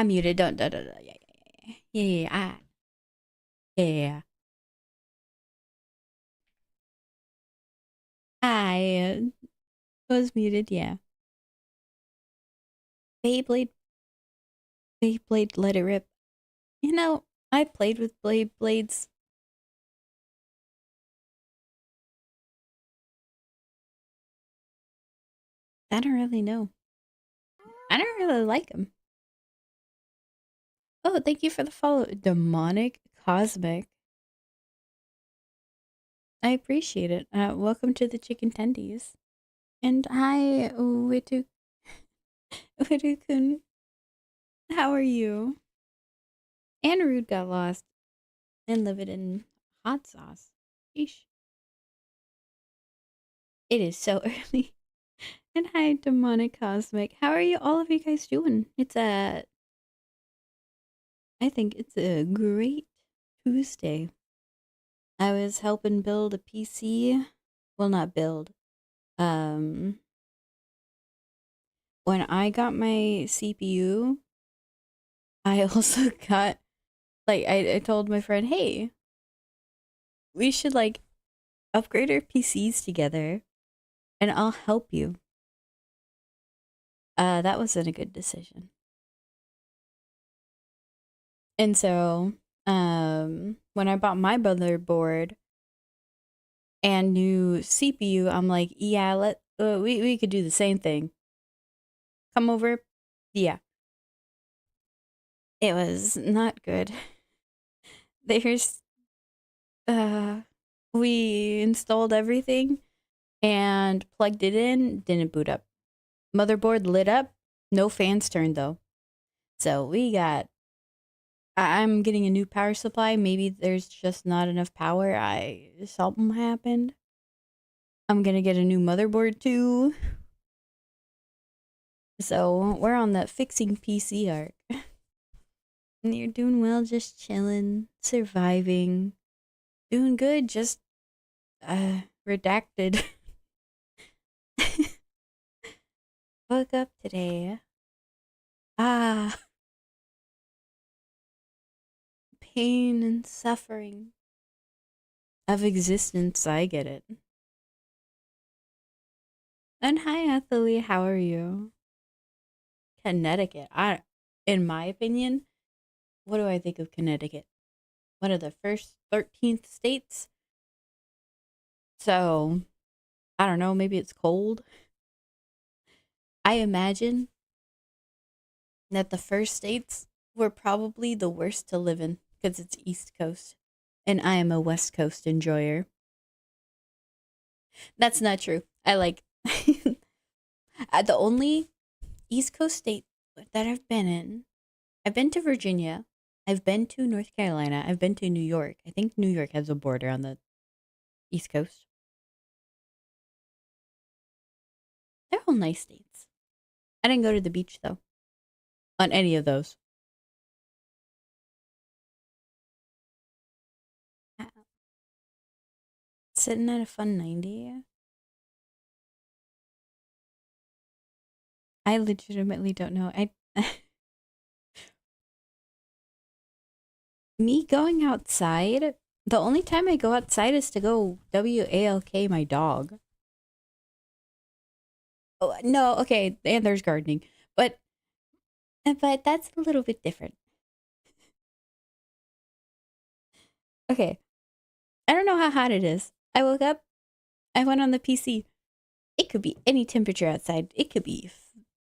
I'm muted. Don't. Yeah, yeah, yeah, yeah. I was muted. Yeah. Beyblade, Beyblade, let it rip. You know, I played with Blades. I don't really know. I don't really like them. Oh, thank you for the follow, Demonic Cosmic. I appreciate it. Welcome to the Chicken Tendies. And hi, Witu-kun. How are you? And Rude got lost and live it in hot sauce. Sheesh. It is so early. And hi, Demonic Cosmic. How are you, all of you guys doing? I think it's a great Tuesday. I was helping build a PC. Well, not build. Um, when I got my CPU, I also got, like, I told my friend, hey, we should, like, upgrade our PCs together and I'll help you. That wasn't a good decision. And so, when I bought my motherboard and new CPU, I'm like, yeah, we could do the same thing. Come over. Yeah. It was not good. There's uh we installed everything and plugged it in, didn't boot up. Motherboard lit up, no fans turned though. So I'm getting a new power supply. Maybe there's just not enough power. Something happened. I'm gonna get a new motherboard too. So we're on that fixing PC arc. And you're doing well, just chilling, surviving, doing good, just redacted. Woke up today. Ah, pain and suffering of existence. I get it. And hi, Athalie. How are you? Connecticut. In my opinion, what do I think of Connecticut? One of the first 13th states. So, I don't know. Maybe it's cold. I imagine that the first states were probably the worst to live in because it's East Coast. And I am a West Coast enjoyer. That's not true. I like the only East Coast state that I've been to Virginia, I've been to North Carolina, I've been to New York. I think New York has a border on the East Coast. They're all nice states. I didn't go to the beach though, on any of those. Uh, Sitting at a fun 90. I legitimately don't know. I Me going outside, the only time I go outside is to go WALK my dog. Oh, no, okay, and there's gardening. But that's a little bit different. Okay. I don't know how hot it is. I woke up, I went on the PC. It could be any temperature outside. It could be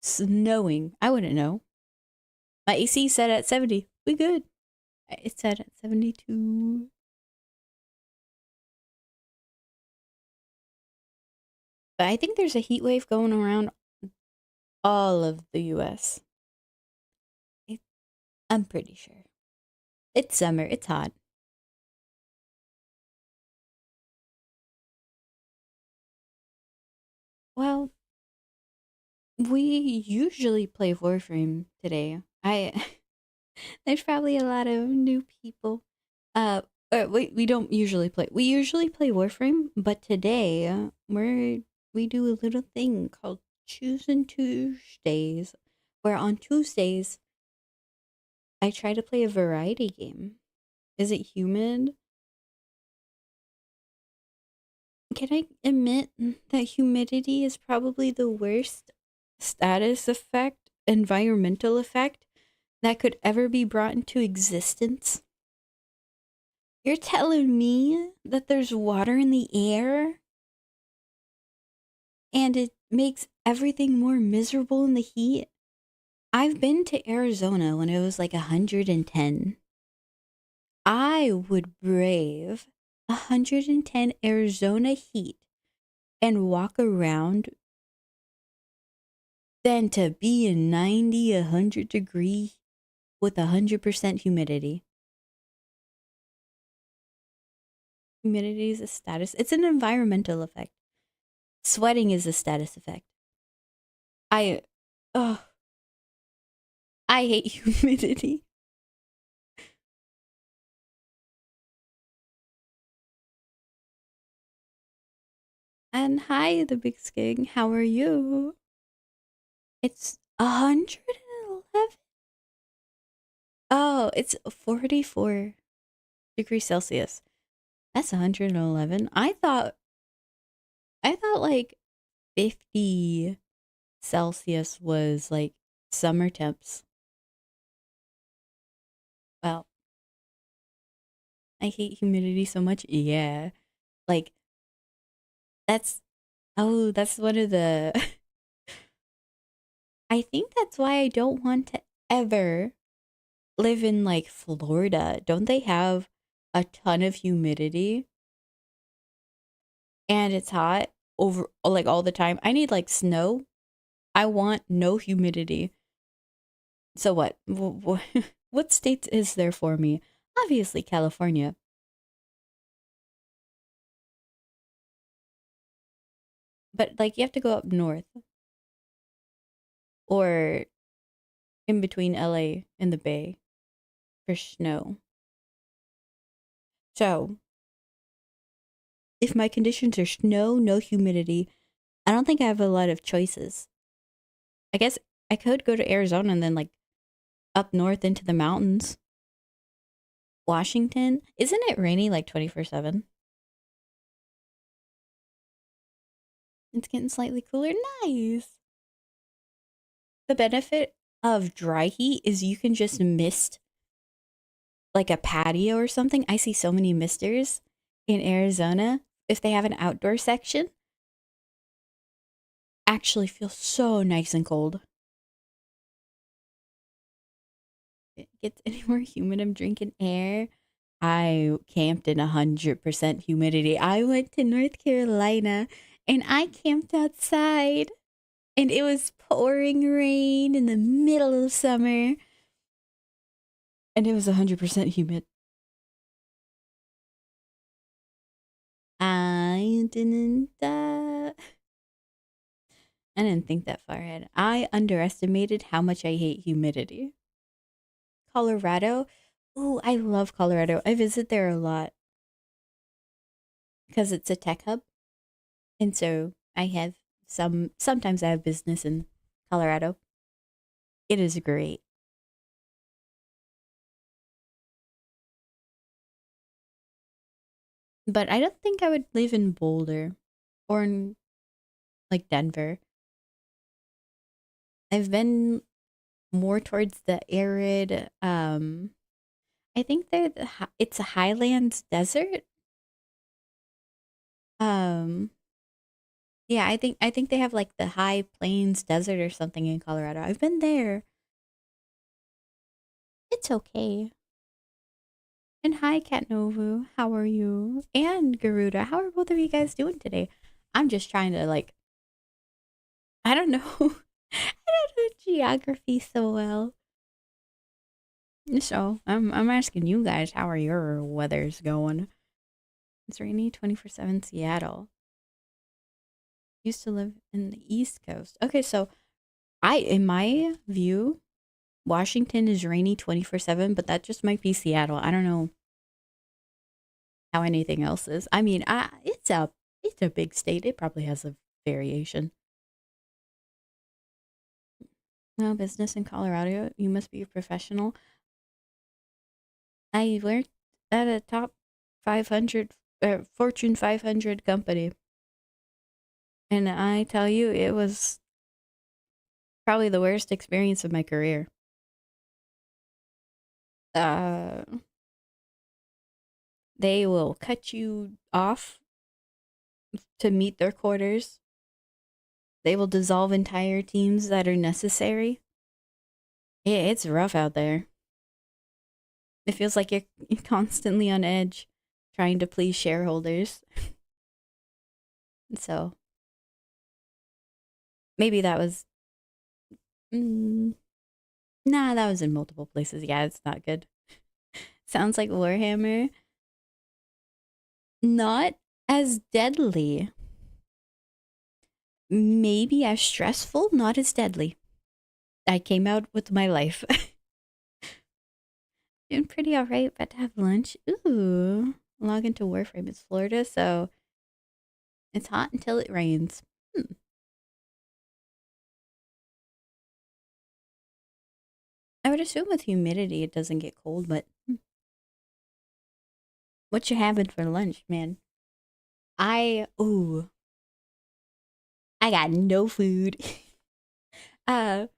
snowing. I wouldn't know. My AC set at 70. We good. It's set at 72. But I think there's a heat wave going around all of the US. I'm pretty sure. It's summer. It's hot. Well, we usually play Warframe today. I There's probably a lot of new people. We don't usually play. We usually play Warframe, but today we do a little thing called Chewsin Tuesdays, where on Tuesdays I try to play a variety game. Is it humid? Can I admit that humidity is probably the worst status effect, environmental effect that could ever be brought into existence? You're telling me that there's water in the air and it makes everything more miserable in the heat? I've been to Arizona when it was like 110. I would brave 110 Arizona heat and walk around than to be in 90, 100 degree with 100% humidity. Humidity is a status. It's an environmental effect. Sweating is a status effect. I, oh, I hate humidity. And hi, the big skig. How are you? It's 111. Oh, it's 44 degrees Celsius. That's 111. I thought like 50 Celsius was like summer temps. Well, I hate humidity so much. Yeah. Like that's that's one of the I think that's why I don't want to ever live in like Florida. Don't they have a ton of humidity and it's hot over like all the time? I need like snow. I want no humidity. So what? What state is there for me? Obviously California. But like you have to go up north or in between LA and the Bay for snow. So, if my conditions are snow, no humidity, I don't think I have a lot of choices. I guess I could go to Arizona and then like up north into the mountains. Washington, isn't it rainy like 24/7? It's getting slightly cooler. Nice. The benefit of dry heat is you can just mist like a patio or something. I see so many misters in Arizona if they have an outdoor section. Actually feels so nice and cold. It gets any more humid, I'm drinking air. I camped in 100% humidity. I went to North Carolina and I camped outside and it was pouring rain in the middle of summer and it was 100% humid. I didn't I didn't think that far ahead. I underestimated how much I hate humidity. Colorado. Ooh, I love Colorado. I visit there a lot because it's a tech hub. And so I have sometimes I have business in Colorado. It is great. But I don't think I would live in Boulder or in like Denver. I've been more towards the arid I think it's a highlands desert. Um yeah, I think they have like the high plains desert or something in Colorado. I've been there. It's okay. And hi, Cat Novu. How are you? And Garuda. How are both of you guys doing today? I'm just trying to like, I don't know. I don't know geography so well. So I'm asking you guys, how are your weathers going? It's rainy 24/7 Seattle. Used to live in the East Coast. Okay, so in my view, Washington is rainy 24/7, but that just might be Seattle. I don't know how anything else is. I mean, it's a big state. It probably has a variation. No business in Colorado. You must be a professional. I worked at a top 500, Fortune 500 company. And I tell you, it was probably the worst experience of my career. Uh, they will cut you off to meet their quarters. They will dissolve entire teams that are necessary. Yeah, it's rough out there. It feels like you're constantly on edge trying to please shareholders. So maybe that was. Mm, nah, that was in multiple places. Yeah, it's not good. Sounds like Warhammer. Not as deadly. Maybe as stressful, not as deadly. I came out with my life. Doing pretty alright, about to have lunch. Ooh. Log into Warframe. It's Florida, so it's hot until it rains. I would assume with humidity it doesn't get cold, but what you having for lunch, man? Ooh, I got no food. uh,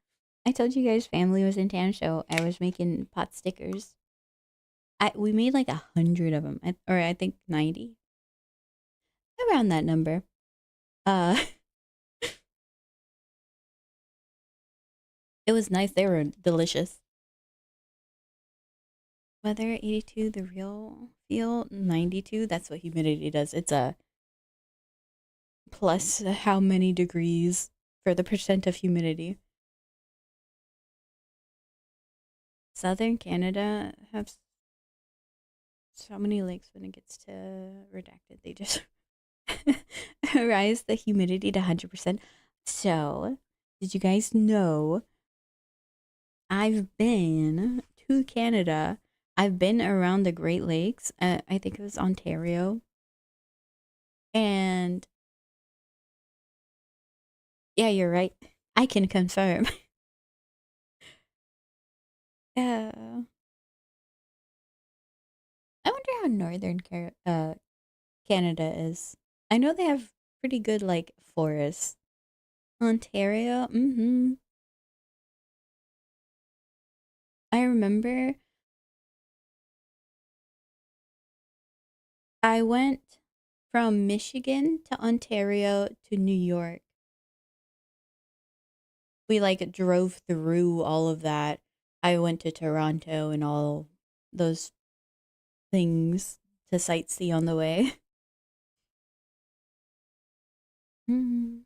I told you guys family was in town, so I was making pot stickers. We made like 100 of them, or I think 90, around that number. Uh, it was nice. They were delicious. Weather 82, the real feel 92. That's what humidity does. It's a plus how many degrees for the percent of humidity. Southern Canada has so many lakes when it gets to redacted. They just rise the humidity to 100%. So, did you guys know I've been to Canada? I've been around the Great Lakes. I think it was Ontario. And yeah, you're right. I can confirm. uh, I wonder how northern Canada is. I know they have pretty good like forests. Ontario, I remember I went from Michigan to Ontario to New York. We like drove through all of that. I went to Toronto and all those things to sightsee on the way. Mhm.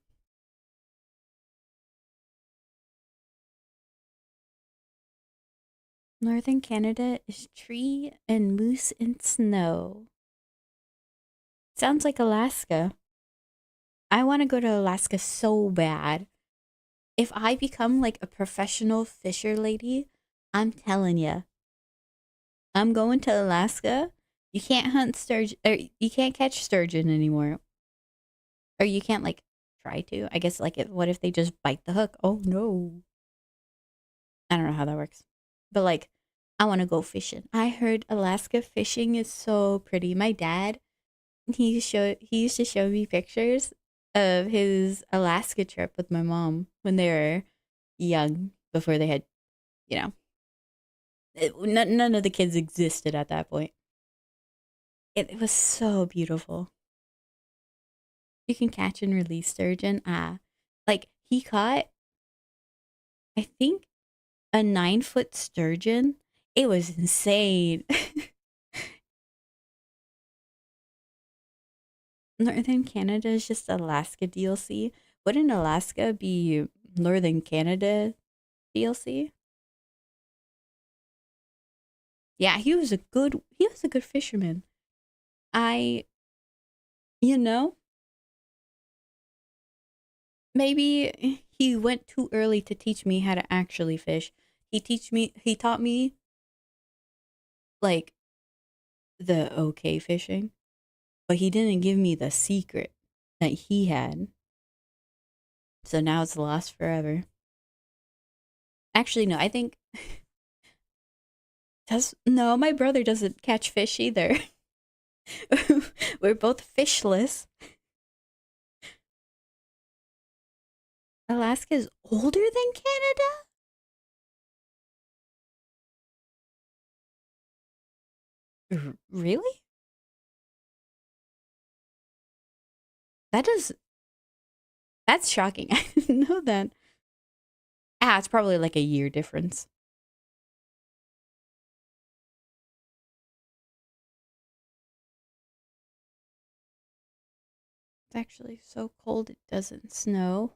Northern Canada is tree and moose and snow. Sounds like Alaska. I want to go to Alaska so bad. If I become like a professional fisher lady, I'm telling you, I'm going to Alaska. You can't hunt sturgeon, or you can't catch sturgeon anymore, or you can't like try to. I guess like what if they just bite the hook? Oh no, I don't know how that works, but like I want to go fishing. I heard Alaska fishing is so pretty. My dad, he used to show me pictures of his Alaska trip with my mom when they were young, before they had, you know, none of the kids existed at that point. It was so beautiful. You can catch and release sturgeon. Like he caught, I think, a 9-foot sturgeon. It was insane. Northern Canada is just Alaska DLC. Wouldn't Alaska be Northern Canada DLC? Yeah, he was a good fisherman. I, you know, maybe he went too early to teach me how to actually fish. He taught me like the okay fishing, but he didn't give me the secret that he had. So now it's lost forever. Actually, no, I think Does no, my brother doesn't catch fish either. We're both fishless. Alaska is older than Canada? Really? That does that's shocking. I didn't know that. Ah, it's probably like a year difference. It's actually so cold it doesn't snow.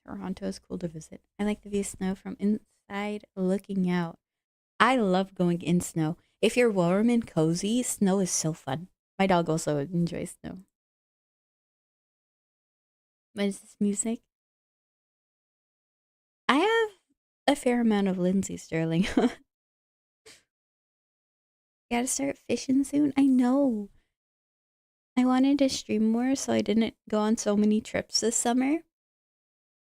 Toronto is cool to visit. I like the view of snow from inside looking out. I love going in snow. If you're warm and cozy, snow is so fun. My dog also enjoys snow. What is this music? I have a fair amount of Lindsay Sterling. Gotta start fishing soon. I know. I wanted to stream more so I didn't go on so many trips this summer.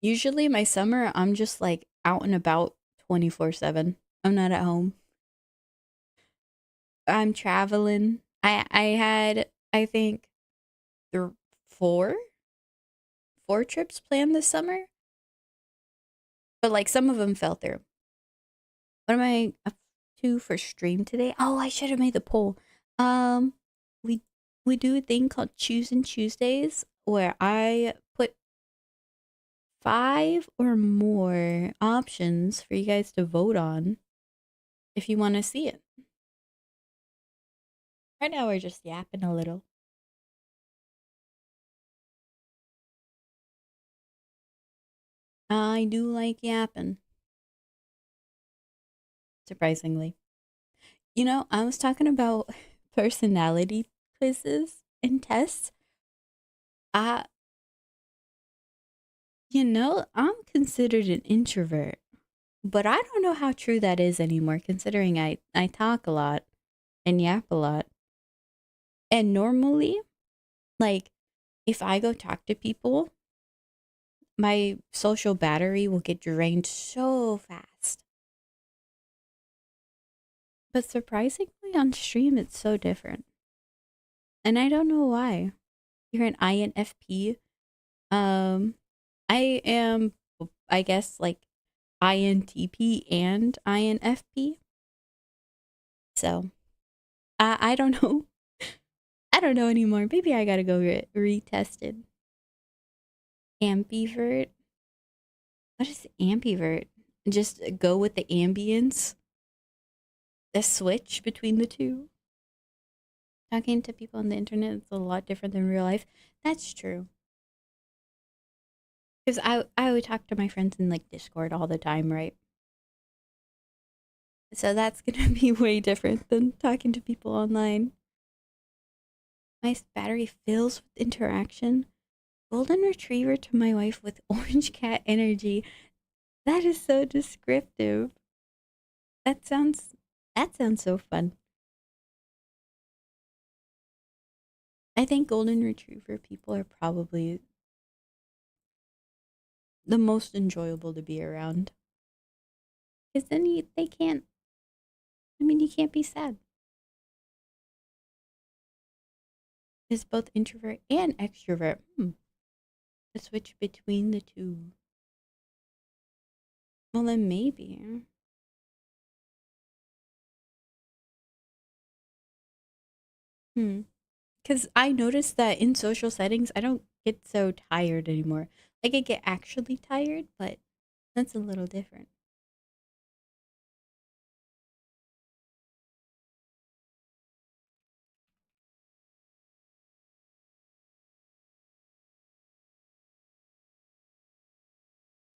Usually, my summer, I'm just like out and about 24/7. I'm not at home. I'm traveling. I had, I think, th- four four trips planned this summer, but like some of them fell through. What am I up to for stream today? Oh, I should have made the poll. Um, we we do a thing called Chewsin Tuesdays where I put five or more options for you guys to vote on if you want to see it. Right now, we're just yapping a little. I do like yapping, surprisingly. You know, I was talking about personality quizzes and tests. I, I'm considered an introvert, but I don't know how true that is anymore considering I talk a lot and yap a lot. And normally, like, if I go talk to people, my social battery will get drained so fast. But surprisingly, on stream, it's so different. And I don't know why. You're an INFP. Um, I am, I guess, like INTP and INFP. So I don't know. I don't know anymore. Maybe I gotta go get retested. Ambivert. What is ambivert? Just go with the ambience. The switch between the two. Talking to people on the internet is a lot different than real life. That's true. Because I would talk to my friends in like Discord all the time, right? So that's gonna be way different than talking to people online. My battery fills with interaction. Golden retriever to my wife with orange cat energy. That is so descriptive. That sounds that sounds so fun. I think golden retriever people are probably the most enjoyable to be around. Because then they can't, I mean, you can't be sad. It's both introvert and extrovert. The switch between the two. Well, then maybe. Hmm. Because I noticed that in social settings, I don't get so tired anymore. Like, I get actually tired, but that's a little different.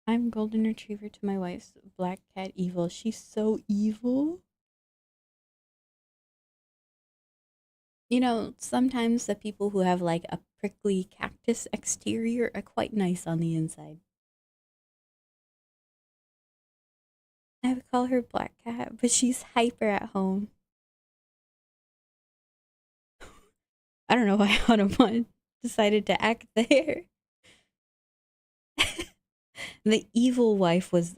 I'm golden retriever to my wife's black cat evil. She's so evil. You know, sometimes the people who have like a prickly cactus exterior are quite nice on the inside. I would call her Black Cat, but she's hyper at home. I don't know why Automon decided to act there. The evil wife was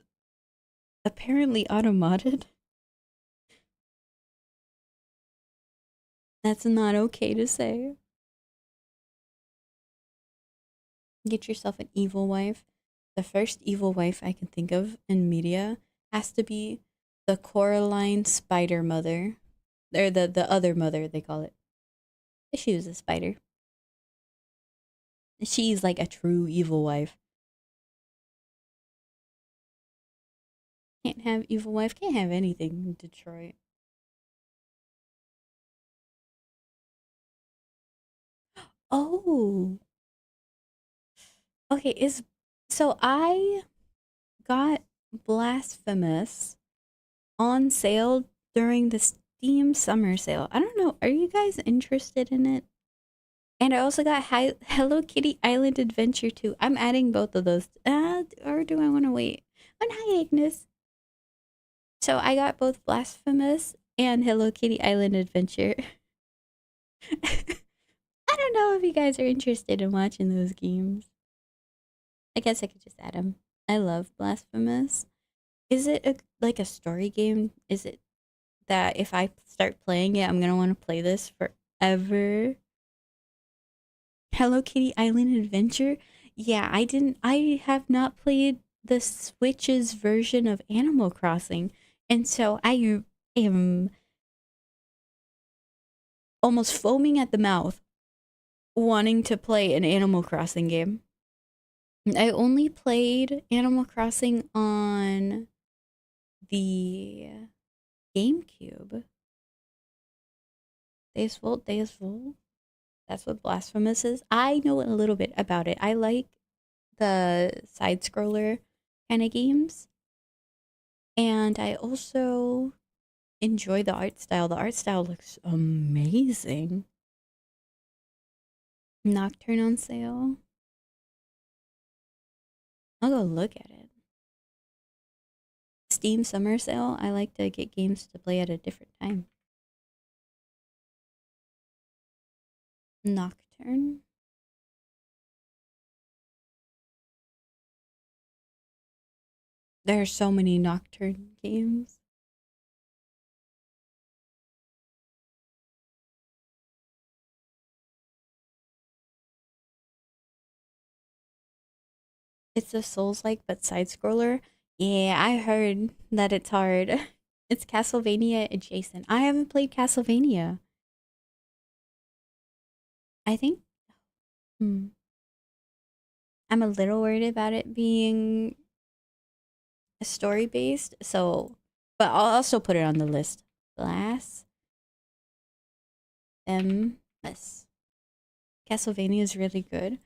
Apparently automodded. That's not okay to say. Get yourself an evil wife. The first evil wife I can think of in media has to be the Coraline spider mother. Or the other mother, they call it. She was a spider. She's like a true evil wife. Can't have evil wife, can't have anything in Detroit. Oh, okay. Is so I got Blasphemous on sale during the Steam summer sale. I don't know. Are you guys interested in it? And I also got Hello Kitty Island Adventure 2. I'm adding both of those. Or do I want to wait? On hi, Agnes. So I got both Blasphemous and Hello Kitty Island Adventure. I don't know if you guys are interested in watching those games. I guess I could just add them. I love Blasphemous. Is it like a story game? Is it that if I start playing it, I'm gonna want to play this forever? Hello Kitty Island Adventure? Yeah, I didn't. I have not played the Switch's version of Animal Crossing, and so I am almost foaming at the mouth, wanting to play an Animal Crossing game. I only played Animal Crossing on the GameCube. Deus Vult. That's what Blasphemous is. I know a little bit about it. I like the side scroller kind of games. And I also enjoy the art style. The art style looks amazing. Nocturne on sale. I'll go look at it. Steam summer sale. I like to get games to play at a different time. Nocturne. There are so many Nocturne games. It's a Souls-like but side scroller. Yeah, I heard that it's hard. It's Castlevania adjacent. I haven't played Castlevania. I think hmm, I'm a little worried about it being story based. So, but I'll also put it on the list. Blasphemous. Castlevania is really good.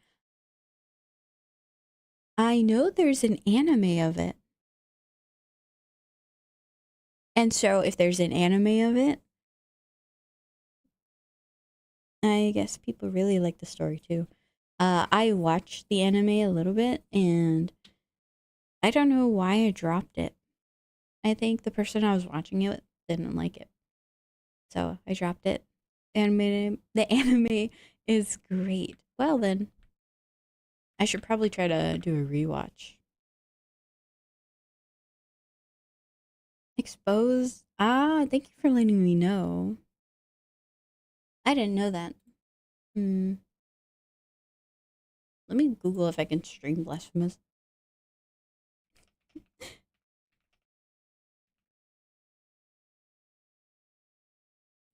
I know there's an anime of it. And so if there's an anime of it, I guess people really like the story too. I watched the anime a little bit and I don't know why I dropped it. I think the person I was watching it with didn't like it. So I dropped it. The anime is great. Well then, I should probably try to do a rewatch. Exposed? Ah, thank you for letting me know. I didn't know that. Hmm. Let me Google if I can stream Blasphemous.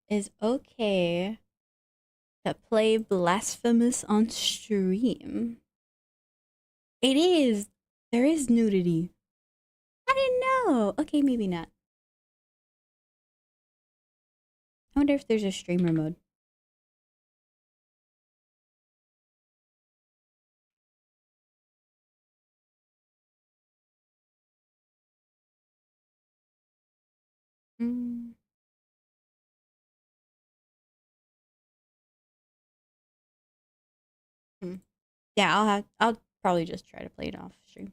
Is okay to play Blasphemous on stream. It is. There is nudity. I didn't know. Okay, maybe not. I wonder if there's a streamer mode. Mm. Hmm. Yeah, I'll probably just try to play it off stream.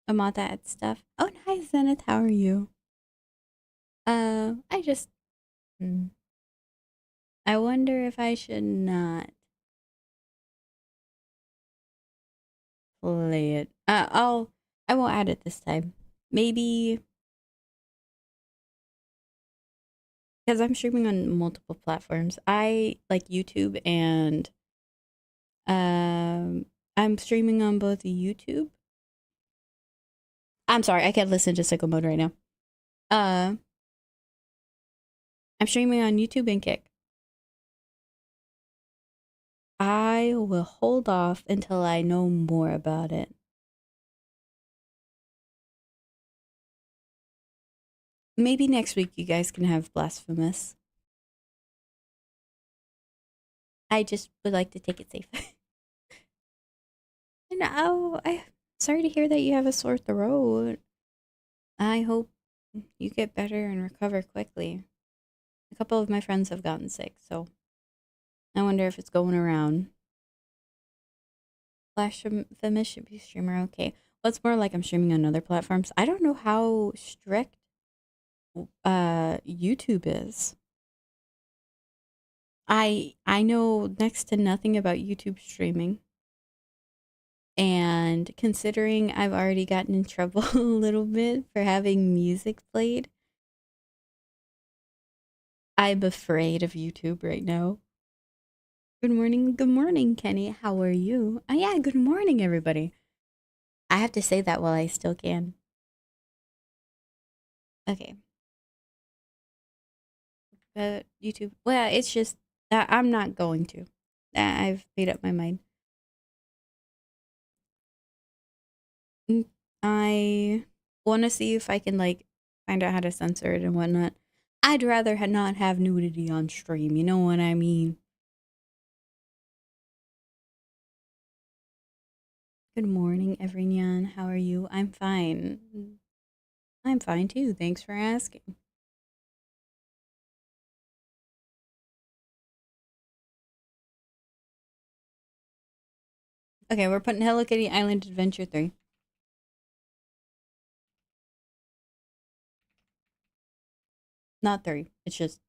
About that stuff. Oh, hi Zenith. How are you? I just. Hmm. I wonder if I should not play it. I won't add it this time. Maybe because I'm streaming on multiple platforms. I like YouTube and um I'm streaming on both YouTube. I'm sorry, I can't listen to sicko mode right now. Uh I'm streaming on YouTube and Kick. I will hold off until I know more about it. Maybe next week you guys can have Blasphemous. I just would like to take it safe. And I'm sorry to hear that you have a sore throat. I hope you get better and recover quickly. A couple of my friends have gotten sick, so I wonder if it's going around. Blasphemous should be streamer okay. Well, it's more like I'm streaming on other platforms. I don't know how strict YouTube is. I know next to nothing about YouTube streaming. And considering I've already gotten in trouble a little bit for having music played, I'm afraid of YouTube right now. Good morning, Kenny. How are you? Oh, yeah, good morning, everybody. I have to say that while I still can. Okay. YouTube. Well, it's just that I'm not going to. I've made up my mind. I want to see if I can like find out how to censor it and whatnot. I'd rather not have nudity on stream. You know what I mean? Good morning, everyone. How are you? I'm fine. I'm fine too. Thanks for asking. Okay, we're putting Hello Kitty Island Adventure 3. Not 3. It's just.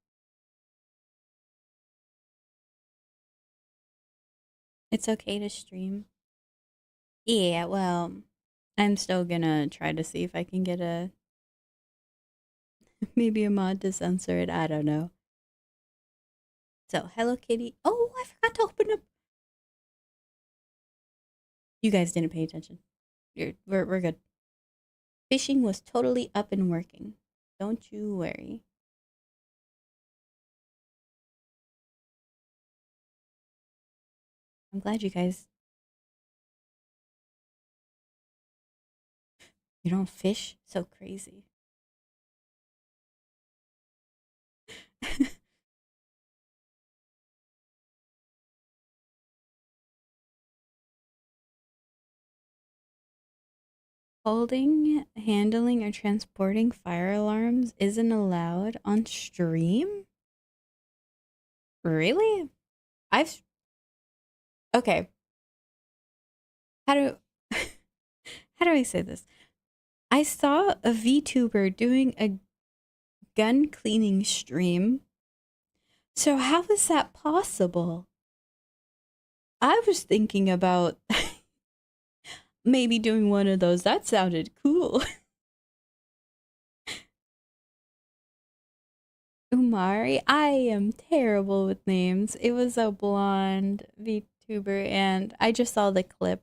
It's okay to stream. Yeah, well, I'm still gonna try to see if I can get a. Maybe a mod to censor it. I don't know. So, Hello Kitty. Oh, I forgot to open up. You guys didn't pay attention. We're good. Fishing was totally up and working. Don't you worry. I'm glad you guys. You don't fish? So crazy. Holding, handling, or transporting fire alarms isn't allowed on stream? Really? I've. Okay. How do. How do I say this? I saw a VTuber doing a gun cleaning stream. So, how is that possible? I was thinking about maybe doing one of those. That sounded cool. Umari, I am terrible with names. It was a blonde VTuber, and I just saw the clip,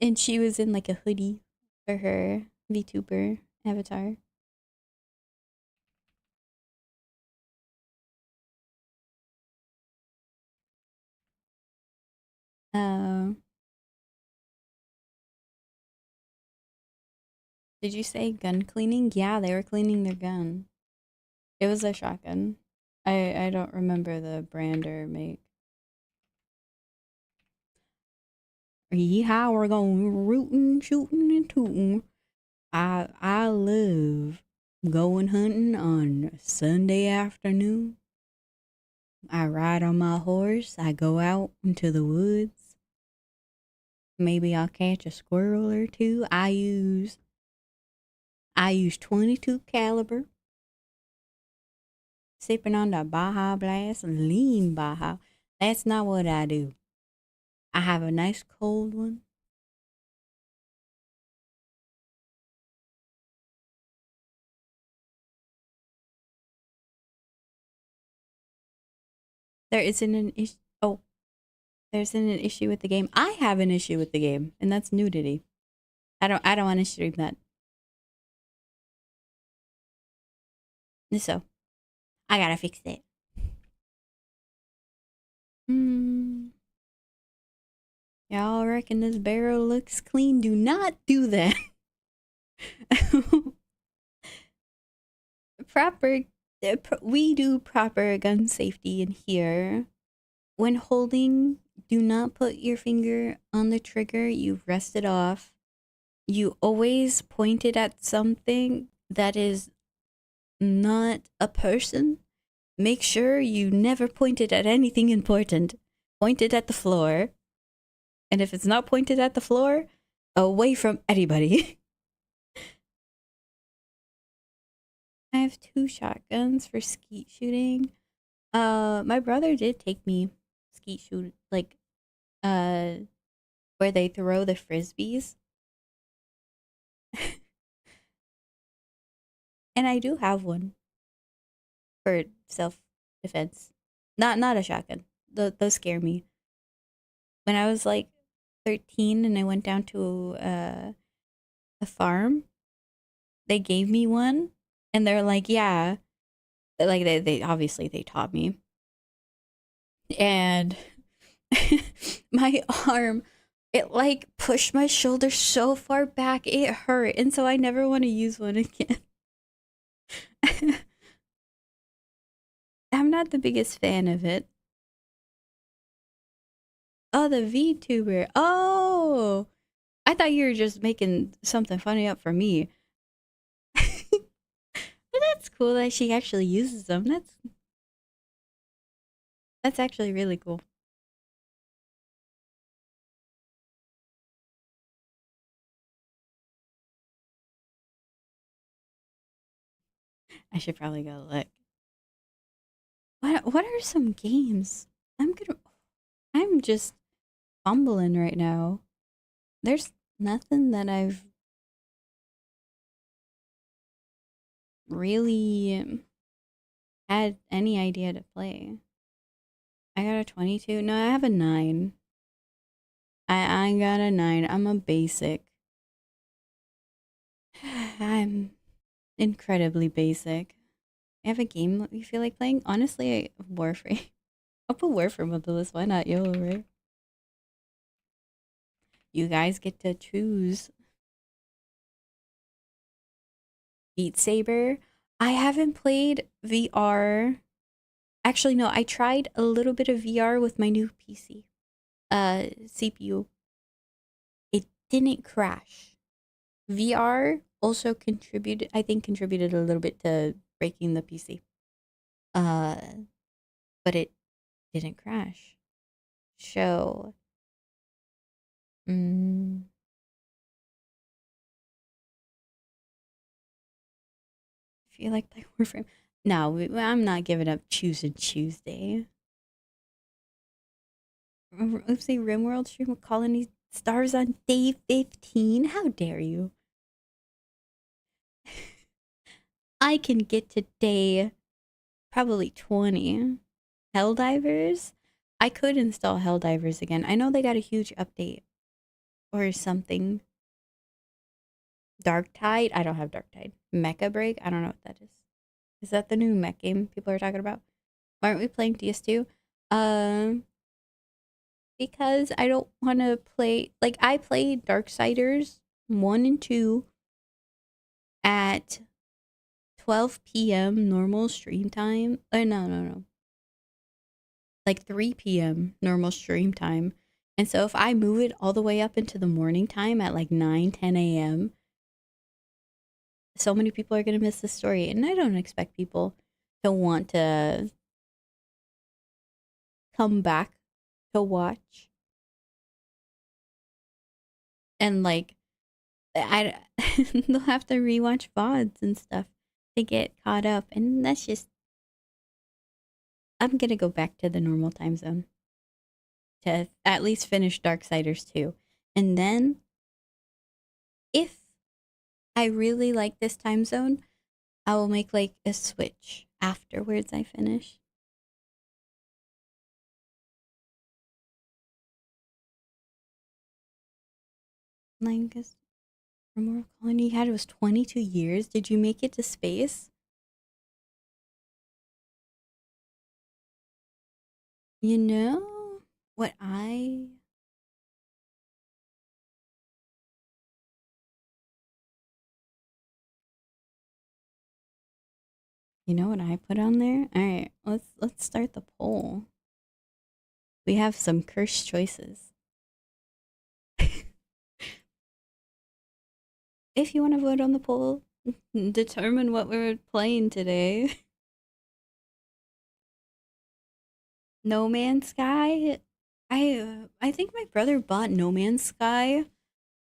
and she was in like a hoodie for her VTuber avatar. Um, did you say gun cleaning? Yeah, they were cleaning their gun. It was a shotgun. I don't remember the brand or make. Yeehaw, we're going rootin', shootin', and tootin'. I love going hunting on Sunday afternoon. I ride on my horse. I go out into the woods. Maybe I'll catch a squirrel or two. I use 22 caliber. Sipping on the Baja Blast, lean Baja. That's not what I do. I have a nice cold one. There isn't an issue. Oh, there isn't an issue with the game. I have an issue with the game, and that's nudity. I don't want to stream that. So I gotta fix it. Hmm. Y'all reckon this barrel looks clean? Do not do that. proper. We do proper gun safety in here. When holding, do not put your finger on the trigger. You rest it off. You always point it at something that is not a person. Make sure you never point it at anything important. Point it at the floor. And if it's not pointed at the floor, away from anybody. I have 2 shotguns for skeet shooting. My brother did take me skeet shoot, like, where they throw the frisbees. And I do have one for self defense. Not a shotgun. Those scare me. When I was like 13 and I went down to a farm, they gave me one and they're like, yeah, like they obviously they taught me. And my arm, it like pushed my shoulder so far back, it hurt. And so I never want to use one again. I'm not the biggest fan of it. Oh, the VTuber. Oh, I thought you were just making something funny up for me. But that's cool that she actually uses them. That's actually really cool. I should probably go look. What are some games? I'm just fumbling right now. There's nothing that I've really had any idea to play. I got a 22. No, I have a 9. I got a 9. I'm a basic. I'm incredibly basic. I have a game that you feel like playing? Honestly, Warframe. I'll put Warframe on the list. Why not? YOLO, right? You guys get to choose. Beat Saber. I haven't played VR. Actually, no, I tried a little bit of VR with my new PC. CPU. It didn't crash. VR also contributed, I think contributed a little bit to breaking the PC. Uh, but it didn't crash. So, mm, I feel like play Warframe. No, I'm not giving up Chewsin Chewsday. Oopsie Rimworld stream of Colony stars on day 15. How dare you? I can get to day probably 20. Helldivers? I could install Helldivers again. I know they got a huge update or something. Dark Tide? I don't have Dark Tide. Mecha Break? I don't know what that is. Is that the new mech game people are talking about? Why aren't we playing DS2? Because I don't want to play. Like, I played Darksiders 1 and 2 at 12 p.m. normal stream time. No. Like 3 p.m. normal stream time. And so if I move it all the way up into the morning time at like 9, 10 a.m., so many people are going to miss the story. And I don't expect people to want to come back to watch. And like, I they'll have to rewatch VODs and stuff to get caught up. And that's just, I'm going to go back to the normal time zone to at least finish Darksiders 2. And then, if I really like this time zone, I will make like a switch afterwards I finish. Longest remote colony you had was 22 years. Did you make it to space? You know what I You know what I put on there? All right, let's start the poll. We have some cursed choices. If you want to vote on the poll, determine what we're playing today. No Man's Sky. I think my brother bought No Man's Sky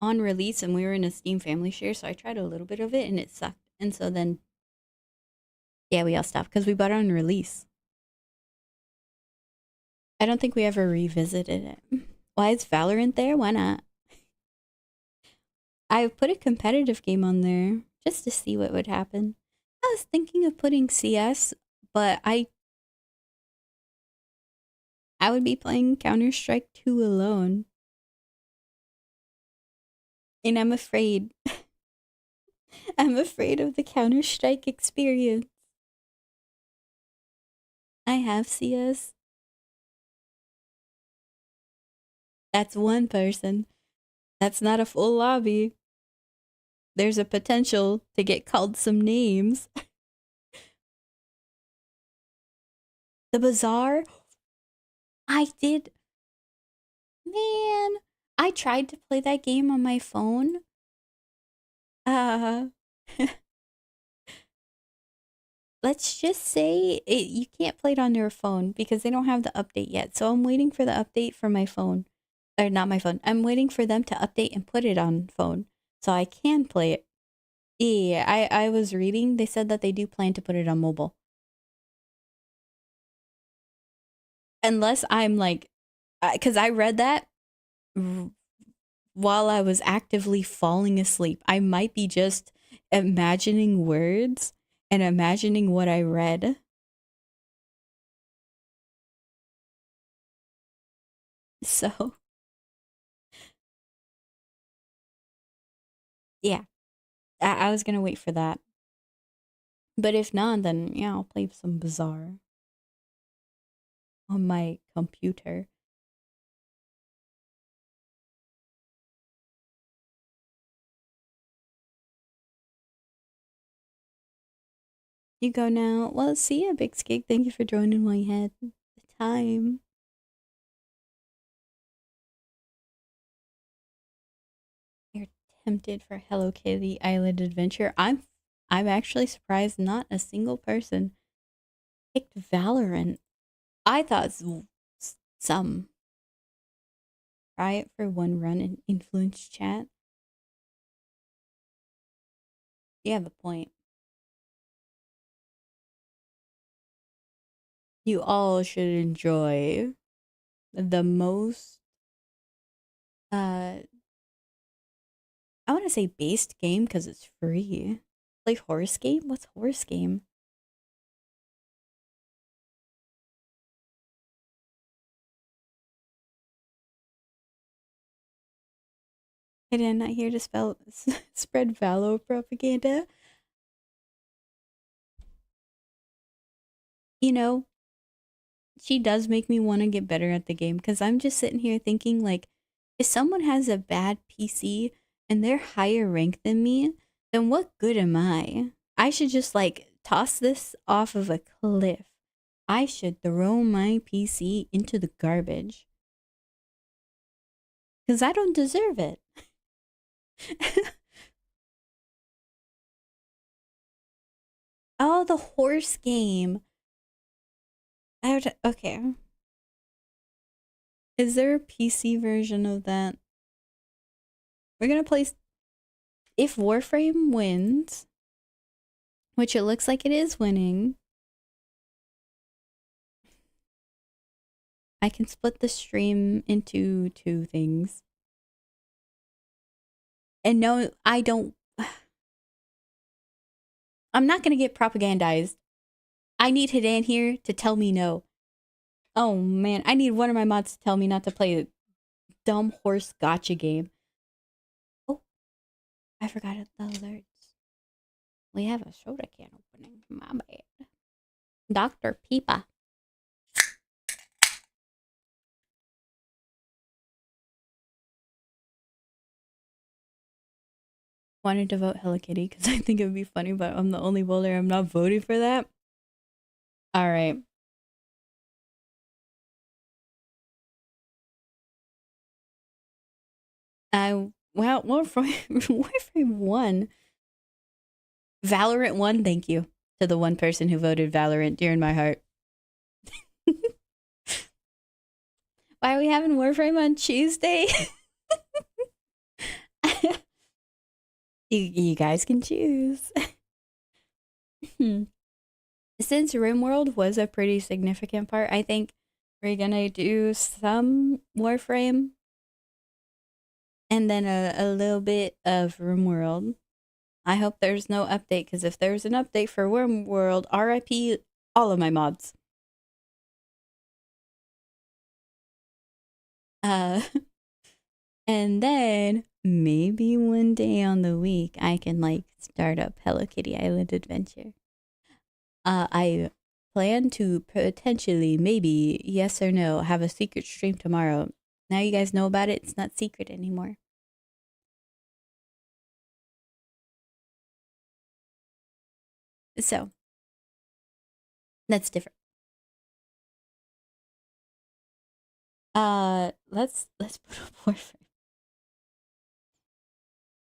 on release, and we were in a Steam family share, so I tried a little bit of it, and it sucked. And so then, yeah, we all stopped because we bought it on release. I don't think we ever revisited it. Why is Valorant there? Why not? I put a competitive game on there just to see what would happen. I was thinking of putting CS, but I would be playing Counter-Strike 2 alone. And I'm afraid. I'm afraid of the Counter-Strike experience. I have CS. That's one person. That's not a full lobby. There's a potential to get called some names. The Bazaar? I did. Man, I tried to play that game on my phone. Uh, let's just say you can't play it on your phone because they don't have the update yet. So I'm waiting for the update for my phone. Or not my phone. I'm waiting for them to update and put it on phone so I can play it. Yeah, I was reading. They said that they do plan to put it on mobile. Unless I'm like, because I read that while I was actively falling asleep. I might be just imagining words and imagining what I read. So, yeah, I was going to wait for that. But if not, then yeah, I'll play some Bizarre on my computer. You go now. Well, see ya, Big Skig. Thank you for joining while you had the time. You're tempted for Hello Kitty Island Adventure. I'm actually surprised not a single person picked Valorant. I thought some. Try it for one run and influence chat. You have a point. You all should enjoy the most uh I want to say based game because it's free. Play horse game? What's horse game? I did not here to spread Valo propaganda. You know, she does make me want to get better at the game because I'm just sitting here thinking like, if someone has a bad PC and they're higher ranked than me, then what good am I? I should just like toss this off of a cliff. I should throw my PC into the garbage because I don't deserve it. Oh, the horse game. Okay. Is there a PC version of that? We're gonna play. If Warframe wins, which it looks like it is winning, I can split the stream into two things. And no, I don't. I'm not gonna get propagandized. I need Hidan here to tell me no. Oh man, I need one of my mods to tell me not to play a dumb horse gotcha game. Oh I forgot the alerts. We have a soda can opening. My bad. Dr. Peepa. Wanted to vote Hello Kitty because I think it would be funny, but I'm the only voter. I'm not voting for that. All right. Warframe won. Valorant won. Thank you to the one person who voted Valorant. Dear in my heart. Why are we having Warframe on Tuesday? you guys can choose. Since RimWorld was a pretty significant part, I think we're gonna do some Warframe and then a little bit of RimWorld. I hope there's no update, because if there's an update for RimWorld, RIP all of my mods. And then maybe one day on the week I can like start up Hello Kitty Island Adventure. I plan to potentially, maybe, yes or no, have a secret stream tomorrow. Now you guys know about it. It's not secret anymore. So that's different. Let's put up Warframe.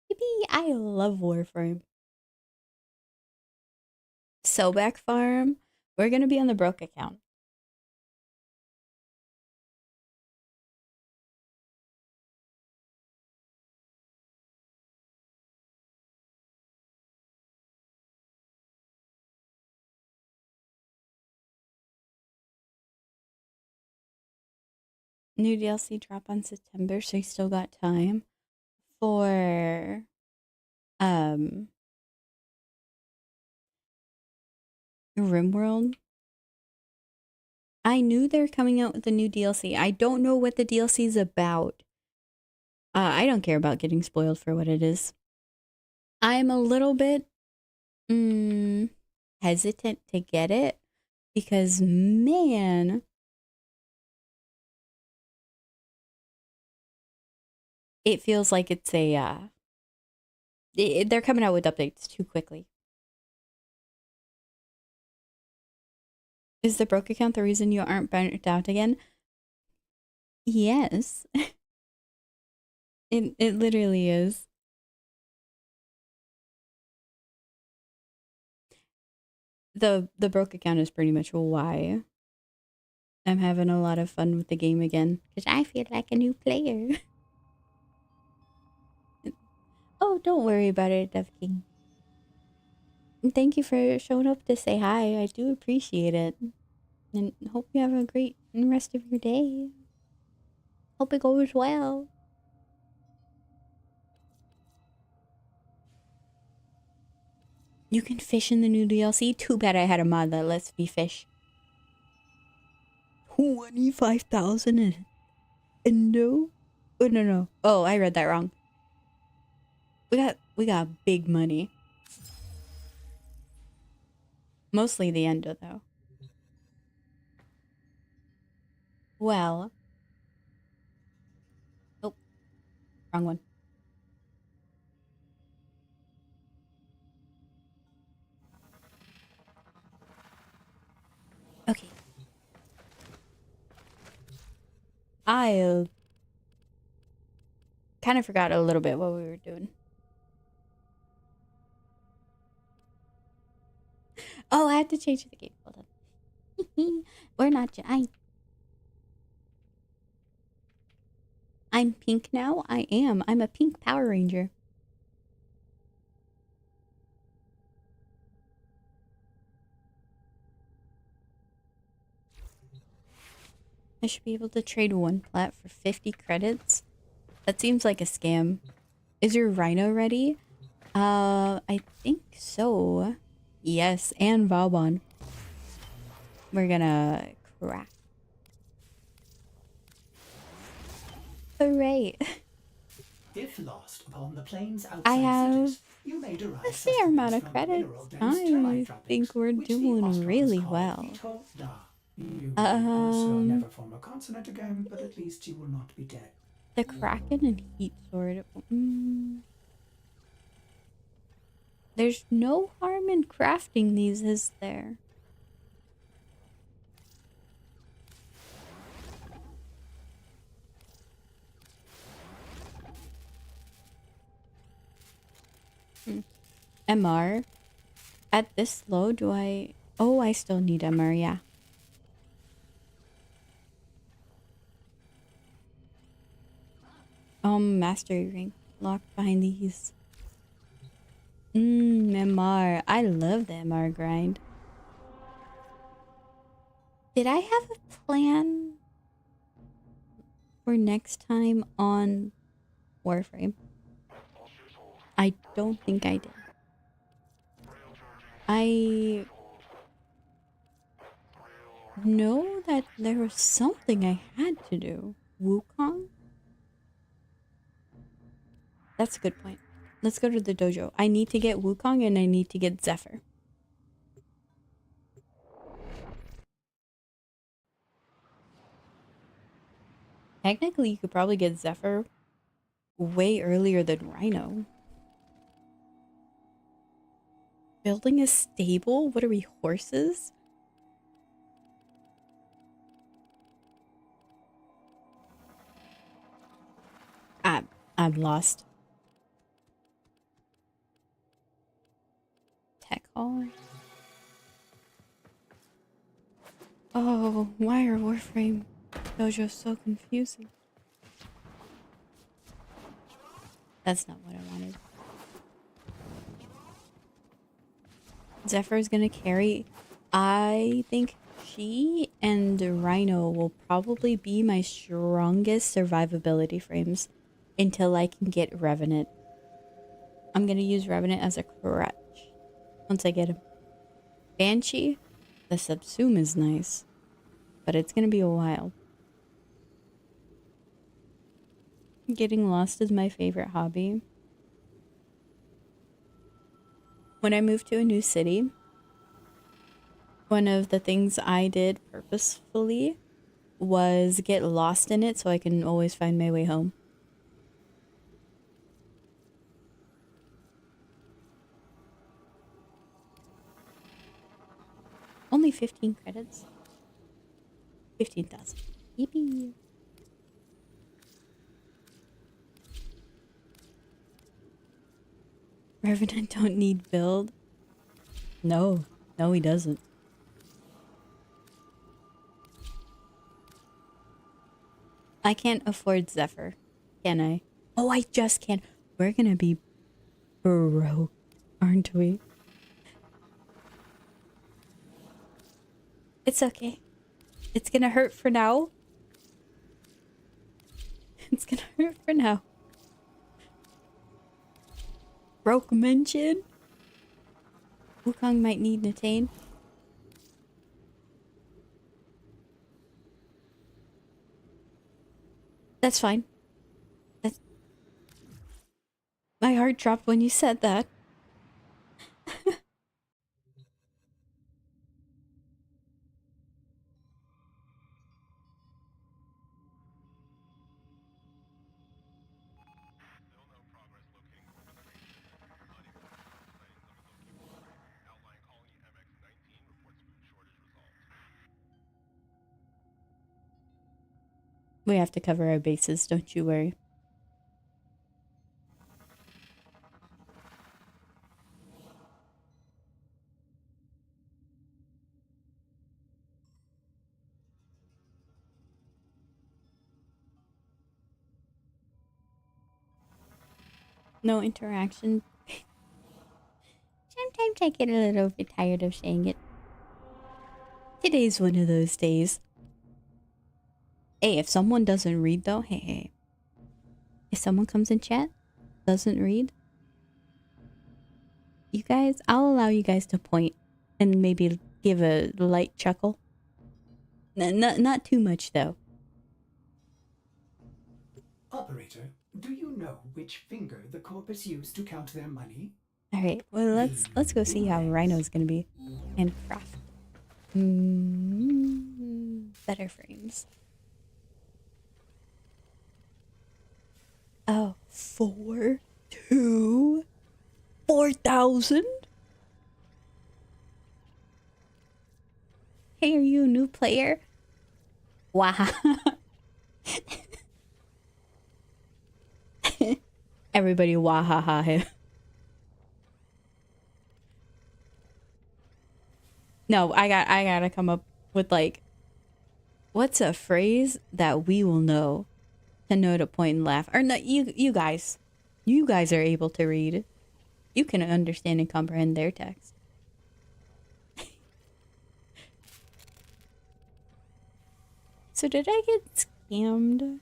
Maybe I love Warframe. Sobek Farm. We're gonna be on the broke account. New DLC drop on September, so you still got time for RimWorld. I knew they're coming out with a new DLC. I don't know what the DLC is about. I don't care about getting spoiled for what it is. I'm a little bit hesitant to get it because, man, it feels like it's a they're coming out with updates too quickly. Is the broke account the reason you aren't burnt out again? Yes. It literally is. The broke account is pretty much why I'm having a lot of fun with the game again, because I feel like a new player. Oh, don't worry about it, Dove King. Thank you for showing up to say hi. I do appreciate it. And hope you have a great rest of your day. Hope it goes well. You can fish in the new DLC? Too bad I had a mod that lets me fish. 25,000 and no? Oh, no. Oh, I read that wrong. We got big money. Mostly the endo, though. Well. Oh, wrong one. Okay. I kind of forgot a little bit what we were doing. Oh, I had to change the game. Hold on. We're not. I'm pink now. I am. I'm a pink Power Ranger. I should be able to trade one plat for 50 credits. That seems like a scam. Is your Rhino ready? I think so. Yes, and Vauban. We're gonna crack. Hooray. If lost upon the plains I outside have cities, you may a derive fair amount sustenance of from credits. mineral-dense I termite think droppings, we're which the doing Austrons really call well. ito da. You may also Um, never form a consonant again, but at least you will not be dead. the Kraken and Heat Sword. There's no harm in crafting these, is there? MR? At this low, do I... Oh, I still need MR, yeah. Mastery ring. Locked behind these. MR. I love the MR grind. Did I have a plan for next time on Warframe? I don't think I did. I know that there was something I had to do. Wukong? That's a good point. Let's go to the dojo. I need to get Wukong and I need to get Zephyr. Technically, you could probably get Zephyr way earlier than Rhino. Building a stable? What are we, horses? I'm lost. Tech hall? Oh, why are Warframe dojos so confusing? That's not what I wanted. Zephyr's gonna carry. I think she and Rhino will probably be my strongest survivability frames until I can get Revenant. I'm gonna use Revenant as a crutch once I get him. Banshee, the subsume is nice, but it's gonna be a while. Getting lost is my favorite hobby. When I moved to a new city, one of the things I did purposefully was get lost in it so I can always find my way home. Only 15 credits. 15,000. Yippee. Revenant don't need build. No, he doesn't. I can't afford Zephyr, can I? Oh, I just can. We're gonna be broke, aren't we? It's okay. It's gonna hurt for now. It's gonna hurt for now. Broke mention. Wukong might need Natane. That's fine. That's... My heart dropped when you said that. We have to cover our bases, don't you worry. No interaction. Sometimes I get a little bit tired of saying it. Today's one of those days. Hey, if someone doesn't read though, hey. If someone comes in chat, doesn't read, you guys, I'll allow you guys to point and maybe give a light chuckle. Not too much though. Operator, Do you know which finger the corpus used to count their money? All right. Well, let's go see how Rhino's gonna be. Handcraft. Better frames. Oh, 4,000. Hey, are you a new player? Wow. Everybody wahaha him. No, I gotta come up with like, what's a phrase that we will know to point and laugh? Or no, you guys are able to read. You can understand and comprehend their text. So did I get scammed?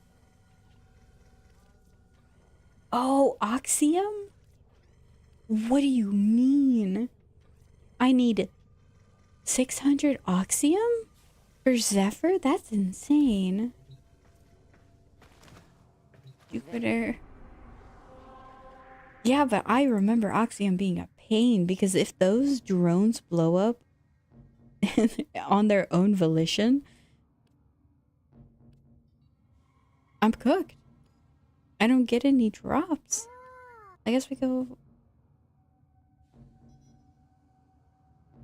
Oh, Oxium? What do you mean? I need 600 Oxium for Zephyr? That's insane. Jupiter. Yeah, but I remember Oxium being a pain because if those drones blow up on their own volition, I'm cooked. I don't get any drops. I guess we go...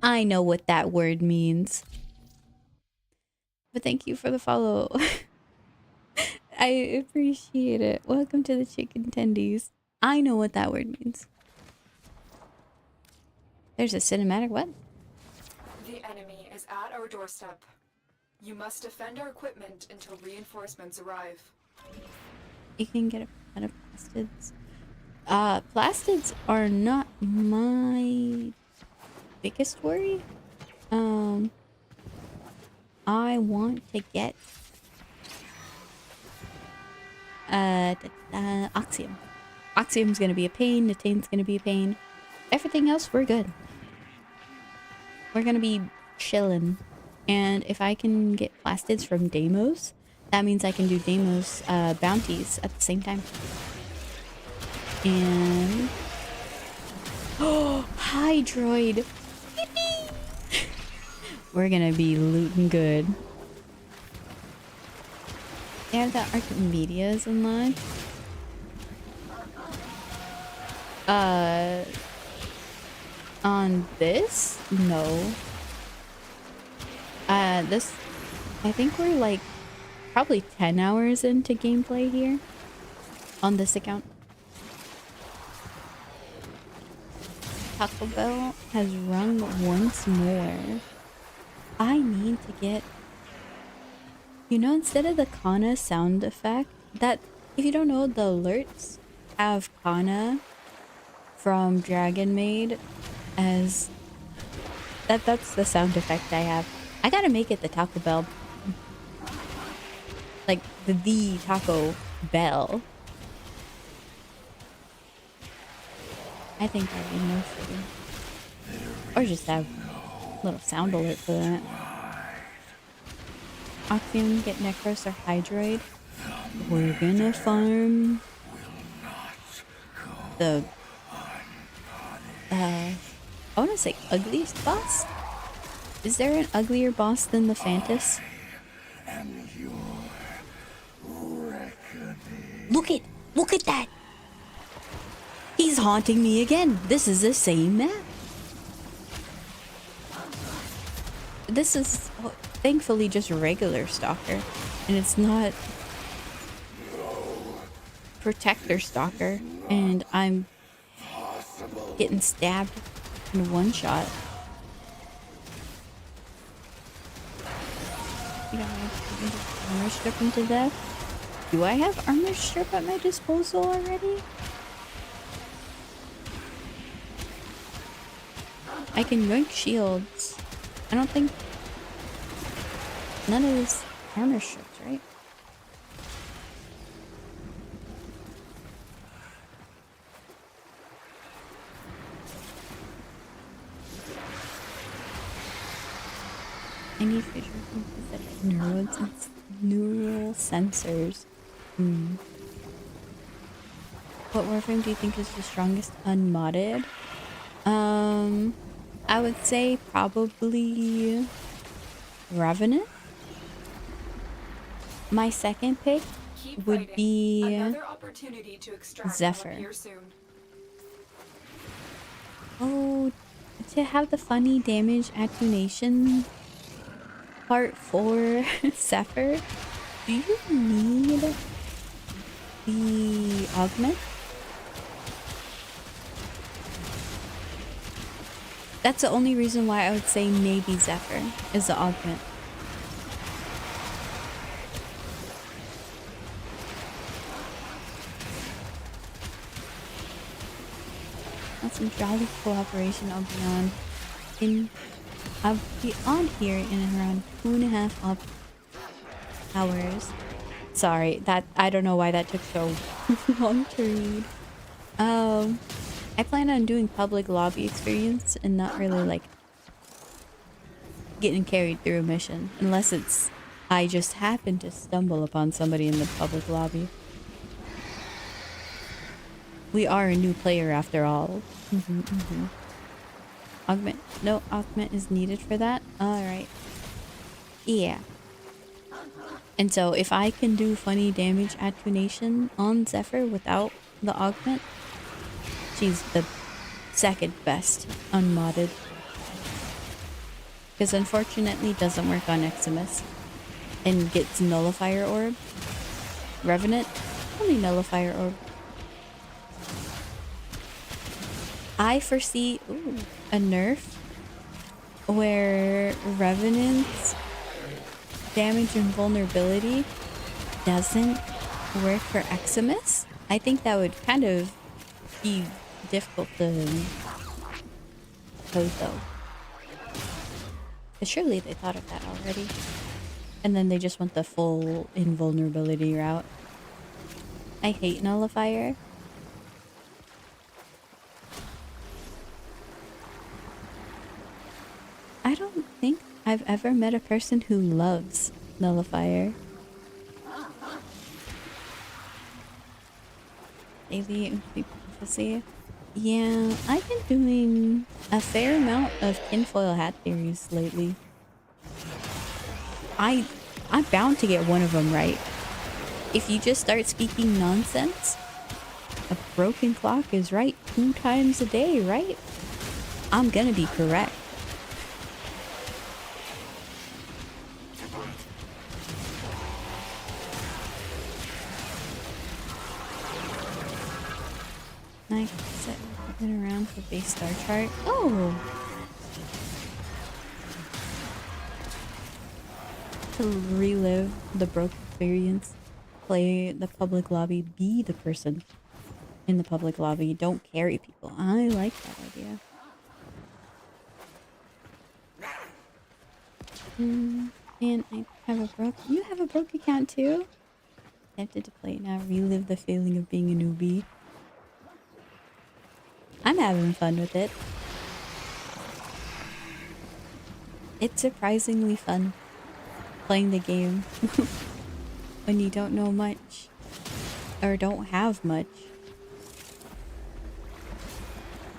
I know what that word means. But thank you for the follow. I appreciate it. Welcome to the chicken tendies. I know what that word means. There's a cinematic what? The enemy is at our doorstep. You must defend our equipment until reinforcements arrive. You can get a ton of plastids. Plastids are not my biggest worry. I want to get Oxium. Oxium's gonna be a pain, Natane's gonna be a pain. Everything else, we're good. We're gonna be chillin'. And if I can get plastids from Deimos, that means I can do Deimos bounties at the same time. And... oh, Hydroid! We're gonna be looting good. They have the Archimedias in line. On this? No. This... I think we're like probably 10 hours into gameplay here. On this account. Taco Bell has rung once more. I need to get... You know, instead of the Kana sound effect, that... If you don't know, the alerts have Kana from Dragon Maid as... That's the sound effect I have. I gotta make it the Taco Bell. Like, the Taco Bell. I think that'd be more fitting. Or just have a little sound alert for that. Oxium, get Necros or Hydroid. We're gonna farm the I wanna say ugliest boss? Is there an uglier boss than the Phantus? Look at that! He's haunting me again. This is the same map. This is thankfully just regular Stalker. And it's not Protector Stalker. And I'm getting stabbed in one shot. You know, I'm armor stripping to death. Do I have armor strip at my disposal already? I can yoink shields. I don't think... None of this armor strips, right? I need visual neural sensors. What warframe do you think is the strongest unmodded? I would say probably Revenant. My second pick Keep would fighting. be Another opportunity to extract will Zephyr. appear soon. Oh, to have the funny damage attenuation part for Zephyr, do you need the augment? That's the only reason why I would say maybe Zephyr is the augment. That's some jolly cooperation. I'll be on here in around 2.5 hours. Sorry, that I don't know why that took so long to read. I plan on doing public lobby experience and not really like getting carried through a mission unless it's I just happen to stumble upon somebody in the public lobby. We are a new player after all. Augment. No augment is needed for that. Alright. Yeah. And so if I can do funny damage attenuation on Zephyr without the augment, she's the second best unmodded. Because unfortunately it doesn't work on Eximus. And gets Nullifier Orb. Revenant, only Nullifier Orb. I foresee a nerf where Revenant's damage and vulnerability doesn't work for Eximus. I think that would kind of be difficult to pose though. But surely they thought of that already. And then they just went the full invulnerability route. I hate Nullifier. I don't think I've ever met a person who loves Nullifier. Daily prophecy. Yeah, I've been doing a fair amount of tinfoil hat theories lately. I'm bound to get one of them right. If you just start speaking nonsense, a broken clock is right 2 times a day, right? I'm gonna be correct. I set it around for base star chart. Oh! To relive the broke experience, play the public lobby, be the person in the public lobby, don't carry people. I like that idea. And I have a broke. You have a broke account too? Tempted to play it now, relive the feeling of being a newbie. I'm having fun with it. It's surprisingly fun playing the game when you don't know much or don't have much.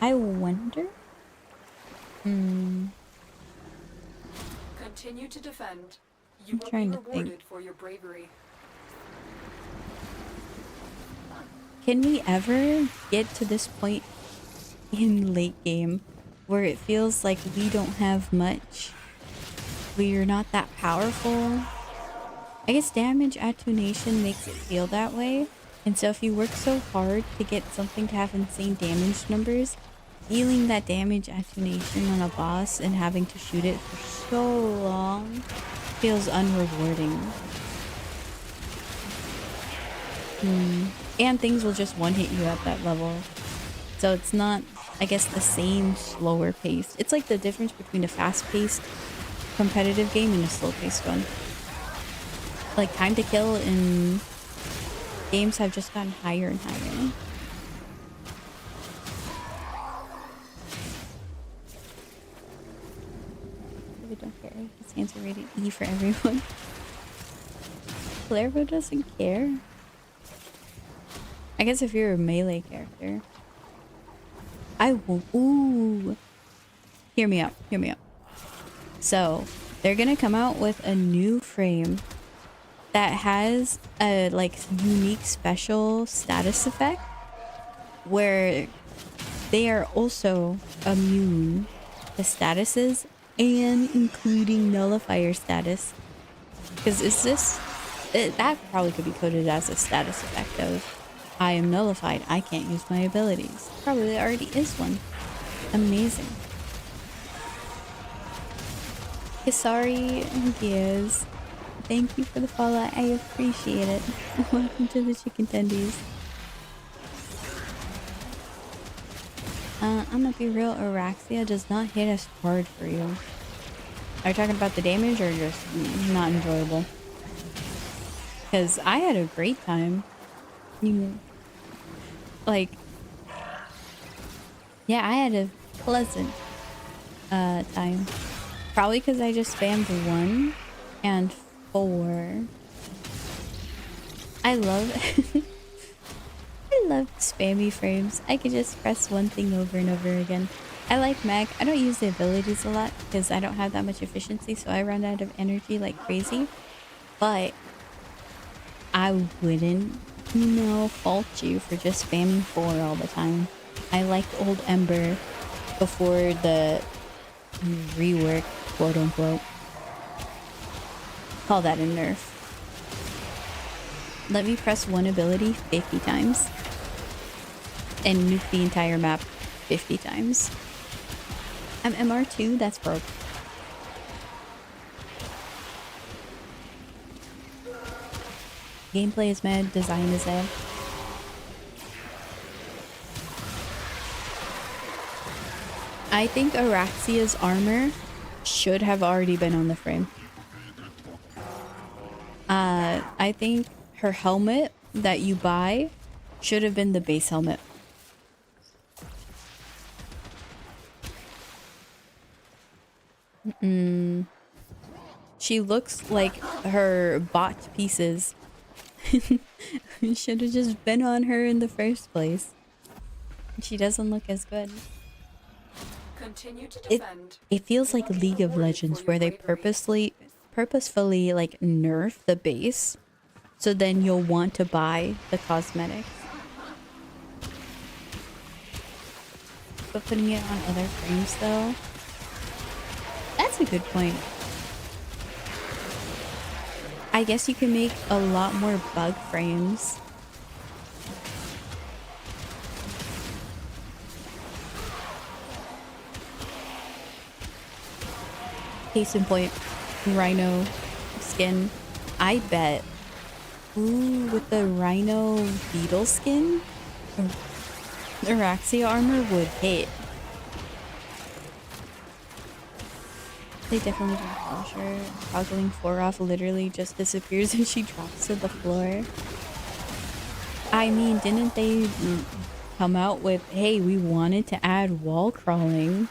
I wonder. Continue to defend. You I'm will trying be to rewarded think. for your bravery. Can we ever get to this point in late game where it feels like we don't have much? We're not that powerful. I guess damage attenuation makes it feel that way. And so if you work so hard to get something to have insane damage numbers, dealing that damage attenuation on a boss and having to shoot it for so long feels unrewarding. And things will just one-hit you at that level. So it's not, I guess, the same slower pace. It's like the difference between a fast-paced competitive game and a slow-paced one. Like, time to kill in games have just gotten higher and higher. Really don't care. His hands are rated E for everyone. Clairvo doesn't care. I guess if you're a melee character, I will. Ooh, hear me out. Hear me out. So they're gonna come out with a new frame that has a like unique special status effect where they are also immune to statuses and including nullifier status. Because that probably could be coded as a status effect of I am nullified, I can't use my abilities. Probably already is one. Amazing. Sorry, yes. Thank you for the follow. I appreciate it. Welcome to the chicken tendies. I'm gonna be real, Araxia does not hit as hard for you. Are you talking about the damage or just not enjoyable? Because I had a great time. Like, yeah, I had a pleasant time. Probably because I just spammed 1 and 4. I love I love spammy frames. I could just press one thing over and over again. I like Mag. I don't use the abilities a lot because I don't have that much efficiency, so I run out of energy like crazy. But I wouldn't, fault you for just spamming 4 all the time. I liked old Ember before the rework, quote unquote. Call that a nerf. Let me press one ability 50 times and nuke the entire map 50 times. I'm MR2, that's broke. Gameplay is mad, design is mad. I think Araxia's armor should have already been on the frame. I think her helmet that you buy should have been the base helmet. She looks like her bought pieces should have just been on her in the first place. She doesn't look as good. Continue to defend. It feels like League of Legends where they purposefully like nerf the base, so then you'll want to buy the cosmetics. But putting it on other frames though, that's a good point. I guess you can make a lot more bug frames. Case in point, Rhino skin. I bet. Ooh, with the Rhino beetle skin, Araxia armor would hit. They definitely don't polish her. Toggling 4 off literally just disappears and she drops to the floor. I mean, didn't they come out with, hey, we wanted to add wall crawling,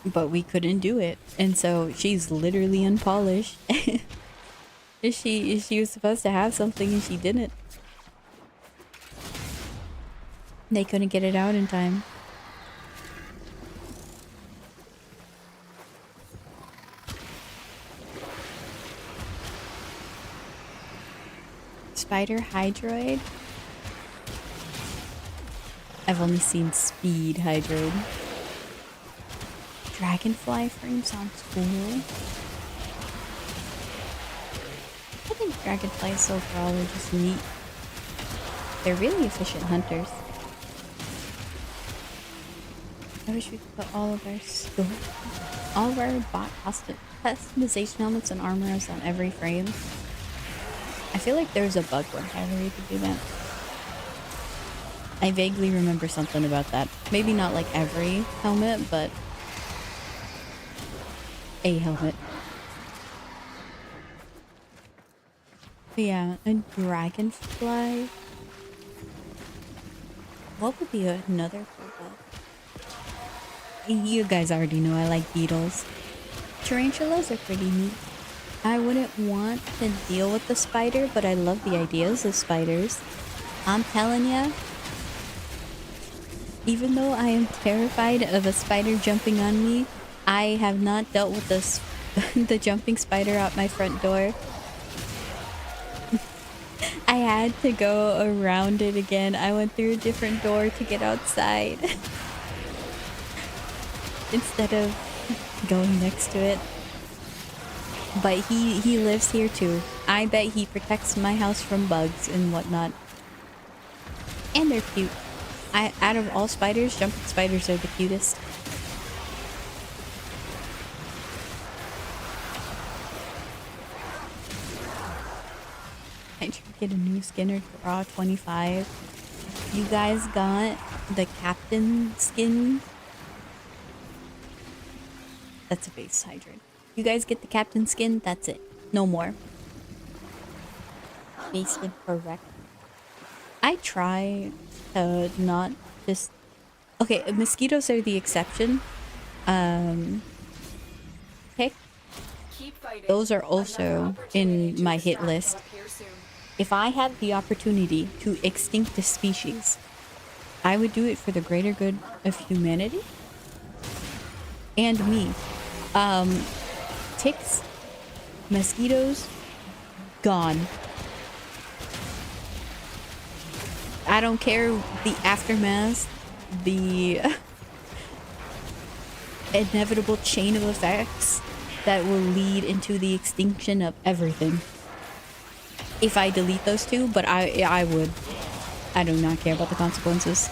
but we couldn't do it. And so she's literally unpolished. She was supposed to have something and she didn't. They couldn't get it out in time. Spider Hydroid? I've only seen Speed Hydroid. Dragonfly frame sounds cool. I think dragonflies overall are just neat. They're really efficient hunters. I wish we could put all of our bot customization helmets and armors on every frame. I feel like there's a bug where we could do that. I vaguely remember something about that. Maybe not like every helmet, but a helmet. But yeah, a dragonfly. What would be another cool bug? You guys already know I like beetles. Tarantulas are pretty neat. I wouldn't want to deal with the spider, but I love the ideas of spiders. I'm telling ya, even though I am terrified of a spider jumping on me, I have not dealt with this the jumping spider out my front door. I had to go around it again. I went through a different door to get outside instead of going next to it. But he lives here too. I bet he protects my house from bugs and whatnot. And they're cute. Out of all spiders, jumping spiders are the cutest. I tried to get a new Skinner Raw 25. You guys got the Captain skin. That's a base hydrant. You guys get the Captain skin, that's it. No more. Basically correct. I try to not just... Okay, mosquitoes are the exception. Okay. Those are also in my hit list. If I had the opportunity to extinct a species, I would do it for the greater good of humanity. And me. Ticks, mosquitoes, gone. I don't care the aftermath, the inevitable chain of effects that will lead into the extinction of everything. If I delete those two, but I would. I do not care about the consequences.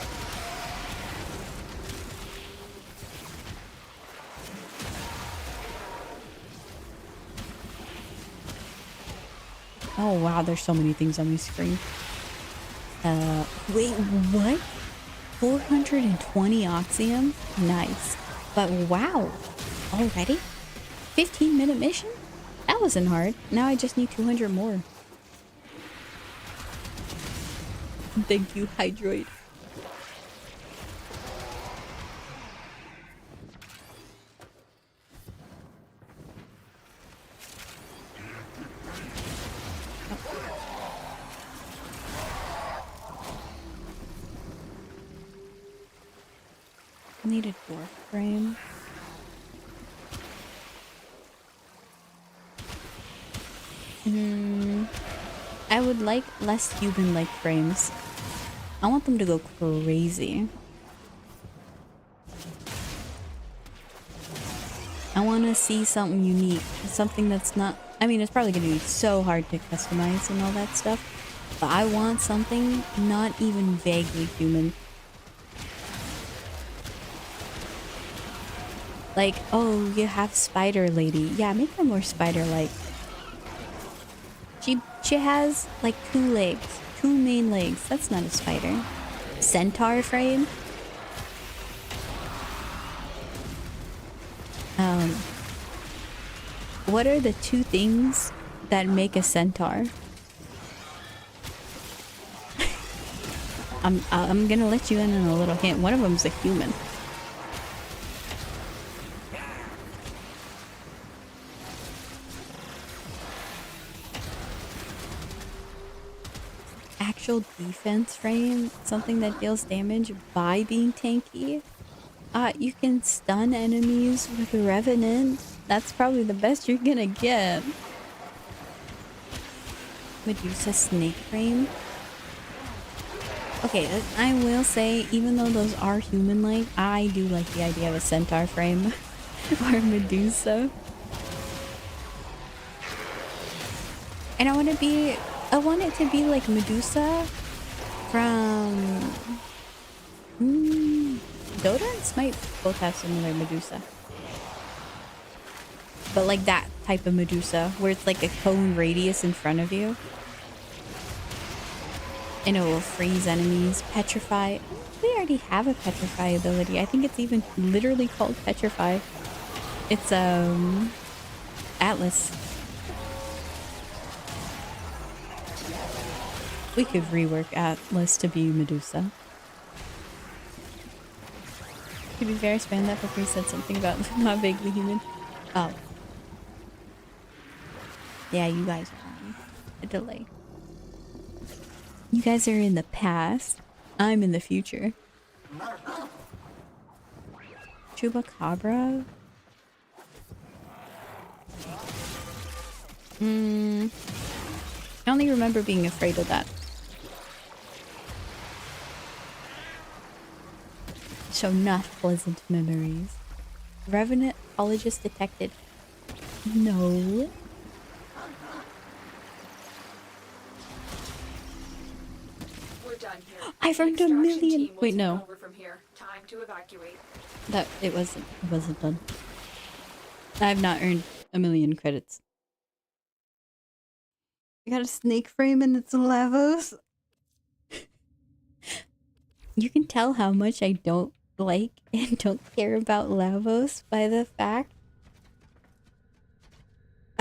Oh wow, there's so many things on my screen. Wait, what? 420 Oxium? Nice. But wow, already? 15-minute mission? That wasn't hard. Now I just need 200 more. Thank you, Hydroid. I need a dwarf frame. I would like less human-like frames. I want them to go crazy. I want to see something unique. Something that's not... I mean, it's probably going to be so hard to customize and all that stuff. But I want something not even vaguely human. Like, oh, you have Spider Lady. Yeah, make her more spider-like. She has, like, 2 legs. 2 main legs. That's not a spider. Centaur frame? What are the 2 things that make a centaur? I'm gonna let you in on a little hint. One of them's a human. Actual defense frame, something that deals damage by being tanky. You can stun enemies with a Revenant. That's probably the best you're gonna get. Medusa snake frame. Okay, I will say, even though those are human-like, I do like the idea of a centaur frame or a Medusa. And I want it to be like Medusa from Dodons might both have similar Medusa. But like that type of Medusa where it's like a cone radius in front of you. And it will freeze enemies. Petrify. We already have a Petrify ability. I think it's even literally called Petrify. It's Atlas. We could rework Atlas to be Medusa. To be fair, spam that before you said something about not vaguely human. Oh. Yeah, you guys are on a delay. You guys are in the past. I'm in the future. Chupacabra? I only remember being afraid of that. So not pleasant memories. Revenant apologist detected. No. We're done here. I've earned The a extraction million. team will Wait, take no. over from here. Time to evacuate. That it wasn't done. I have not earned a million credits. I got a snake frame and it's Lavos. You can tell how much I don't like and don't care about Lavos by the fact.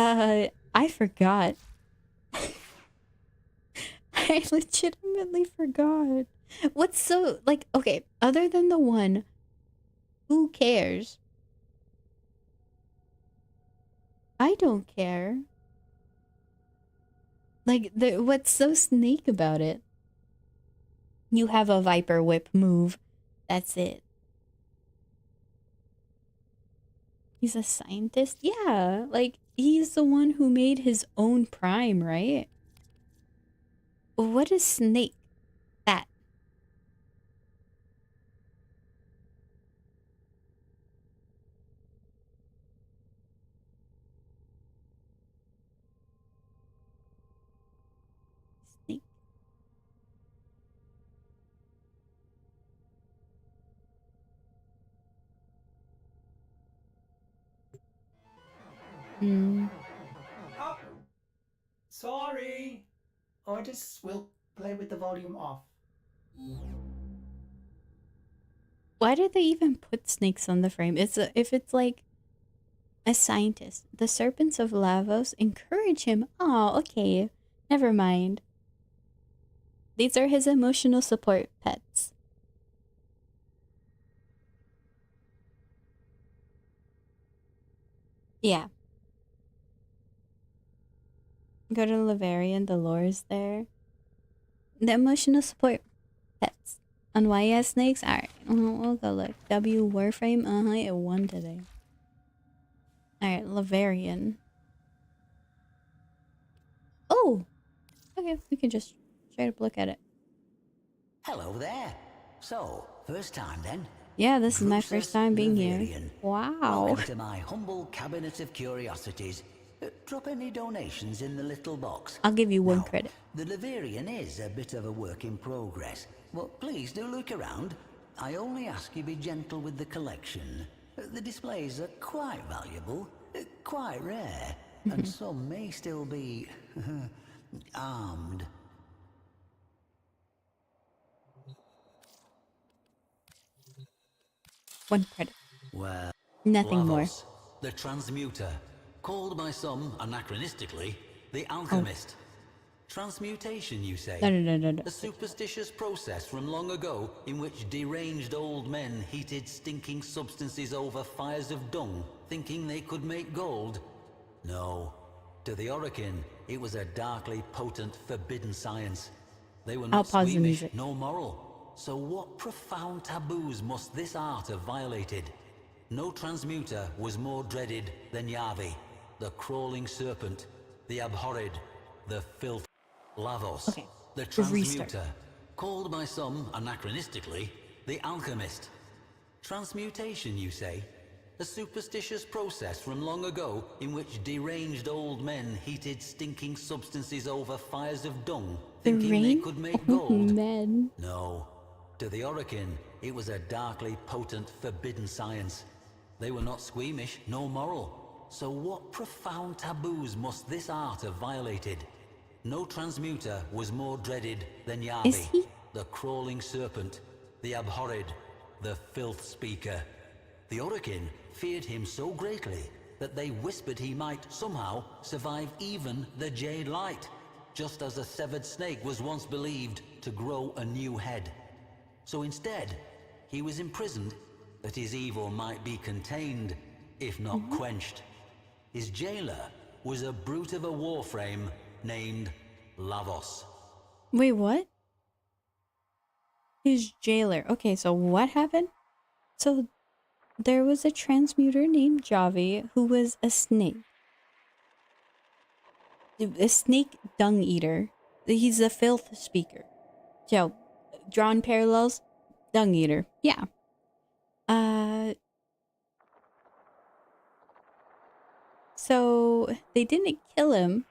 I forgot. I legitimately forgot. What's so, like, okay, other than the one, who cares? I don't care. Like, what's so snake about it? You have a Viper Whip move. That's it. He's a scientist? Yeah, like, he's the one who made his own prime, right? What is snake? That. Snake. Oh, sorry. I just will play with the volume off. Why did they even put snakes on the frame? If it's like a scientist. The serpents of Lavos encourage him. Oh, okay. Never mind. These are his emotional support pets. Yeah. Go to Lavarian, the lore is there. The emotional support pets. On why he has snakes? Alright, we'll go look. W Warframe, it won today. Alright, Lavarian. Oh! Okay, we can just straight up look at it. Hello there. So, first time then? Yeah, this is my first time being here. Laverian. Wow. Welcome to my humble cabinet of curiosities. Drop any donations in the little box. I'll give you one Now, credit. the Laverian is a bit of a work in progress. Well, please do look around. I only ask you be gentle with the collection. The displays are quite valuable, quite rare, and some may still be armed. One credit. Well, Nothing more. Lavos, the transmuter, called by some anachronistically, the alchemist. Transmutation, you say? No. A superstitious process from long ago in which deranged old men heated stinking substances over fires of dung, thinking they could make gold? No. To the Orokin, it was a darkly potent, forbidden science. They were I'll not pause the squeamish, music. nor moral. So what profound taboos must this art have violated? No transmuter was more dreaded than Yavi, the crawling serpent, the abhorred, the filth. Lavos, Okay, the restart. transmuter, called by some anachronistically, the alchemist. Transmutation, you say? A superstitious process from long ago in which deranged old men heated stinking substances over fires of dung, thinking they could make gold? Men. No. To the Orokin, it was a darkly potent, forbidden science. They were not squeamish, nor moral. So what profound taboos must this art have violated? No transmuter was more dreaded than Is Yavi, he? the crawling serpent, the abhorred, the filth speaker. The Orokin feared him so greatly that they whispered he might somehow survive even the Jade Light, just as a severed snake was once believed to grow a new head. So instead, he was imprisoned that his evil might be contained, if not quenched. His jailer was a brute of a warframe named Lavos. Wait, what? His jailer. Okay, so what happened? So there was a transmuter named Javi who was a snake. A snake dung eater. He's a filth speaker. So, drawn parallels, dung eater. Yeah. So they didn't kill him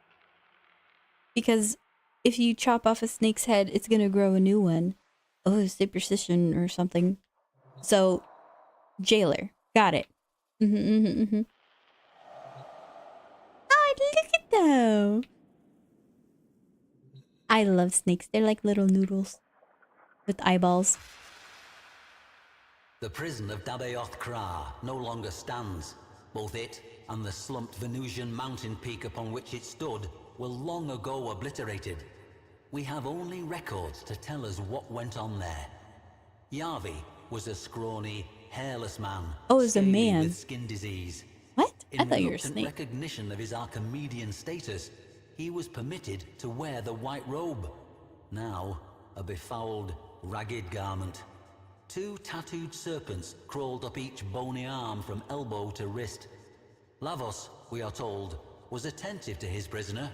because if you chop off a snake's head, it's gonna grow a new one. Oh, superstition or something. So, jailer. Got it. Oh, look at them. I love snakes. They're like little noodles with eyeballs. The prison of Dabayoth Kra no longer stands. Both it and the slumped Venusian mountain peak upon which it stood were long ago obliterated. We have only records to tell us what went on there. Yavi was a scrawny, hairless man, Oh, it's a scaly man. with skin disease. What? I In thought you were a reluctant snake. recognition of his Archimedean status, he was permitted to wear the white robe. Now, a befouled, ragged garment. 2 tattooed serpents crawled up each bony arm from elbow to wrist. Lavos, we are told, was attentive to his prisoner.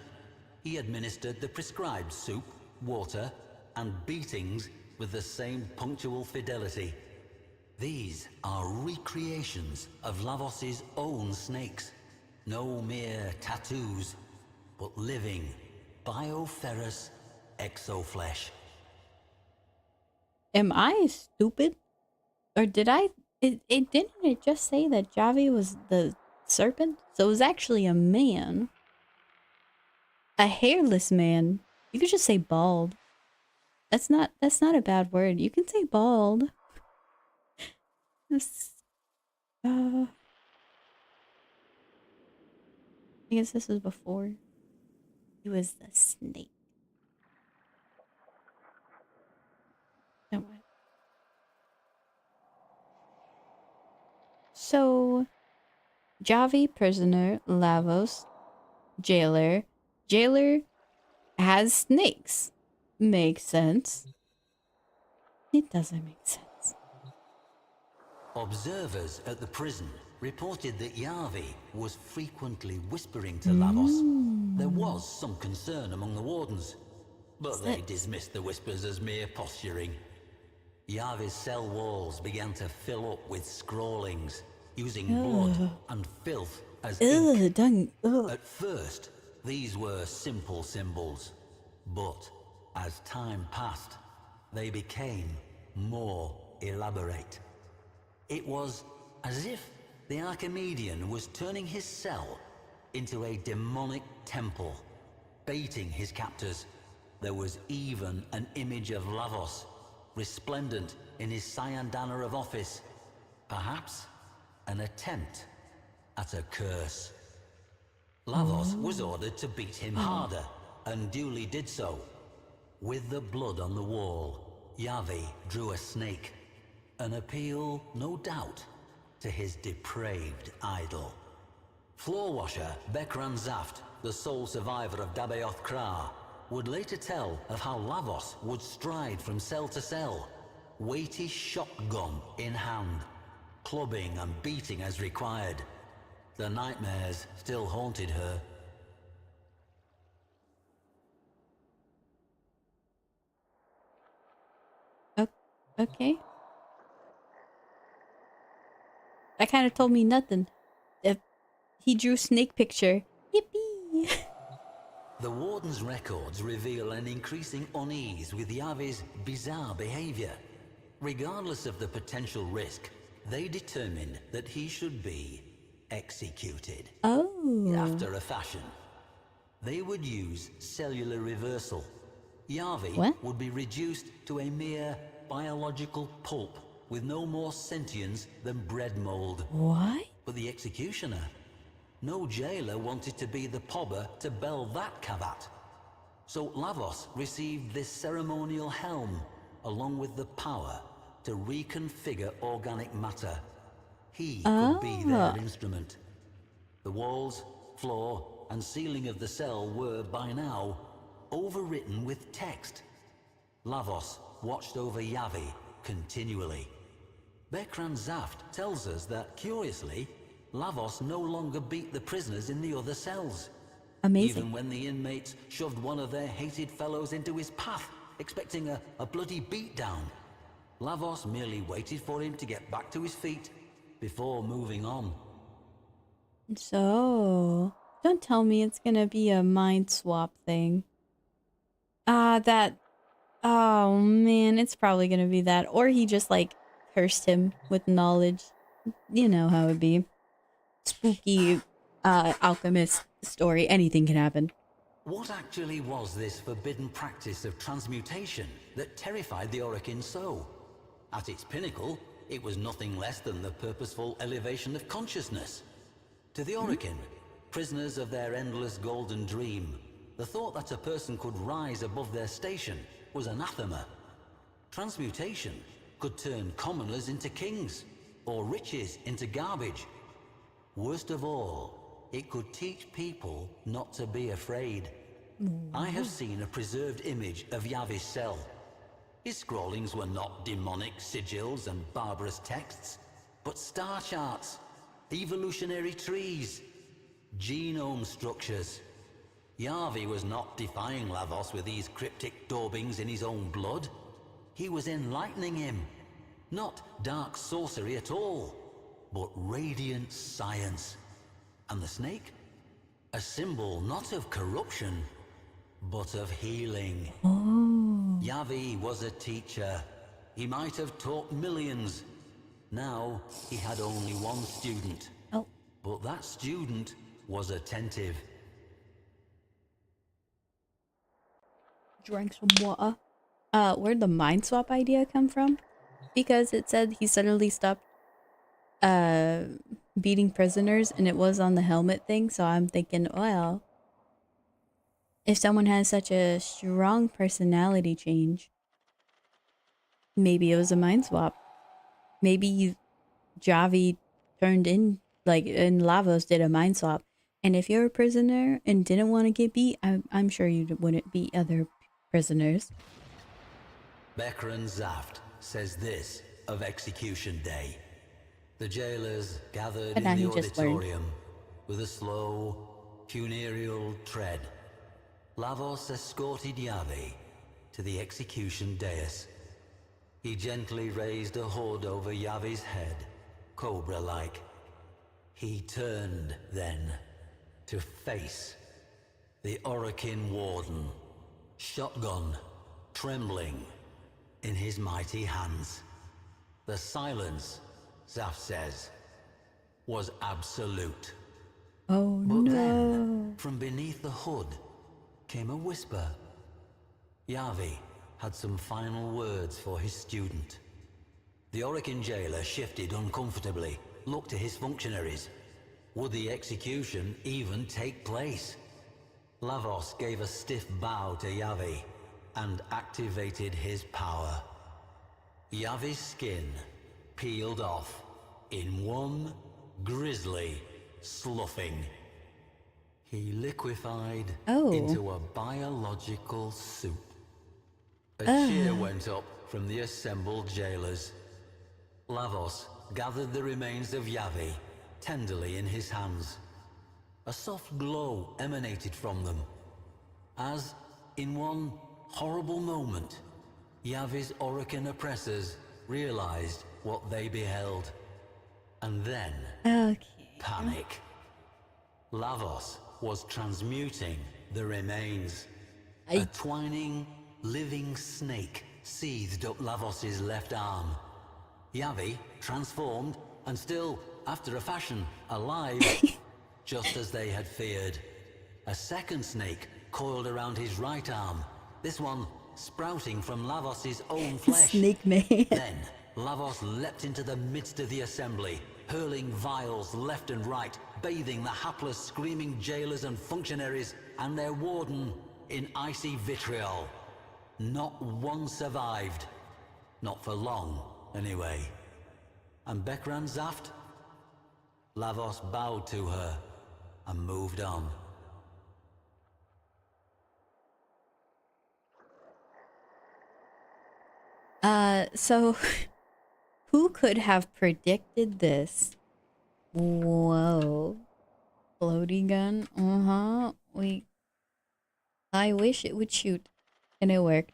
He administered the prescribed soup, water, and beatings with the same punctual fidelity. These are recreations of Lavos's own snakes. No mere tattoos, but living, bioferrous exoflesh. Am I stupid? Or did I... It didn't it just say that Javi was the serpent? So it was actually a man. A hairless man. You could just say bald. That's not a bad word. You can say bald. This, I guess this was before. He was the snake. No way. So, Javi, prisoner, Lavos, jailer. Jailer has snakes. Makes sense. It doesn't make sense. Observers at the prison reported that Yavi was frequently whispering to Lavos. There was some concern among the wardens, but they dismissed the whispers as mere posturing. Yavi's cell walls began to fill up with scrawlings, using blood and filth as ink. At first, these were simple symbols, but as time passed, they became more elaborate. It was as if the Archimedean was turning his cell into a demonic temple, baiting his captors. There was even an image of Lavos, resplendent in his cyandana of office. Perhaps an attempt at a curse. Lavos was ordered to beat him harder, and duly did so. With the blood on the wall, Yavi drew a snake. An appeal, no doubt, to his depraved idol. Floor washer Bekran Zaft, the sole survivor of Dabayoth Kra, would later tell of how Lavos would stride from cell to cell, weighty shotgun in hand, clubbing and beating as required. The nightmares still haunted her. Okay. That kind of told me nothing. If he drew snake picture. Yippee! The warden's records reveal an increasing unease with Yavi's bizarre behavior. Regardless of the potential risk, they determined that he should be executed. Oh. After a fashion. They would use cellular reversal. Yavi would be reduced to a mere biological pulp with no more sentience than bread mold. What? But the executioner, no jailer wanted to be the pobber to bell that cavat. So Lavos received this ceremonial helm, along with the power to reconfigure organic matter. He could be their instrument. The walls, floor, and ceiling of the cell were, by now, overwritten with text. Lavos watched over Yavi continually. Bekran Zaft tells us that, curiously, Lavos no longer beat the prisoners in the other cells. Amazing. Even when the inmates shoved one of their hated fellows into his path, expecting a bloody beatdown, Lavos merely waited for him to get back to his feet before moving on. So, don't tell me it's gonna be a mind swap thing. Oh man, it's probably gonna be that. Or he just like cursed him with knowledge. You know how it be. Spooky alchemist story. Anything can happen. What actually was this forbidden practice of transmutation that terrified the Orokin so? At its pinnacle, it was nothing less than the purposeful elevation of consciousness. To the Orokin, prisoners of their endless golden dream, the thought that a person could rise above their station was anathema. Transmutation could turn commoners into kings, or riches into garbage. Worst of all, it could teach people not to be afraid. I have seen a preserved image of Yavi's cell. His scrawlings were not demonic sigils and barbarous texts, but star charts, evolutionary trees, genome structures. Yavi was not defying Lavos with these cryptic daubings in his own blood. He was enlightening him. Not dark sorcery at all, but radiant science. And the snake? A symbol not of corruption, but of healing. Oh. Yavi was a teacher. He might have taught millions. Now he had only one student. Oh. But that student was attentive. Drank some water. Where'd the mind swap idea come from? Because it said he suddenly stopped beating prisoners and it was on the helmet thing, so I'm thinking, well, if someone has such a strong personality change, maybe it was a mind swap. Maybe Javi turned in, like, and Lavos did a mind swap. And if you're a prisoner and didn't want to get beat, I'm sure you wouldn't beat other prisoners. Bekran Zaft says this of Execution Day. The jailers gathered But now in he the just learned. auditorium with a slow, funereal tread. Lavos escorted Yavi to the execution dais. He gently raised a hood over Yavi's head, cobra-like. He turned, then, to face the Orokin Warden, shotgun trembling in his mighty hands. The silence, Zaft says, was absolute. Oh But no. then, from beneath the hood, came a whisper. Yavi had some final words for his student. The Orokin jailer shifted uncomfortably, looked to his functionaries. Would the execution even take place? Lavos gave a stiff bow to Yavi and activated his power. Yavi's skin peeled off in one grisly sloughing. He liquefied into a biological soup. A cheer went up from the assembled jailers. Lavos gathered the remains of Yavi tenderly in his hands. A soft glow emanated from them, as, in one horrible moment, Yavi's Orokin oppressors realized what they beheld. And then, panic. Lavos was transmuting the remains. A twining, living snake seethed up Lavos's left arm. Yavi, transformed, and still, after a fashion, alive, just as they had feared. A second snake coiled around his right arm, this one sprouting from Lavos's own flesh. Snake man. Then, Lavos leapt into the midst of the assembly, hurling vials left and right, bathing the hapless, screaming jailers and functionaries and their warden in icy vitriol. Not one survived. Not for long, anyway. And Bekran Zaft? Lavos bowed to her and moved on. So who could have predicted this? Whoa. Floating gun? Uh-huh. I wish it would shoot. And it worked.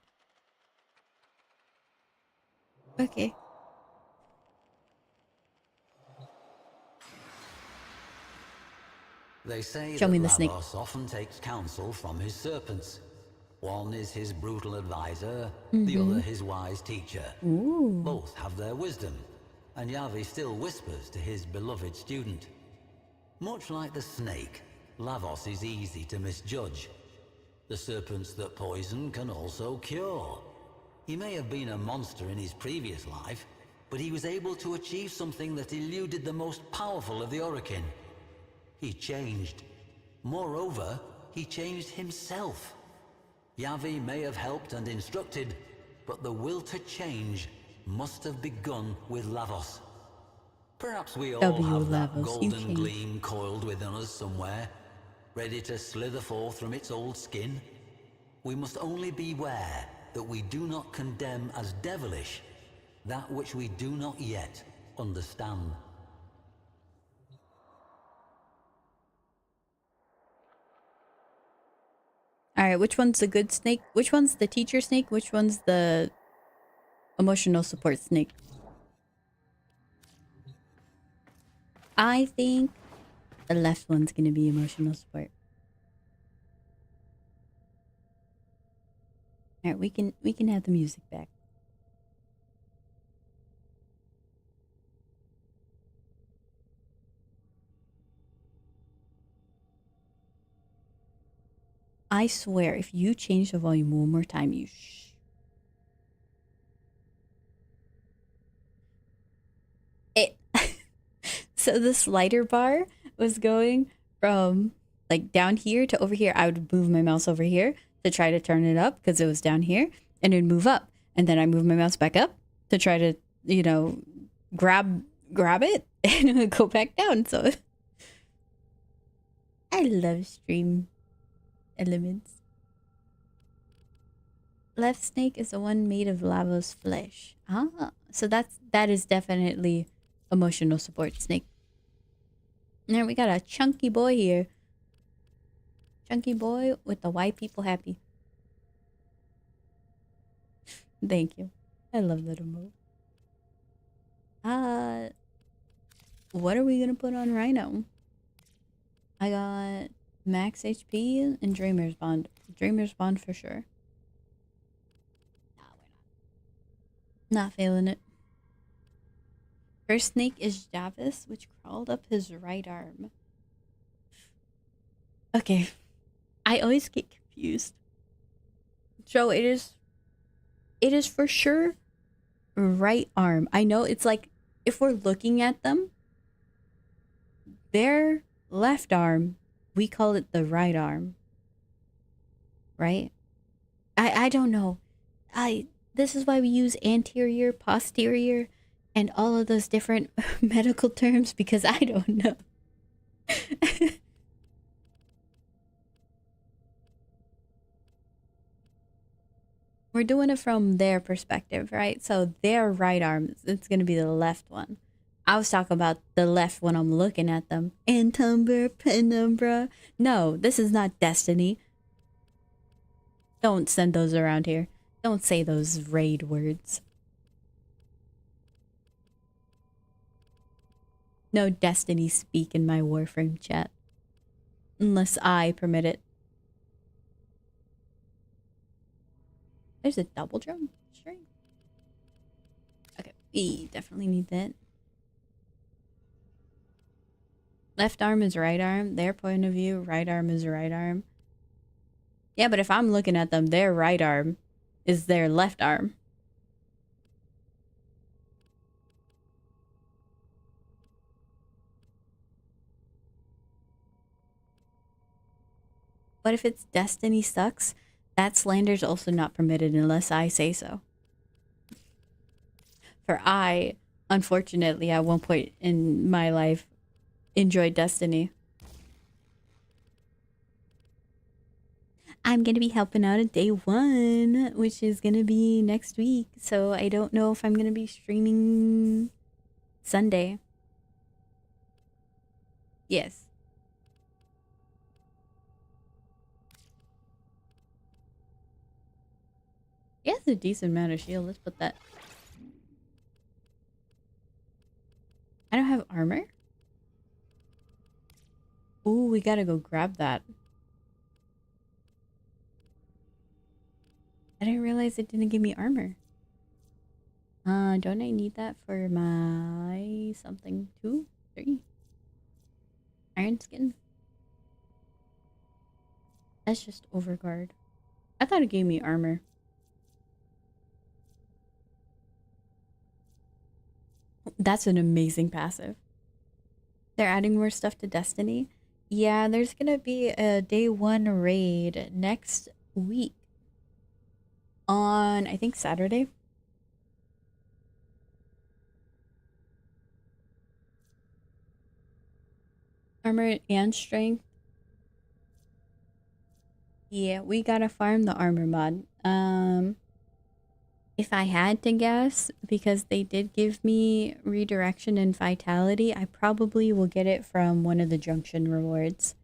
Okay. They say Show that me the snake. Lavos often takes counsel from his serpents. One is his brutal advisor, the other his wise teacher. Ooh. Both have their wisdom, and Yavi still whispers to his beloved student. Much like the snake, Lavos is easy to misjudge. The serpents that poison can also cure. He may have been a monster in his previous life, but he was able to achieve something that eluded the most powerful of the Orokin. He changed. Moreover, he changed himself. Yavi may have helped and instructed, but the will to change must have begun with Lavos. Perhaps we all have that Lavos, golden gleam coiled within us somewhere, ready to slither forth from its old skin. We must only beware that we do not condemn as devilish that which we do not yet understand. Alright, which one's the good snake? Which one's the teacher snake? Which one's the emotional support snake? I think the left one's gonna be emotional support. Alright, we can have the music back. I swear, if you change the volume one more time, you it. So the slider bar was going from like down here to over here. I would move my mouse over here to try to turn it up because it was down here, and it'd move up. And then I move my mouse back up to try to, you know, grab it, and it would go back down. So I love stream elements. Left snake is the one made of Lavos flesh. Ah, so that is definitely emotional support snake. Now we got a chunky boy here. Chunky boy with the white people happy. Thank you. I love that emote. What are we gonna put on Rhino? I got max HP and Dreamer's Bond. Dreamer's Bond for sure. No, we're not feeling it. First snake is Javis, which crawled up his right arm. Okay. I always get confused. So it is for sure right arm. I know it's like if we're looking at them, their left arm, we call it the right arm. Right? I don't know. This is why we use anterior, posterior, and all of those different medical terms, because I don't know. We're doing it from their perspective, right? So their right arm, it's going to be the left one. I was talking about the left when I'm looking at them. Entumbra, penumbra. No, this is not Destiny. Don't send those around here. Don't say those raid words. No Destiny speak in my Warframe chat. Unless I permit it. There's a double drum string. Okay, we definitely need that. Left arm is right arm. Their point of view, right arm is right arm. Yeah, but if I'm looking at them, their right arm is their left arm. But if it's Destiny sucks, that slander's also not permitted unless I say so. For I, unfortunately, at one point in my life, enjoyed Destiny. I'm gonna be helping out at day 1, which is gonna be next week. So I don't know if I'm gonna be streaming Sunday. Yes. He has a decent amount of shield. Let's put that. I don't have armor. Ooh, we gotta go grab that. I didn't realize it didn't give me armor. Don't I need that for my something? 2, 3? Iron skin? That's just overguard. I thought it gave me armor. That's an amazing passive. They're adding more stuff to Destiny. Yeah, there's gonna be a day 1 raid next week. On, I think, Saturday. Armor and strength. Yeah, we gotta farm the armor mod. If I had to guess, because they did give me redirection and vitality, I probably will get it from one of the junction rewards.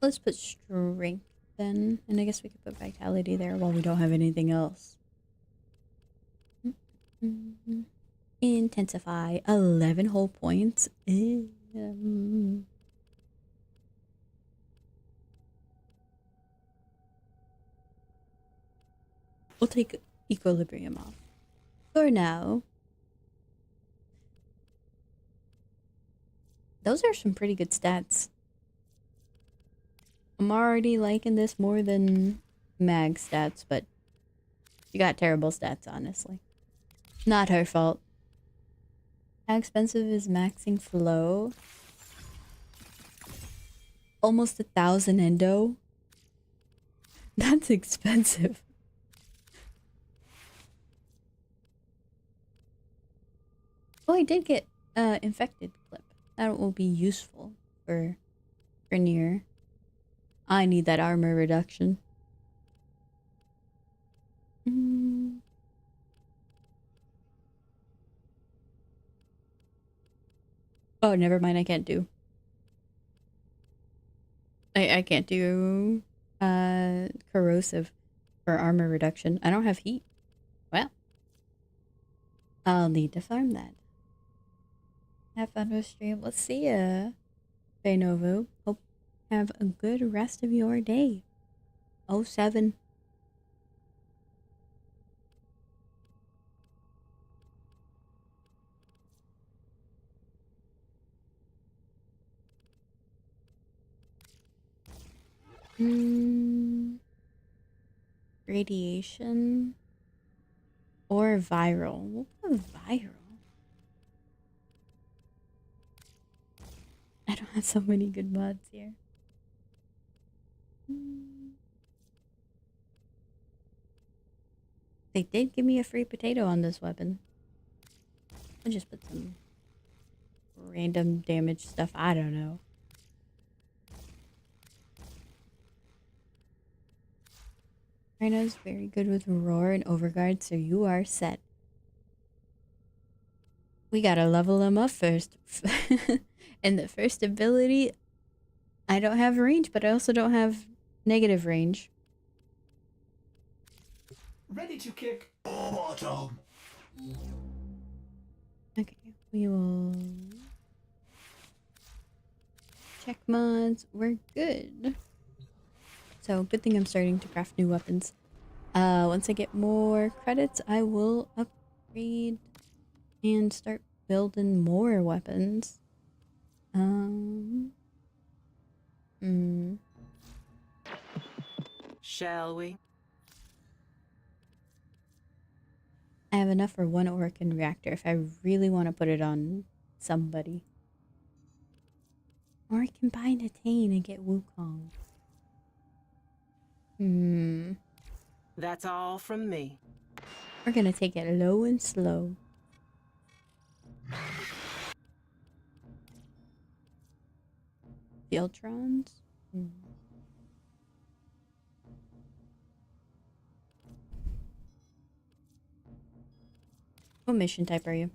Let's put strength then, and I guess we could put vitality there while we don't have anything else. Intensify 11 whole points. We'll take equilibrium off for now. Those are some pretty good stats. I'm already liking this more than Mag stats, but she got terrible stats, honestly. Not her fault. How expensive is maxing flow? Almost 1,000 endo. That's expensive. Oh, I did get infected clip. That will be useful for Grenier. I need that armor reduction. Oh, never mind. I can't do. I can't do corrosive for armor reduction. I don't have heat. Well, I'll need to farm that. Have fun with stream. Let's see ya, Baynovu. Hope you have a good rest of your day. 07. Radiation or viral. We'll put viral. I don't have so many good mods here. They did give me a free potato on this weapon. I'll just put some random damage stuff. I don't know. Rhino's very good with roar and overguard, so you are set. We gotta level him up first. And the first ability, I don't have range, but I also don't have negative range. Ready to kick bottom. Okay, we will check mods. We're good. So good thing I'm starting to craft new weapons. Once I get more credits, I will upgrade and start building more weapons. Shall we? I have enough for one Orkin reactor if I really want to put it on somebody. Or I can buy Natane and get Wukong. That's all from me. We're gonna take it low and slow. Geltrons? What mission type are you?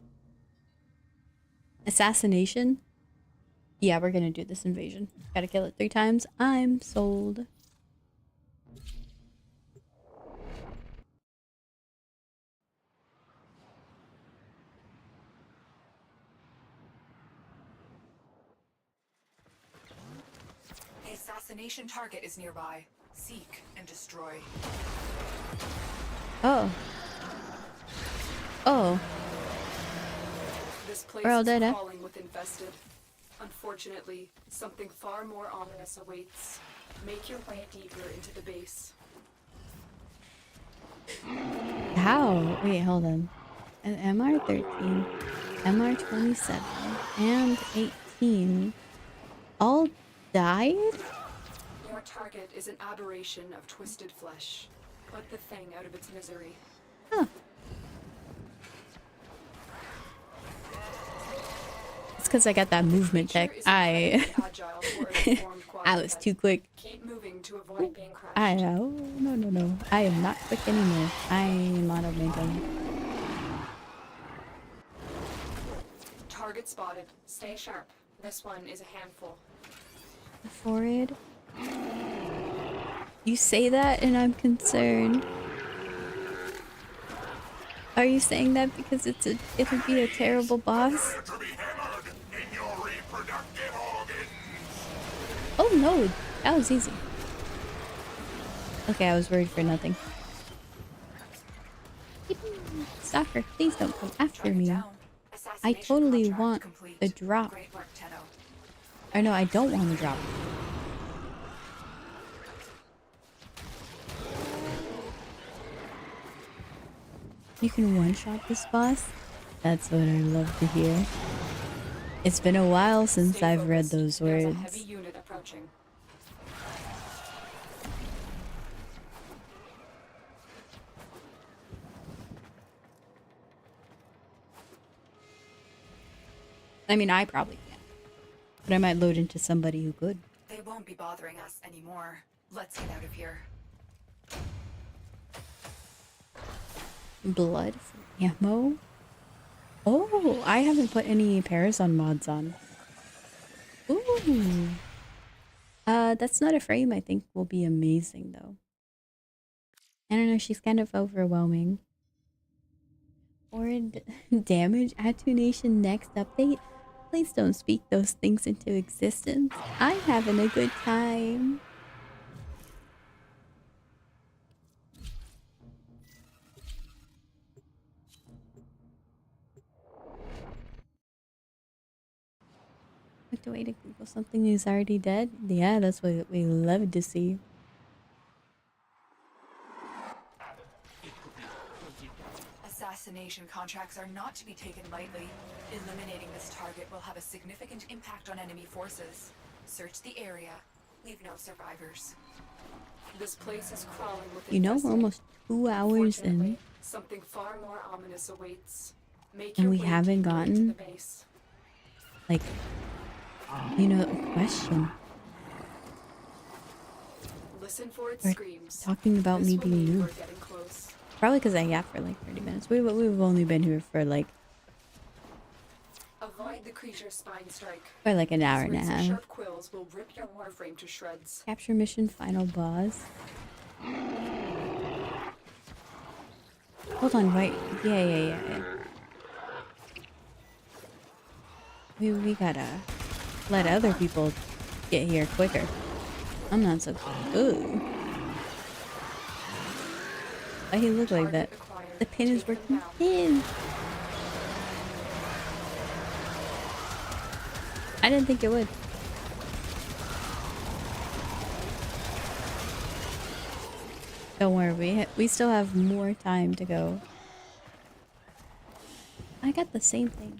Assassination? Yeah, we're gonna do this invasion. Gotta kill it 3 times. I'm sold. The assassination target is nearby. Seek and destroy. Oh. Oh. This place We're all is dead, eh? crawling with infested. Unfortunately, something far more ominous awaits. Make your way deeper into the base. How? Wait, hold on. An MR13, MR27, and 18 all died? Your target is an aberration of twisted flesh. Put the thing out of its misery. Huh. It's because I got that movement tech. Agile for a deformed I was too quick. Keep moving to avoid being crushed. Oh, no. I am not quick anymore. I am on a mental. Target spotted. Stay sharp. This one is a handful. Forehead. You say that and I'm concerned. Are you saying that because it would be a terrible boss? Oh no, that was easy. Okay, I was worried for nothing. Stalker, please don't come after me. I totally want a drop. Or no, I don't want a drop. You can one-shot this boss? That's what I love to hear. It's been a while since I've read those words. Heavy unit approaching. I mean, I probably can't. But I might load into somebody who could. They won't be bothering us anymore. Let's get out of here. Blood for ammo? Oh, I haven't put any Parazon mods on. Ooh. That's not a frame I think will be amazing though. I don't know, she's kind of overwhelming. Horde damage attenuation next update? Please don't speak those things into existence. I'm having a good time. Like the way to Google something who's already dead? Yeah, that's what we love to see. Assassination contracts are not to be taken lightly. Eliminating this target will have a significant impact on enemy forces. Search the area. Leave no survivors. This place is crawling with You know, we're almost 2 hours in. Something far more ominous awaits. Make And your we way haven't deeper into gotten, the base. like, you know, a question. Listen for its We're screams. talking about This me will being mean new. we're getting close. Probably because I yapped for like 30 minutes. We've only been here for like Avoid the creature's spine strike. an hour and a Its half. sharp quills will rip your warframe to shreds. Capture mission final boss. Hold on, wait. Yeah. We gotta let other people get here quicker. I'm not so ooh. Why he look like that? The pin is working in. I didn't think it would. Don't worry, we still have more time to go. I got the same thing.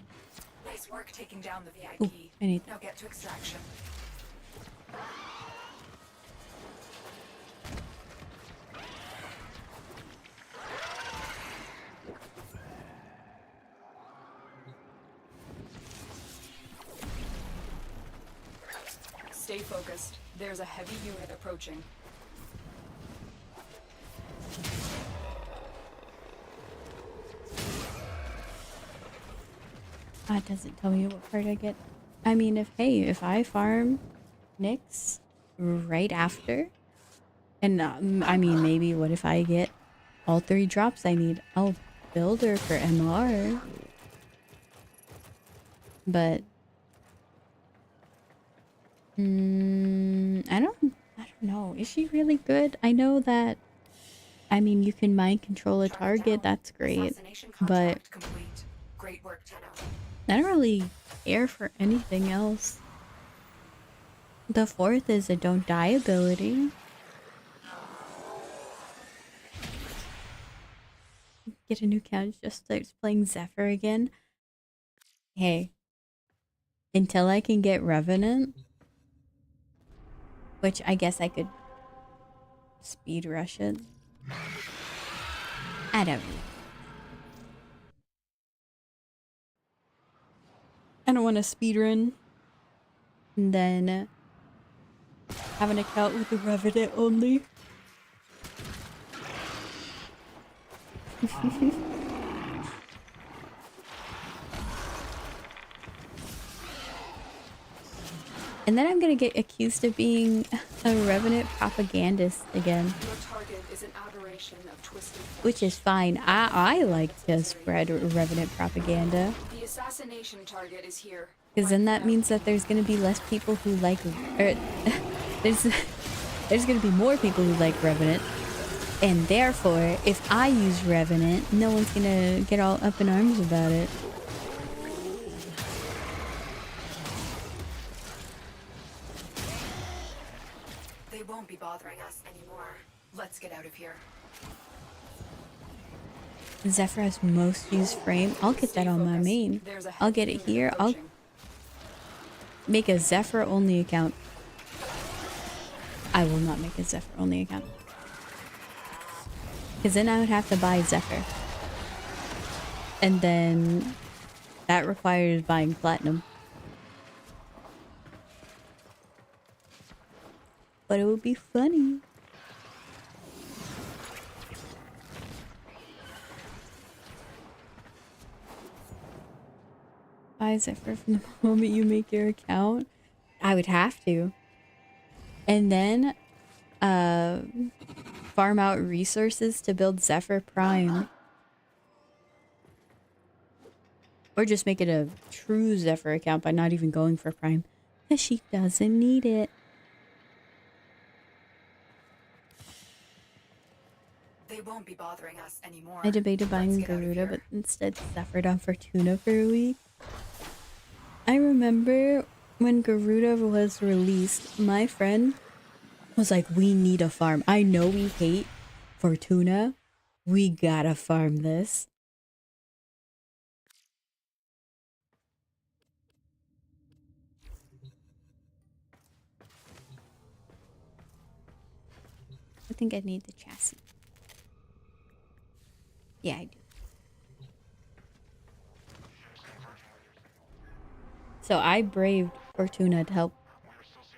Nice work taking down the VIP. Ooh, I need Now get to extraction. Stay focused. There's a heavy unit approaching. That doesn't tell me what part I get. I mean, if I farm Nyx right after, and I mean, maybe what if I get all 3 drops I need? I'll build her for MR. But I don't know. Is she really good? I know that. I mean, you can mind control a target. That's great, but Complete. Great work, Tenno. I don't really care for anything else. The 4th is a don't die ability. Get a new couch, just starts playing Zephyr again. Hey, until I can get Revenant, which I guess I could speed rush it. I don't know. I don't want to speed run and then have an account with the Revenant only. And then I'm gonna get accused of being a Revenant propagandist again. Your target is an aberration of twisted force. Which is fine. I like to spread Revenant propaganda. The assassination target is here. Because then that means that there's gonna be less people who like... Or, there's gonna be more people who like Revenant. And therefore, if I use Revenant, no one's gonna get all up in arms about it. They won't be bothering us anymore. Let's get out of here. Zephyr has most used frame. I'll get that on my main. I'll get it here. I'll make a Zephyr only account. I will not make a Zephyr only account. Because then I would have to buy Zephyr. And then that requires buying Platinum. But it would be funny. Buy Zephyr from the moment you make your account. I would have to. And then farm out resources to build Zephyr Prime. Or just make it a true Zephyr account by not even going for Prime. Because she doesn't need it. They won't be bothering us anymore. I debated buying Let's get out of Garuda, here. but instead Zephyred on Fortuna for a week. I remember when Garuda was released, my friend was like, we need a farm. I know we hate Fortuna. We gotta farm this. I think I need the chassis. Yeah, I do. So I braved Fortuna to help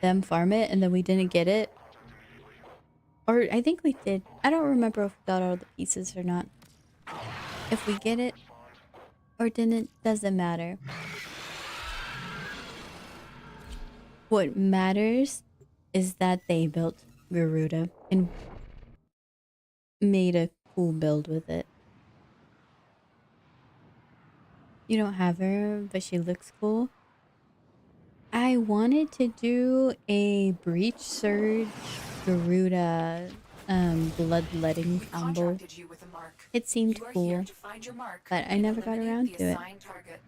them farm it, and then we didn't get it. Or I think we did. I don't remember if we got all the pieces or not. If we get it or didn't, doesn't matter. What matters is that they built Garuda and made a cool build with it. You don't have her, but she looks cool. I wanted to do a Breach Surge Garuda bloodletting We combo. contracted you with a mark. It seemed You are cool, here to find your mark but I and never got eliminate around the to it. assigned target.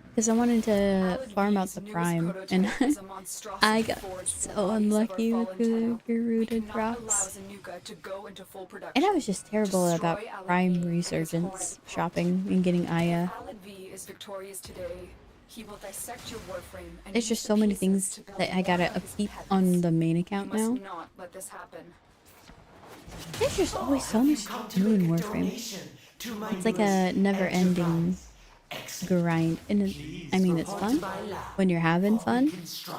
Because I wanted to Alan farm out V's the newest Prime, prototype and is a monstrosity I got forged so from bodies of our unlucky with fallen the Tenno. We Garuda cannot allow drops. Zanuka to go into full production. And I was just terrible Destroy about Alan Prime V and his Resurgence horrid plot. shopping and getting Aya. Alan V is victorious today. He will dissect your warframe and There's use just the so many pieces things to build that I more gotta of his upkeep pets. on the main You account must now. not let this happen. There's just always so much to do in Warframe. To my It's like a never-ending grind. And I mean, it's fun when you're having fun,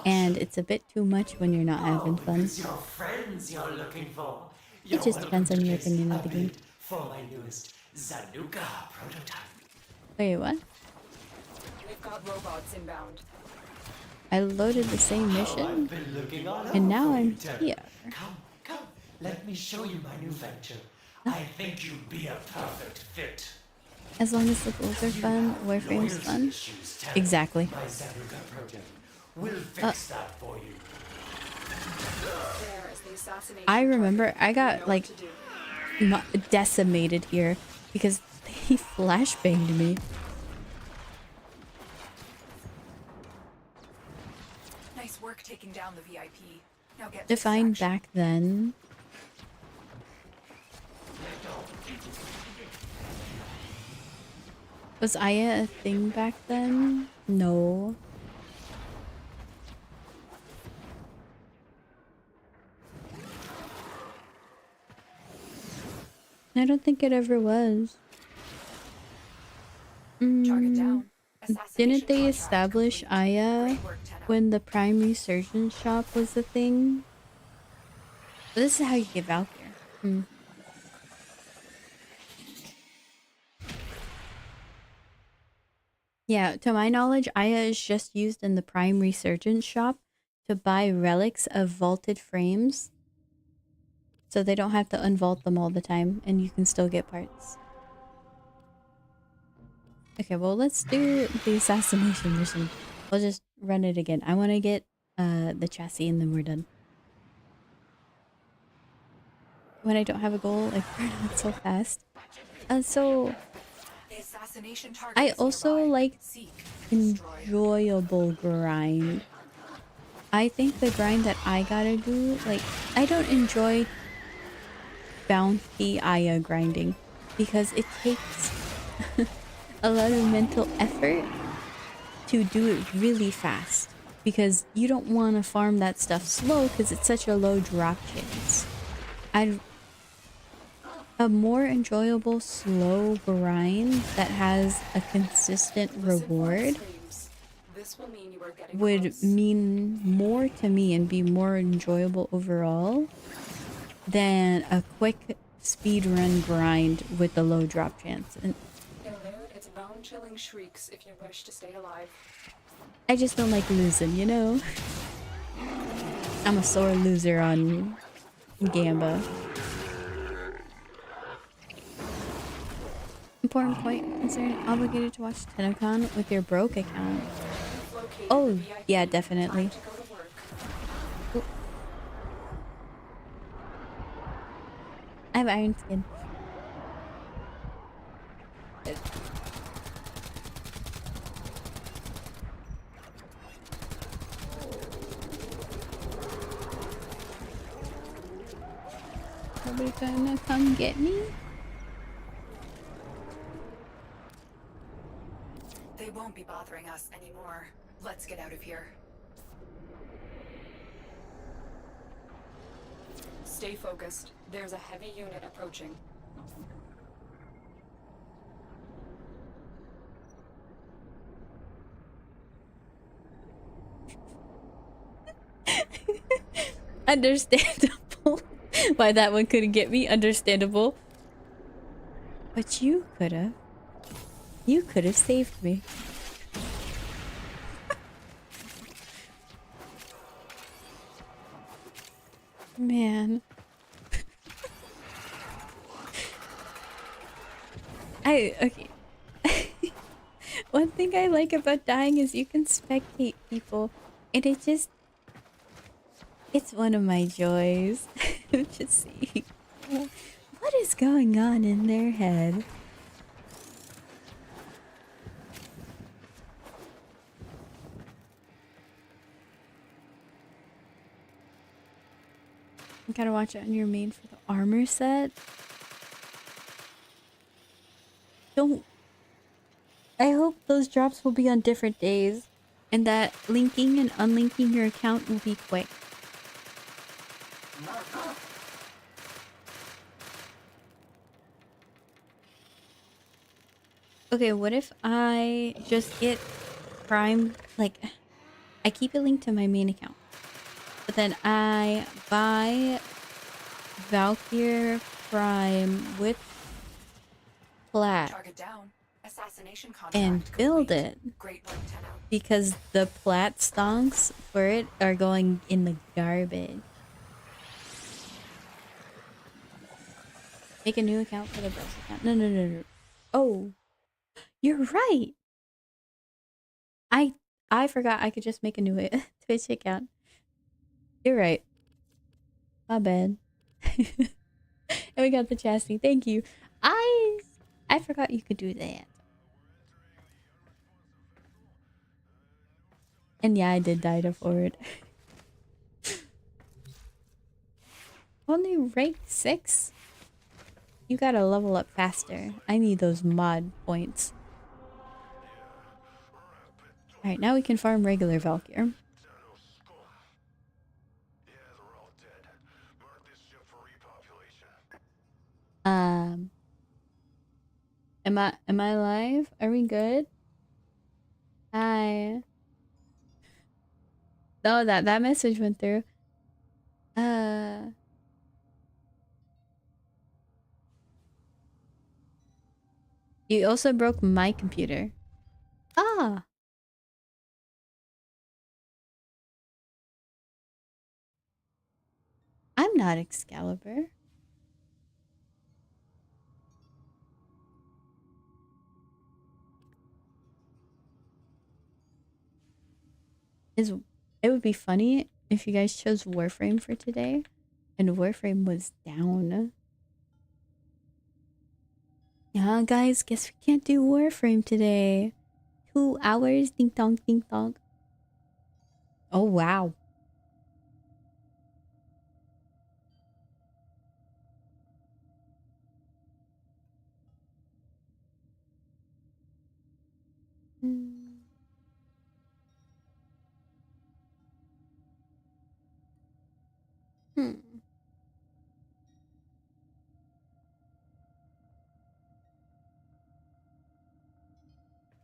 and it's a bit too much when you're not having fun. Because your friends you're looking for. It just depends on your opinion of the game. For my newest Zanuka prototype. Wait, what? We've got robots inbound. I loaded the same mission, Been looking all and now over I'm you, Terry. here. Come, let me show you my new venture. I think you'd be a perfect fit. As long as the goals are fun, Warframe's fun. Exactly. My Zanuka project. We'll fix that for you. There is the assassination I remember target. I We got know like what to do. decimated here because he flashbanged me. Nice work taking down the VIP. Now get to Defined this action. back then. Was Aya a thing back then? No. I don't think it ever was. Target down. Assassination Didn't they contract establish complete. Aya Great work, Tenno. when the Prime Resurgence shop was a thing? This is how you get Valkyr. Yeah, to my knowledge, Aya is just used in the Prime Resurgence shop to buy relics of vaulted frames. So they don't have to unvault them all the time, and you can still get parts. Okay, well, let's do the assassination mission. We'll just run it again. I want to get the chassis, and then we're done. When I don't have a goal, I burn out so fast. So The assassination target I is also nearby. like Seek, destroy. enjoyable grind. I think the grind that I gotta do, like, I don't enjoy bounty Aya grinding because it takes a lot of mental effort to do it really fast because you don't want to farm that stuff slow because it's such a low drop chance. A more enjoyable slow grind that has a consistent reward This will mean you are getting would close. mean more to me and be more enjoyable overall than a quick speedrun grind with the low drop chance. And Elude its bone-chilling shrieks if you wish to stay alive. I just don't like losing, you know? I'm a sore loser on Gamba. Important point, considering obligated to watch TennoCon with your broke account. Locate Oh, the VIP. yeah, definitely. Time to go to work. I have iron skin. Nobody gonna come get me? They won't be bothering us anymore. Let's get out of here. Stay focused. There's a heavy unit approaching. Understandable. Why that one couldn't get me? Understandable. But you could have. You could have saved me. Man. Okay. One thing I like about dying is you can spectate people, and it's one of my joys. Just see what is going on in their head. You gotta watch out on your main for the armor set. I hope those drops will be on different days, and that linking and unlinking your account will be quick. Okay, what if I just get Prime? Like, I keep it linked to my main account, but then I buy Valkyr Prime with Plat Target down. Assassination and contract build complete. it Great work, Tenno. because the Plat stonks for it are going in the garbage. Make a new account for the Bros account. No, no, no, no. Oh, you're right. I forgot I could just make a new Twitch account. You're right. My bad. And we got the chassis. Thank you. I forgot you could do that. And yeah, I did die to forward. Only rank 6? You gotta level up faster. I need those mod points. Alright, now we can farm regular Valkyr. Am I live? Are we good? Hi. Oh, that message went through. You also broke my computer. Ah. I'm not Excalibur. It would be funny if you guys chose Warframe for today and Warframe was down. Yeah, guys, guess we can't do Warframe today. 2 hours, ding dong, ding dong. Oh, wow. Hmm.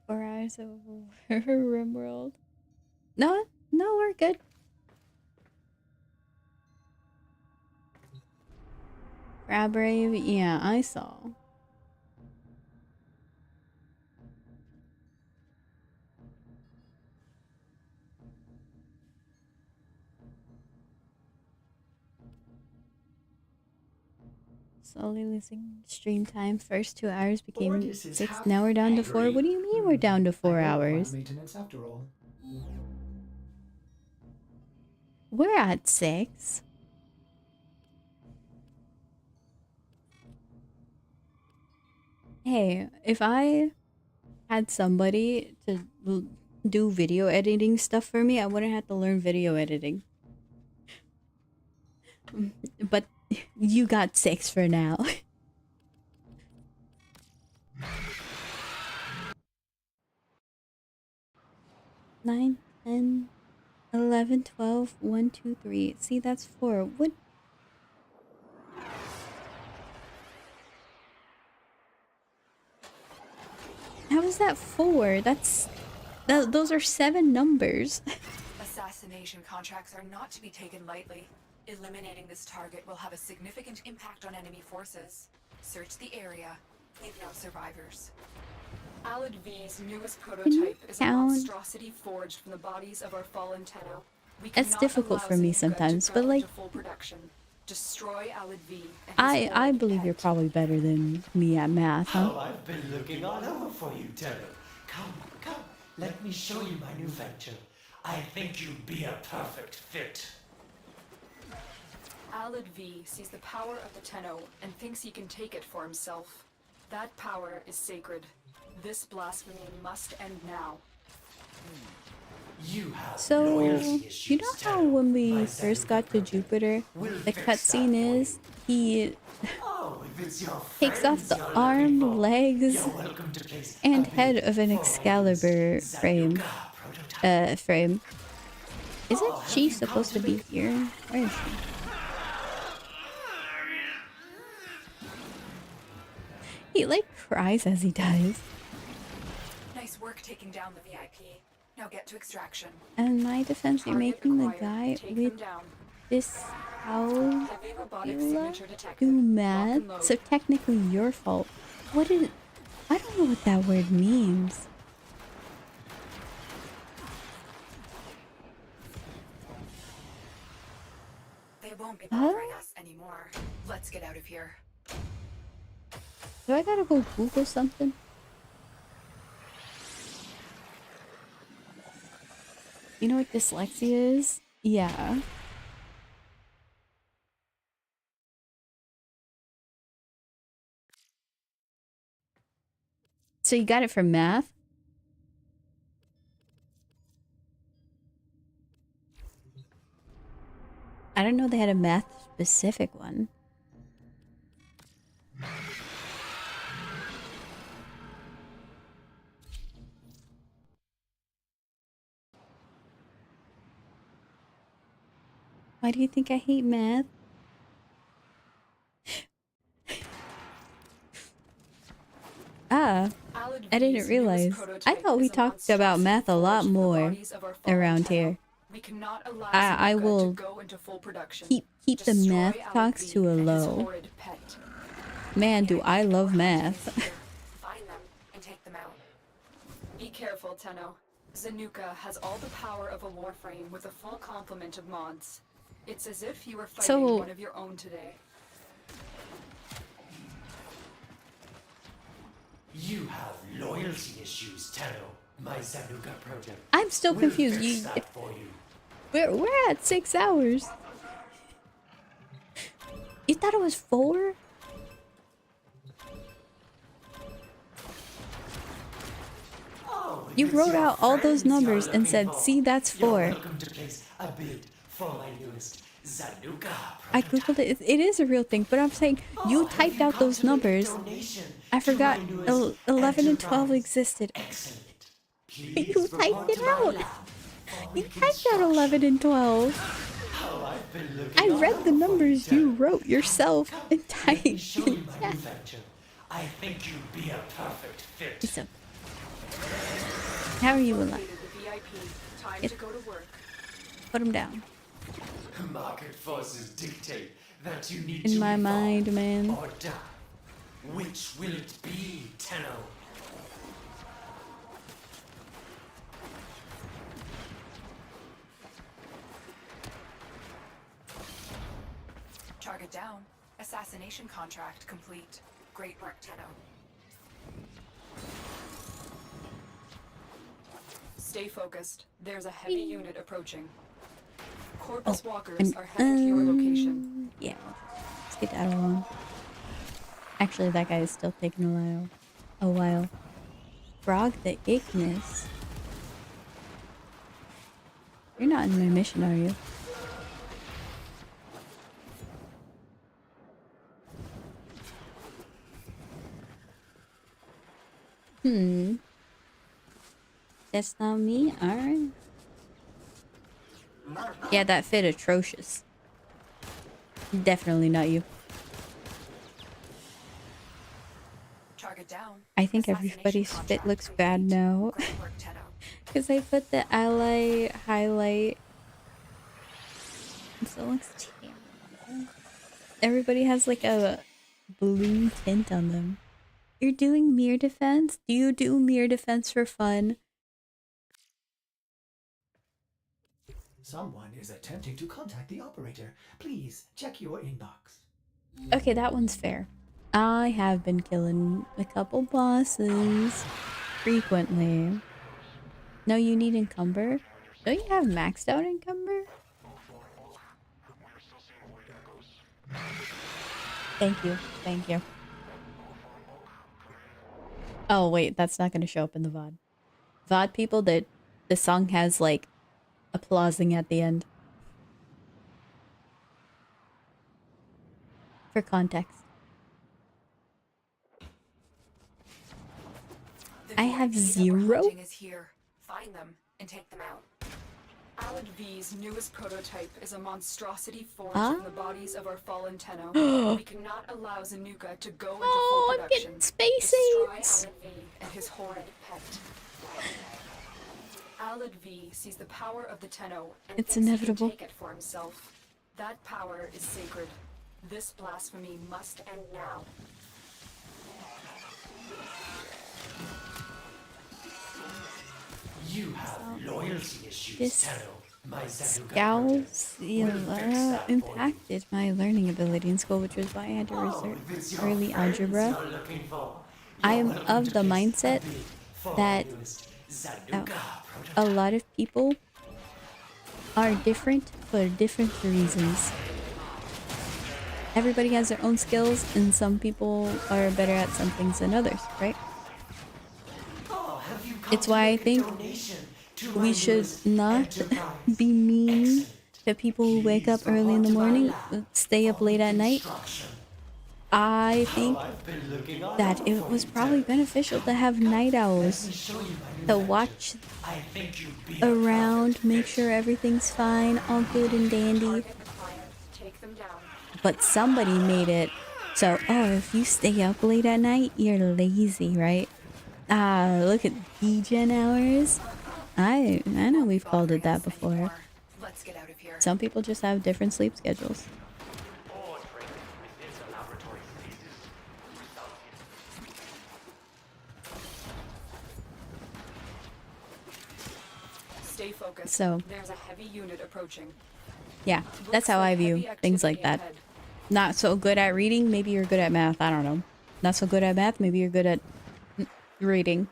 4 hours of RimWorld. No, no, we're good. Crab Rave, yeah, I saw. Slowly losing stream time. First 2 hours became Borges is 6. half Now we're down to 4. angry. What do you mean we're down to 4 I know plant hours? maintenance after all. We're at 6. Hey, if I had somebody to do video editing stuff for me, I wouldn't have to learn video editing. But you got 6 for now. 9, 10, 11, 12, 1, 2, 3. See, that's 4. What? How is that 4? Those are 7 numbers. Assassination contracts are not to be taken lightly. Eliminating this target will have a significant impact on enemy forces. Search the area. Leave no survivors. Alid V's newest prototype is a count? monstrosity forged from the bodies of our fallen Tenno. We It's cannot difficult allow for me Zenga to sometimes, grow but like into full production. Destroy Alid V and his I horrid believe you're pet. probably better than me at math, huh? Oh, I've been looking all over for you, Tenno. Come, come, let me show you my new venture. I think you'd be a perfect fit. Alid V sees the power of the Tenno and thinks he can take it for himself. That power is sacred. This blasphemy must end now. You have So, loyalty issues, you know how Tenno. when we My first Zenga got to project Jupiter, will the fix cutscene that for is you. he Oh, if it's your takes off friends the you're looking arm, for, legs, you're welcome to place and a head bid of an for Excalibur Zenya's frame. Zanuka prototype. Frame. Isn't Oh, have she you come supposed to be make- here? Where is she? He like cries as he dies. taking down the VIP. Now get to extraction. And in my defense, you're Target making the acquired. guy Take with them down. this Heavy robotic signature detected. do Lock math, and load. so technically your fault. What is... I don't know what that word means. They won't be bothering us anymore. Let's get out of here. Do I gotta go Google something? You know what dyslexia is? Yeah. So you got it from math? I don't know they had a math specific one. Why do you think I hate math? Ah, I didn't realize. I thought we talked about math a lot more around here. We cannot allow I Zanuka will to go into full production. keep the Destroy math Alec talks V to a and his low. horrid pet. Man, do I love math. Find them and take them out. Be careful, Tenno. Zanuka has all the power of a warframe with a full complement of mods. It's as if you were fighting So- one of your own today. You have loyalty issues, Tenno. My Zanuka project. I'm still We'll confused. fix that for you. We're at 6 hours. You thought it was 4? Oh, You it's wrote your out all those friends you're numbers and looking said, for. see, that's You're 4. welcome to place a bid for my newest Zanuka I prototype. googled it. It is a real thing, but I'm saying you Have typed out come those to make a numbers. donation I to forgot my newest 11 and 12 enterprise? existed. Excellent. You Please typed report it to my out. lab for You typed out 11 and 12. Oh, I've been looking I all read over the for numbers Tenno. you wrote yourself and Let me typed show in you my chat. new venture. I think you'd be a perfect fit. So, how are you alive? Located the VIP. Time to go to work. Put him down. Market forces dictate that you need In to my evolve mind, man. or die. Which will it be, Tenno? Target down. Assassination contract complete. Great work, Tenno. Stay focused. There's a heavy unit approaching. Corpus walkers are heading to your location. Yeah, let's get that along. Actually, that guy is still taking a while. Frog the Ignis. You're not in my mission, are you? That's not me? Alright. Yeah, that fit atrocious. Definitely not you. Target down. I think Assassination everybody's fit contract looks bad complete. now. Great work, Tenno. Because I put the ally highlight. So it looks terrible. Everybody has like a blue tint on them. You're doing mirror defense? Do you do mirror defense for fun? Someone is attempting to contact the operator. Please check your inbox. Okay, that one's fair. I have been killing a couple bosses frequently. No, you need encumber? Don't you have maxed out encumber? Thank you. Thank you. Oh, wait, that's not going to show up in the VOD. VOD people, that the song has like applauding at the end. For context. The I have VIP that we're 0? hunting is here. Find them and take them out. Alad V's newest prototype is a monstrosity forged from the bodies of our fallen Tenno. We cannot allow Zanuka to go into Oh, full I'm production. getting space Destroy aids. Alad V and his horrid pet. Alad V sees the power of the Tenno and It's thinks inevitable. he can take it for himself. That power is sacred. This blasphemy must end now. You have loyalty issues, This Tenno. My Zanuka Scowls will fix that for you. impacted my learning ability in school, which was why I had to resort If it's your early friends algebra. you're looking for, I you're am welcome of to the kiss mindset big that four-used Zanuka a prototype. lot of people are different for different reasons. Everybody has their own skills, and some people are better at some things than others, right? Oh, have you come It's to why I make a think donation to we my should newest not enterprise? be mean Excellent. to people who wake Please up early in report the to my morning, lab stay up for late at night. reconstruction. I think I've been looking all that over it for was you, probably Tenno. beneficial to have night Let owls me show you my new to venture. watch I think you'd be a around, perfect make fit. sure everything's fine, all good and dandy. Target acquired. Take them down. But somebody made it so, oh, if you stay up late at night, you're lazy, right? Ah, look at degen hours. I know we've called it that before. Anymore. Let's get out of here. Some people just have different sleep schedules. Stay focused. So, There's a heavy unit approaching. yeah, that's how I view things like that. Not so good at reading, maybe you're good at math, I don't know. Not so good at math, maybe you're good at reading.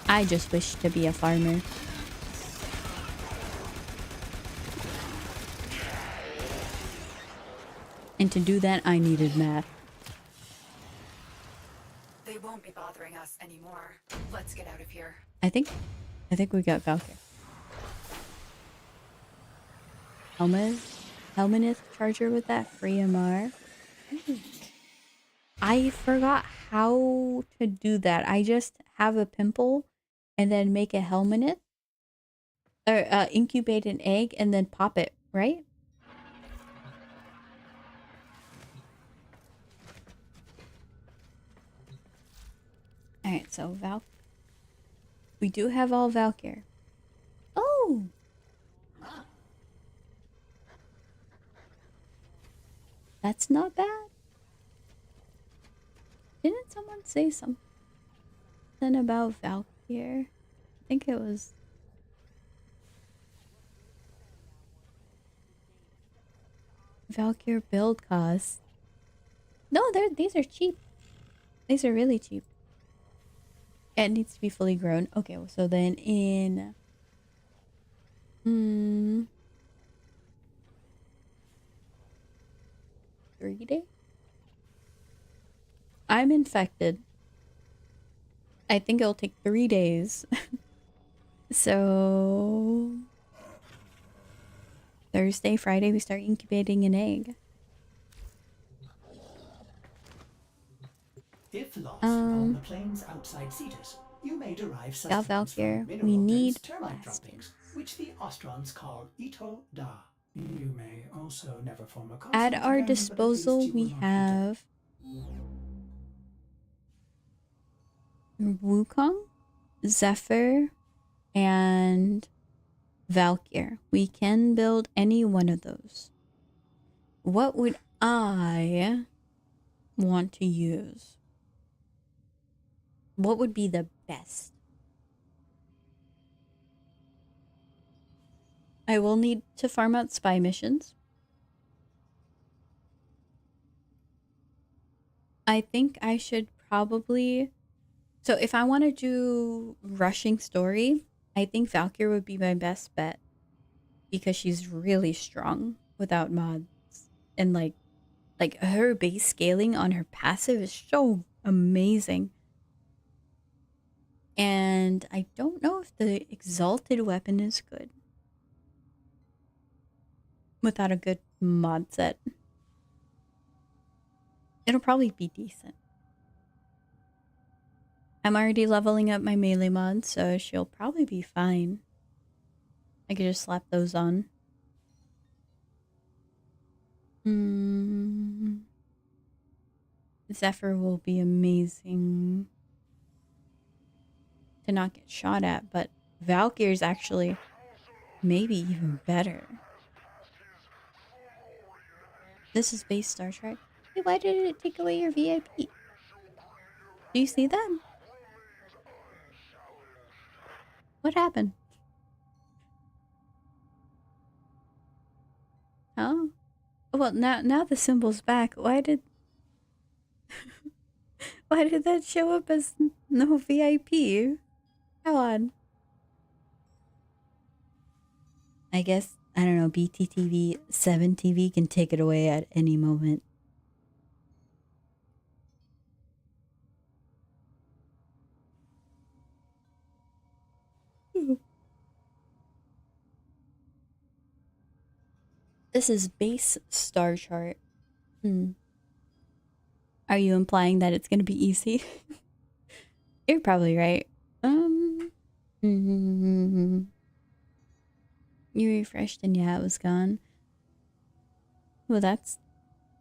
I just wish to be a farmer. And to do that, I needed math. They won't be bothering us anymore. Let's get out of here. I think we got Valkyr. Helmineth charger with that free MR. I forgot how to do that. I just have a pimple and then make a Helmineth. Or incubate an egg and then pop it, right? Alright, so we do have all Valkyr. Oh! That's not bad. Didn't someone say something about Valkyr? I think it was... Valkyr build costs. No, these are cheap. These are really cheap. It needs to be fully grown. Okay, so then in... 3 days? I'm infected. I think it'll take 3 days. So... Thursday, Friday, we start incubating an egg. If lost on the plains outside Cetus, you may derive sustenance Valkyr, from we mineral need based termite droppings, which the Ostrons call Ito Da. You may also never form a consonant At our again, but at least disposal, you we will not be have Wukong, Zephyr, and Valkyr. We can build any one of those. What would I want to use? What would be the best? I will need to farm out spy missions. I think I should probably... So if I want to do rushing story, I think Valkyr would be my best bet. Because she's really strong without mods. And like her base scaling on her passive is so amazing. And I don't know if the exalted weapon is good without a good mod set. It'll probably be decent. I'm already leveling up my melee mods, so she'll probably be fine. I could just slap those on. Zephyr will be amazing to not get shot at, but Valkyrie's actually maybe even better. This is base Star Trek. Hey, why did it take away your VIP? Do you see that? What happened? Oh, well, now the symbol's back. Why did that show up as no VIP? How odd. I guess, I don't know, BTTV 7 TV can take it away at any moment. This is base star chart. Are you implying that it's gonna be easy? You're probably right. You refreshed and yeah, it was gone. Well, that's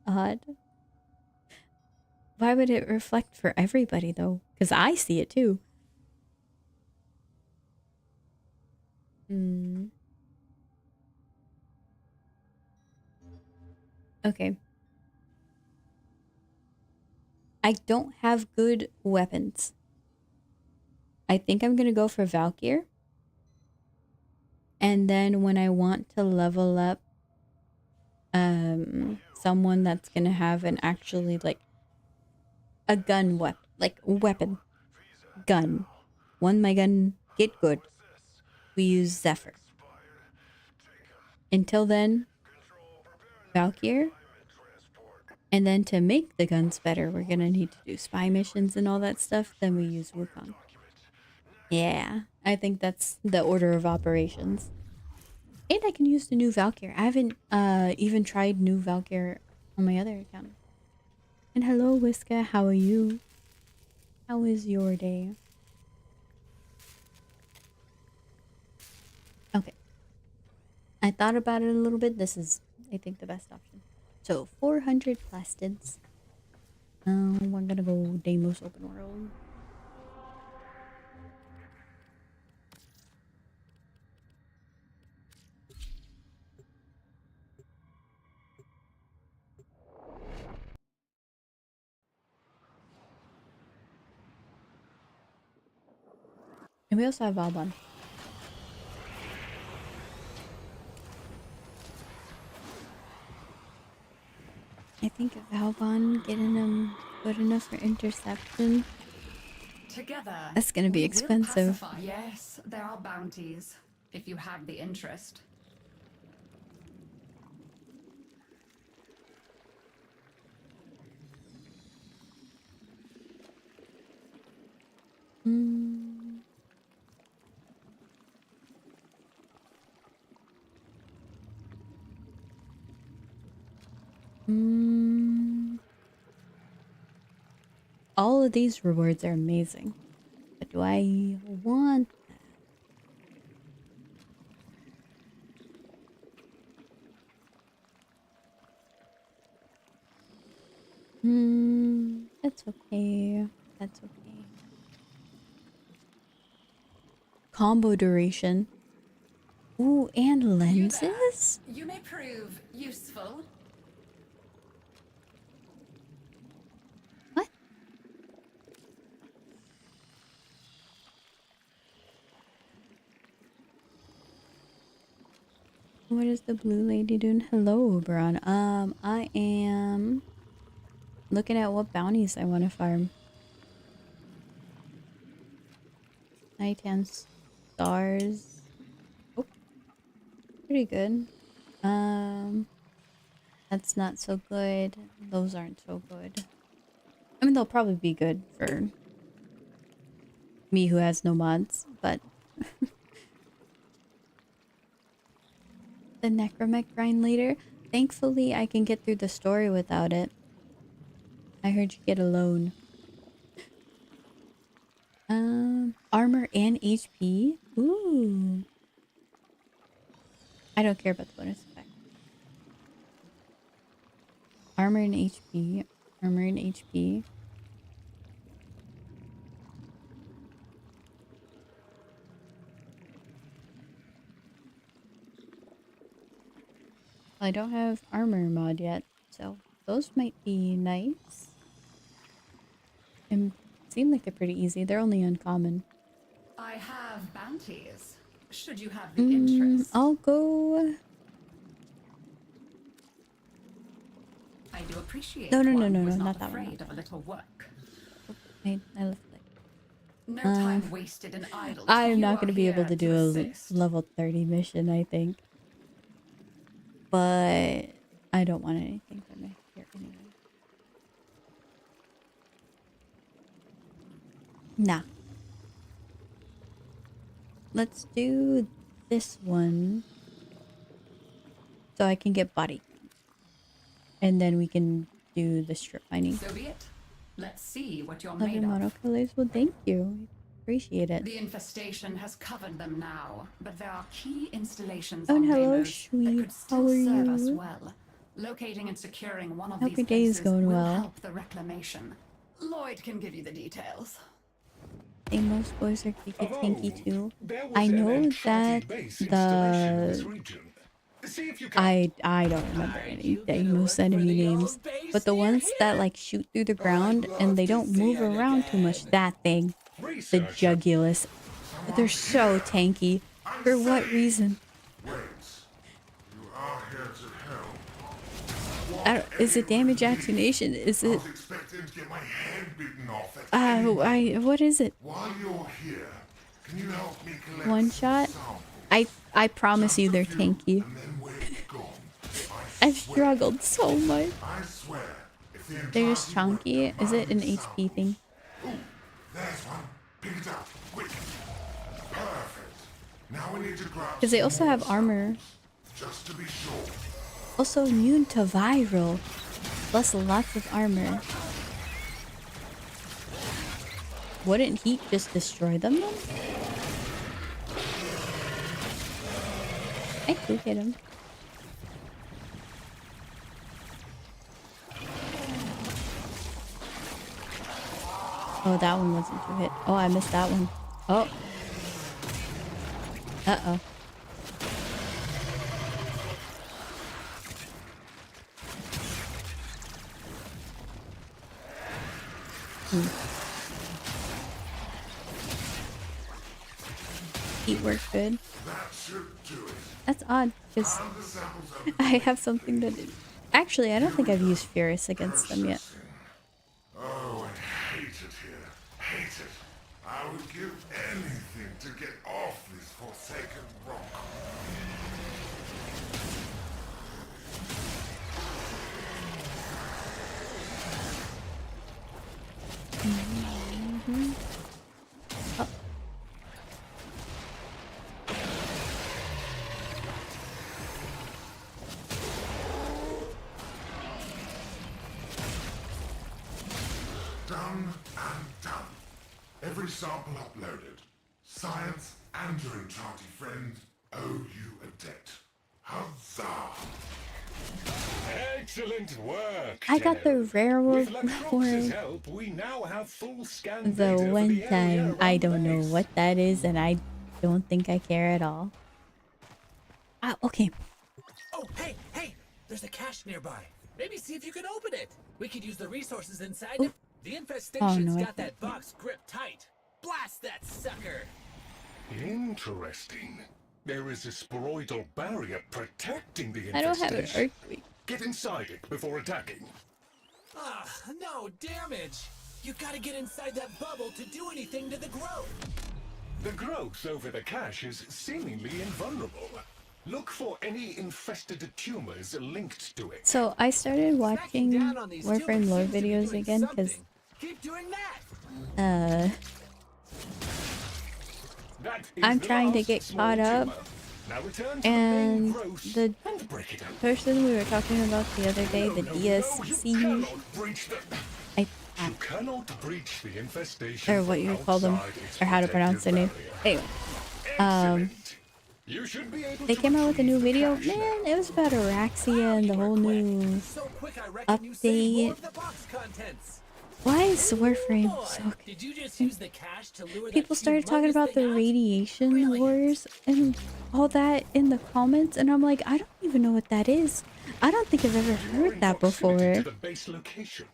odd. Why would it reflect for everybody though? Because I see it too. Okay. I don't have good weapons. I think I'm gonna go for Valkyr. And then when I want to level up someone that's gonna have an actually like a gun weapon gun. When my gun get good, we use Zephyr. Until then, Valkyr. And then to make the guns better, we're gonna need to do spy missions and all that stuff. Then we use Wukong. Yeah, I think that's the order of operations. And I can use the new Valkyr. I haven't even tried new Valkyr on my other account. And hello, Whiska. How are you? How is your day? Okay. I thought about it a little bit. This is, I think, the best option. So 400 plastids. We're gonna go Deimos open world. And we also have Vauban. I think Vauban getting him good enough for interception. Together, That's gonna be we will expensive. pacify. Yes, there are bounties, if you have the interest. All of these rewards are amazing. But do I want that? That's okay. That's okay. Combo duration. Ooh, and lenses? You may prove useful. What? What is the blue lady doing? Hello, Oberon. I am looking at what bounties I want to farm. Nighttime stars. Oh, pretty good. That's not so good. Those aren't so good. I mean, they'll probably be good for me who has no mods, but the Necromech grind later. Thankfully, I can get through the story without it. I heard you get a loan. Armor and HP? Ooh. I don't care about the bonus effect. Armor and HP. Armor and HP. I don't have armor mod yet, so those might be nice. And seem like they're pretty easy. They're only uncommon. I have bounties. Should you have the interest. I'll go. I do appreciate No, one who is not that one. afraid of a little work. I left it. No time wasted in idle. I'm not You going to are be able here to do assist. a level 30 mission, I think. But I don't want anything from it here anyway. Nah. Let's do this one. So I can get body. And then we can do the strip mining. So be it. Let's see what you're Love your made mono of. colors. Well, thank you. Appreciate it. The infestation has covered them now, but there are key installations Oh, on hello, Deimos that Sweet. could How still are serve us you? well. Locating and securing one of Hope these your day is places going will well. help the reclamation. Lloyd can give you the details. Hey, most boys are geeky Of tanky old, too. there was I an know Enchanted that base installation in this the region. See if you can. I don't remember any Deimos enemy names, but the ones that like shoot through the ground and they don't move around too much. That thing, the Researcher. Jugulus, they're so tanky. For what reason? Wait. You are here to help. I don't, is it damage activation? Is I it? was expecting to get my head bitten off at What is it? While you're here, can you help me collect One shot? samples? I promise you they're tanky. And then when it's gone, I've struggled so much. I swear, if the They're just entirety work chunky. of Is it an mine HP thing? Ooh, there's one. Pick it up, quick. Perfect. Now we need to grab Because they some also more have armor. just to be sure. Also immune to viral. Plus lots of armor. Wouldn't heat just destroy them then? I could hit him. Oh, that one wasn't too hit. Oh, I missed that one. Oh. Uh-oh. Heat worked good. That should do it. That's odd, because Found the samples of I have something that... Actually, I don't think I've used Furious against them yet. Oh, I hate it here. Hate it. I would give anything to get off this forsaken rock. Oh. Done and done. Every sample uploaded. Science and your enchanted friend owe you a debt. Huzzah! Excellent work. I got the Tenno. rare one With for Lacroix's help, we now have full scan the data for one the area time. I around don't know base. what that is, and I don't think I care at all. Ah, okay. Oh, hey! There's a cache nearby. Maybe see if you can open it. We could use the resources inside it. The infestation's I got that box gripped tight. Blast that sucker! Interesting. There is a sporoidal barrier protecting the I don't have an infestation. earthquake. Get inside it before attacking. Ah, no damage! You gotta get inside that bubble to do anything to the growth. The growth over the cache is seemingly invulnerable. Look for any infested tumors linked to it. So I started watching Cracking down on these Warframe tumors lore seems to be videos doing again because something. Keep doing that. That is I'm the trying to last get small caught up, tumor. Now return to and the main growth the and break it up. person we were talking about the other day, the No, DSC, you cannot breach the... I You cannot breach the infestation or what you from call them, outside its or how to pronounce their name. protective Anyway, barrier. Excellent. You should be able They to came out with a new retrieve the video. cache Man, it was about Araxia and the whole new So quick, I reckon you saved more update. of the box contents. Why is Warframe Boy, so did you just use the cash to lure People that started talking humongous about the thing out? radiation Brilliant. wars and all that in the comments, and I'm like, I don't even know what that is. I don't think I've ever You are heard in that proximity before. to the base location.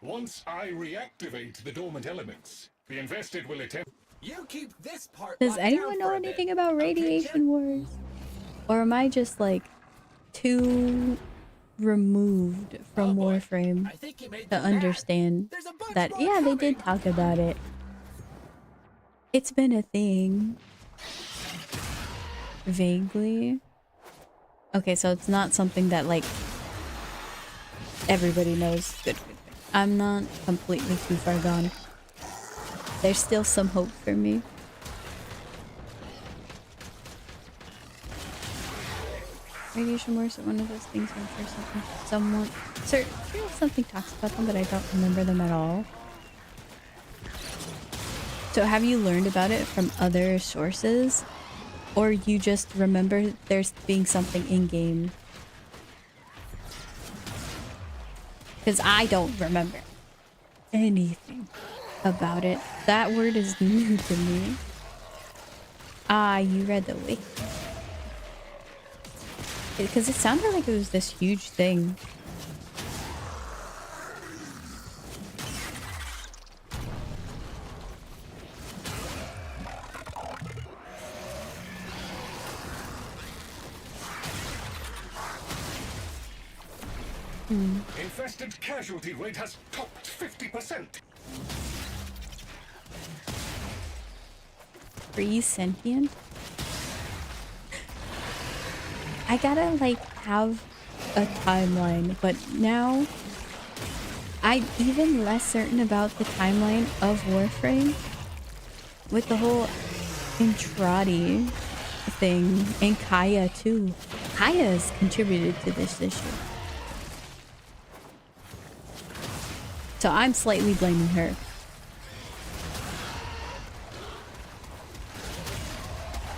Once I reactivate the dormant elements, the infested will attempt. You keep this part Does locked anyone down know for a anything bit. about Okay, radiation wars? Or am I just like too removed from boy. Warframe I think you made to them mad. understand There's a bunch that, more yeah, they coming. did talk about it. It's been a thing. Vaguely. Okay, so it's not something that, like, everybody knows. Good, good, good. I'm not completely too far gone. There's still some hope for me. Radiation wars are one of those things where I'm sure something talks about them, but I don't remember them at all. So have you learned about it from other sources? Or you just remember there's being something in-game? Because I don't remember anything about it. That word is new to me. Ah, you read the wiki. Because it sounded like it was this huge thing. Infested casualty rate has topped 50%. Free sentient? I gotta like have a timeline, but now I'm even less certain about the timeline of Warframe with the whole Intrati thing and Kaya too. Kaya has contributed to this issue. So I'm slightly blaming her.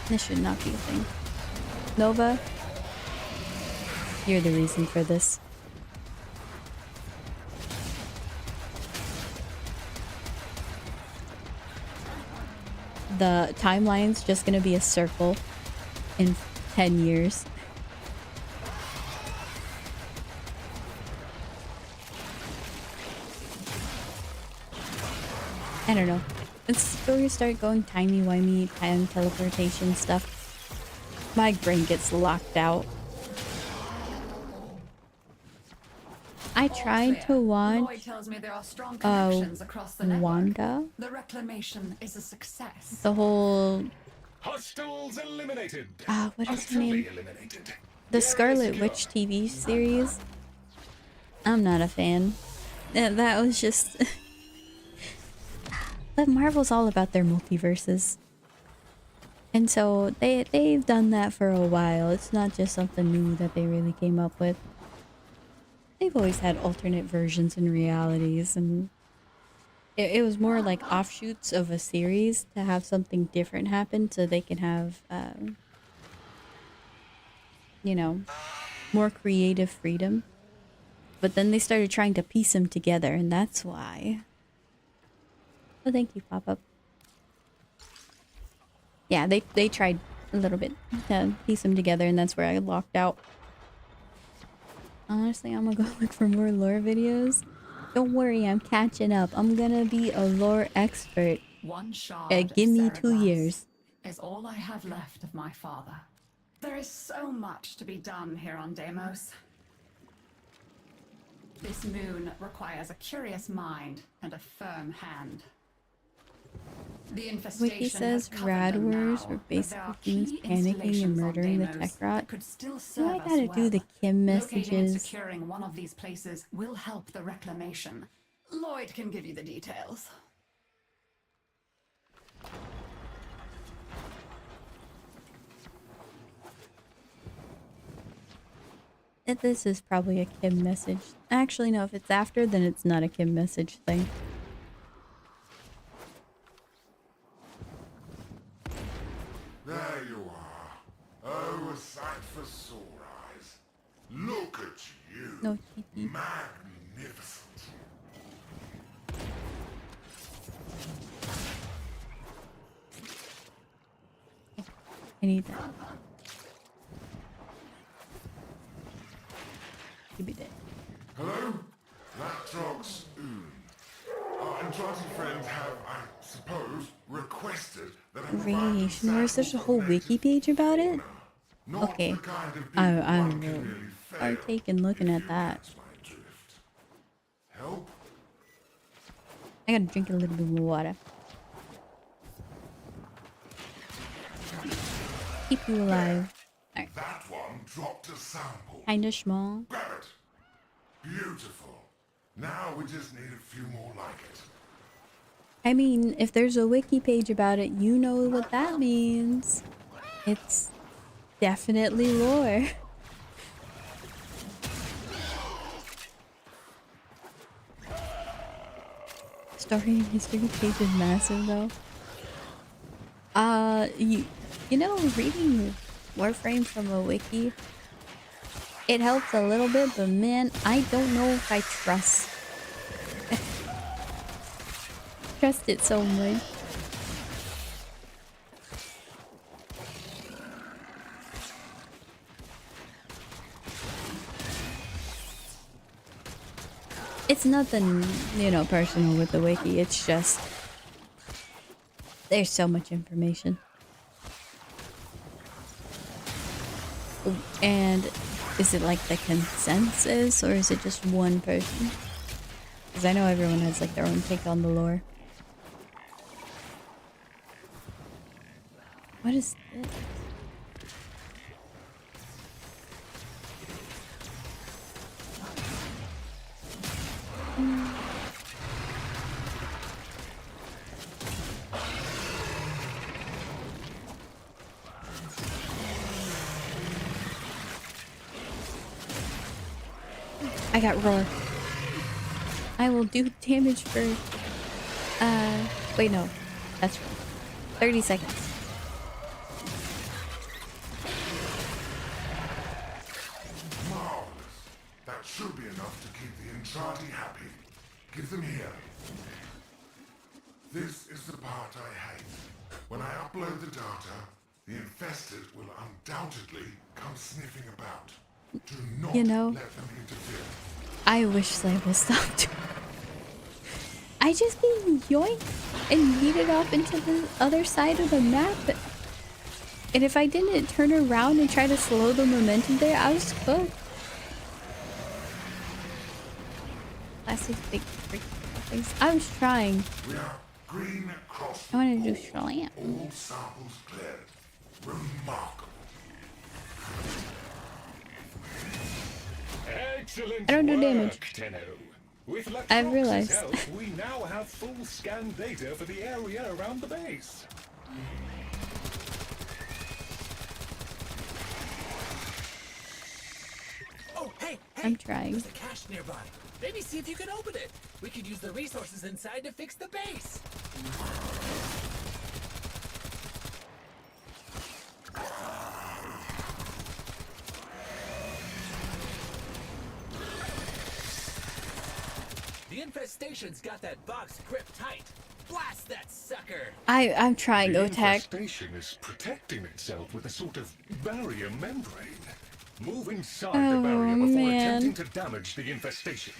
This should not be a thing. Nova, you're the reason for this. The timeline's just gonna be a circle in 10 years. I don't know. It's before we start going timey-wimey time teleportation stuff, my brain gets locked out. I tried to Lloyd watch tells me there are strong connections across the network. Wanda, The reclamation is a success. the whole Hostiles eliminated. what is her Utterly name? eliminated. The Scarlet Witch TV series. I'm not a fan. That was just but Marvel's all about their multiverses. And so they've done that for a while. It's not just something new that they really came up with. They've always had alternate versions and realities, and it was more like offshoots of a series to have something different happen so they can have, you know, more creative freedom. But then they started trying to piece them together, and that's why. Oh, thank you, Pop-Up. Yeah, they tried a little bit to piece them together, and that's where I locked out. Honestly, I'm gonna go look for more lore videos. Don't worry, I'm catching up. I'm gonna be a lore expert. One shard Give me of 2 Cerebras years. is all I have left of my father. There is so much to be done here on Deimos. This moon requires a curious mind and a firm hand. The infestation Wiki says has covered Rad them Wars now, were but basically there are humans key panicking and installations on murdering the Deimos tech rot. that could still Do serve I us gotta do the well. Kim Locating and messages? securing one of these places will help the reclamation. Lloyd can give you the details. This is probably a Kim message. Actually, no, if it's after, then it's not a Kim message thing. There you are. Oh, a sight for sore eyes. Look at you. No, Titi. Magnificent. I need that. Give me that. Hello? Lapdog's Oon. Our Enchanted friends have, I suppose, requested that I provide Radiation Wars. There's a whole samples of wiki native page about it. Not Okay. the kind of I people one will can really fail, partake in looking if at you that. catch my drift. Help? I gotta drink a little bit more water. Keep you alive. Alright. That one dropped a sample. Kinda small. Grab it. Beautiful. Now we just need a few more like it. I mean, if there's a wiki page about it, you know what that means. It's definitely lore. Story and history page is massive though. You know, reading Warframe from a wiki, it helps a little bit, but man, I don't know if I trust it so much. It's nothing, you know, personal with the wiki. It's just there's so much information. And is it like the consensus or is it just one person? Because I know everyone has like their own take on the lore. What is this? I got roar. I will do damage for wait, no. That's wrong. 30 seconds. Marvelous. That should be enough to keep the Entrati happy. Give them here. This is the part I hate. When I upload the data, the infested will undoubtedly come sniffing about. Do not You know, let them interfere. I wish Slava stopped. I just get yoinked and yeeted off into the other side of the map. And if I didn't turn around and try to slow the momentum there, I was cooked. Plastic big freaking things. I was trying. We are green across I wanted to do the slam. board. All samples cleared. Remarkable. Excellent I don't do work, damage. Tenno. With I've Latrox's realized. help, we now have full scan data for the area around the base. Oh, hey, I'm trying. There's a cache nearby. Maybe see if you can open it. We could use the resources inside to fix the base. The infestation's got that box gripped tight. Blast that sucker! I'm trying to The attack. infestation is protecting itself with a sort of barrier membrane. Move inside Oh, the barrier before man. attempting to damage the infestation.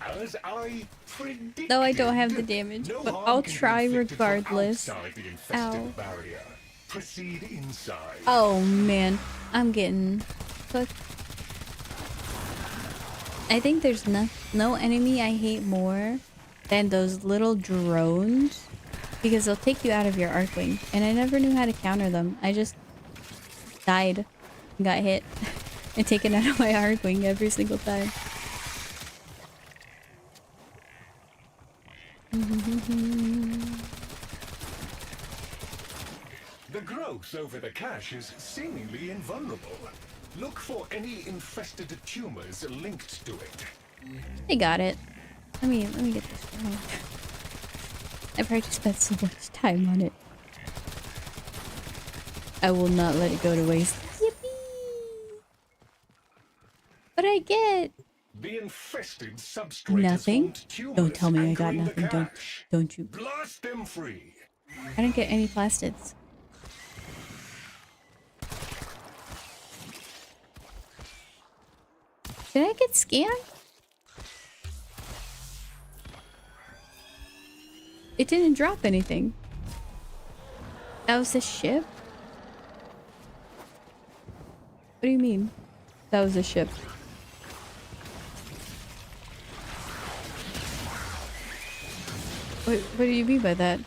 As I predicted, Though I don't have the damage, no but harm I'll can be try inflicted from regardless. outside the infested Ow. barrier. Proceed inside. Oh man, I'm getting cooked. I think there's no enemy I hate more than those little drones, because they'll take you out of your Arcwing, and I never knew how to counter them. I just died, got hit, and taken out of my Arcwing every single time. The growth over the cache is seemingly invulnerable. Look for any infested tumors linked to it. I got it. Let me get this going. I've already spent so much time on it. I will not let it go to waste. Yippee! What I get? The infested substrate Nothing? has formed tumors Don't tell me I got anchoring the nothing. cache. Don't you? Blast them free. I didn't get any plastids. Did I get scammed? It didn't drop anything. That was a ship? What do you mean? That was a ship. What do you mean by that?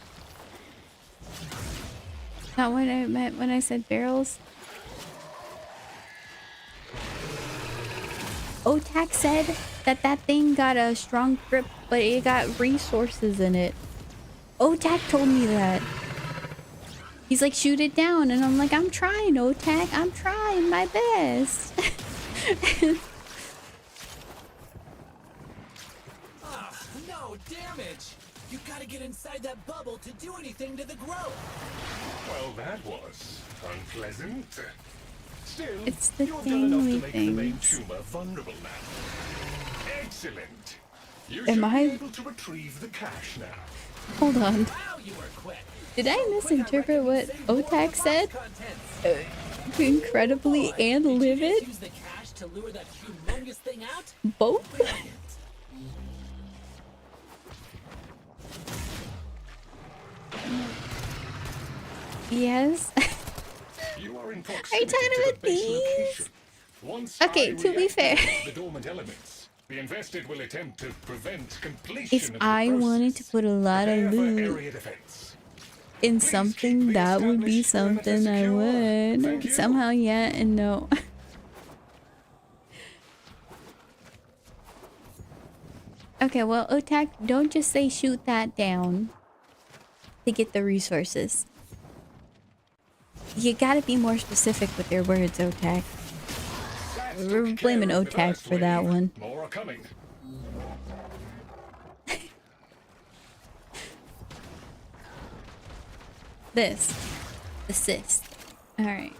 Not what I meant when I said barrels. Otak said that that thing got a strong grip, but it got resources in it. Otak told me that. He's like, shoot it down. And I'm like, I'm trying, Otak. I'm trying my best. No damage! You gotta get inside that bubble to do anything to the growth. Well, that was unpleasant. Still, It's the you've done enough to dangly make the main things. tumor vulnerable now. Excellent. You Am should I- be able to retrieve the cache now. Hold on. Wow, you were quick. Did I misinterpret what Otak said? Contents. Incredibly and Did you livid? just use the cash to lure that humongous thing out? Both? Brilliant. Yes. You are in Are you proximity talking to about the base these? location. Once Okay, I to be reactivate fair. the dormant elements, the infested will attempt to prevent completion If of the I wanted to process. put a lot of Prepare for loot area defense. in Please something, keep the that would be established perimeter something I secure. Thank would. you. Somehow, yeah and no. Okay, well, Otak, don't just say shoot that down to get the resources. You gotta be more specific with your words, Otak. That We're took blaming care of the Otak first for that wave. one. More are coming. This. Assist. Alright.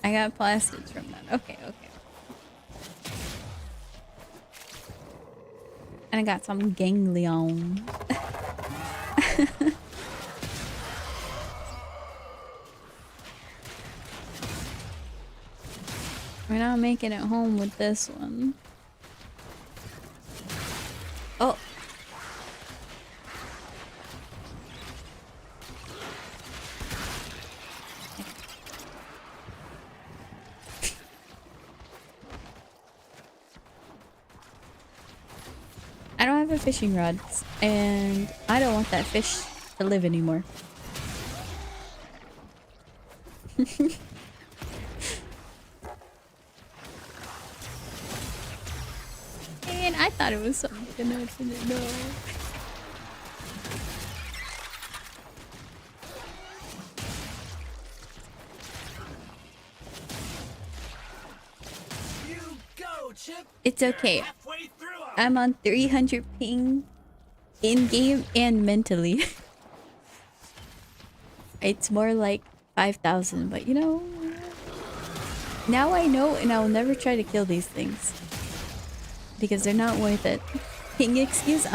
I got plastids from that. Okay, okay. And I got some ganglion. We're not making it home with this one. Oh. I don't have a fishing rod, and I don't want that fish to live anymore. And I thought it was something I didn't know. You go, Chip. It's okay. Halfway through 'em. I'm on 300 ping in game and mentally. It's more like 5,000, but you know, now I know, and I'll never try to kill these things because they're not worth it. Ping excuse?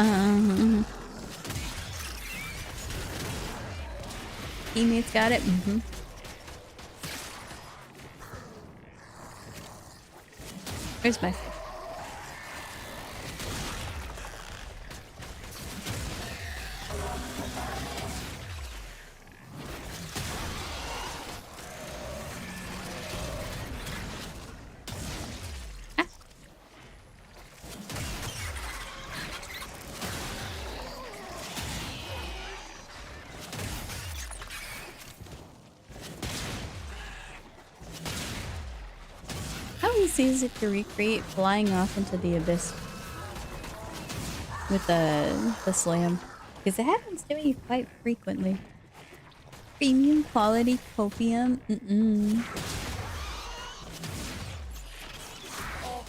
Teammates got it? Where's my fish? How easy is it to recreate flying off into the abyss with the slam? Because it happens to me quite frequently. Premium quality copium?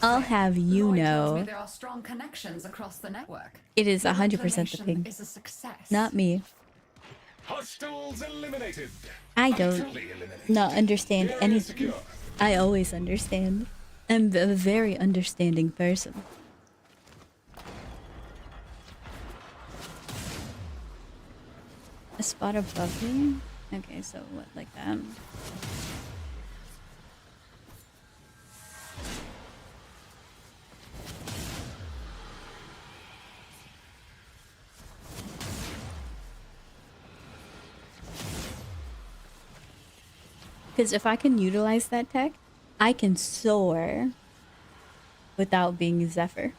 I'll have you Lloyd tells me know, there are strong connections across the network. it is The 100% the reclamation ping. is a success. Not me. Hostiles eliminated. I don't Utterly eliminated. not understand Area anything. secure. I always understand. I'm a very understanding person. A spot above me? Okay, so what, like that? Because if I can utilize that tech, I can soar without being Zephyr.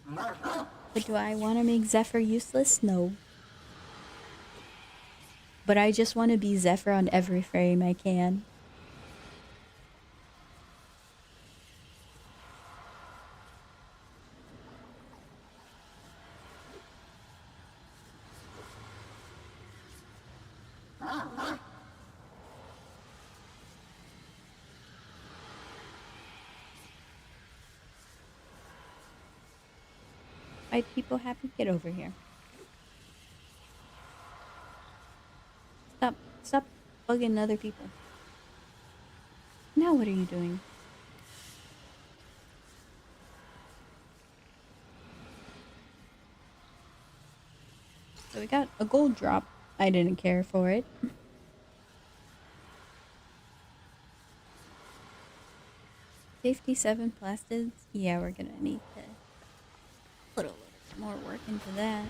But do I want to make Zephyr useless? No. But I just want to be Zephyr on every frame I can. Fight people happy? Get over here. Stop bugging other people. Now what are you doing? So we got a gold drop. I didn't care for it. 57 plastids. Yeah, we're gonna need to put a little bit more work into that.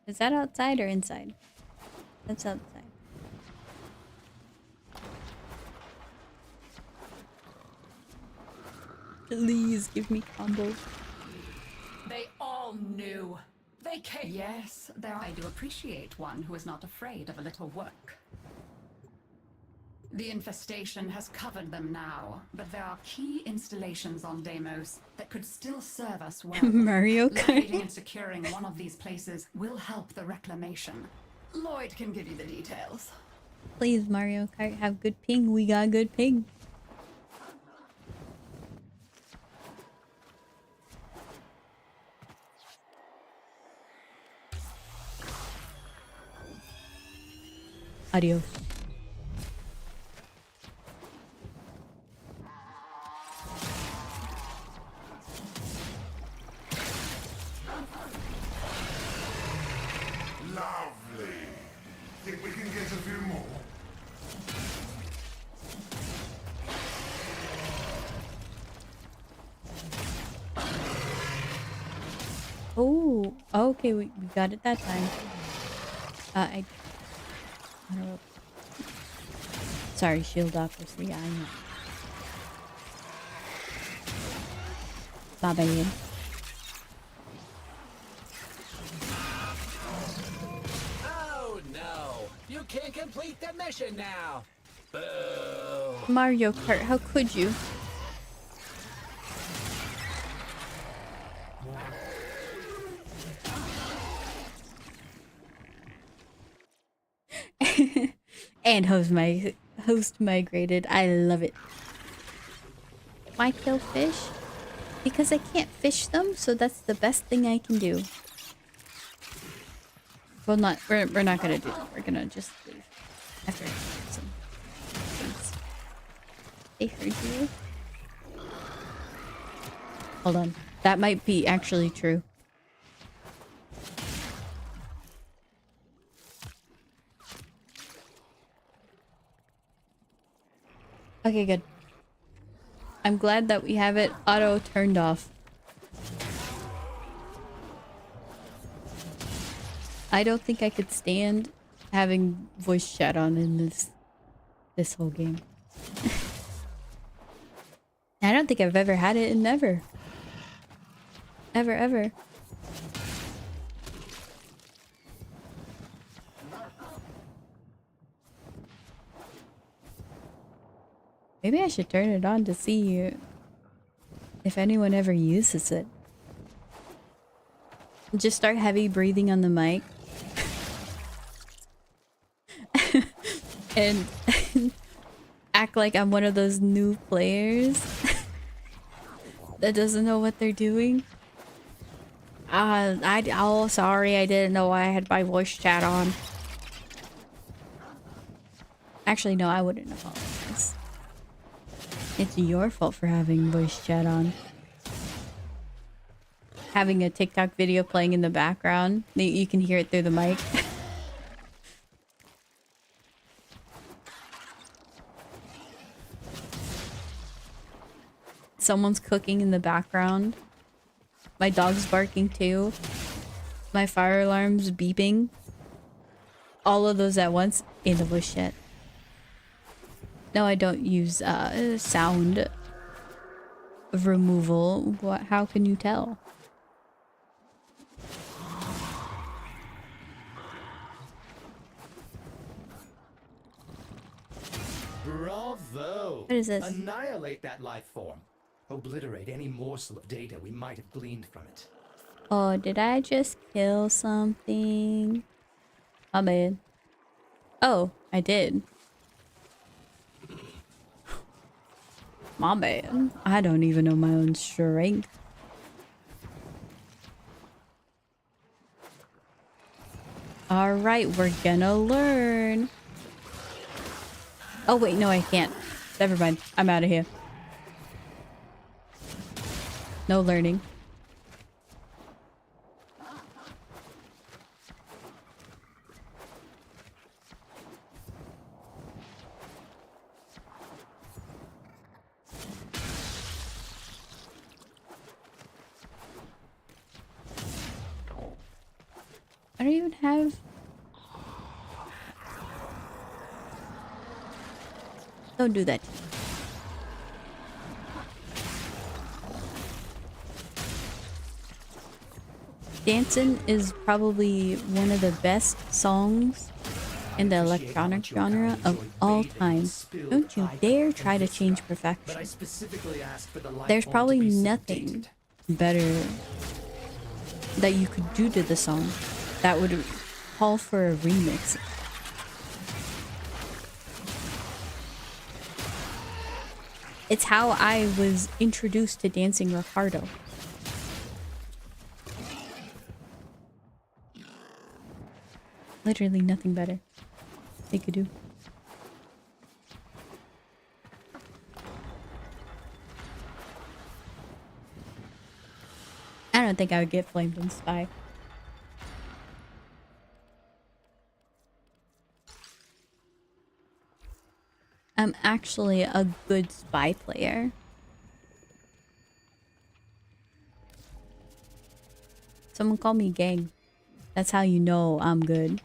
Is that outside or inside? That's outside. Please give me combos. They all knew. They came. Yes, I do appreciate one who is not afraid of a little work. The infestation has covered them now, but there are key installations on Deimos that could still serve us well. Mario Locating Kart. and securing one of these places will help the reclamation. Lloyd can give you the details. Please, Mario Kart, have good ping. We got good ping. Adios. Lovely. Think we can get a few more? Oh, okay, we got it that time. I don't know. Sorry, shield obviously, I know. Baba Yin. Oh no! You can't complete the mission now! Boo! Mario Kart, how could you? And host migrated. I love it. Why kill fish? Because I can't fish them, so that's the best thing I can do. Well, we're not gonna do that. We're gonna just leave after some things. They heard you. Hold on. That might be actually true. Okay, good. I'm glad that we have it auto turned off. I don't think I could stand having voice chat on in this whole game. I don't think I've ever had it in ever. Ever. Maybe I should turn it on to see if anyone ever uses it. Just start heavy breathing on the mic. And act like I'm one of those new players that doesn't know what they're doing. Oh, sorry, I didn't know I had my voice chat on. Actually, no, I wouldn't apologize. It's your fault for having voice chat on. Having a TikTok video playing in the background. You can hear it through the mic. Someone's cooking in the background. My dog's barking too. My fire alarm's beeping. All of those at once in the voice chat. No, I don't use sound removal. What? How can you tell? Bravo! What is this? Annihilate that life form. Obliterate any morsel of data we might have gleaned from it. Oh, did I just kill something? My bad. Oh, I did. My bad. I don't even know my own strength. Alright, we're gonna learn. Oh wait, no I can't. Never mind. I'm out of here. No learning. I don't even have... Don't do that. Dancing is probably one of the best songs in the electronic genre of all time. Don't you dare try to change perfection. There's probably nothing better that you could do to the song that would call for a remix. It's how I was introduced to Dancing Ricardo. Literally nothing better they could do. I don't think I would get flamed in Spy. I'm actually a good Spy player. Someone call me gang. That's how you know I'm good.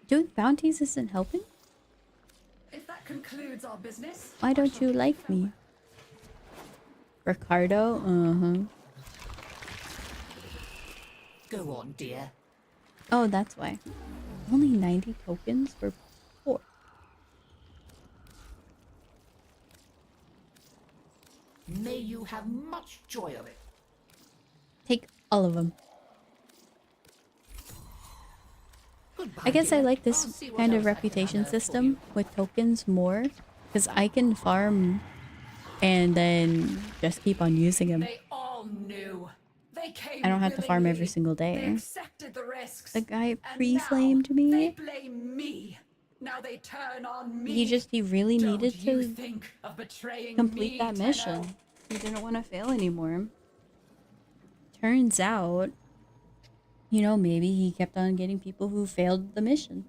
Doing bounties isn't helping? If that concludes our business, Why don't you like me? Ricardo? Uh-huh. Go on, dear. Oh, that's why. Only 90 tokens for 4. May you have much joy of it. Take all of them. Goodbye, I guess I dear. like I'll this see what kind else of I can reputation unearth for system you. with tokens more. Because I can farm and then just keep on using them. they all knew. They came I don't have to farm every willingly. single They day. accepted the risks. The guy And pre-flamed now They me. blame me. Now they turn on me. He really Don't needed you to think of betraying complete me, that Tenno? mission. He didn't want to fail anymore. Turns out, you know, maybe he kept on getting people who failed the mission.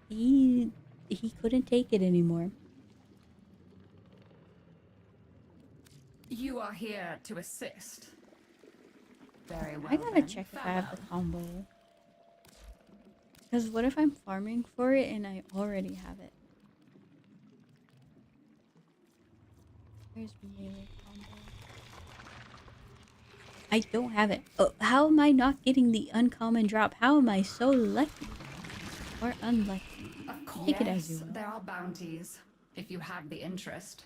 He couldn't take it anymore. You are here to assist. Very well. I gotta then. check if I have the combo. Because what if I'm farming for it and I already have it? Where's melee combo? I don't have it. Oh, how am I not getting the uncommon drop? How am I so lucky? Or unlucky? Of course, Take it as you will. there are bounties if you have the interest.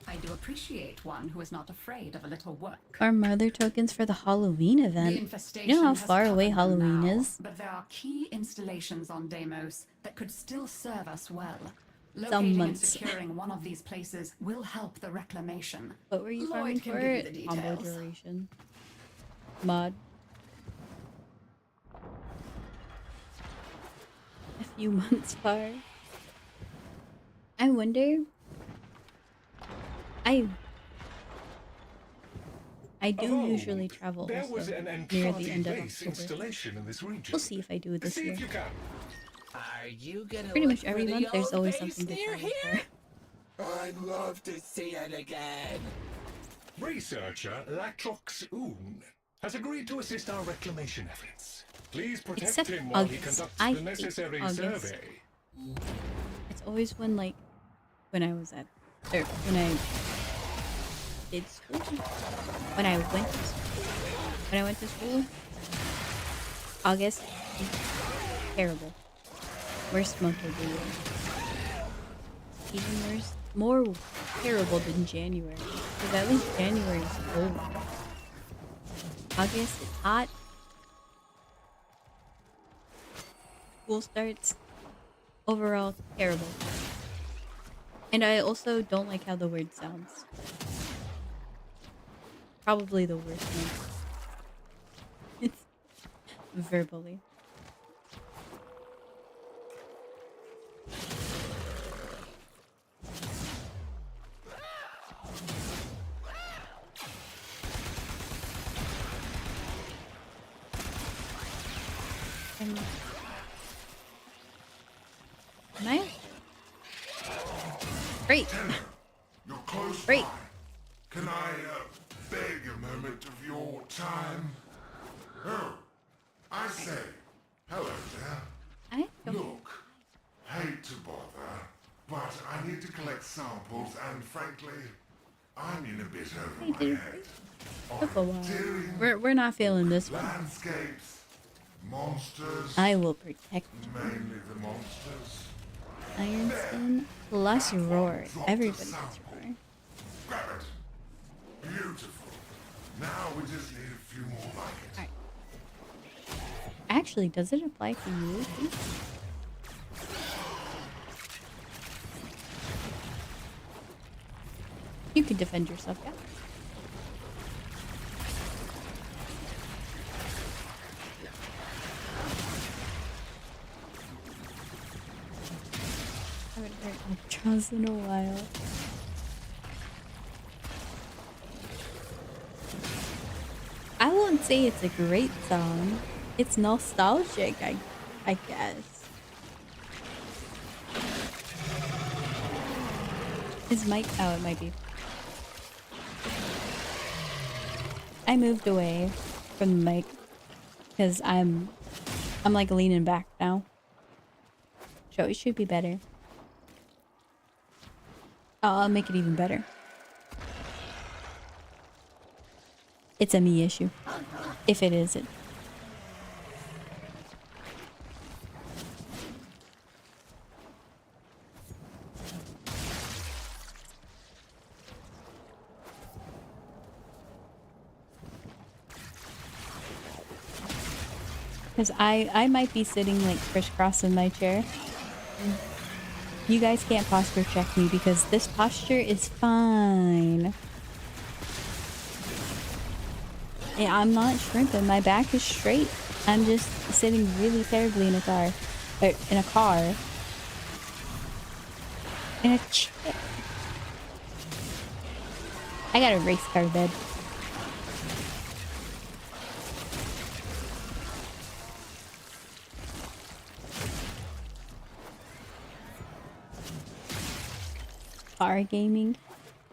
I do appreciate one who is not afraid of a little work. Our mother tokens for the Halloween The event. infestation You know how has far away covered them Halloween now, is? but there are key installations on Deimos that could still serve us well. Some Locating and months. securing one of these places will help the reclamation. What were you farming Lloyd can for? give you the Combo details. duration. Mod. A few months far. I wonder. I do Oh, usually travel there also was an near the Entrati end of base October. installation in this region. We'll see if I do it this See year. if you can. Are you gonna Pretty much look every for the month there's old always base something to near travel here? for. I'd love to see it again. Researcher Latrox Oon has agreed to assist our reclamation efforts. Please protect Except him while he August. conducts I the hate necessary August. survey. It's always when like when I was at or when I did school. When I went to school. August is terrible. Worst month of the year. Even worse, more terrible than January. Because at least January is cold. August is hot. School starts. Overall, terrible. And I also don't like how the word sounds. Probably the worst one. It's verbally. Am I? Great. You're close Great. by. Can I beg a moment of your time? Oh, I say, hello there. I don't. Look, hate to bother, but I need to collect samples, and frankly, I'm in a bit over my do. head. Took a On while. doing We're not feeling this one. landscapes, monsters, I will protect you. mainly the monsters. Iron Skin plus Roar. Everybody gets Roar. Grab it. Beautiful. Now we just need a few more like it. Alright. Actually, does it apply to you? You can defend yourself, yeah. I haven't heard Ultras in a while. I won't say it's a great song. It's nostalgic, I guess. Is Mike? Oh, it might be. I moved away from the mic because I'm like leaning back now. So it should be better. Oh, I'll make it even better. It's a me issue. If it isn't. Because I might be sitting like crisscross in my chair. You guys can't posture check me because this posture is fine. Yeah, I'm not shrimping. My back is straight. I'm just sitting really terribly in a car. Or in a car. In a chair. I got a race car bed. Car gaming.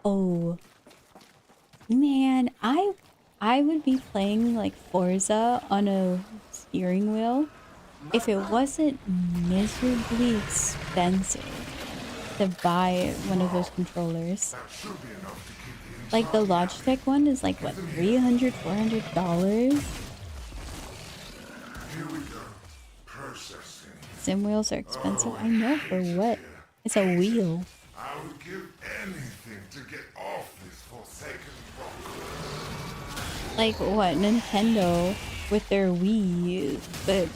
Oh. Man, I would be playing like Forza on a steering wheel if it wasn't miserably expensive to buy one of those controllers. Like the Logitech one is like what, $300, $400? Here we go. Processing. Sim wheels are expensive. I know, for what? It's a wheel. I would give anything to get off this forsaken rock. Like what, Nintendo with their Wii, but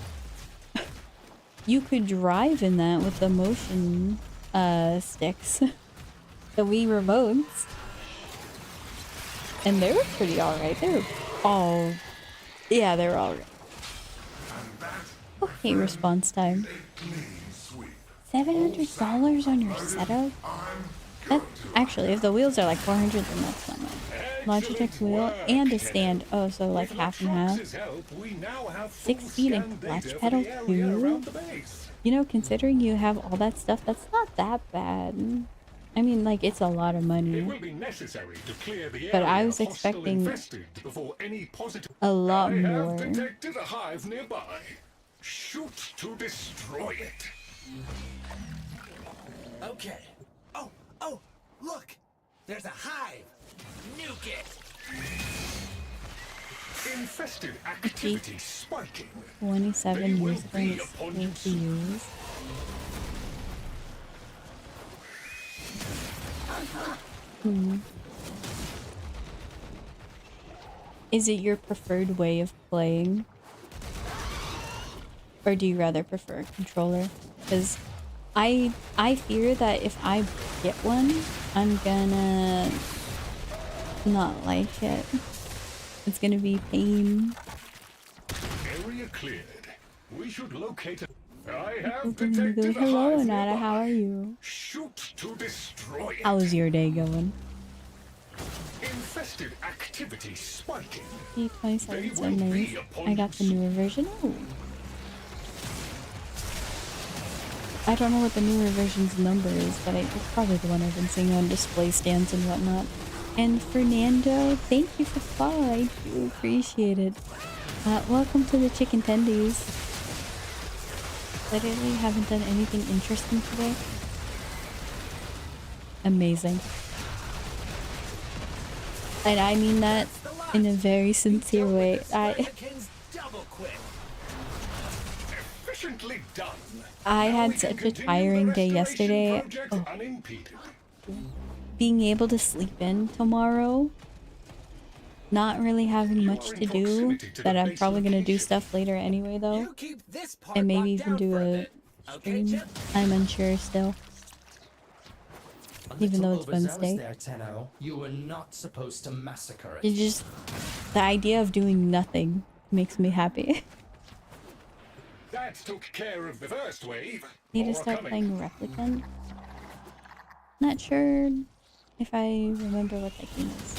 you could drive in that with the motion sticks. The Wii remotes. And they were pretty alright. They were all... Yeah, they were alright. Okay, response time. $700 on your setup? That, actually, if the wheels are like 400, then that's not much. Logitech wheel and a stand. Oh, so like half and half. 6 feet and clutch pedal too? You know, considering you have all that stuff, that's not that bad. I mean, like, it's a lot of money. But I was expecting a lot more. Detected a hive nearby. Shoot to destroy it. Okay. Oh, look! There's a hive! Nuke it! Infested activity spiking. 27 years ago, it's to use. Is it your preferred way of playing? Or do you rather prefer a controller? Because I fear that if I get one, I'm gonna not like it. It's gonna be pain. Area cleared. We should locate it. I have Go, detected a hello, hive Anata, nearby. how are you? Shoot to destroy it. How's your day going? Infested activity spiking. P27 so nice. I got the newer version. Oh. I don't know what the newer version's number is, but it's probably the one I've been seeing on display stands and whatnot. And Fernando, thank you for the follow. I do appreciate it. Welcome to the Chicken Tendies. Literally haven't done anything interesting today. Amazing. And I mean that in a very sincere way. I had such a tiring day yesterday. Oh. Being able to sleep in tomorrow, not really having much to do, that I'm probably going to do stuff later anyway though, and maybe even do a stream. I'm unsure still, even though it's Wednesday. You were not supposed to massacre it. It's just, the idea of doing nothing makes me happy. That took care of the first wave. Need to start playing Replicant. Not sure if I remember what that game is.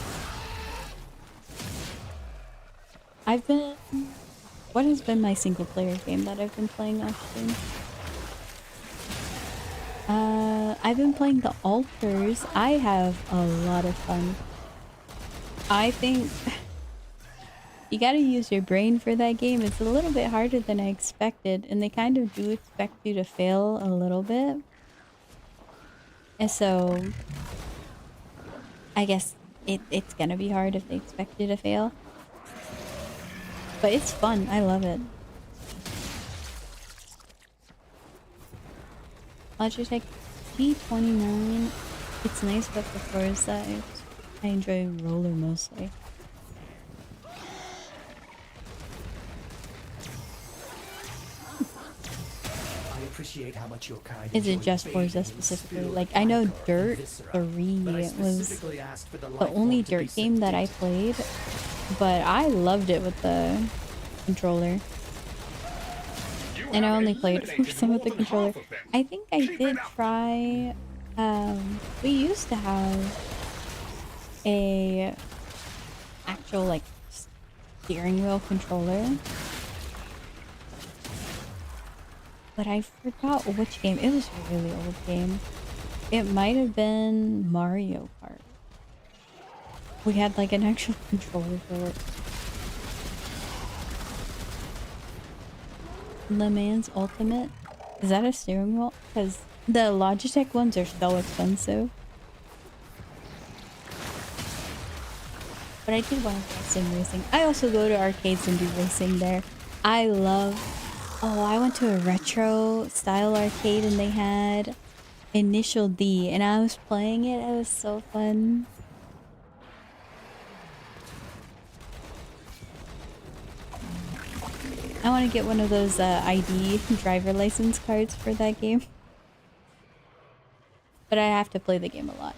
What has been my single player game that I've been playing off stream? I've been playing the Alters. I have a lot of fun. I think you gotta use your brain for that game. It's a little bit harder than I expected, and they kind of do expect you to fail a little bit. And so, I guess it's gonna be hard if they expect you to fail. But it's fun. I love it. Logitech P29. It's nice, but for Forza, I enjoy roller mostly. I appreciate how much you're kind. Is it just Forza specifically? Like, I know Dirt 3 was the only Dirt game that I played, but I loved it with the controller. And I only played Forza with the controller. I think I did try, we used to have a actual, like, steering wheel controller. But I forgot which game. It was a really old game. It might have been Mario Kart. We had like an actual controller for it. Le Mans Ultimate. Is that a steering wheel? Because the Logitech ones are so expensive. But I did want to try sim racing. I also go to arcades and do racing there. I love... Oh, I went to a retro style arcade and they had Initial D, and I was playing it. It was so fun. I want to get one of those ID driver license cards for that game. But I have to play the game a lot.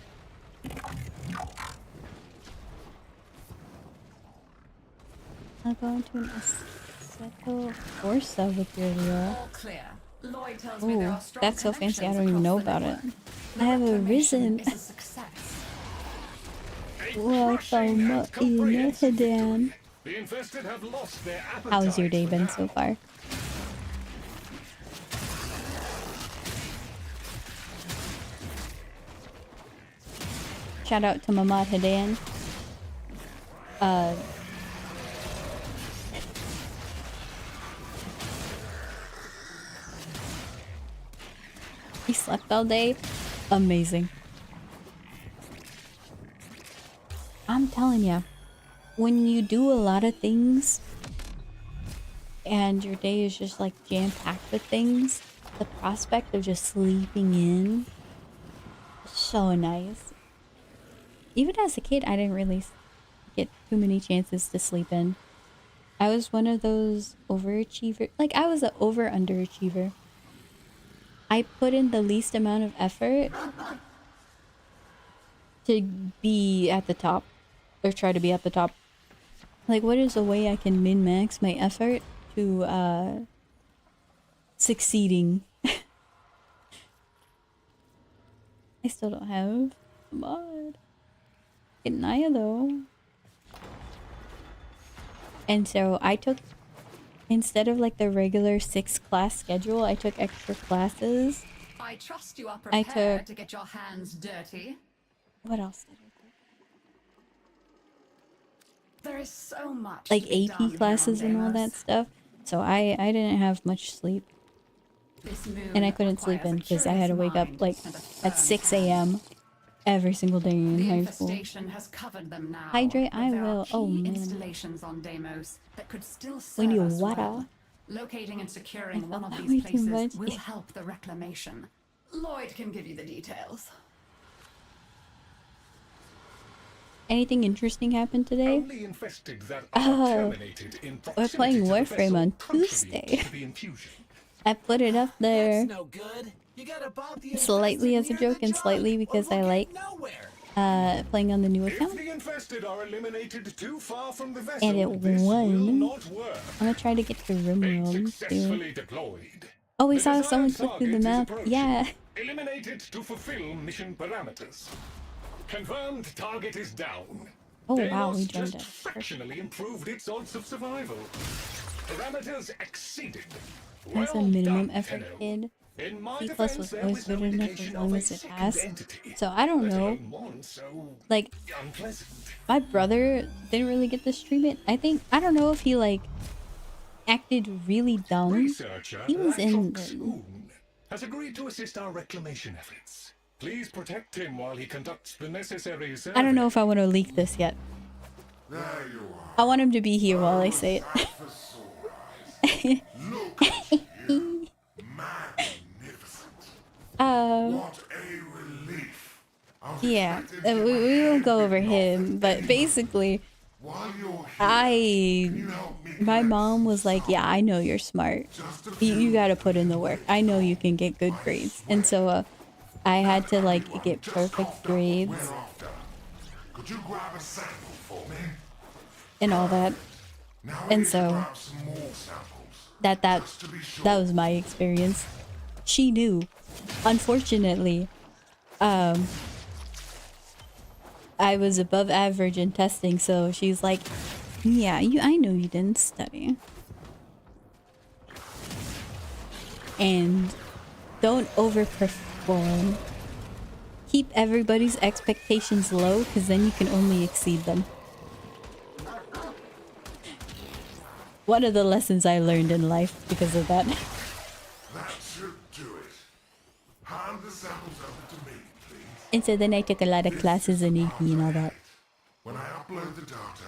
I'll go into an Assetto Corsa with your Leo. All clear. Lloyd tells me there Ooh, are strong that's so fancy, I connections don't even know across the about it. network. I have The arisen. reclamation is a success. Welcome in Hidan. The infested have lost their appetite. How's your day for been now. so far? Shout out to Mamad Hidan. He slept all day. Amazing. I'm telling you, when you do a lot of things and your day is just like jam-packed with things, the prospect of just sleeping in is so nice. Even as a kid, I didn't really get too many chances to sleep in. I was one of those overachiever. Like, I was an over-underachiever. I put in the least amount of effort to be at the top. Or try to be at the top. Like, what is a way I can min-max my effort to, succeeding? I still don't have a mod. Get Naya, though. And so I took, instead of like the regular 6-class schedule, I took extra classes. I trust you are I prepared took- to get your hands dirty. What else did I take? There is so much Like to be done AP here classes on and all that Deimos. stuff. So I didn't have much sleep. This moon And I couldn't sleep requires in a because I had to curious wake up mind like and a at firm 6 hand. a.m. every single day in The high school. infestation has covered them now. Hydrate, but I there are will. Oh, key man. installations on Deimos that could still We serve need us water. well. Locating and securing one felt of that these way too places much. will help the reclamation. Lloyd can give you the details. Anything interesting happened today? Only infested that are terminated in We're playing proximity to the Warframe vessel on contribute Tuesday. to the infusion. I put it up there That's no good. You gotta bomb the slightly as a infested near joke the and slightly jug, or because we'll I get like nowhere. playing on the new If account. the infested are eliminated too far from the vessel, And it this will won. not work. I'm gonna try to get to Room Bait World too. successfully deployed. Oh, we The saw desired someone click through the target is map. approaching. Yeah. Eliminate it to fulfill mission parameters. Confirmed target is down. Oh, Deimos wow, we just joined it. fractionally improved its odds of survival. Parameters exceeded. That's a Well minimum done, effort Tenno. kid. In my C+ defense, was there always was no good enough as indication long of a as it second passed. entity, So I don't let know. alone one so Like, unpleasant. my brother didn't really get this treatment. I don't know if he like acted really dumb. Researcher He was in Latrox Oon has agreed to assist our reclamation efforts. Please protect him while he conducts the necessary survey. I don't know if I want to leak this yet. There you are. I want him to be here while I say it. That for sore eyes. Look at you. Magnificent. What a relief. I was Yeah, expecting to we get my will head go over bitten off him, at but any basically, While you're here, can you help me my collect mom some was like, "Yeah, I know you're smart. Just a You few got to put in the work. I know you can get good grades." And so, I had to like get just perfect coughed up what grades we're after. Could you grab a sample for me? and all that. Now we And need to so, grab some more samples. That Just to be sure. that was my experience. She knew. Unfortunately, I was above average in testing, so she's like, "Yeah, I know you didn't study." And don't overperform. Keep everybody's expectations low, because then you can only exceed them. One of the lessons I learned in life because of that. That should do it. Hand the samples over to me, please. And so then I took a lot of classes in AP and all that. When I upload the data,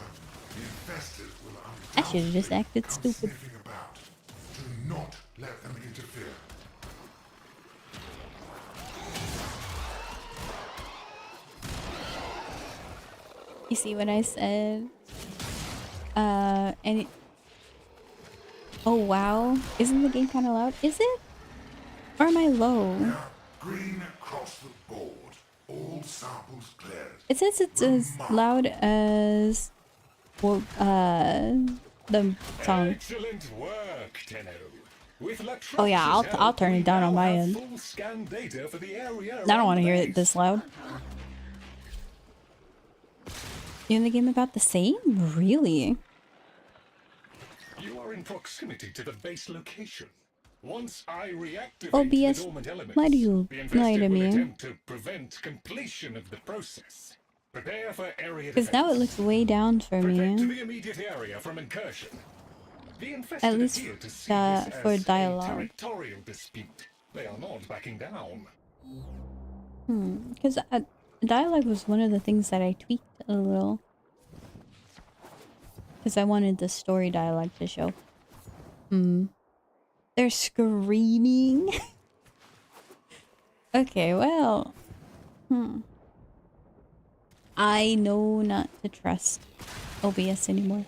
the infested will I should have just undoubtedly acted come stupid. sniffing about. Do not let them interfere. You see what I said? And it... Oh, wow. Isn't the game kind of loud? Is it? Or am I low? Yeah, green across the board. All samples cleared. It says it's as loud as... Well, the song. Excellent work, Tenno. With Oh yeah, I'll turn it down on my end. full scan data for the area I don't want to hear it this loud. You in the game about the same? Really? You are in proximity to the base location. Once I reactivate OBS, the dormant elements, why do you the lie infested to will me? attempt to prevent completion of the process. Prepare for area Because now it looks way down for Protect me. the immediate area from incursion. The infested At least appear to see this for as dialogue. a territorial dispute. They are not backing down. Because dialogue was one of the things that I tweaked a little. Because I wanted the story dialogue to show. They're screaming. Okay, well. I know not to trust OBS anymore.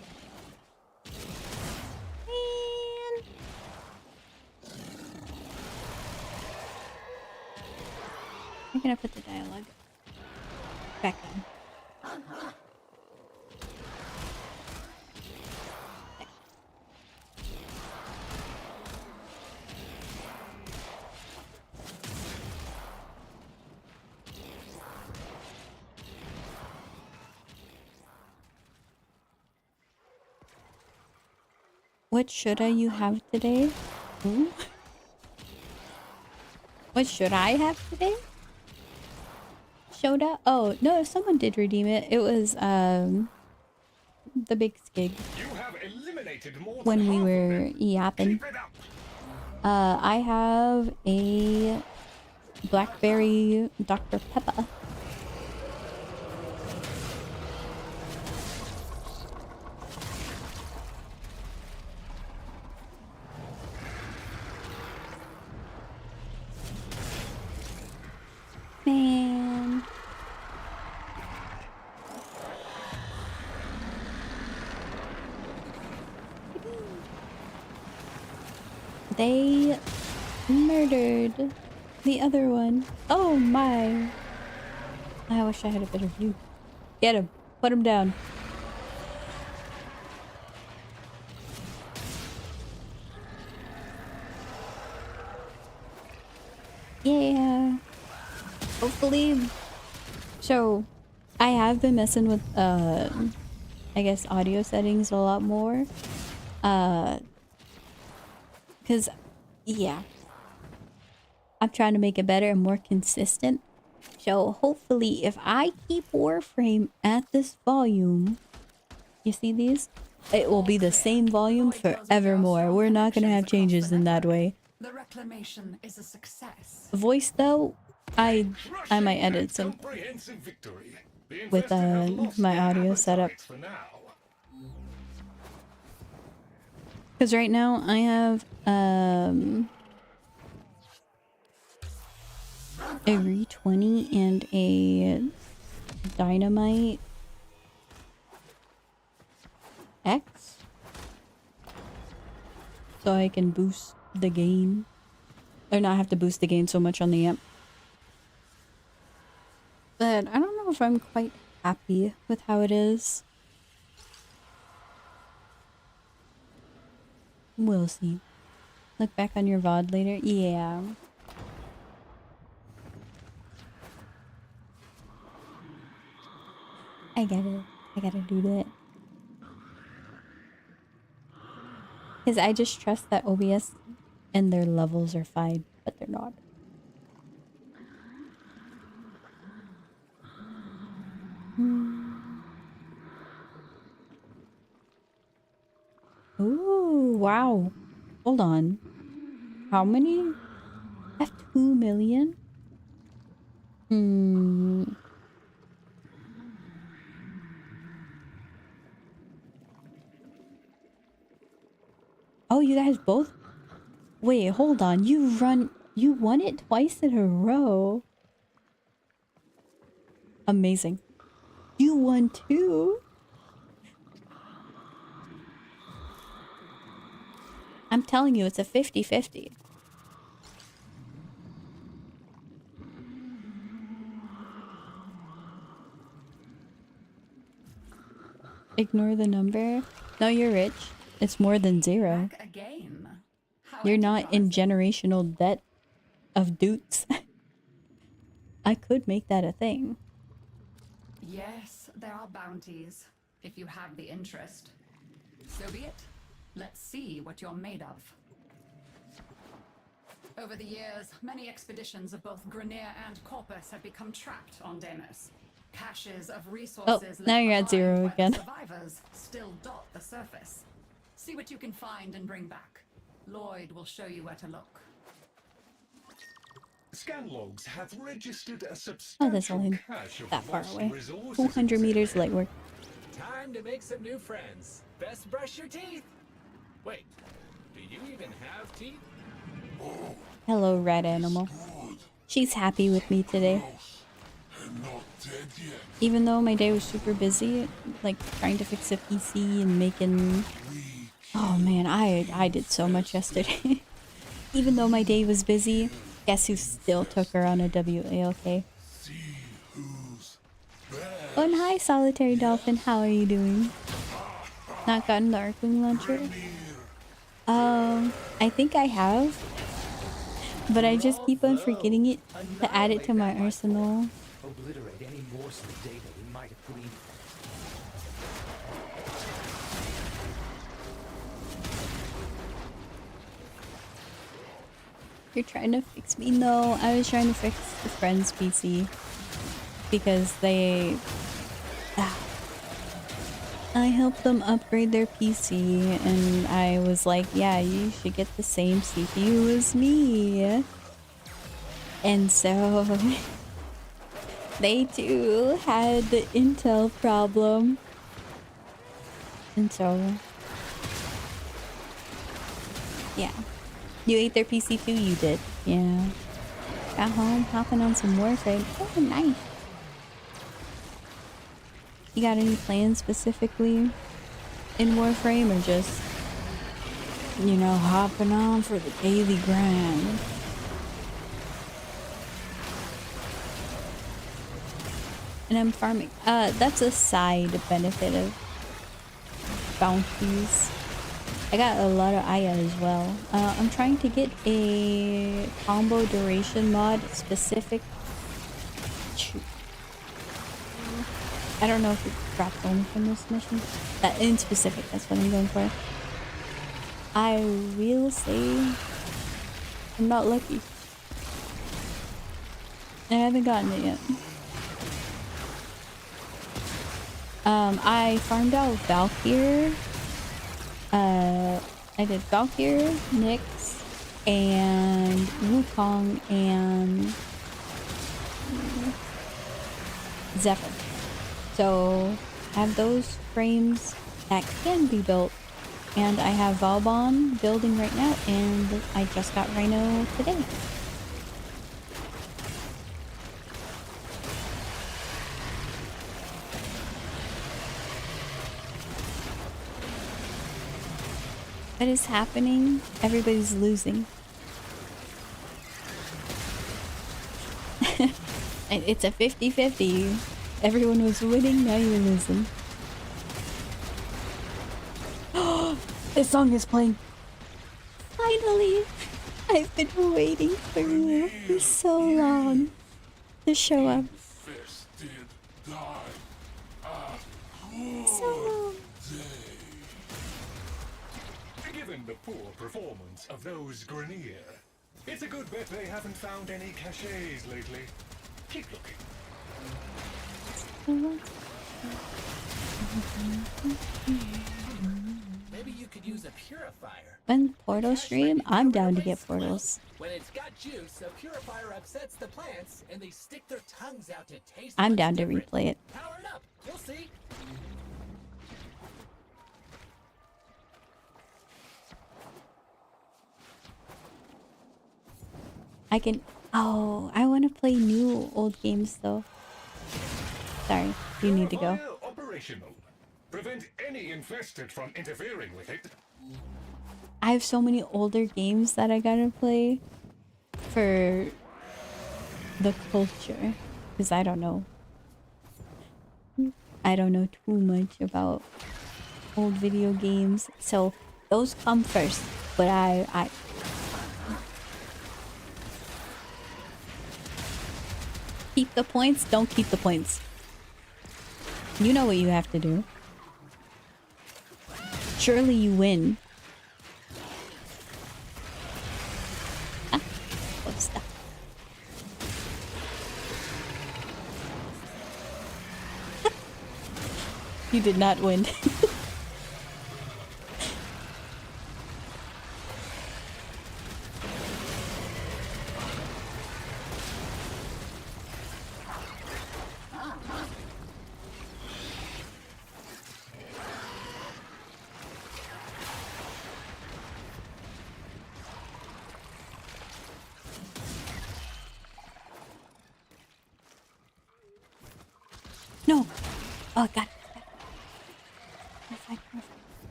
Man. I'm gonna put the dialogue back on. What should you have today? Ooh. What should I have today? Shoda? Oh, no, someone did redeem it. It was, the big skig. You have eliminated more than When we half of were them. yapping. Keep it up. I have a blackberry Dr. Pepper. Man. They murdered the other one. Oh my. I wish I had a better view. Get him. Put him down. Yeah. Hopefully. So, I have been messing with, I guess, audio settings a lot more. Because, yeah. I'm trying to make it better and more consistent. So, hopefully, if I keep Warframe at this volume, you see these? It will be the same volume forevermore. We're not going to have changes in that way. The reclamation is a success. Voice, though, I might edit some Comprehensive victory. The with infested have lost my their audio setup. appetites for now. Because right now I have a Re-20 and a Dynamite X, so I can boost the gain, or not have to boost the gain so much on the amp. But I don't know if I'm quite happy with how it is. We'll see. Look back on your VOD later. Yeah. I gotta do that. Because I just trust that OBS and their levels are fine, but they're not. Ooh, wow. Hold on. How many? I have 2 million? Oh, you guys both? Wait, hold on. You won it twice in a row. Amazing. You won too. I'm telling you, it's a 50-50. Ignore the number. No, you're rich. It's more than 0. Back again. How You're not in enterprising. generational debt of doots. I could make that a thing. Yes, there are bounties, if you have the interest. So be it. Let's see what you're made of. Over the years, many expeditions of both Grenier and Corpus have become trapped on Deimos. Caches of resources now you're at left behind 0 by the again. survivors still dot the surface. See what you can find and bring back. Lloyd will show you where to look. Scan logs have registered a Oh, substantial that's only cache of that far lost away. resources 200 in meters this area. light work. Time to make some new friends. Best brush your teeth. Wait, do you even have teeth? Hello, red animal. She's happy with me today. I'm not dead yet. Even though my day was super busy, like trying to fix a PC and making... Oh man, I did so much yesterday. Even though my day was busy, guess who still took her on a WALK? See who's best. Oh, and hi, Solitary Dolphin. How are you doing? Not gotten the Arcwing launcher? I think I have. But I just keep on forgetting it to add it to my arsenal. Obliterate any morsel of data we might have gleaned. You're trying to fix me? No, I was trying to fix the friend's PC. Because they... I helped them upgrade their PC, and I was like, yeah, you should get the same CPU as me. And so... they too had the Intel problem. And so... yeah. You ate their PC too? You did. Yeah. Got home, hopping on some Warframe. Oh, nice. You got any plans specifically in Warframe, or just, you know, hopping on for the daily grind? And I'm farming. That's a side benefit of bounties. I got a lot of Aya as well. I'm trying to get a combo duration mod specific. I don't know if it dropped only from this mission. In specific, that's what I'm going for. I will say I'm not lucky. I haven't gotten it yet. I farmed out Valkyr. I did Valkyr, Nyx, and Wukong, and Zephyr. So I have those frames that can be built, and I have Valbon building right now, and I just got Rhino today. What is happening? Everybody's losing. It's a 50-50. Everyone was winning, now you're losing. This song is playing. Finally! I've been waiting for you for so long to show up. So long. Given the poor performance of those Grenier, it's a good bet they haven't found any caches lately. Keep looking. Maybe you could use a purifier. When portal stream, I'm down to get portals. When it's got juice, a purifier upsets the plants, and they stick their tongues out to taste. I'm what's down to different. replay it. Power it up. You'll see. I can... Oh, I want to play new old games though. Sorry, you need to go. Fire operational. Prevent any infested from interfering with it. I have so many older games that I gotta play for the culture, because I don't know. I don't know too much about old video games, so those come first. But I keep the points. Don't keep the points. You know what you have to do. Surely you win. Ah, oh, stop. You did not win. No. Oh, God. Perfect, perfect.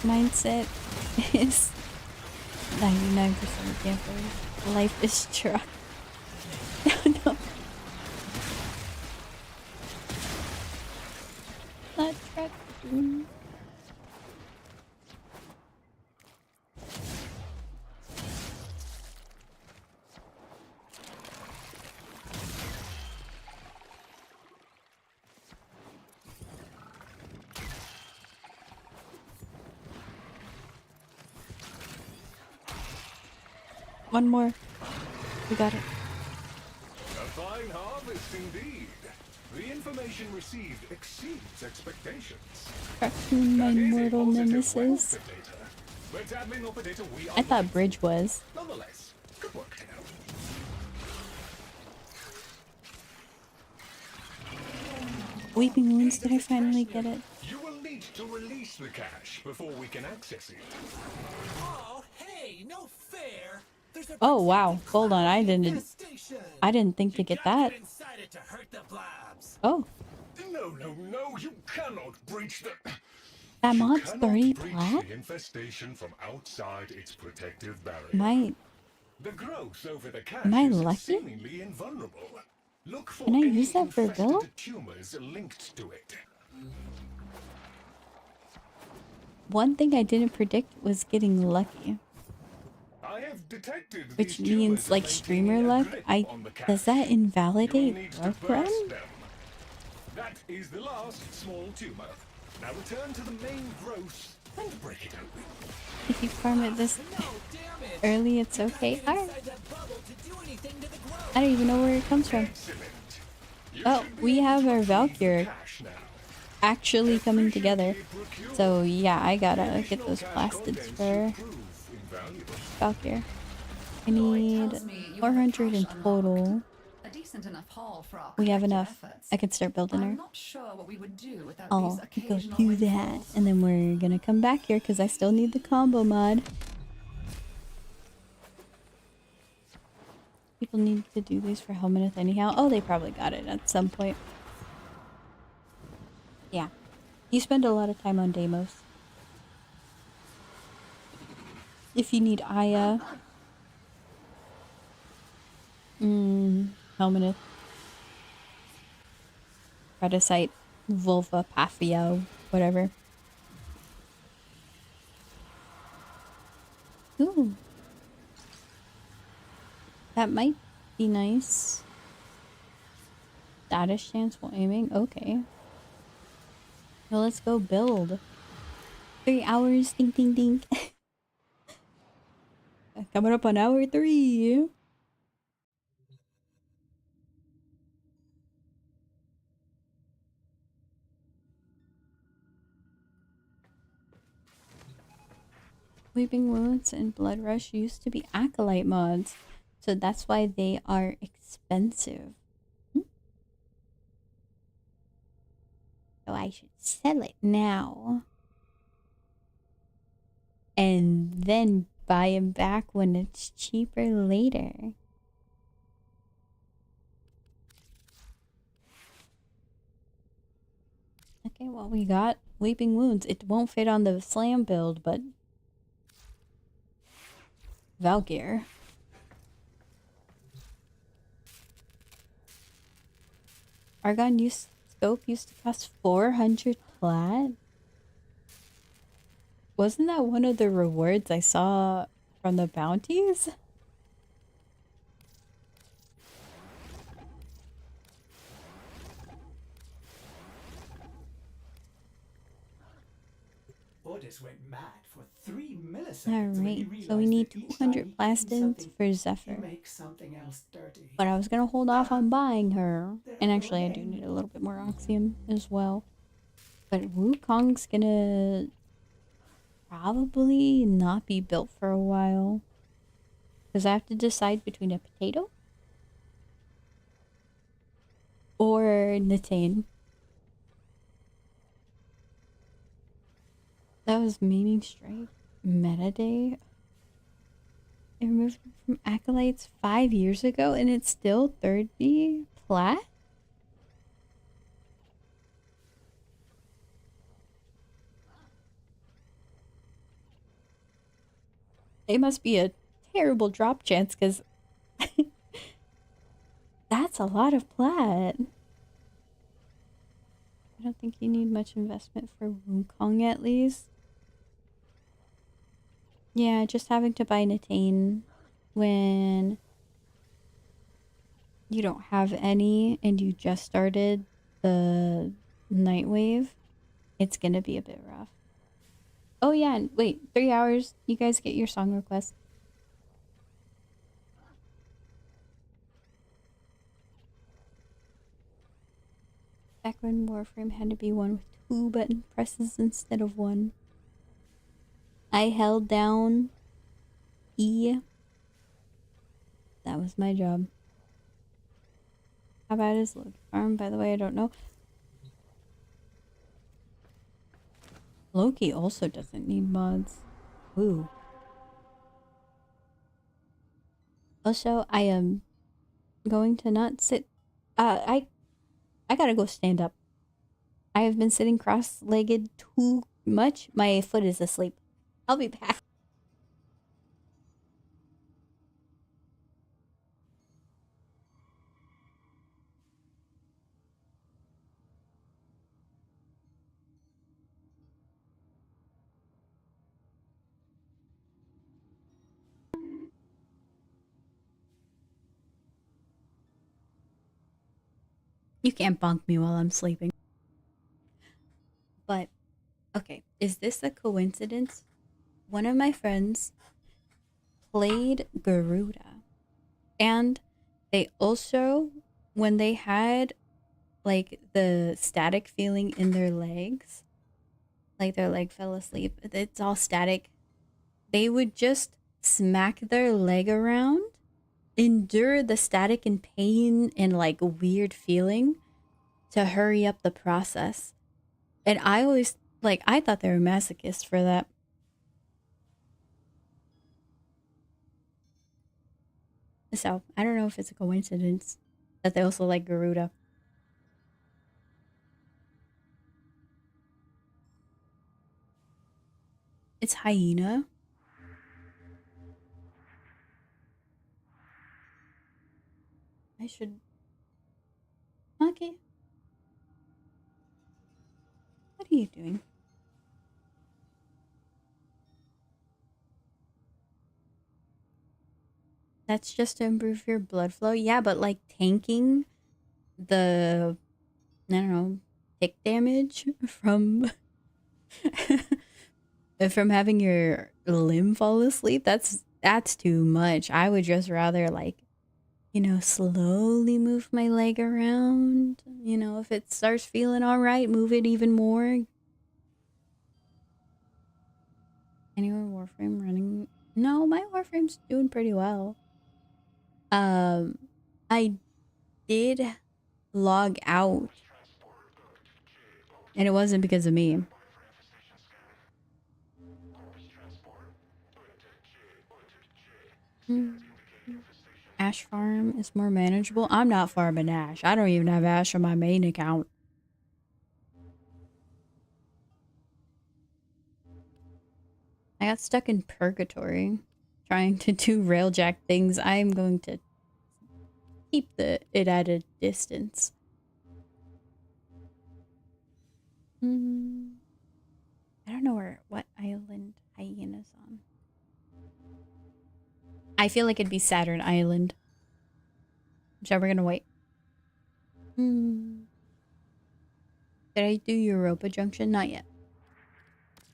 Mindset is 99% of gamblers. Life is truck. No. Not truck. One more. We got it. A fine harvest indeed. The information received exceeds expectations. Cartoon, my That is a mortal positive nemesis. wealth of data. But admin of the data we I thought are Bridge was. nonetheless, good work, Tenno. Weeping Wounds, did I finally get it? You will need to release the cache before we can access it. Oh, hey, no fair. There's a Oh wow, hold on, I didn't think to get that. Get inside it to hurt the blobs. Oh, No, you cannot breach the... that You mob's cannot 30 breach plat? the infestation from outside its protective barrier. The growth over the cache am I is lucky? seemingly invulnerable. Look for Can I any use that for infested Bill? tumors linked to it. One thing I didn't predict was getting lucky. I have detected Which these means tumors like maintaining streamer a luck. grip on the Does that cache. You'll invalidate need to work run? burst them. That is the last small tumor. Now return to the main growth and break it open. If you farm it this early, it's okay. Alright. I don't even know where it comes from. Oh, we have our Valkyr actually coming together. So yeah, I gotta get those plastids for Valkyr. I need 400 in total. A decent enough haul for our We have collective enough. efforts. I can start building I'm her. not sure what we would do without I'll these go occasional do that. windfalls. And then we're gonna come back here because I still need the combo mod. People need to do these for Helminth anyhow. Oh, they probably got it at some point. Yeah. You spend a lot of time on Deimos. If you need Aya. Helminth. Predacite. Vulva. Pathio. Whatever. Ooh. That might be nice. Status chance while aiming. Okay. Well, let's go build. 3 hours. Ding, ding, ding. Coming up on hour 3. Weeping Wounds and Blood Rush used to be Acolyte mods. So that's why they are expensive. So I should sell it now. and then buy him back when it's cheaper later. Okay, well, we got Weeping Wounds. It won't fit on the slam build, but Valkyr. Argon scope used to cost 400 plat. Wasn't that one of the rewards I saw from the bounties? Orders went mad for 3 milliseconds. Alright, so we need 200 plastins for Zephyr. But I was gonna hold off on buying her. And actually, I do need a little bit more Oxium as well. But Wukong's gonna probably not be built for a while. Because I have to decide between a potato or Natane. That was meaning strike. Meta day. It removed from Acolytes 5 years ago and it's still 30 plat? It must be a terrible drop chance because that's a lot of plat. I don't think you need much investment for Wukong at least. Yeah, just having to buy Natane when you don't have any and you just started the Nightwave, it's gonna be a bit rough. Oh yeah, and wait, 3 hours, you guys get your song request. Back when Warframe had to be one with 2 button presses instead of 1. I held down E. That was my job. How bad is Loki Farm? By the way, I don't know. Loki also doesn't need mods. Ooh. Also, I am going to not sit. I gotta go stand up. I have been sitting cross-legged too much. My foot is asleep. I'll be back. You can't bonk me while I'm sleeping. But, okay, is this a coincidence? One of my friends played Garuda. And they also, when they had, like, the static feeling in their legs, like their leg fell asleep, it's all static, they would just smack their leg around, endure the static and pain and, like, weird feeling to hurry up the process. And I always, like, I thought they were masochists for that. So, I don't know if it's a coincidence that they also like Garuda. It's Hyena. I should... Okay. What are you doing? That's just to improve your blood flow? Yeah, but like tanking the, I don't know, tick damage from... from having your limb fall asleep, that's too much. I would just rather, like, you know, slowly move my leg around. You know, if it starts feeling all right, move it even more. Anyone Warframe running? No, my Warframe's doing pretty well. I did log out, and it wasn't because of me. Ash farm is more manageable. I'm not farming ash. I don't even have ash on my main account. I got stuck in purgatory trying to do railjack things. I am going to keep it at a distance. I don't know what island Hyena's on. I feel like it'd be Saturn Island. So we're gonna wait. Did I do Europa Junction? Not yet.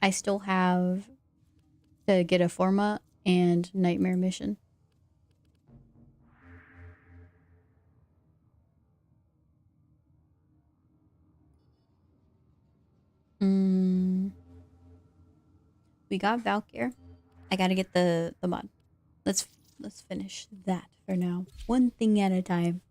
I still have to get a Forma and Nightmare Mission. We got Valkyr. I gotta get the mod. Let's finish that for now. One thing at a time.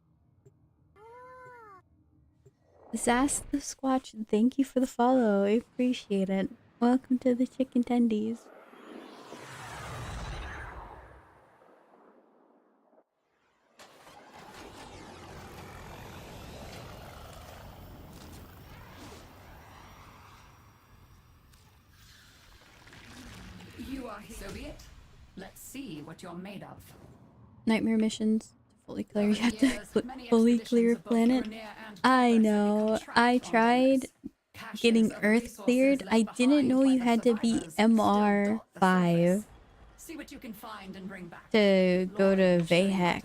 Zast the Squatch, thank you for the follow. I appreciate it. Welcome to the Chicken Tendies. You are here. So be it. Let's see what you're made of. Nightmare missions. To fully clear, you have to fully clear planet. I know. I tried getting Earth cleared. I didn't know you had to be MR5 to go to Vahak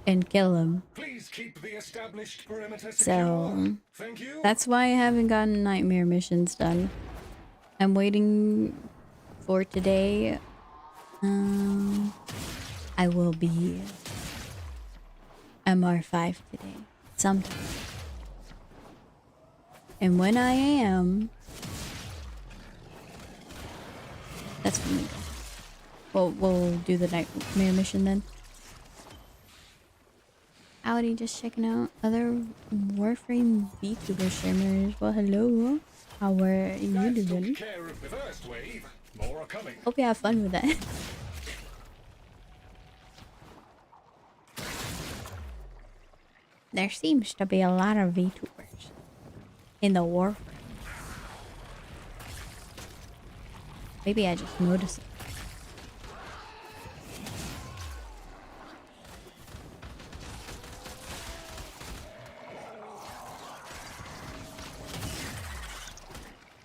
and kill him. Please keep the established perimeter So Thank you. that's why I haven't gotten nightmare missions done. I'm waiting for today. I will be MR5 today, sometime. And when I am, that's when we go. We'll do the nightmare mission then. Howdy, just checking out other Warframe VTuber streamers. Well, hello. How are you doing? Care of the first wave. More are coming. Hope you have fun with that. There seems to be a lot of VTubers in the Warframe. Maybe I just noticed it.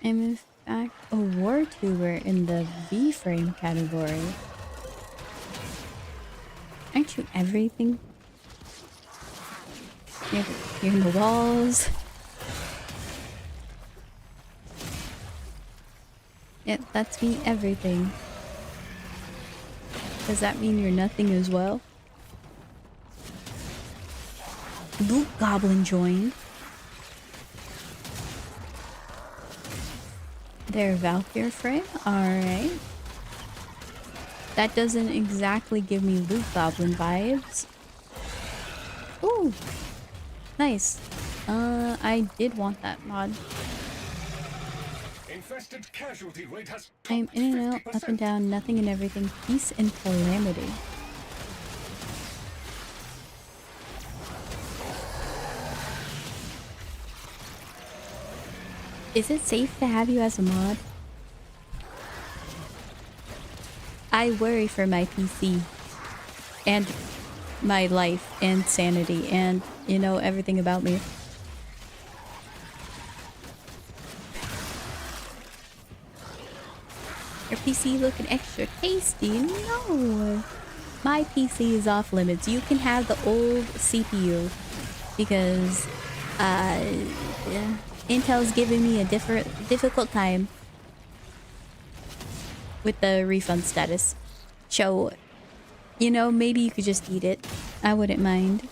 I'm in fact a WarTuber in the V-frame category. Aren't you everything? You're in the walls. Yep, that's me everything. Does that mean you're nothing as well? Loot Goblin joined. Their Valkyr frame? Alright. That doesn't exactly give me Loot Goblin vibes. Ooh! Nice. I did want that mod. Infested casualty rate has I'm in and out, up and down, nothing and everything. Peace and calamity. Is it safe to have you as a mod? I worry for my PC and my life and sanity and, you know, everything about me. Your PC looking extra tasty? No! My PC is off limits. You can have the old CPU because yeah, Intel's giving me a difficult time with the refund status. So, you know, maybe you could just eat it. I wouldn't mind.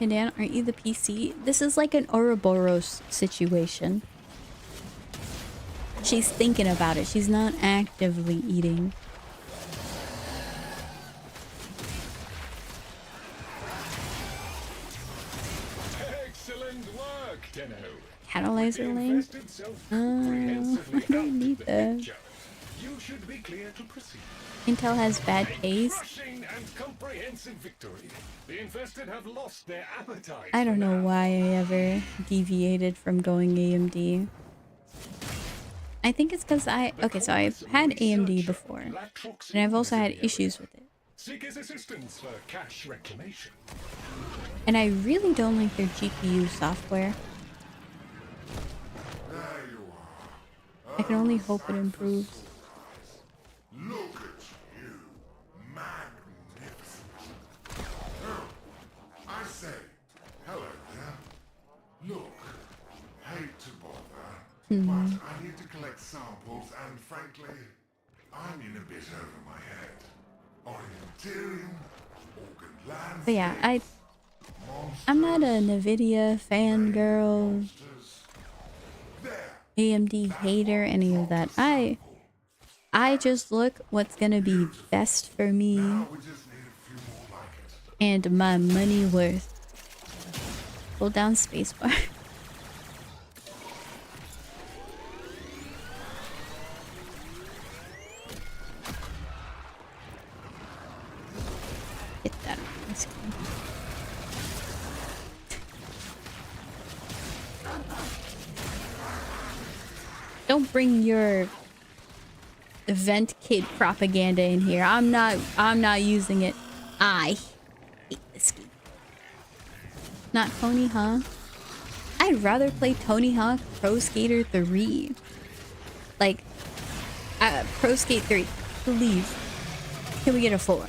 Dan, aren't you the PC? This is like an Ouroboros situation. She's thinking about it. She's not actively eating. Excellent. Excellent work, Tenno. Catalyzer lane? Infested self-comprehensively I don't need outdid the that. picture. You should be clear to proceed. Intel has bad A taste. crushing and comprehensive victory. The infested have lost their appetite. I don't for know now. why I ever deviated from going AMD. I think it's because okay, so I've had AMD before, and I've also had issues with it. Seek his assistance for cache reclamation. And I really don't like their GPU software. There you are. I can only hope it improves. Look at you. Magnificent. Oh, I say, hello there. Look, hate to bother, but I need to collect samples, and frankly, I'm in a bit over my head. Orientarium, organ landscape, But yeah, I'm not a NVIDIA fangirl, monsters. There. AMD hater, any of that. I just look what's gonna be best for me Now we just need a few more like it. and my money worth. Hold down spacebar. Get that on the screen. Don't bring your event kit propaganda in here. I'm not using it. I hate this game. Not Tony Hawk. I'd rather play Tony Hawk Pro Skater 3. Like, Pro Skate 3. Please. Can we get a 4?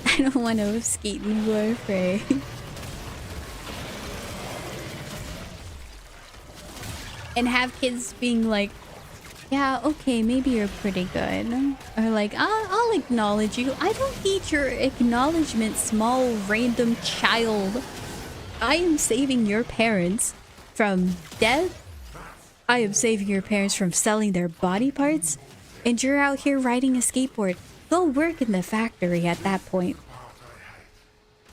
I don't want to skate in Warframe. And have kids being like, yeah, okay, maybe you're pretty good. Or like, I'll acknowledge you. I don't need your acknowledgement, small random child. I am saving your parents from death. I am saving your parents from selling their body parts. And you're out here riding a skateboard. Go work in the factory at that point.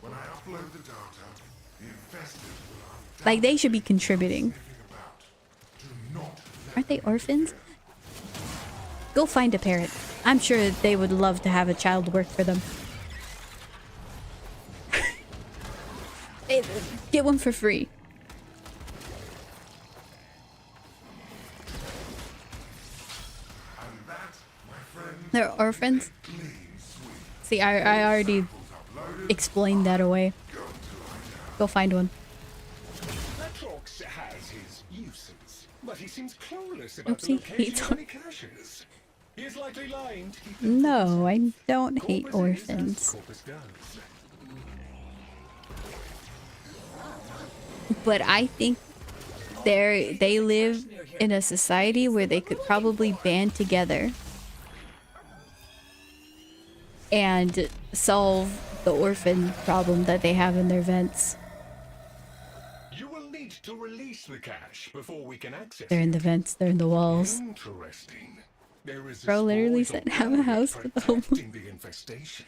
When I upload the data, the infested will Like, they should be contributing. do not Aren't they orphans? Go find a parent. I'm sure they would love to have a child work for them. Get one for free. and that, my friend, They're orphans? clean sweep. See, I already explained that away. Go find one. Latrox has his uses, but he seems clueless about Oops, the he hates location of any caches. He is likely lying to keep No, I don't hate Corpus is as orphans. Corpus does. But I think they live in a society where they could probably band together and solve the orphan problem that they have in their vents. You will need to release the cache before we can access They're in it. the vents, they're in the walls. Interesting. There is a Bro literally small said, have a house with a home. protecting the infestation.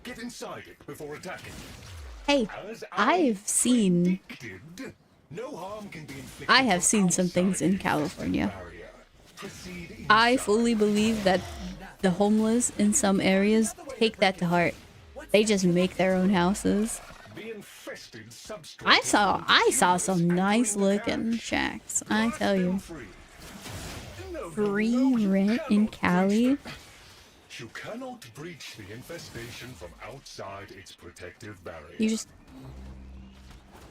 Get inside it before attacking. Hey, As I've seen, predicted, no harm can be inflicted I have from seen some things outside in the California. barrier. Proceed I inside. fully believe that the homeless in some areas take that to heart. They just make their own houses. The infested substrate I saw some nice looking shacks, I tell you. Free rent in Cali. You cannot breach the infestation from outside its protective barrier. You just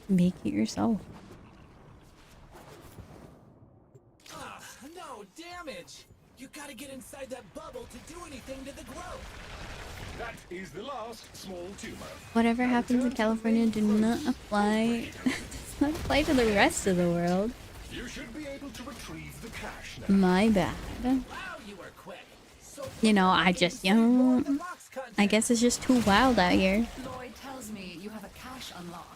make it yourself. Ah, no, damage! You gotta get inside that bubble to do anything to the growth. That is the last small tumor. Whatever happens in California do not apply does not apply to the rest of the world. You should be able to retrieve the cache now. My bad. Wow, you were quick. So You know, I just, you know, I guess it's just too wild out here. Lloyd tells me you have a cache unlocked.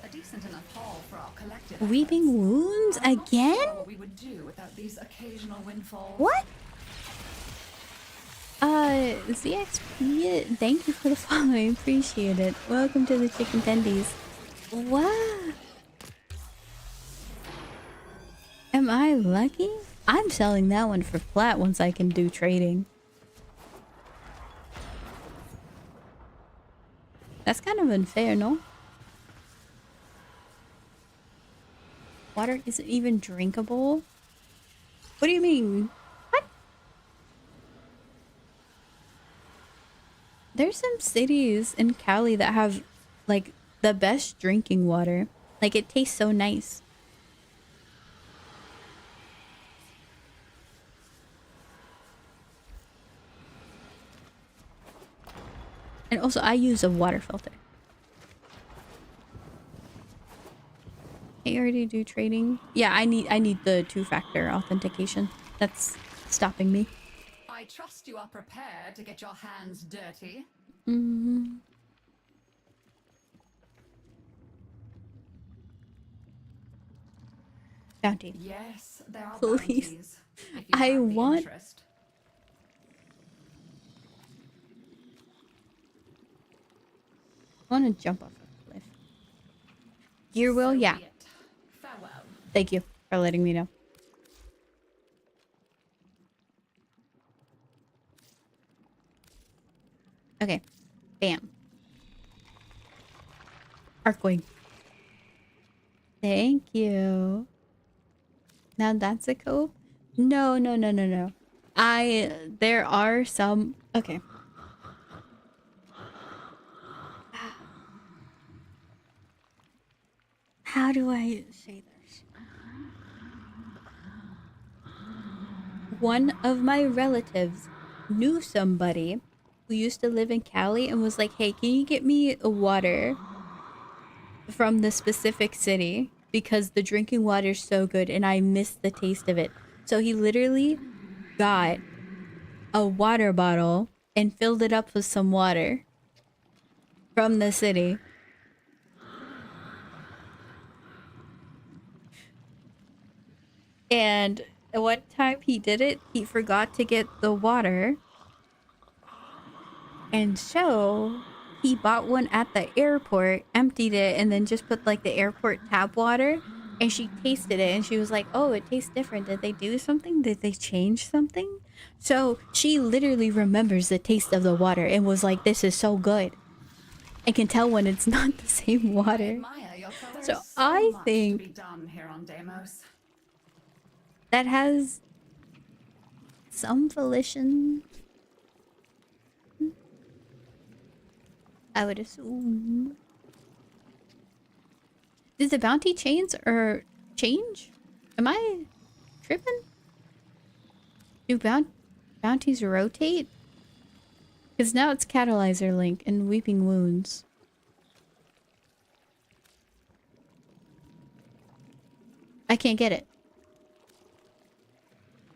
A decent enough haul for our collective. Weeping wounds I'm not again? sure what we would do without these occasional windfalls. What? ZXP, thank you for the follow. I appreciate it. Welcome to the Chicken Tendies. What? Am I lucky? I'm selling that one for flat once I can do trading. That's kind of unfair, no? Water isn't even drinkable? What do you mean? What? There's some cities in Cali that have, like, the best drinking water. Like, it tastes so nice. And also, I use a water filter. I already do trading. Yeah, I need the 2-factor authentication. That's stopping me. I trust you are prepared to get your hands dirty. Mm-hmm. Bounty. Yes, there are Please. bounties. If you I have the want... interest. I want to jump off a cliff. Gear wheel? Yeah. Farewell. Thank you for letting me know. Okay. Bam. Arcwing. Thank you. Now that's a cope? No. There are some... Okay. How do I say this? One of my relatives knew somebody who used to live in Cali and was like, hey, can you get me water from the specific city? Because the drinking water is so good and I miss the taste of it. So he literally got a water bottle and filled it up with some water from the city. And one time he did it, he forgot to get the water. And so he bought one at the airport, emptied it, and then just put like the airport tap water. And she tasted it and she was like, oh, it tastes different. Did they do something? Did they change something? So she literally remembers the taste of the water and was like, this is so good. I can tell when it's not the same water. So I think that has some volition. I would assume. Did the bounty chains or change? Am I tripping? Do bounties rotate? Because now it's Catalyzer Link and Weeping Wounds. I can't get it.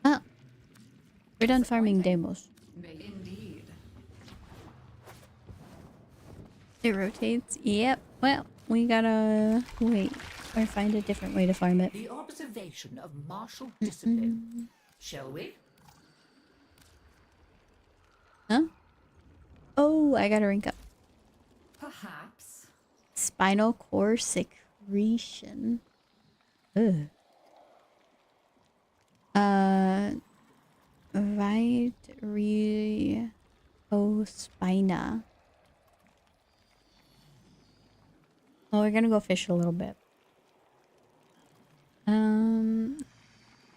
Oh. We're done farming demos. Indeed. It rotates? Yep. Well, we gotta wait or find a different way to farm it. The observation of martial discipline. Shall we? Huh? Oh, I gotta rank up. Perhaps. Spinal cord secretion. Ugh. Vitreospina. Well, we're gonna go fish a little bit.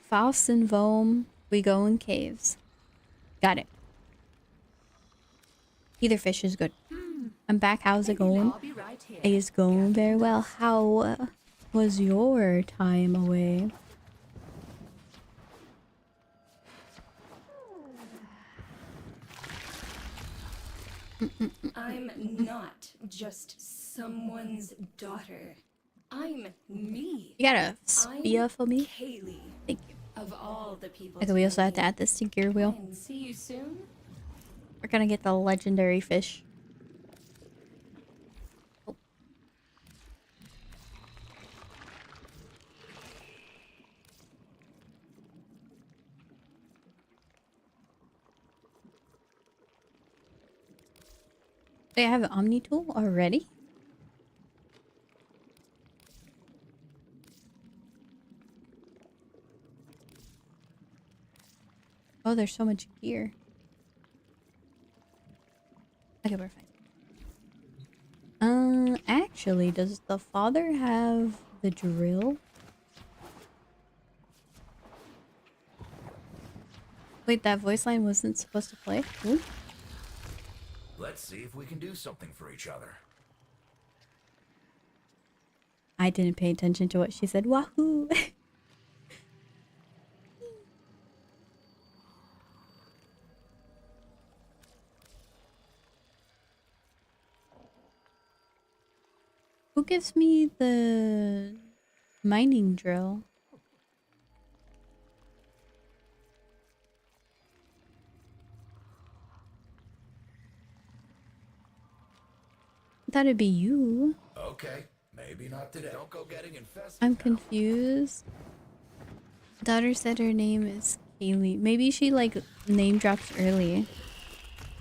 Faust and Vohm. We go in caves. Got it. Either fish is good. I'm back. How's it going? It is going very well. How was your time away? I'm not just someone's daughter. I'm me. You got a spear for me? Kaylee. Thank you. Of all the people. Okay, we also have to add this to gear wheel. And see you soon. We're gonna get the legendary fish. Oh. Wait, I have an Omni tool already? Oh, there's so much gear. Okay, we're fine. Actually, does the father have the drill? Wait, that voice line wasn't supposed to play? Ooh. Let's see if we can do something for each other. I didn't pay attention to what she said. Wahoo! Who gives me the mining drill? I thought it'd be you. Okay, maybe not today. Don't go getting infested. I'm confused. Daughter said her name is Kaylee. Maybe she like name drops early.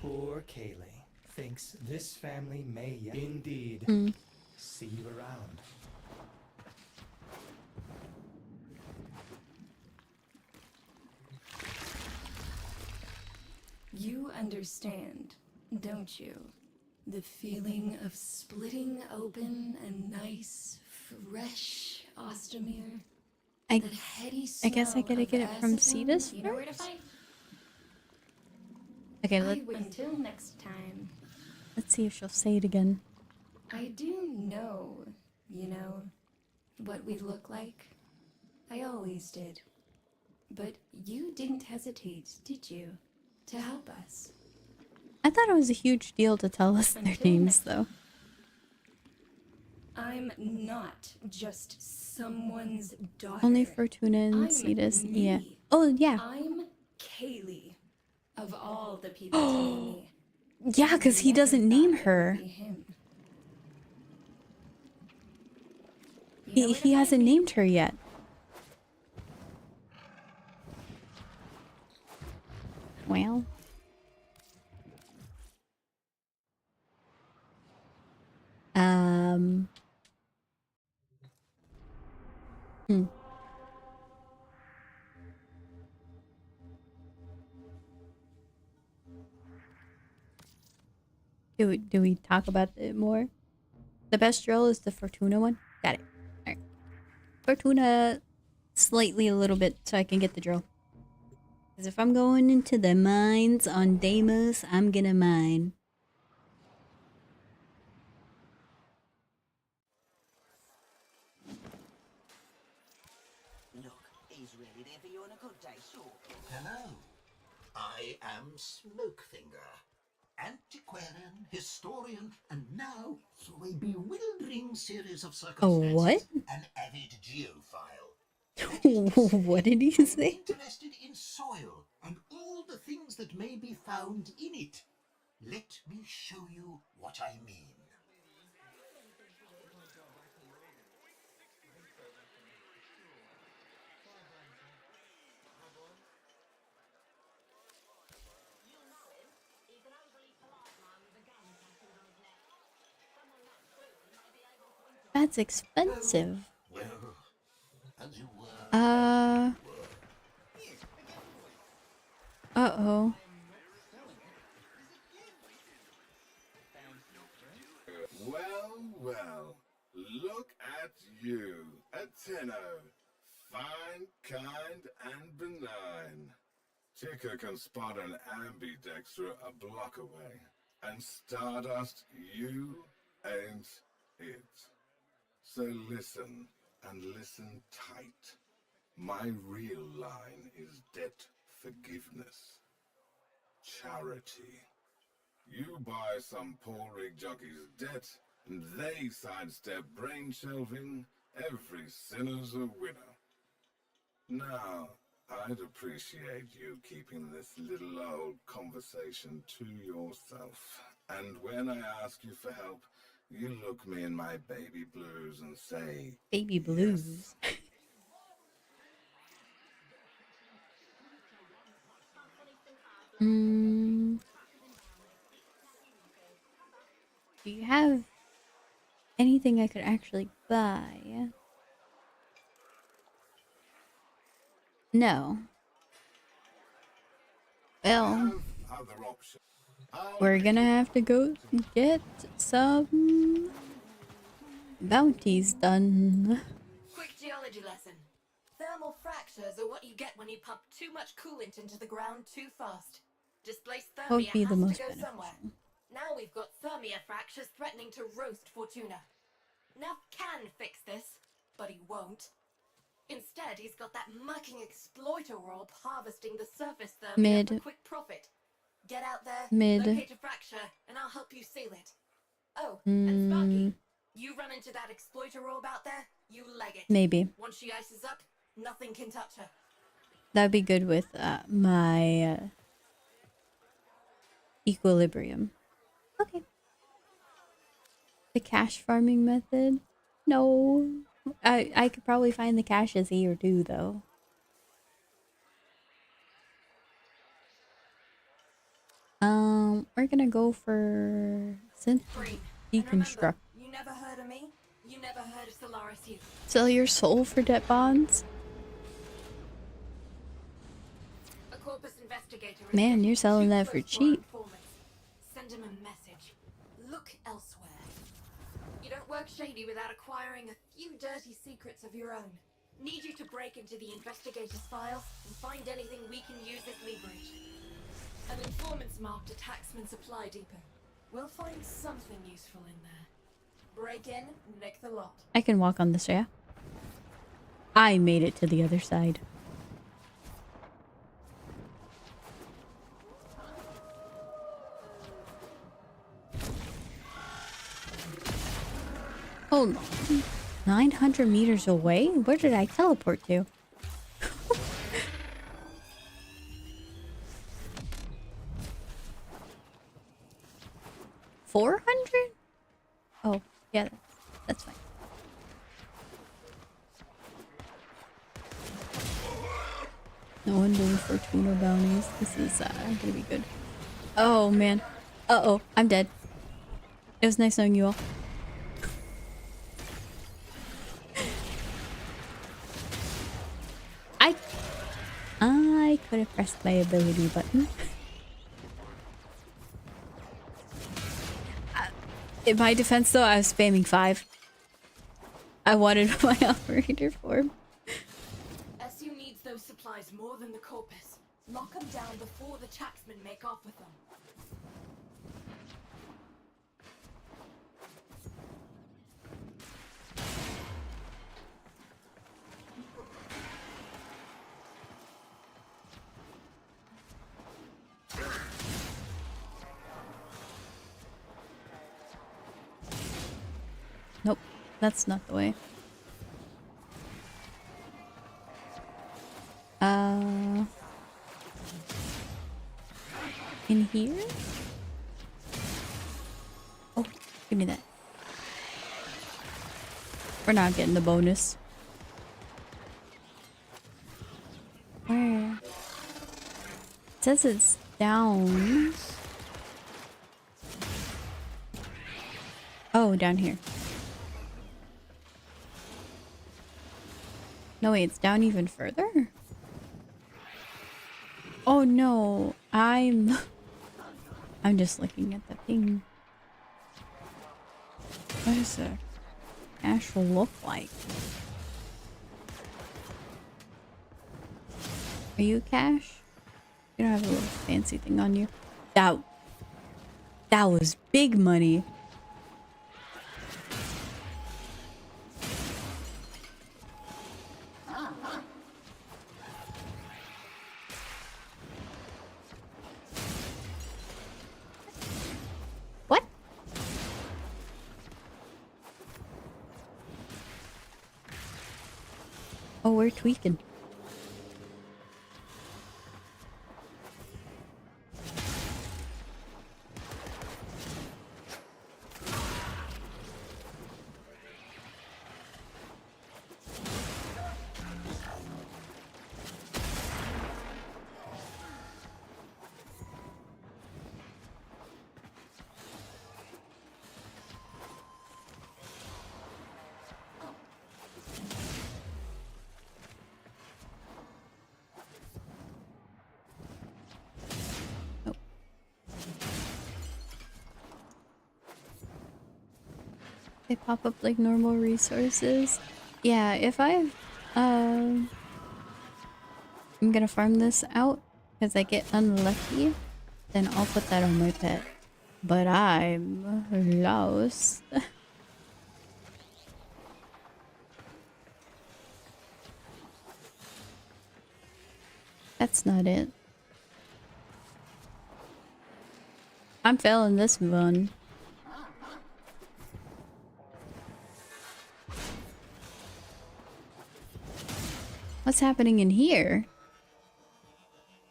Poor Kaylee thinks this family may yet indeed see you around. You understand, don't you? The feeling of splitting open a nice, fresh Ostermere. I That heady guess I smell gotta of get it from acetone. Cetus You know where to first? find? Okay, Until next time. let's see if she'll say it again. I do know, you know, what we look like. I always did. But you didn't hesitate, did you, to help us? I thought it was a huge deal to tell us their names, though. I'm not just someone's daughter. Only Fortuna and I'm Cetus. me. Yeah. Oh, yeah. I'm Kaylee. Of all the people to know me. Yeah, because he doesn't name her. He hasn't named her yet. Well. Hmm. Do we talk about it more? The best drill is the Fortuna one? Got it. Alright. Fortuna slightly a little bit so I can get the drill. Because if I'm going into the mines on Deimos, I'm gonna mine. Look, he's really there for you on a good day, sure. Hello. I am Smokefinger. Antiquarian, historian, and now, through a bewildering series of circumstances, what? an avid geophile. What did he say? Interested in soil and all the things that may be found in it. Let me show you what I mean. That's expensive. Well, as you were. Uh-oh. Well, look at you, a Tenno. Fine, kind, and benign. Ticker can spot an ambidexter a block away. And Stardust, you ain't it. So listen, and listen tight. My real line is debt forgiveness. Charity. You buy some poor rig jockey's debt, and they sidestep brain shelving. Every sinner's a winner. Now, I'd appreciate you keeping this little old conversation to yourself. And when I ask you for help, you look me in my baby blues and say, Baby blues. Yes. Do you have anything I could actually buy? No. Well, we're gonna have to go get some bounties done. Quick geology lesson. Thermal fractures are what you get when you pump too much coolant into the ground too fast. Displaced What thermia would be the has to most go beneficial? somewhere. Now we've got thermia fractures threatening to roast Fortuna. Nav can fix this, but he won't. Instead, he's got that mucking exploiter orb harvesting the surface thermia for quick profit. Get out there, locate a fracture, and I'll help you seal it. Oh, and Sparky, you run into that exploiter orb out there, you leg it. Maybe. Once she ices up, nothing can touch her. That'd be good with my equilibrium. Okay. The cash farming method? No. I could probably find the caches here too, though. We're gonna go for synth deconstruct. You never heard of me? You never heard of Solaris you. Sell your soul for debt bonds? A corpus investigator. Man, you're selling that for cheap. Send him a message. Look elsewhere. You don't work shady without acquiring a few dirty secrets of your own. Need you to break into the investigator's files and find anything we can use as leverage. An informant's marked a taxman supply depot. We'll find something useful in there. Break in, nick the lot. I can walk on this, yeah? I made it to the other side. Hold on. 900 meters away? Where did I teleport to? 400? Oh, yeah, that's fine. No one doing Fortuna bounties. This is gonna be good. Oh man. Uh-oh, I'm dead. It was nice knowing you all. I could have pressed my ability button. In my defense though, I was spamming 5. I wanted my operator form. SU needs those supplies more than the corpus. Lock them down before the taxmen make off with them. Nope, that's not the way. In here? Oh, give me that. We're not getting the bonus. Where? It says it's down. Oh, down here. No, wait, it's down even further? Oh no, I'm just looking at the thing. What does the cache look like? Are you cache? You don't have a little fancy thing on you. That was big money. Oh, we're tweaking. They pop up like normal resources. Yeah, if I'm gonna farm this out because I get unlucky, then I'll put that on my pet. But I'm lost. That's not it. I'm failing this one. What's happening in here?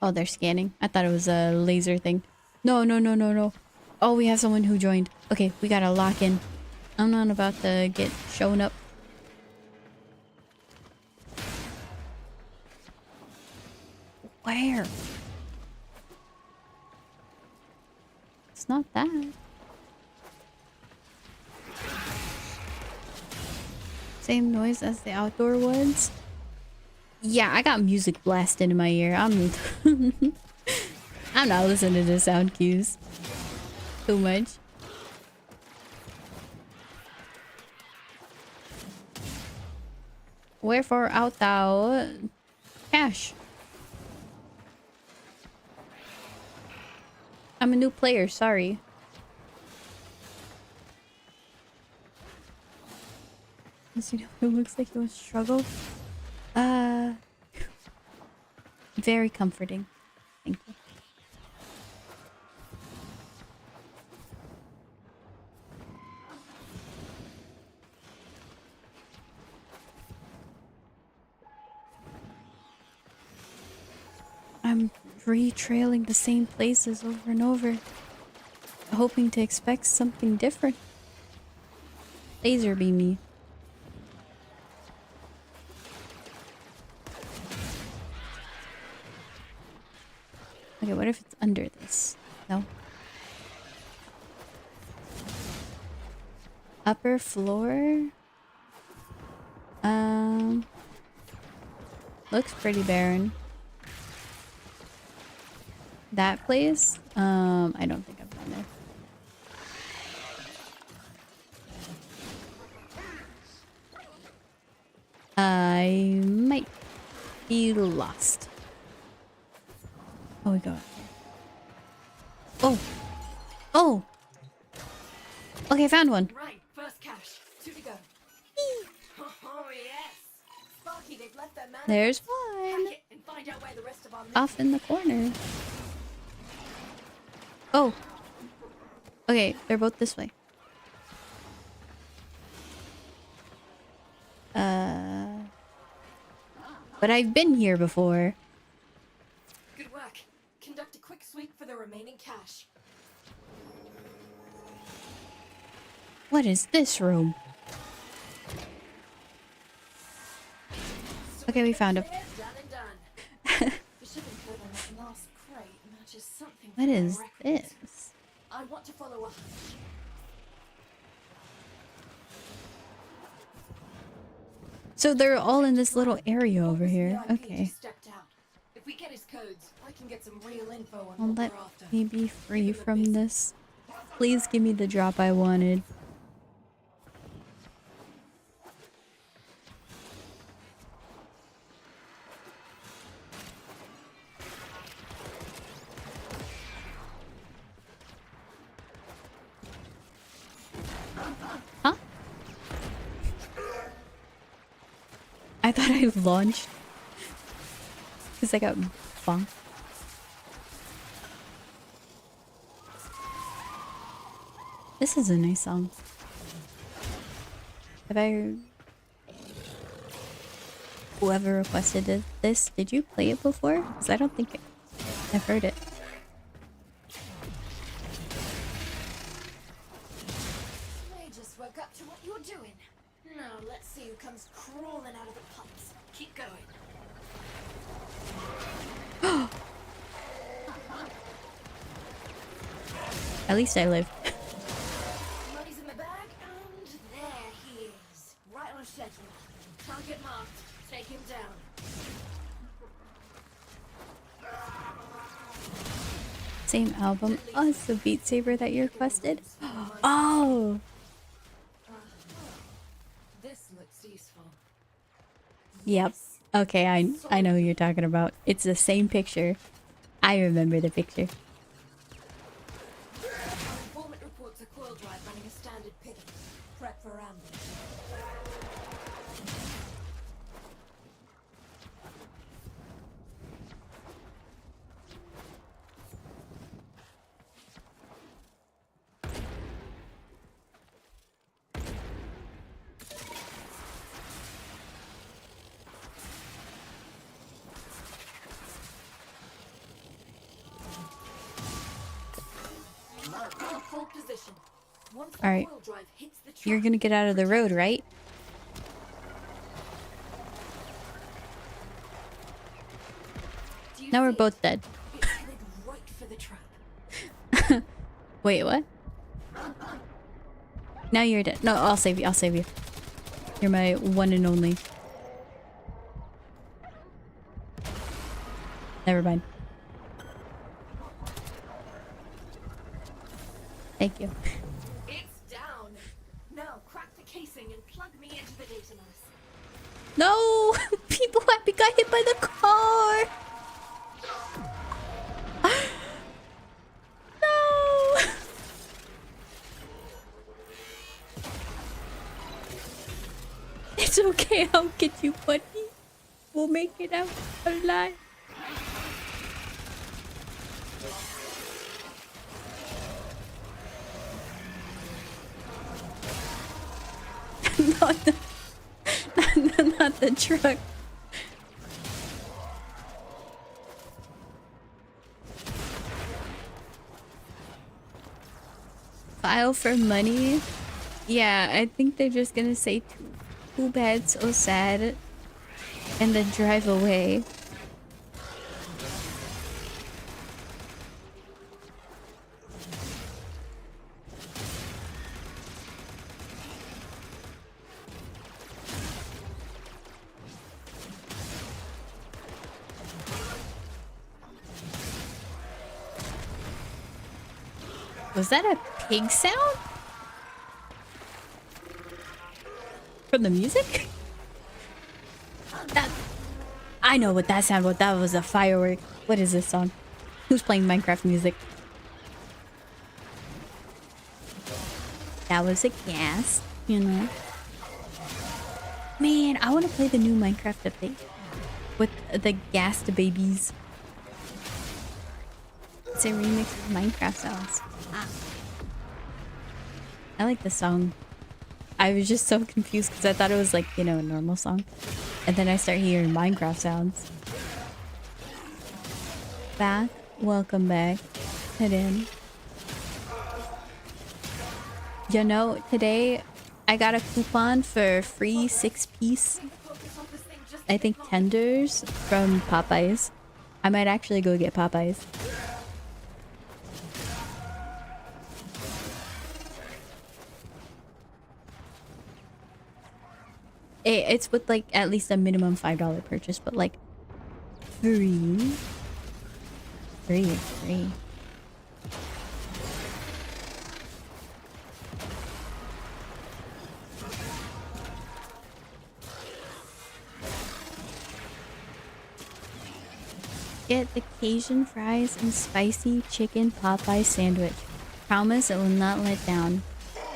Oh, they're scanning. I thought it was a laser thing. No, no, no, no, no. Oh, we have someone who joined. Okay, we gotta lock in. I'm not about to get shown up. Where? It's not that. Same noise as the outdoor ones. Yeah, I got music blasted in my ear. I'm not listening to sound cues too much. Wherefore art thou, Cash? I'm a new player, sorry. Does he know who looks like he would struggle? Very comforting. Thank you. I'm re-trailing the same places over and over, hoping to expect something different. Laser beam me. Okay, what if it's under this? No. Upper floor? Looks pretty barren. That place? I don't think I've been there. I might be lost. Oh, we go up here. Oh! Oh! Okay, found one. Right, first cache. 2 to go. Oh yes. Sparky, they've left their man. There's one. Hack it and find out where the rest of our Off in the corner. Oh. Okay, they're both this way. But I've been here before. Good work. Conduct a quick sweep for the remaining cache. What is this room? Okay, we found him. Done and done. The shipping code on that last crate matches something. What from my is records. this? I want to follow up. So they're all in this little area over here. Okay. Stepped out. If we get his codes, I can get some real info on Well, what let we're after. me be free from this. Please give me the drop I wanted. Huh? I thought I launched. Because I got bonked. This is a nice song. Have I... Whoever requested this, did you play it before? Because I don't think I've heard it. I just woke up to what you're doing. Now let's see who comes crawling out of the pumps. Keep going. At least I lived. Money's in the bag, and there he is. Right on schedule. Target marked. Take him down. Same album as the Beat Saber that you requested. Oh! Yep. Okay, I know who you're talking about. It's the same picture. I remember the picture. Informant reports a coil drive running a standard pickup. Prep for ambush. Hold position. Once the All right. coil drive hits the track, You're gonna get out of the road, right? do you Now we're see both it? dead. It's headed right for the trap. Wait, what? Now you're dead. No, I'll save you. I'll save you. You're my one and only. Never mind. Thank you. It's down. Now crack the casing and plug me into the data nurse. No! People happy got hit by the car! No! It's okay, I'll get you, buddy. We'll make it out alive. Not the, not the truck. File for money? Yeah, I think they're just gonna say too bad, so sad, and then drive away. Was that a pig sound? From the music? That, I know what that sound was. That was a firework. What is this song? Who's playing Minecraft music? That was a gas, you know. Man, I want to play the new Minecraft update with the gassed babies. It's a remix of Minecraft sounds. I like the song. I was just so confused because I thought it was like, you know, a normal song. And then I start hearing Minecraft sounds. Back. Welcome back. Head in. You know, today I got a coupon for free 6-piece, I think, tenders from Popeyes. I might actually go get Popeyes. It's with like at least a minimum $5 purchase, but like free. Get the Cajun fries and spicy chicken Popeye sandwich. Promise it will not let down.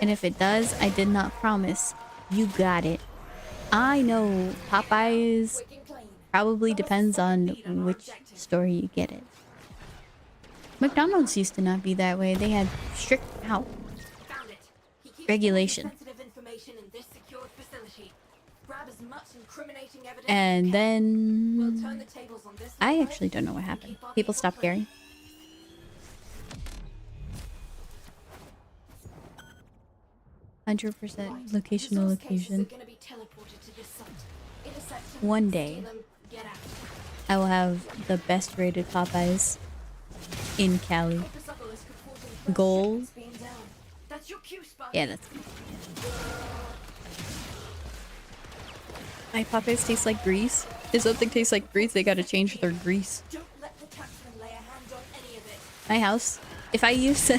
And if it does, I did not promise. You got it. I know Popeyes probably depends on which store you get it. McDonald's used to not be that way. They had strict out regulation. And then I actually don't know what happened. People stopped caring. %, location to location. One day, I will have the best rated Popeyes in Cali. Goal. Yeah, that's me. My Popeyes taste like grease. If something tastes like grease, they gotta change their grease. My house. If I use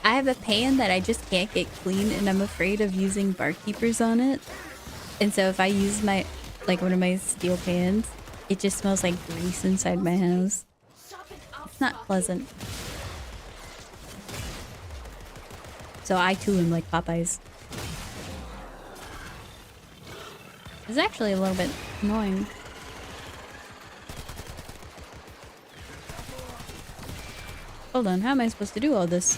I have a pan that I just can't get clean and I'm afraid of using barkeepers on it. And so if I use my, like one of my steel pans, it just smells like grease inside my house. It's not pleasant. So I too am like Popeyes. It's actually a little bit annoying. Hold on, how am I supposed to do all this?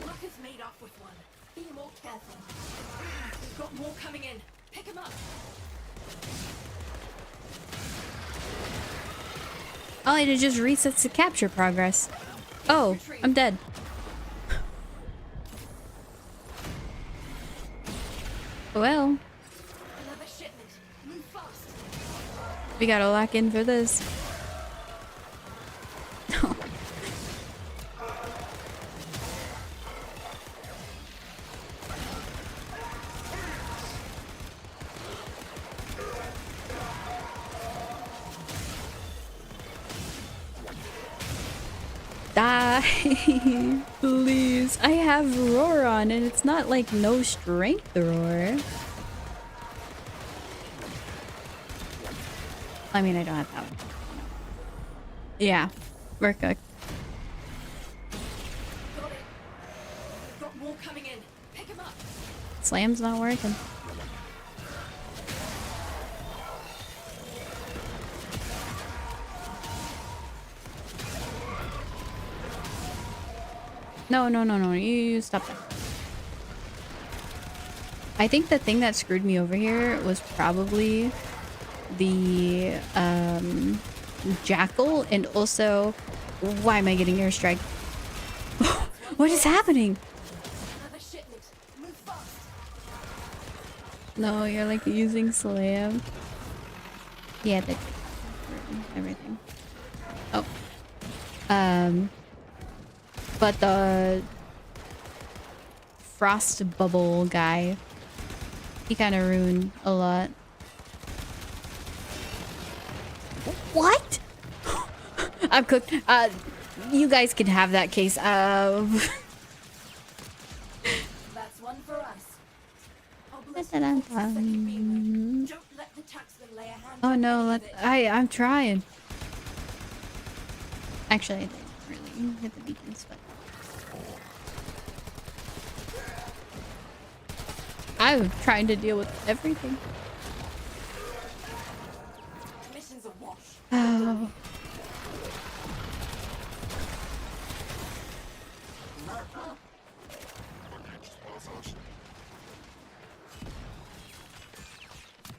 Luck is made off with one. Be more careful. We've got more coming in. Pick him up. Oh, it just resets the capture progress. Oh, I'm dead. Well, Another shipment. Move fast. we gotta lock in for this. Die, please. I have roar on and it's not like no strength roar. I mean, I don't have that one. Yeah, we're cooked. Got it. We've got more coming in. Pick him up. Slam's not working. No, no, no, no. You stop that. I think the thing that screwed me over here was probably the jackal, and also why am I getting airstrike? What is happening? Another shipment. Move fast. No, you're like using slam. Yeah, the everything. Oh. But the frost bubble guy, he kind of ruined a lot. What? I'm cooked. You guys can have that case. That's one for us. Don't let the taxman lay a hand Oh on no, any of it. I'm trying. Actually, I didn't really hit the beacons, but I'm trying to deal with everything. Mission's a wash. Oh.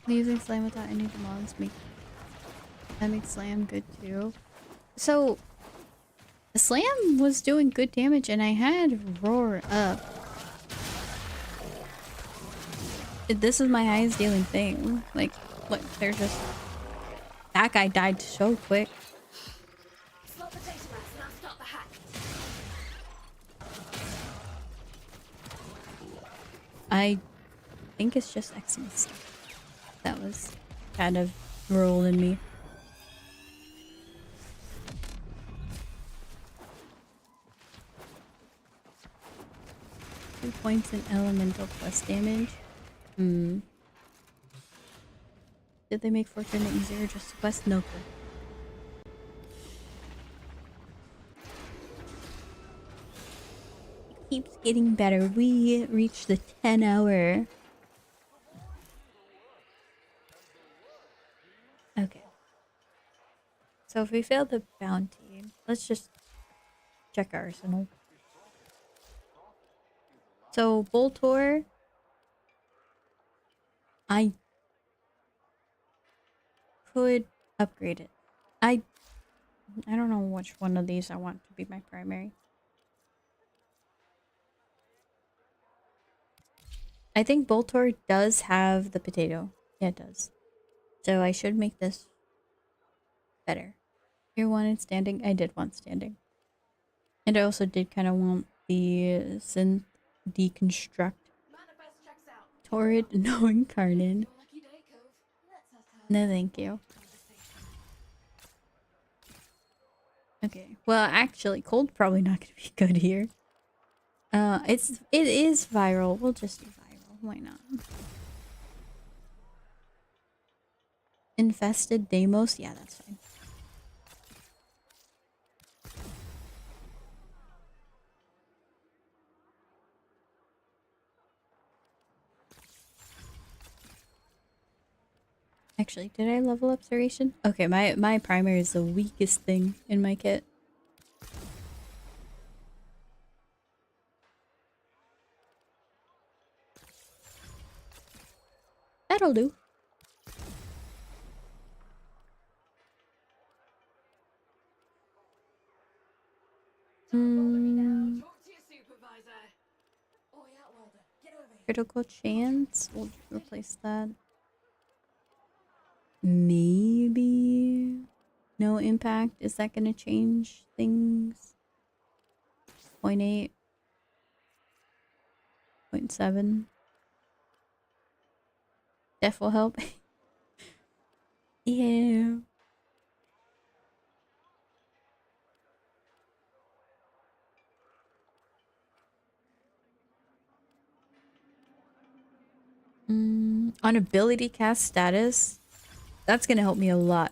Using slam without any demands makes slam good too. So slam was doing good damage and I had roar up. This is my highest dealing thing. Like, look, they're just... That guy died so quick. Slot potato mass, now start the hack. I think it's just Xmas. That was kind of rolling me. 2 points in elemental plus damage. Did they make Fortuna easier just to quest? No clue. It keeps getting better. We reached the 10-hour. Okay. So if we fail the bounty, let's just check our arsenal. So Boltor, I could upgrade it. I don't know which one of these I want to be my primary. I think Boltor does have the potato. Yeah, it does. So I should make this better. You wanted standing? I did want standing. And I also did kind of want the synth deconstruct. Torrid, no incarnate. No, thank you. Okay. Well, actually, cold probably not going to be good here. It is viral. We'll just do viral. Why not? Infested Deimos? Yeah, that's fine. Actually, did I level up Serration? Okay, my primary is the weakest thing in my kit. That'll do. Critical chance. We'll replace that. Maybe no impact. Is that going to change things? 0.8. 0.7. Def will help. Yeah. On ability cast status, that's gonna help me a lot.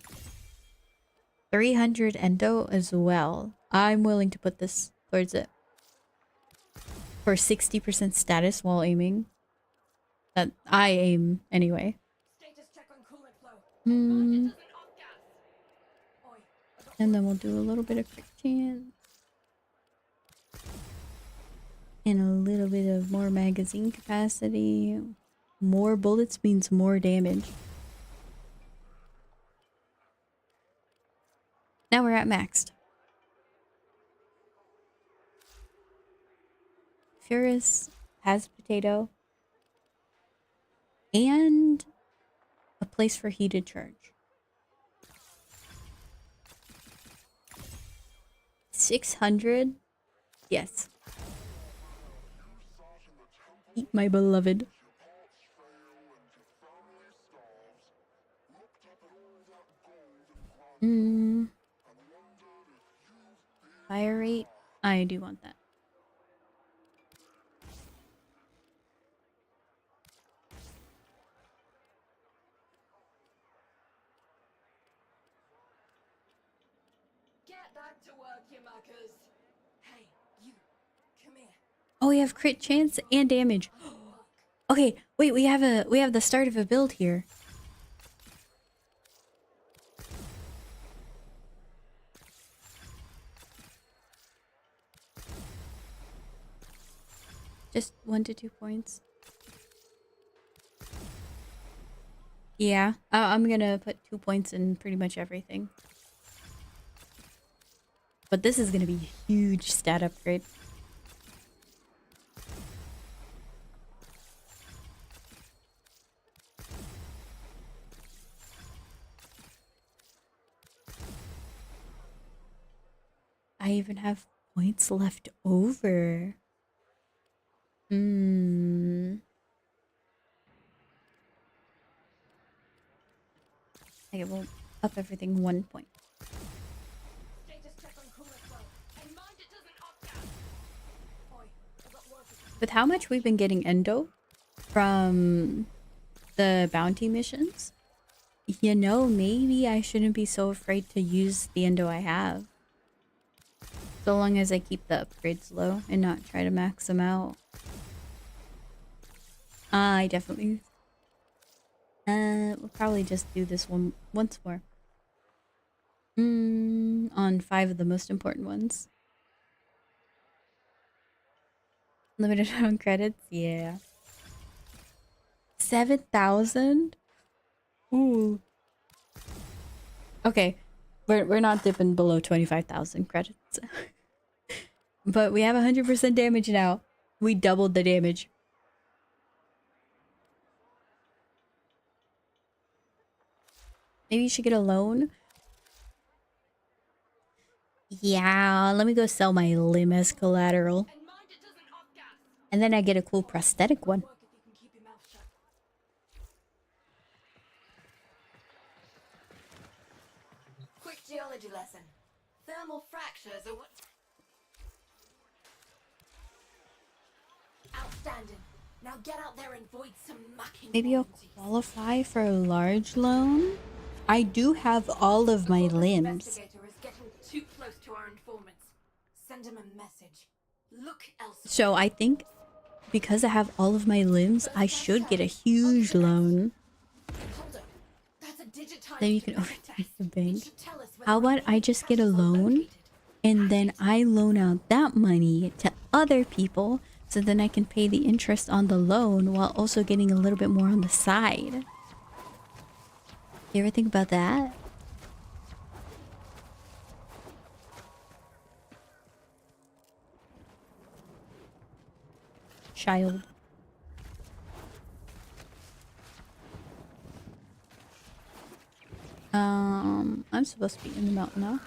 300 endo as well. I'm willing to put this towards it. For 60% status while aiming. That I aim anyway. And then we'll do a little bit of quick chance. And a little bit of more magazine capacity. More bullets means more damage. Now we're at maxed. Furus has potato. And a place for heated charge. 600? Yes. Eat my beloved. Fire rate? I do want that. Get back to work, you muckers. Hey, you. Come here. Oh, we have crit chance and damage. Okay, wait, we have the start of a build here. Just 1 to 2 points. Yeah, I'm gonna put 2 points in pretty much everything. But this is gonna be a huge stat upgrade. I even have points left over. Okay, we'll up everything 1 point. With how much we've been getting endo from the bounty missions, you know, maybe I shouldn't be so afraid to use the endo I have. So long as I keep the upgrades low and not try to max them out. I definitely... we'll probably just do this one once more. On 5 of the most important ones. Limited on credits? Yeah. 7,000? Ooh. Okay. We're not dipping below 25,000 credits. But we have 100% damage now. We doubled the damage. Maybe you should get a loan? Yeah, let me go sell my limb as collateral. And then I get a cool prosthetic one. Quick geology lesson. Thermal fractures are what... Outstanding. Now get out there and void some mucking. Maybe I'll qualify for a large loan. I do have all of my limbs. Investigator is getting too close to our informants. Send him a message. Look elsewhere. So I think because I have all of my limbs, I should get a huge loan. Then you can overtake the bank. How about I just get a loan and then I loan out that money to other people so then I can pay the interest on the loan while also getting a little bit more on the side. You ever think about that? Child. I'm supposed to be in the mountain now.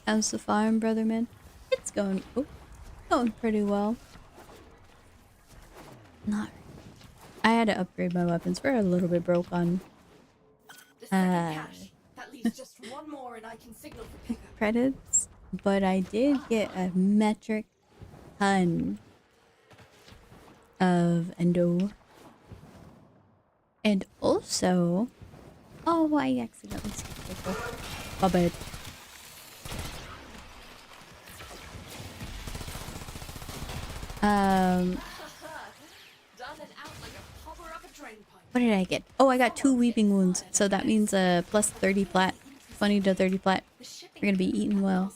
How's the farm, brother man? It's going pretty well. Not. I had to upgrade my weapons. We're a little bit broke on That leaves just one more and I can signal for pickup. credits, but I did get a metric ton of endo. And also, oh, I accidentally skipped it. My bad. What did I get? Oh, I got 2 weeping wounds, so that means plus 30 plat, 20 to 30 plat. We're gonna be eating well.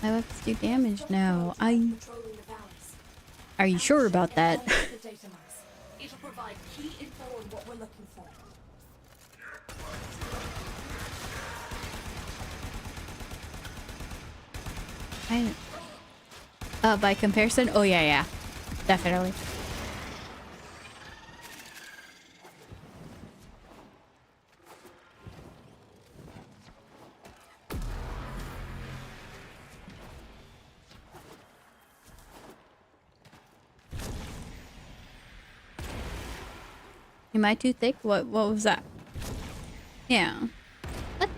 My weapons do damage now. Are you sure about that? It'll provide key info on what we're looking for. By comparison, oh yeah, definitely. Am I too thick? What was that? Yeah. What?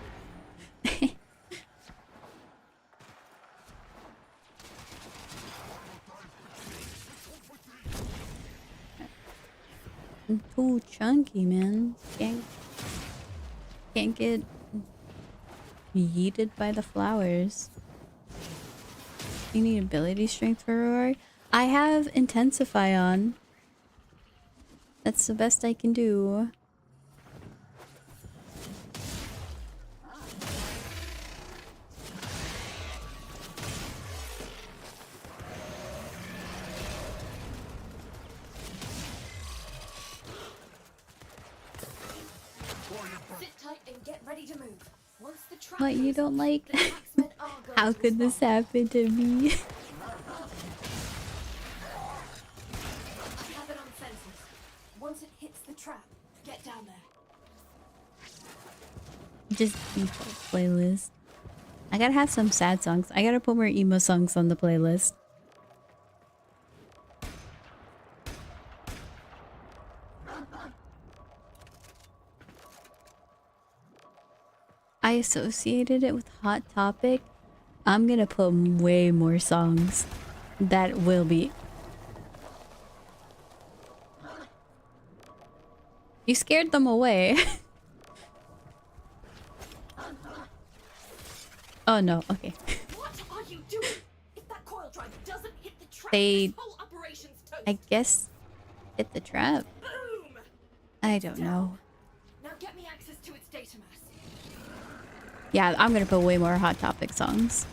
I'm too chunky, man. Can't get yeeted by the flowers. You need ability strength for Roar. I have Intensify on. That's the best I can do. Sit tight and get ready to move. Once the trap What you don't like? the taxmen are going How to could this happen to me? I have it on sensors. Once it hits the trap, get down there. Just default playlist. I gotta have some sad songs. I gotta put more emo songs on the playlist. I associated it with Hot Topic. I'm gonna put way more songs that will be. You scared them away. Oh no, okay. What are you doing? If that coil drive doesn't hit the trap, They, this whole operation's toast. I guess, hit the trap. Boom! I don't know. Now get me access to its data mass. Yeah, I'm gonna put way more Hot Topic songs.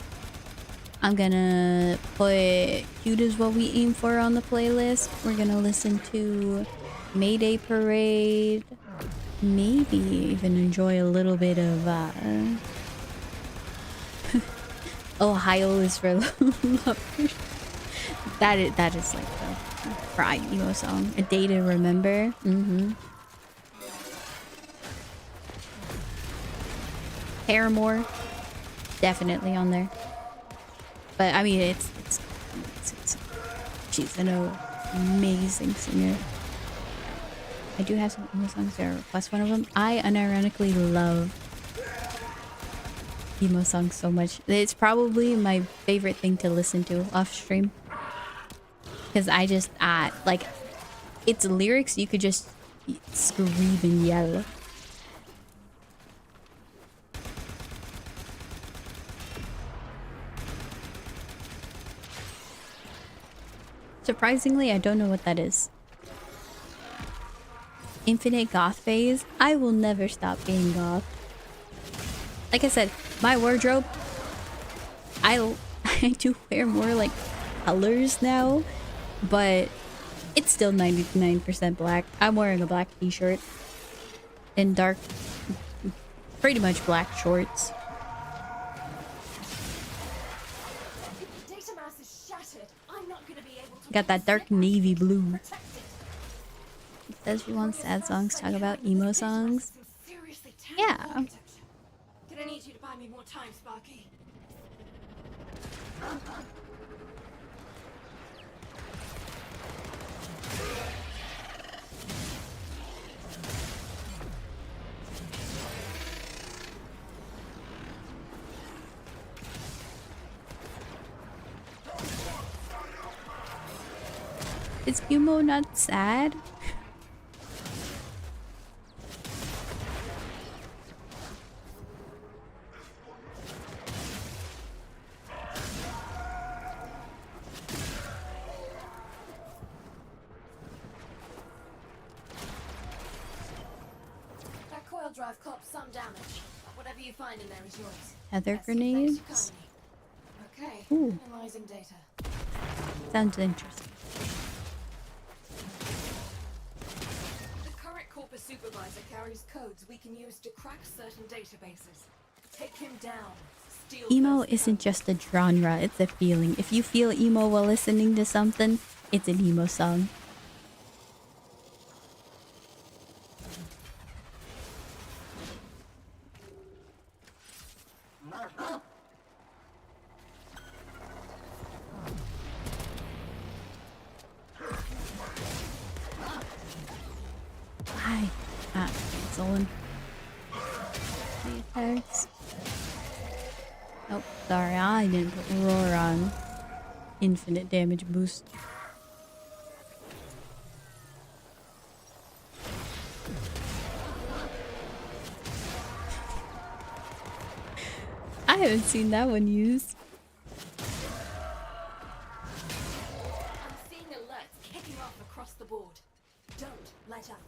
I'm gonna put Cute is what we aim for on the playlist. We're gonna listen to Mayday Parade. Maybe even enjoy a little bit of Ohio is for lovers. That is like the pride emo song. A Day to Remember. Paramore, definitely on there. But I mean, she's an amazing singer. I do have some emo songs there. Request one of them. I unironically love emo songs so much. It's probably my favorite thing to listen to off stream. Because I just, like, it's lyrics you could just scream and yell. Surprisingly, I don't know what that is. Infinite goth phase? I will never stop being goth. Like I said, my wardrobe, I do wear more like colors now, but it's still 99% black. I'm wearing a black t-shirt and dark, pretty much black shorts. Got that dark navy blue. It says you want sad songs, talk about emo songs. Yeah. Gonna need you to buy me more time, Sparky. Is emo not sad? That coil drive copped some damage. Whatever you find in there is yours. Other grenades? Okay. Ooh. Analyzing data. Sounds interesting. The current corpus supervisor carries codes we can use to crack certain databases. Take him down. Steal Emo those isn't just a genre, it's a feeling. If you feel emo while listening to something, it's an emo song. Hi. Stolen. Attacks. Oh, sorry, I didn't put roar on. Infinite damage boost. I haven't seen that one used. I'm seeing alerts kicking off across the board. Don't let up.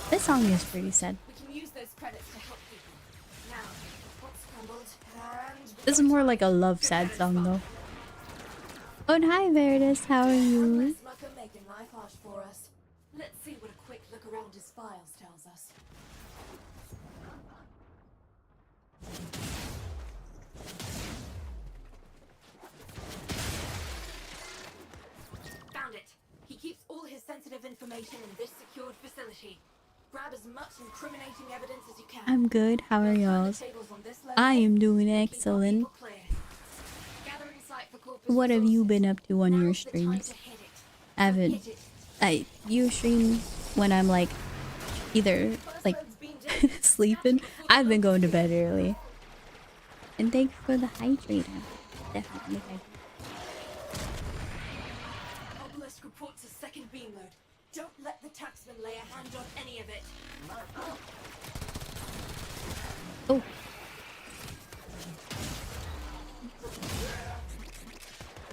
This song is pretty sad. We can use those credits to help people. Now, what's crumbled and This is more like a love sad song though. Oh, and hi Veritas, how are you? Smucker making life harsh for us. Let's see what a quick look around his files tells us. Found it. He keeps all his sensitive information in this secured facility. Grab as much incriminating evidence as you can. I'm good, how are y'all? I am doing excellent. Gathering site for corpus What have you resources. been up to on your Now's the time streams? to hit it. I haven't. You stream when I'm like either like sleeping. I've been going to bed early. And thanks for the hydrator. Definitely. Obelisk reports a second beam load. Don't let the taxman lay a hand on any of it. Oh.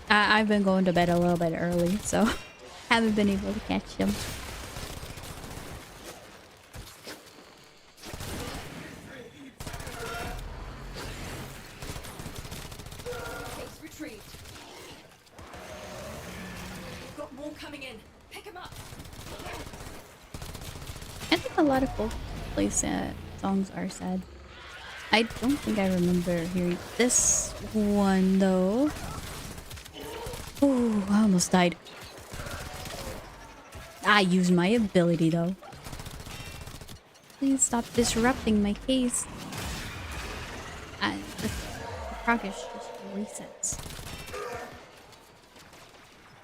I've been going to bed a little bit early, so haven't been able to catch them. Case retrieved. We've got more coming in. Pick him up. I think a lot of folk place songs are sad. I don't think I remember hearing this one though. Oh, I almost died. I used my ability though. Please stop disrupting my case. The progress just resets.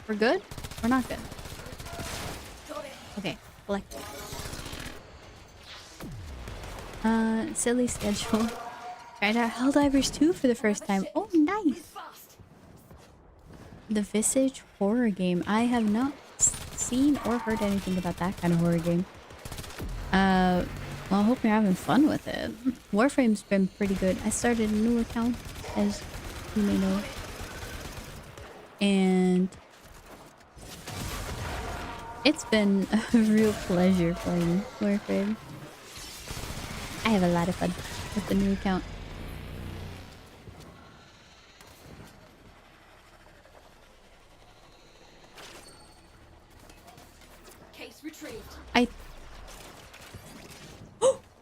We're good? We're not good. Okay, collect. Silly schedule. Tried out Helldivers 2 for the first time. Oh, nice! The Visage horror game. I have not seen or heard anything about that kind of horror game. Well, I hope you're having fun with it. Warframe's been pretty good. I started a new account, as you may know. And it's been a real pleasure playing Warframe. I have a lot of fun with the new account. Case retrieved.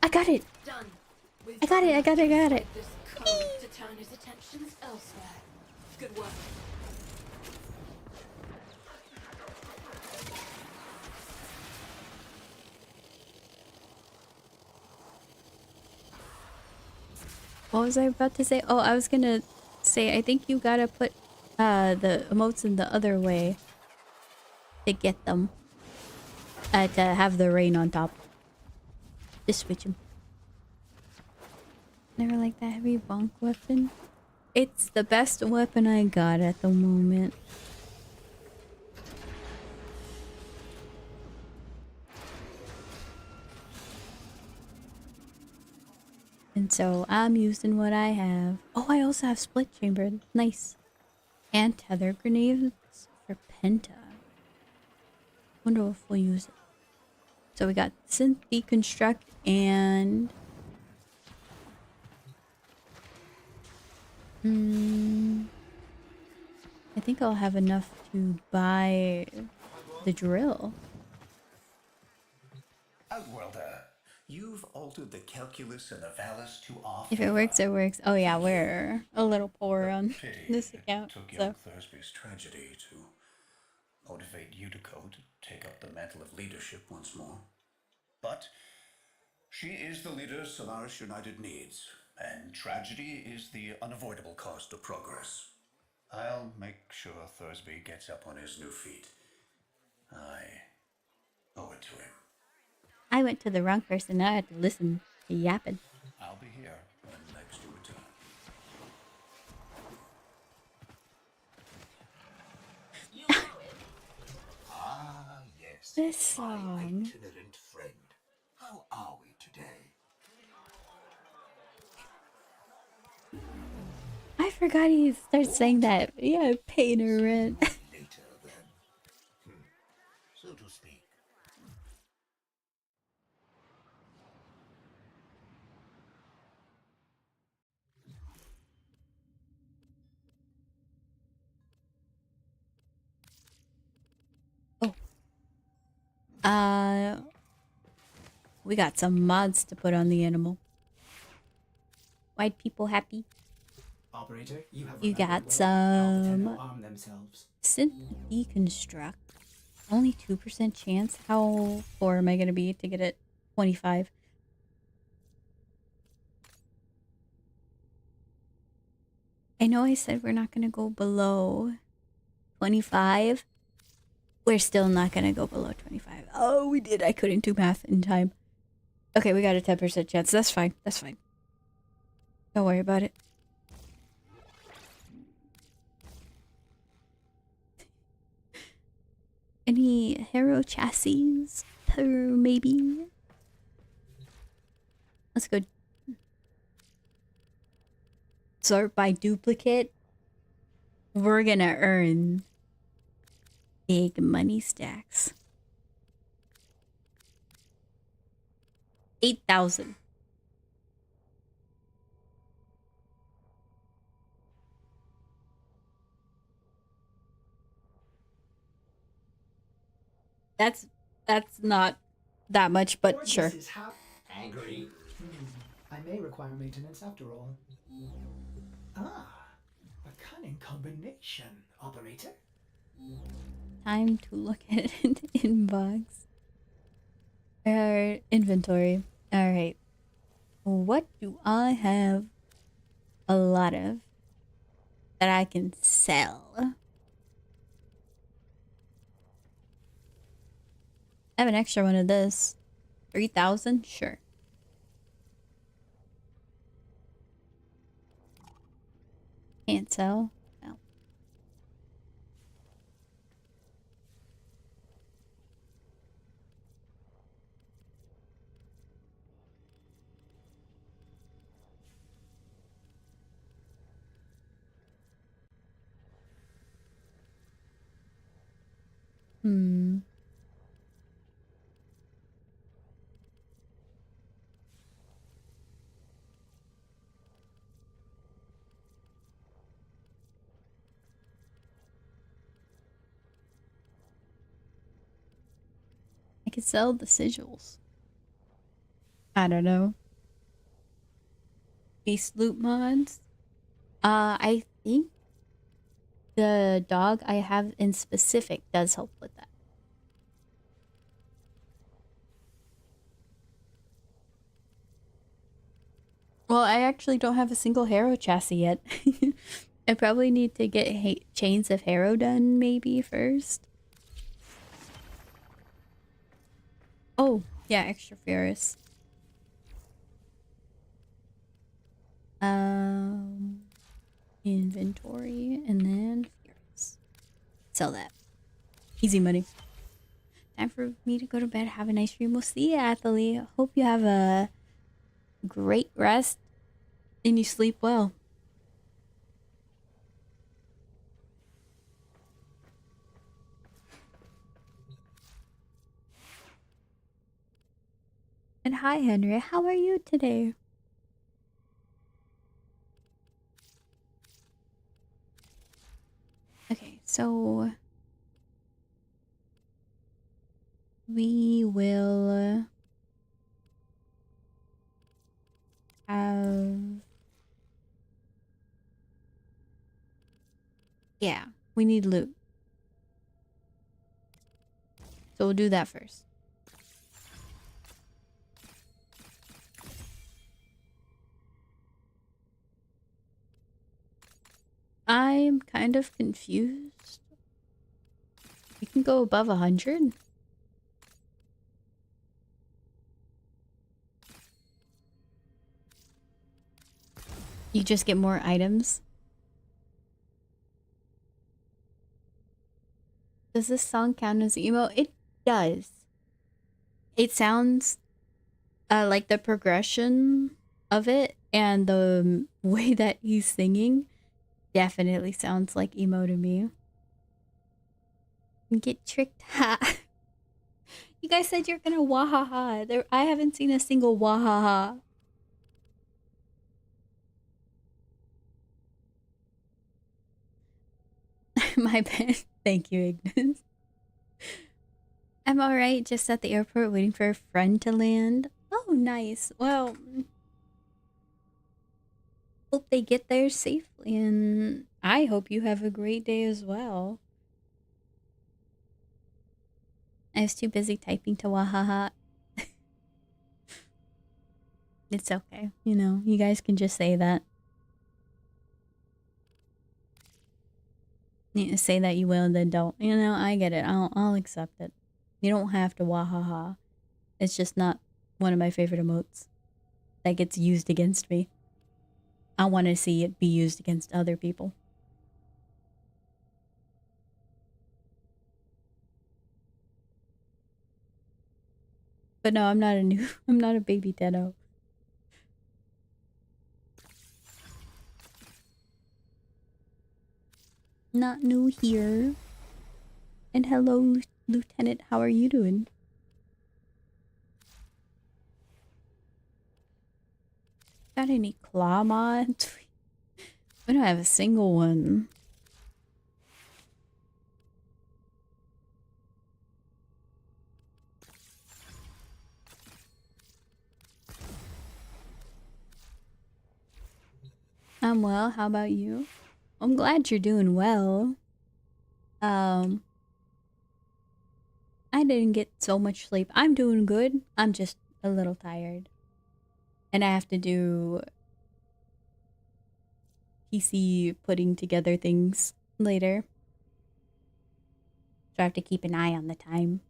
I got it! Done. I got it! This code to turn his attentions elsewhere. Good work. What was I about to say? Oh, I was gonna say, I think you gotta put the emotes in the other way to get them. To have the rain on top. Just switch them. Never liked that heavy bonk weapon. It's the best weapon I got at the moment. And so I'm using what I have. Oh, I also have split chamber. Nice. And tether grenades for Penta. Wonder if we'll use it. So we got synth deconstruct and I think I'll have enough to buy the drill. Outworlder, you've altered the calculus and the Valis to our If it works, it works. Oh yeah, we're a little poor on this account. Took So young Thursby's tragedy to motivate you to go to take up the mantle of leadership once more. But she is the leader Solaris United needs, and tragedy is the unavoidable cost of progress. I'll make sure Thursby gets up on his new feet. I owe it to him. I went to the wrong person. Now I have to listen to yapping. I'll be here when next you return. Ah, yes. This song. Itinerant friend. How are we today? I forgot he starts saying that. Yeah, paying her rent. Later then. So to speak. We got some mods to put on the animal. White people happy? Operator, You got some arm themselves. synth deconstruct. Only 2% chance. How poor am I gonna be to get it 25? I know I said we're not gonna go below 25. We're still not gonna go below 25. Oh, we did. I couldn't do math in time. Okay, we got a 10% chance. That's fine. That's fine. Don't worry about it. Any hero chassis? Maybe? Let's go. Sort by duplicate. We're gonna earn big money stacks. 8,000. That's not that much, but sure. Angry. I may require maintenance after all. Ah, a cunning combination, operator. Time to look at it in inbox. Inventory. Alright. What do I have a lot of that I can sell? I have an extra one of this. 3,000? Sure. Can't sell? No. Hmm. I could sell the sigils. I don't know. Beast loot mods? I think the dog I have in specific does help with that. Well, I actually don't have a single Harrow chassis yet. I probably need to get Chains of Harrow done maybe first. Oh, yeah, extra furious. Inventory and then furious. Sell that. Easy money. Time for me to go to bed. Have a nice dream. We'll see you, athlete. Hope you have a great rest and you sleep well. And hi, Henry. How are you today? Okay, so we will have... Yeah, we need loot. So we'll do that first. I'm kind of confused. You can go above 100? You just get more items? Does this song count as emo? It does. It sounds like the progression of it and the way that he's singing definitely sounds like emo to me. Get tricked. Ha. You guys said you're gonna wahaha. I haven't seen a single wahaha. My bad. Thank you, Ignis. I'm alright, just at the airport waiting for a friend to land. Oh, nice. Well, hope they get there safely, and I hope you have a great day as well. I was too busy typing to wahaha. It's okay. You know, you guys can just say that. You say that you will and then don't. You know, I get it. I'll accept it. You don't have to wahaha. It's just not one of my favorite emotes that gets used against me. I want to see it be used against other people. But no, I'm not a baby Dedo. Not new here. And hello, Lieutenant. How are you doing? Got any claw mods? We don't have a single one. I'm well. How about you? I'm glad you're doing well. I didn't get so much sleep. I'm doing good. I'm just a little tired. And I have to do PC putting together things later. So I have to keep an eye on the time.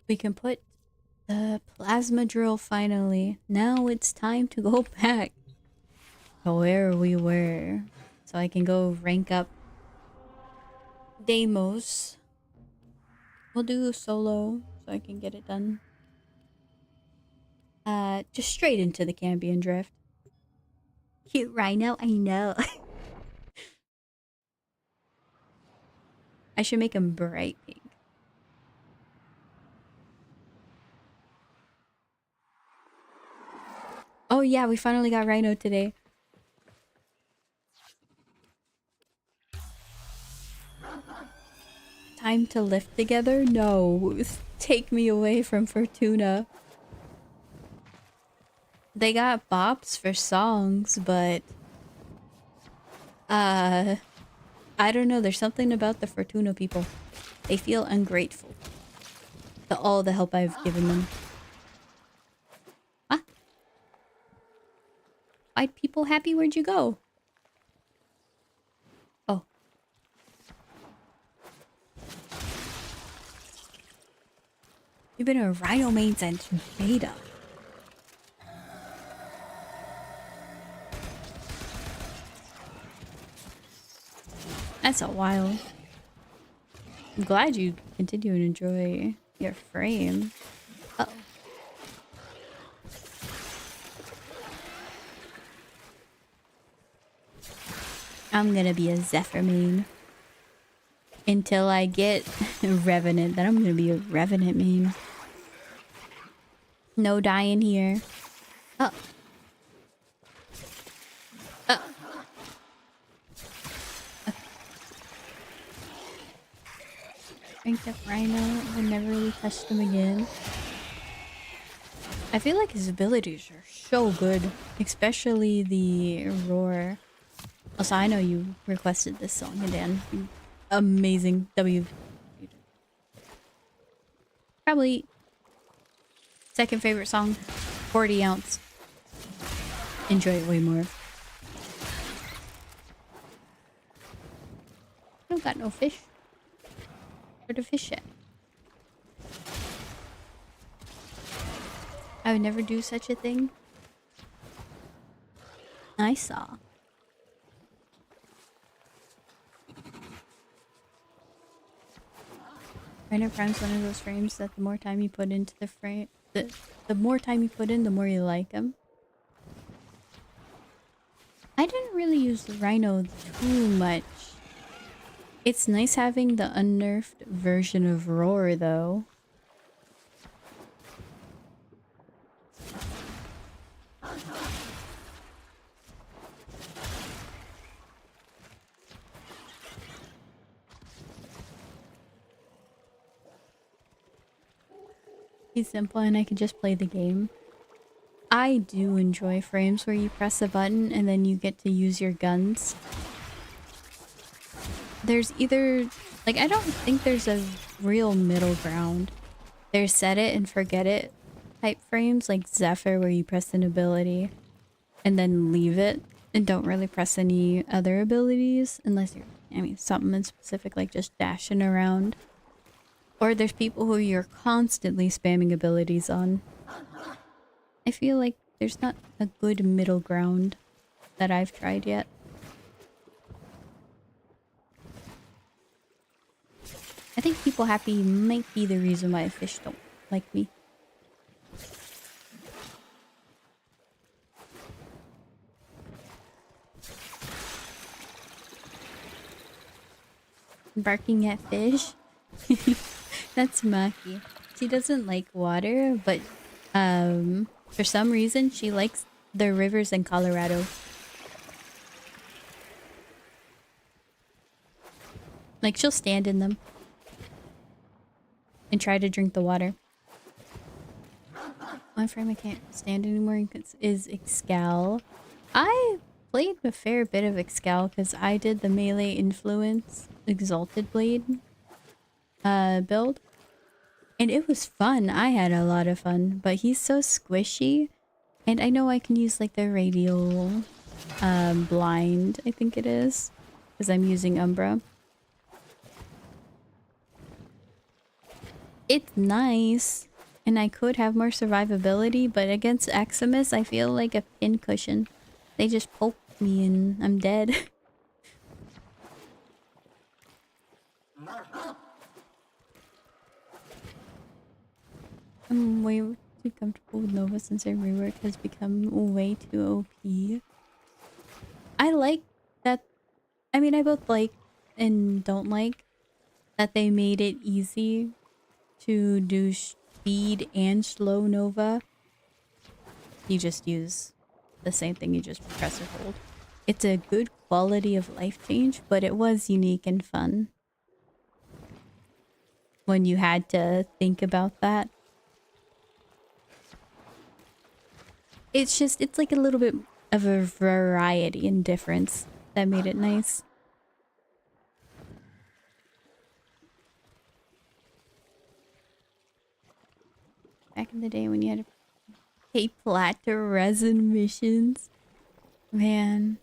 We can put the plasma drill finally. Now it's time to go back to where we were. So I can go rank up Deimos. We'll do solo so I can get it done. Just straight into the Cambion Drift. Cute rhino, I know. I should make him bright pink. Oh yeah, we finally got Rhino today. Time to lift together? No. Take me away from Fortuna. They got bops for songs, but I don't know, there's something about the Fortuna people. They feel ungrateful to all the help I've given them. Huh? White people happy? Where'd you go? Oh. You've been a Rhino main since beta. That's a while. I'm glad you continue to enjoy your frame. Uh-oh. I'm gonna be a Zephyr main. Until I get Revenant, then I'm gonna be a Revenant main. No dying here. Oh. Ranked up Rhino and never really touched him again. I feel like his abilities are so good, especially the roar. Also, I know you requested this song, Dan. Amazing. Probably second favorite song, 40 ounce. Enjoy it way more. I don't got no fish. Where to fish at? I would never do such a thing. I saw. Rhino Prime's one of those frames that the more time you put into the frame, the more time you put in, the more you like him. I didn't really use the Rhino too much. It's nice having the unnerfed version of Roar, though. He's simple and I can just play the game. I do enjoy frames where you press a button and then you get to use your guns. There's either... like, I don't think there's a real middle ground. There's set it and forget it type frames, like Zephyr, where you press an ability and then leave it and don't really press any other abilities unless you're, I mean, something in specific, like just dashing around. Or there's people who you're constantly spamming abilities on. I feel like there's not a good middle ground that I've tried yet. I think people happy might be the reason why fish don't like me. Barking at fish? That's Maki. She doesn't like water, but for some reason she likes the rivers in Colorado. Like, she'll stand in them and try to drink the water. One frame I can't stand anymore is Excal. I played a fair bit of Excal because I did the melee influence Exalted Blade build. And it was fun. I had a lot of fun. But he's so squishy. And I know I can use like the radial blind, I think it is. Because I'm using Umbra. It's nice. And I could have more survivability. But against Eximus, I feel like a pincushion. They just poke me and I'm dead. I'm way too comfortable with Nova since her rework has become way too OP. I like that. I mean, I both like and don't like that they made it easy to do speed and slow Nova. You just use the same thing, you just press or hold. It's a good quality of life change, but it was unique and fun when you had to think about that. It's just, it's like a little bit of a variety and difference that made it nice. Back in the day when you had to pay plat to resin missions. Man.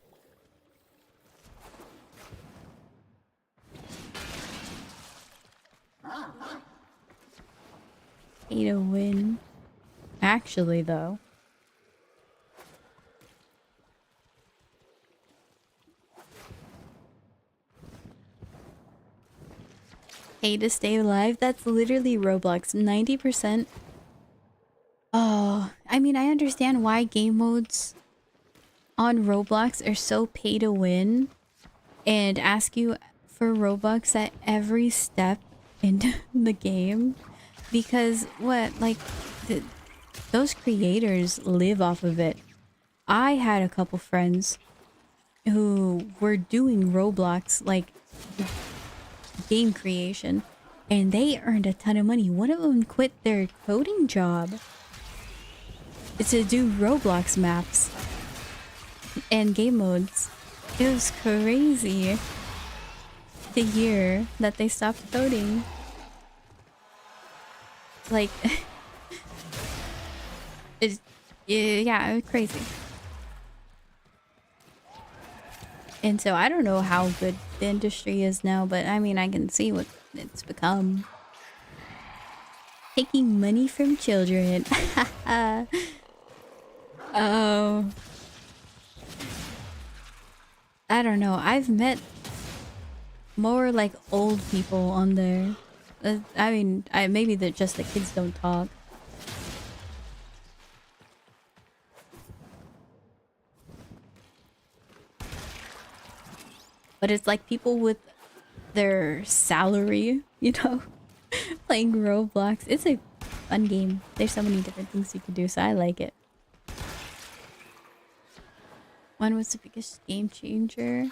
Pay to win. Actually, though. Pay to stay alive? That's literally Roblox. 90%. Oh, I mean, I understand why game modes on Roblox are so pay to win and ask you for Robux at every step in the game. Because what, like, those creators live off of it. I had a couple friends who were doing Roblox, like, game creation, and they earned a ton of money. One of them quit their coding job to do Roblox maps and game modes. It was crazy to hear that they stopped coding. Like, it's, yeah, it was crazy. And so I don't know how good the industry is now, but I mean, I can see what it's become. Taking money from children. Oh. I don't know. I've met more like old people on there. I mean, maybe they're just the kids don't talk. But it's like people with their salary, you know, playing Roblox. It's a fun game. There's so many different things you can do, so I like it. When was the biggest game changer?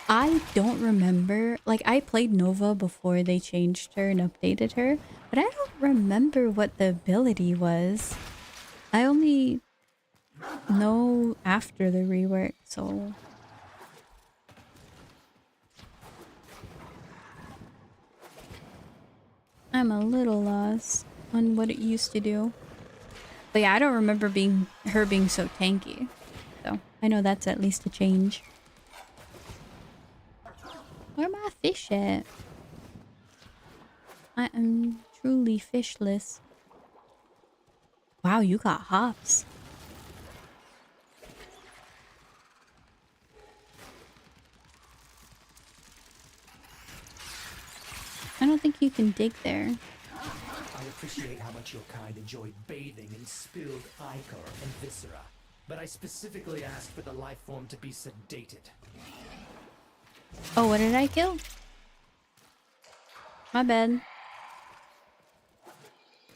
I don't remember. Like, I played Nova before they changed her and updated her, but I don't remember what the ability was. I only know after the rework, so... I'm a little lost on what it used to do. But yeah, I don't remember her being so tanky. So I know that's at least a change. Where are my fish at? I am truly fishless. Wow, you got hops. I don't think you can dig there. I appreciate how much your kind enjoyed bathing in spilled ichor and viscera, but I specifically asked for the life form to be sedated. Oh, what did I kill? My bad.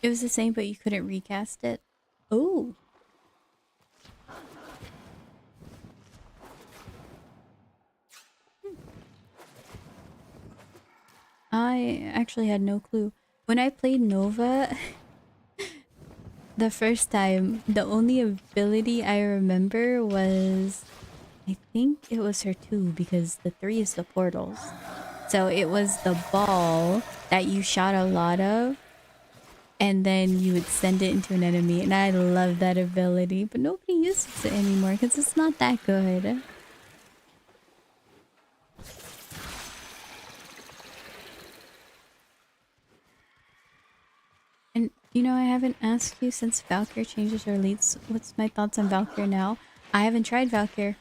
It was the same, but you couldn't recast it. Oh. I actually had no clue. When I played Nova, the first time, the only ability I remember was, I think it was her 2, because the 3 is the portals. So it was the ball that you shot a lot of, and then you would send it into an enemy, and I love that ability, but nobody uses it anymore because it's not that good. And you know, I haven't asked you since Valkyr changes her leads. What's my thoughts on Valkyr now? I haven't tried Valkyr.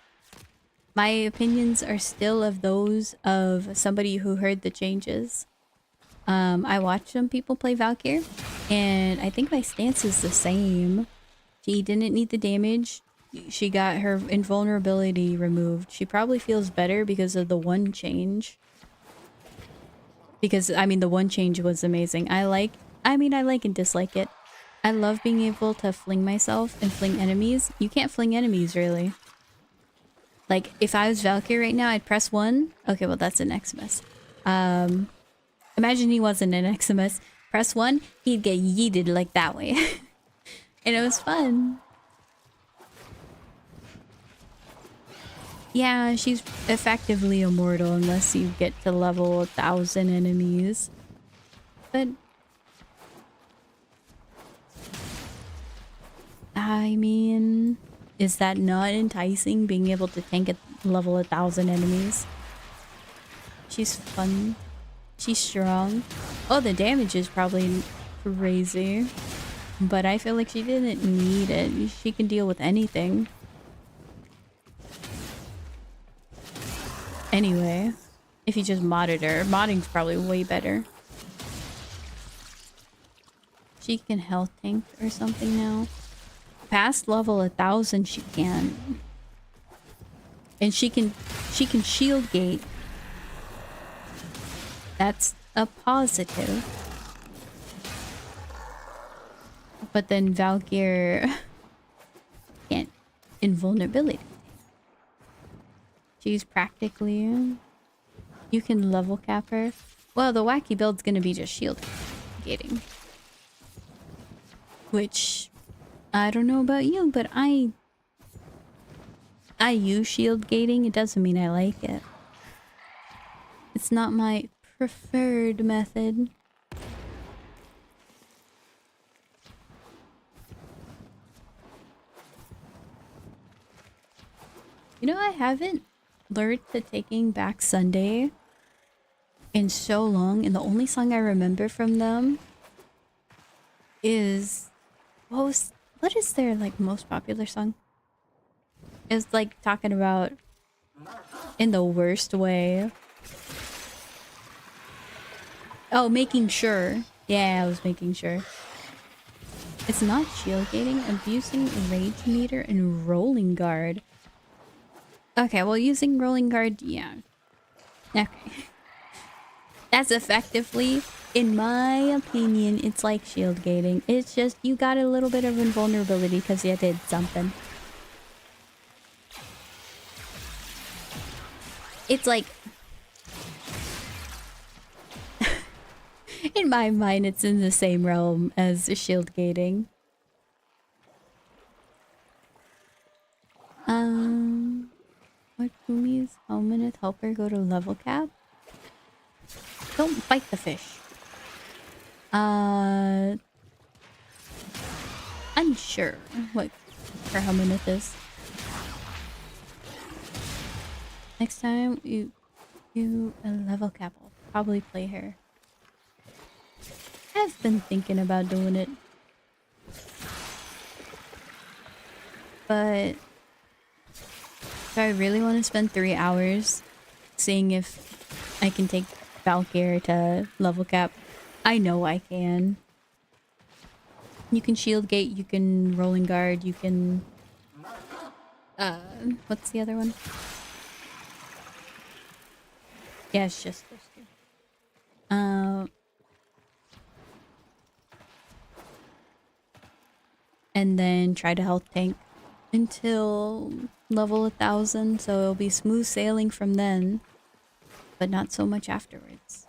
My opinions are still of those of somebody who heard the changes. I watched some people play Valkyr, and I think my stance is the same. She didn't need the damage. She got her invulnerability removed. She probably feels better because of the one change. Because, I mean, the one change was amazing. I like and dislike it. I love being able to fling myself and fling enemies. You can't fling enemies, really. Like, if I was Valkyr right now, I'd press 1. Okay, well, that's an Xmas. Imagine he wasn't an Xmas. Press 1, he'd get yeeted like that way. And it was fun. Yeah, she's effectively immortal unless you get to level 1,000 enemies. But I mean, is that not enticing, being able to tank at level 1,000 enemies? She's fun. She's strong. Oh, the damage is probably crazy. But I feel like she didn't need it. She can deal with anything. Anyway, if you just modded her, modding's probably way better. She can health tank or something now. Past level 1,000 she can. And she can shield gate. That's a positive. But then Valkyr can't invulnerability. She's practically... You can level cap her. Well, the wacky build's gonna be just shield gating. Which... I don't know about you, but I use shield gating. It doesn't mean I like it. It's not my preferred method. You know, I haven't learned to Taking Back Sunday in so long, and the only song I remember from them is... What is their, like, most popular song? It's, like, talking about in the worst way. Oh, Making Sure. Yeah, I was making sure. It's not shield gating, abusing rage meter and rolling guard. Okay, well, using rolling guard, yeah. Okay. That's effectively, in my opinion, it's like shield gating. It's just you got a little bit of invulnerability because you did something. It's like... in my mind, it's in the same realm as shield gating. What Kumi's helmet helper go to level cap? Don't bite the fish. Unsure what her helmet is. Next time you a level cap, I'll probably play her. I've been thinking about doing it. But do I really want to spend 3 hours seeing if I can take Valkyr to level cap? I know I can. You can shield gate, you can rolling guard, you can... what's the other one? Yeah, it's just those two. And then try to health tank until level 1,000, so it'll be smooth sailing from then, but not so much afterwards.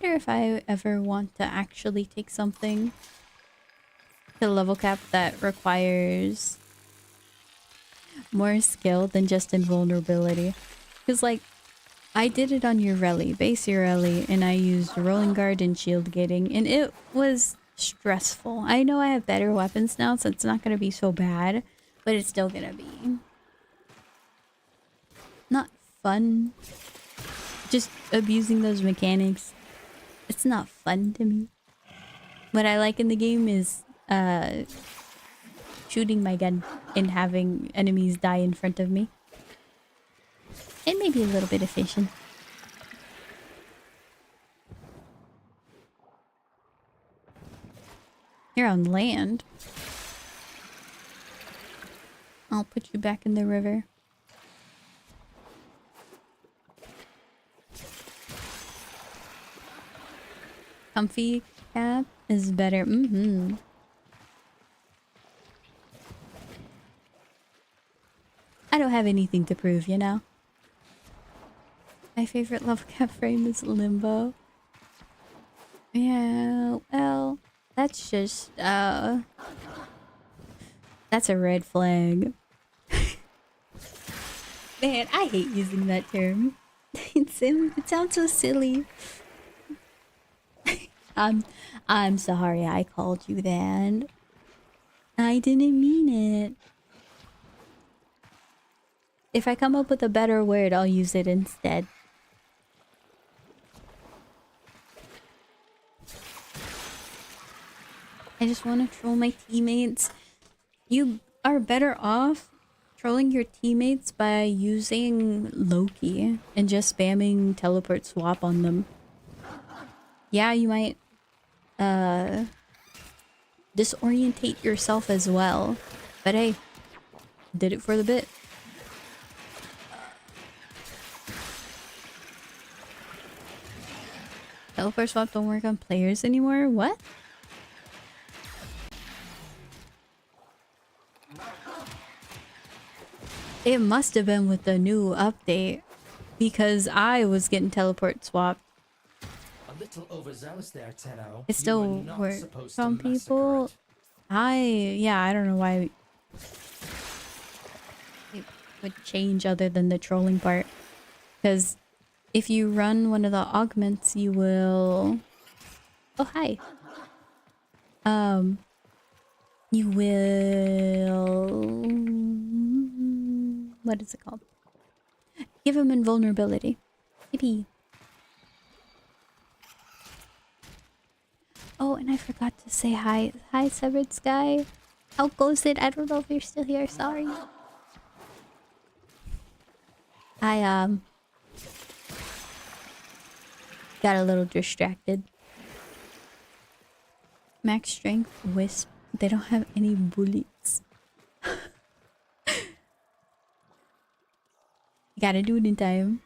wonder if I ever want to actually take something to level cap that requires more skill than just invulnerability. Because, like, I did it on Ureli, base Ureli, and I used Rolling Guard and Shield Gating, and it was stressful. I know I have better weapons now, so it's not going to be so bad, but it's still going to be not fun. Just abusing those mechanics. It's not fun to me. What I like in the game is shooting my gun and having enemies die in front of me. And maybe a little bit of fishing. You're on land. I'll put you back in the river. Comfy cap is better. I don't have anything to prove, you know? My favorite level cap frame is Limbo. Yeah, well, that's just, that's a red flag. Man, I hate using that term. It sounds so silly. I'm sorry I called you that. I didn't mean it. If I come up with a better word, I'll use it instead. I just want to troll my teammates. You are better off trolling your teammates by using Loki and just spamming teleport swap on them. Yeah, you might disorientate yourself as well, but hey, did it for the bit. Teleport swap don't work on players anymore? What? It must have been with the new update, because I was getting teleport swapped. A little overzealous there, Tenno. It still works on people. I don't know why it would change other than the trolling part. Because if you run one of the augments, you will... Oh, hi. You will... What is it called? Give him invulnerability. Yippee. Oh, and I forgot to say hi. Hi, Severed Sky. How goes it? I don't know if you're still here. Sorry. I, got a little distracted. Max strength, wisp. They don't have any bullets. You gotta do it in time.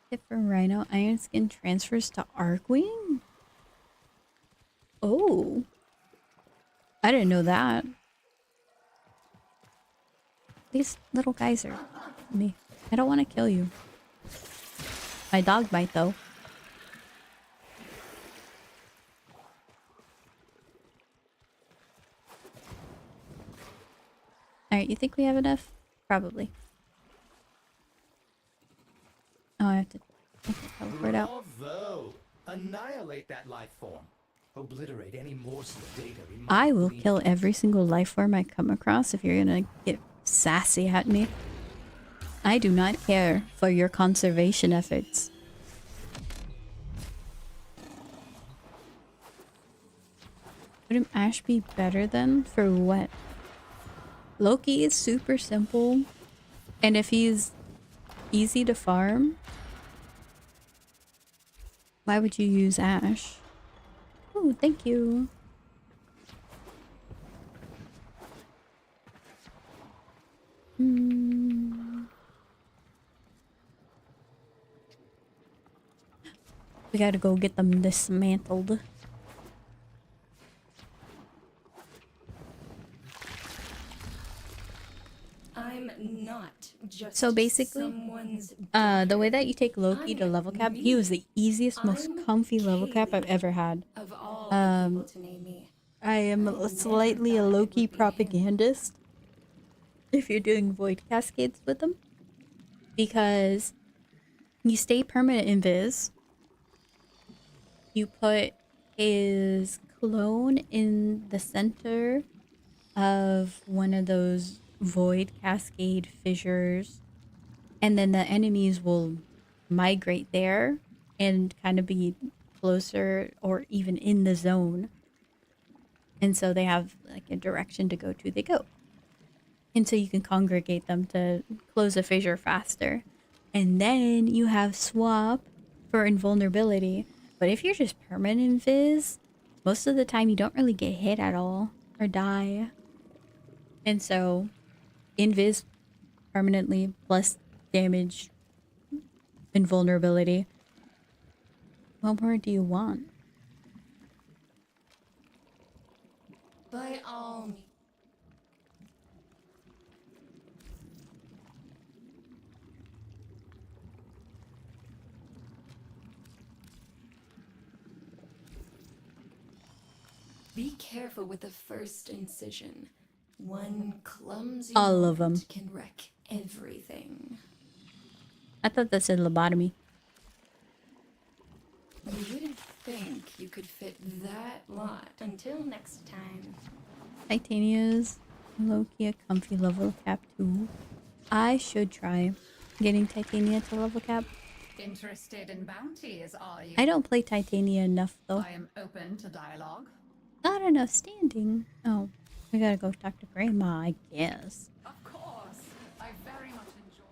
Tip for Rhino, Iron Skin transfers to Arcwing? Oh. I didn't know that. These little guys are me. I don't want to kill you. My dog might though. Alright, you think we have enough? Probably. Oh, I have to teleport out. Bravo! Annihilate that life form. Obliterate any morsel of data. I will kill every single life form I come across if you're gonna get sassy at me. I do not care for your conservation efforts. Would Ash be better then? For what? Loki is super simple. And if he's easy to farm, why would you use Ash? Oh, thank you. We gotta go get them dismantled. So basically, the way that you take Loki to level cap, he was the easiest, most comfy level cap I've ever had. I am slightly a Loki propagandist if you're doing void cascades with him, because you stay permanent invis. You put his clone in the center of one of those void cascade fissures, and then the enemies will migrate there and kind of be closer or even in the zone. And so they have like a direction to go to, they go. And so you can congregate them to close a fissure faster. And then you have swap for invulnerability. But if you're just permanent invis, most of the time you don't really get hit at all or die. And so invis permanently plus damage, invulnerability. What more do you want? By all means. Be careful with the first incision. One clumsy All of moment them. can wreck everything. I thought that said lobotomy. You wouldn't think you could fit that lot until next time. Titania's Loki a comfy level cap too. I should try getting Titania to level cap. Interested in bounties, are you? I don't play Titania enough though. I am open to dialogue. Not enough standing. Oh, we gotta go talk to Grandma, I guess. Of course. I very much enjoy.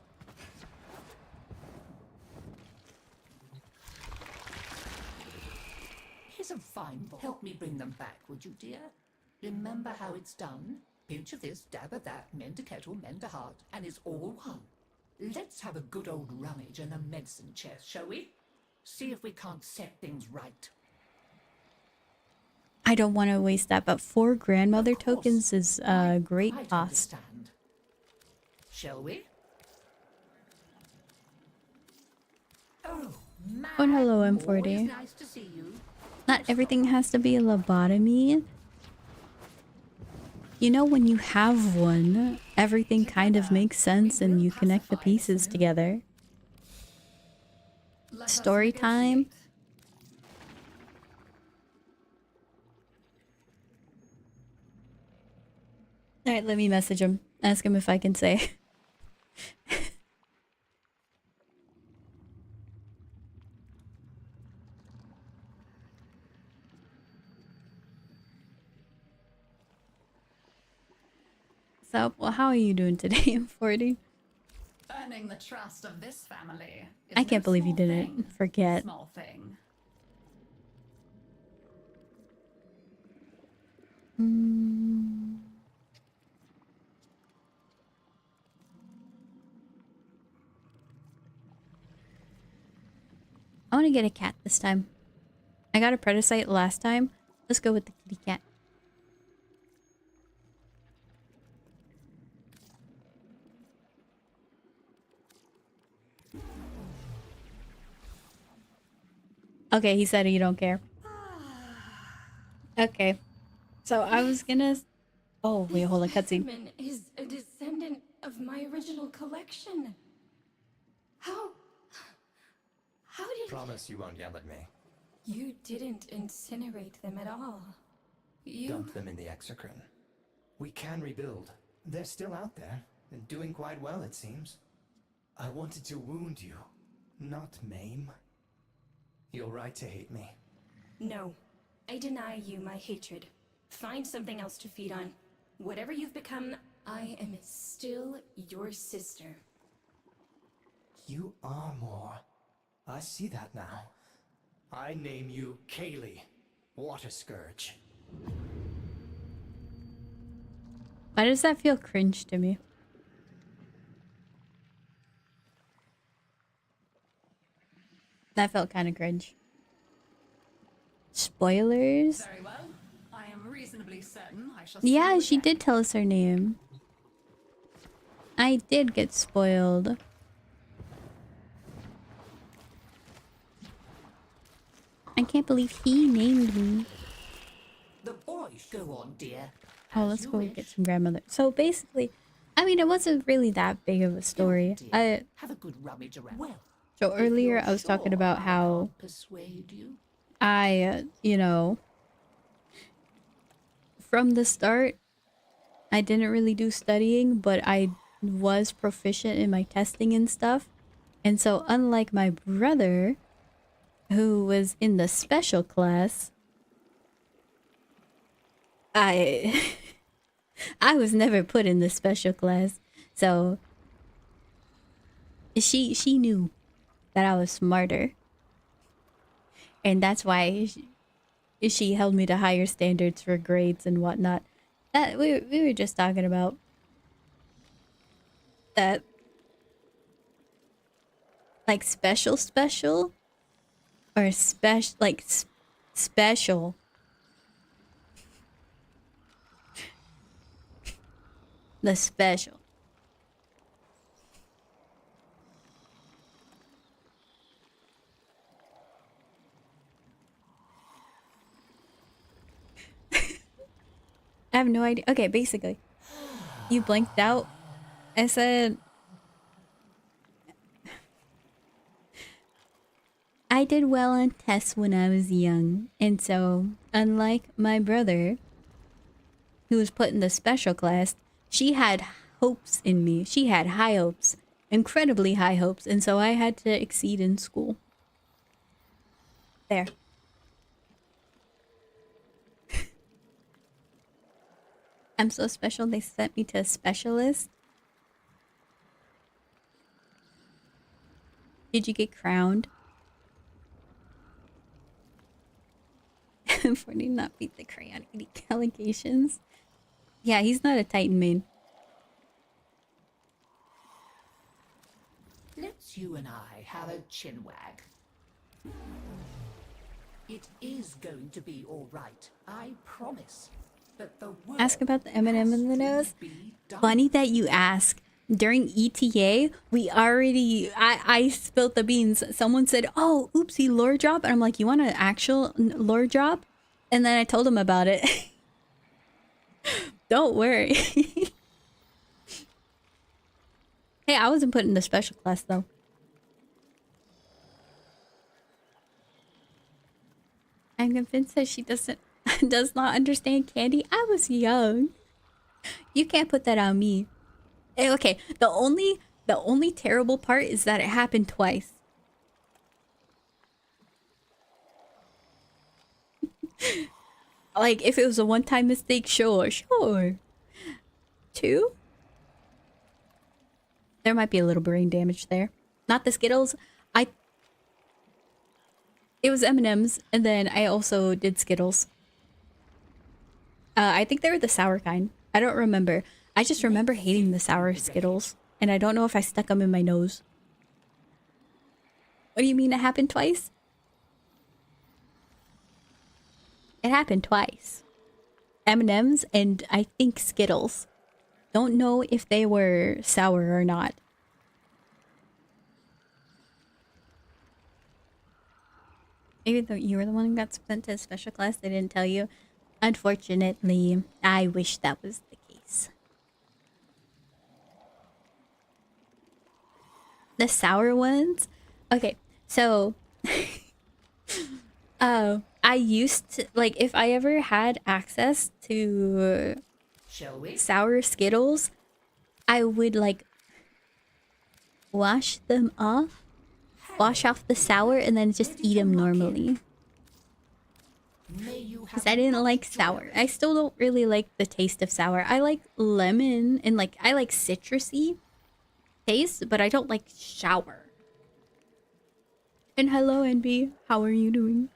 Here's a fine boy. Help me bring them back, would you, dear? Remember how it's done? Pinch of this, dab of that, mend a kettle, mend a heart, and it's all one. Let's have a good old rummage in the medicine chest, shall we? See if we can't set things right. I don't want to waste that, but 4 grandmother tokens is a great Quite cost. understand. Shall we? Oh, Oh, and hello, always M40. nice to see you. Not everything has to be a lobotomy. You know, when you have one, everything kind of makes sense and you connect the pieces together. Story time. Alright, let me message him. Ask him if I can say. So, well, how are you doing today, M40? Earning the trust of this family. I can't believe you didn't forget. Small thing. I want to get a cat this time. I got a Predacite last time. Let's go with the kitty cat. Okay, he said you don't care. Okay. So I was gonna... Oh, wait, hold on, cutscene. Specimen is a descendant of my original collection. How did... Promise you won't yell at me. You didn't incinerate them at all. You... Dump them in the exocrine. We can rebuild. They're still out there, and doing quite well, it seems. I wanted to wound you, not maim. You're right to hate me. No. I deny you my hatred. Find something else to feed on. Whatever you've become, I am still your sister. You are more. I see that now. I name you Kaylee, Water Scourge. Why does that feel cringe to me? That felt kind of cringe. Spoilers? Very well. I am reasonably certain I shall Yeah, see you she again. did tell us her name. I did get spoiled. I can't believe he named me. The boys go on, dear. Oh, let's go get some grandmother. So basically, I mean, it wasn't really that big of a story. Have a good rummage around. Well, So earlier I was talking about how persuade you. I, you know, from the start, I didn't really do studying, but I was proficient in my testing and stuff. And so unlike my brother, who was in the special class, I I was never put in the special class. So she knew that I was smarter. And that's why she held me to higher standards for grades and whatnot. That we were just talking about that, like special or special, like special. The special. I have no idea. Okay, basically, you blanked out. I said, I did well on tests when I was young. And so, unlike my brother, who was put in the special class, she had hopes in me. She had high hopes, incredibly high hopes. And so I had to exceed in school. There. I'm so special, they sent me to a specialist. Did you get crowned? 40 not beat the crayon eating allegations. Yeah, he's not a Titan main. Let's you and I have a chinwag. It is going to be all right, I promise. But the Ask about the M&M in the nose. Funny that you ask. During ETA, we already... I spilled the beans. Someone said, oh, oopsie, lore drop. And I'm like, you want an actual lore drop? And then I told him about it. Don't worry. Hey, I wasn't put in the special class, though. I'm convinced that she does not understand candy. I was young. You can't put that on me. Okay, the only terrible part is that it happened twice. Like, if it was a one-time mistake, sure. Two? There might be a little brain damage there. Not the Skittles. It was M&M's, and then I also did Skittles. I think they were the sour kind. I don't remember. I just remember hating the sour Skittles, and I don't know if I stuck them in my nose. What do you mean it happened twice? It happened twice. M&M's and I think Skittles. Don't know if they were sour or not. Even though you were the one who got sent to a special class, they didn't tell you. Unfortunately, I wish that was the case. The sour ones? Okay, so... I used to... Like, if I ever had access to sour Skittles, I would, like, wash them off. Wash off the sour and then just eat them normally. Because I didn't like sour. I still don't really like the taste of sour. I like lemon and like I like citrusy taste, but I don't like sour. And hello, NB. How are you doing?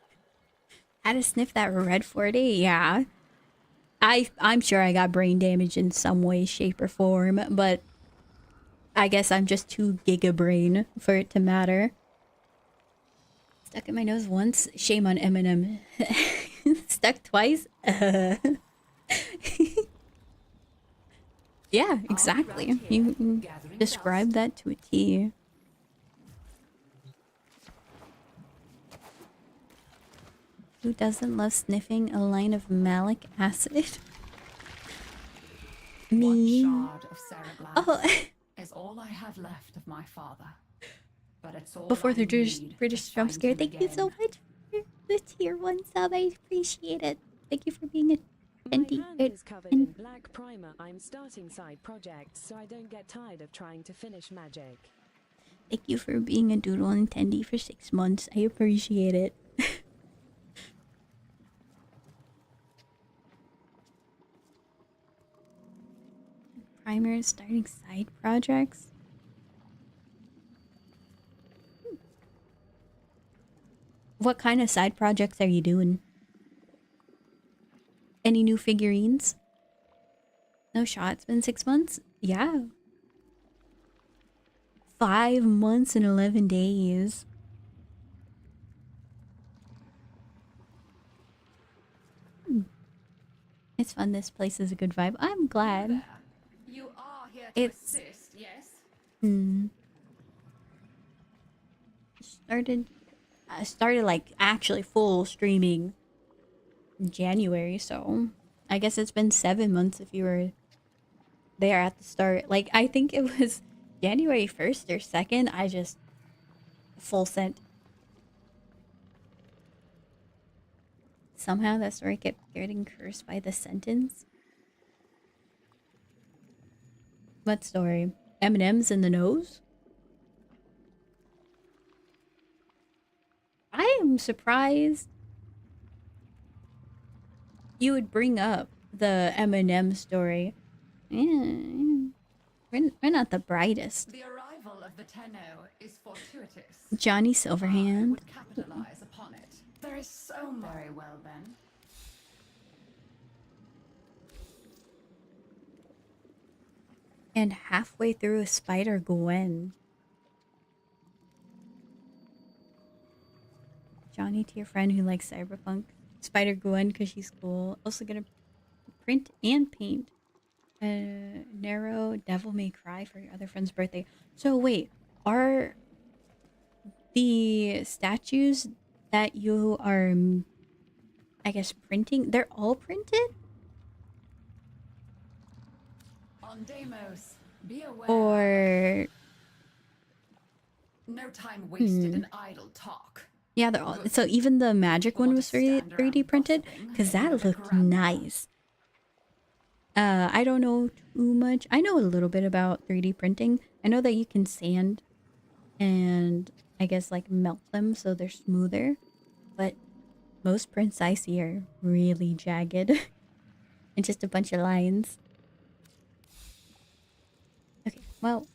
Had to sniff that red 40? Yeah. I'm sure I got brain damage in some way, shape, or form, but I guess I'm just too giga-brain for it to matter. Stuck in my nose once. Shame on Eminem. Stuck twice? Yeah, Yeah, exactly. You describe that to a T. Who doesn't love sniffing a line of malic acid? Me. One shard of Sarah Oh. is all I have left of my father. But it's all Before I the need British to jump find scare, him thank you so again. much for the tier 1 sub. I appreciate it. Thank you for being a My hand is covered in black primer. I'm starting side projects, so I don't get tired of trying to finish magic. Thank you for being a doodle attendee for 6 months. I appreciate it. Primer starting side projects. What kind of side projects are you doing? Any new figurines? No shot. It's been 6 months? Yeah. 5 months and 11 days. It's fun. This place is a good vibe. I'm glad. You are here to assist, yes? I started like actually full streaming in January, so I guess it's been 7 months if you were there at the start. Like I think it was January 1st or 2nd. I just full sent. Somehow that story kept getting cursed by the sentence. What story? M&M's in the nose? I am surprised you would bring up the M&M story. Yeah, we're not the brightest. The arrival of the Tenno is fortuitous. Johnny Silverhand. Would capitalize upon it. There is so much. Very well then. And halfway through a Spider Gwen. Johnny to your friend who likes cyberpunk. Spider Gwen because she's cool. Also gonna print and paint. Narrow Devil May Cry for your other friend's birthday. So wait, are the statues that you are, I guess, printing, they're all printed? On Deimos, be aware. Or no time wasted in idle talk. yeah, they're all. So even the magic one was 3D printed because that looked nice. I don't know too much. I know a little bit about 3D printing. I know that you can sand and I guess like melt them so they're smoother. But most prints I see are really jagged and just a bunch of lines. Okay, well,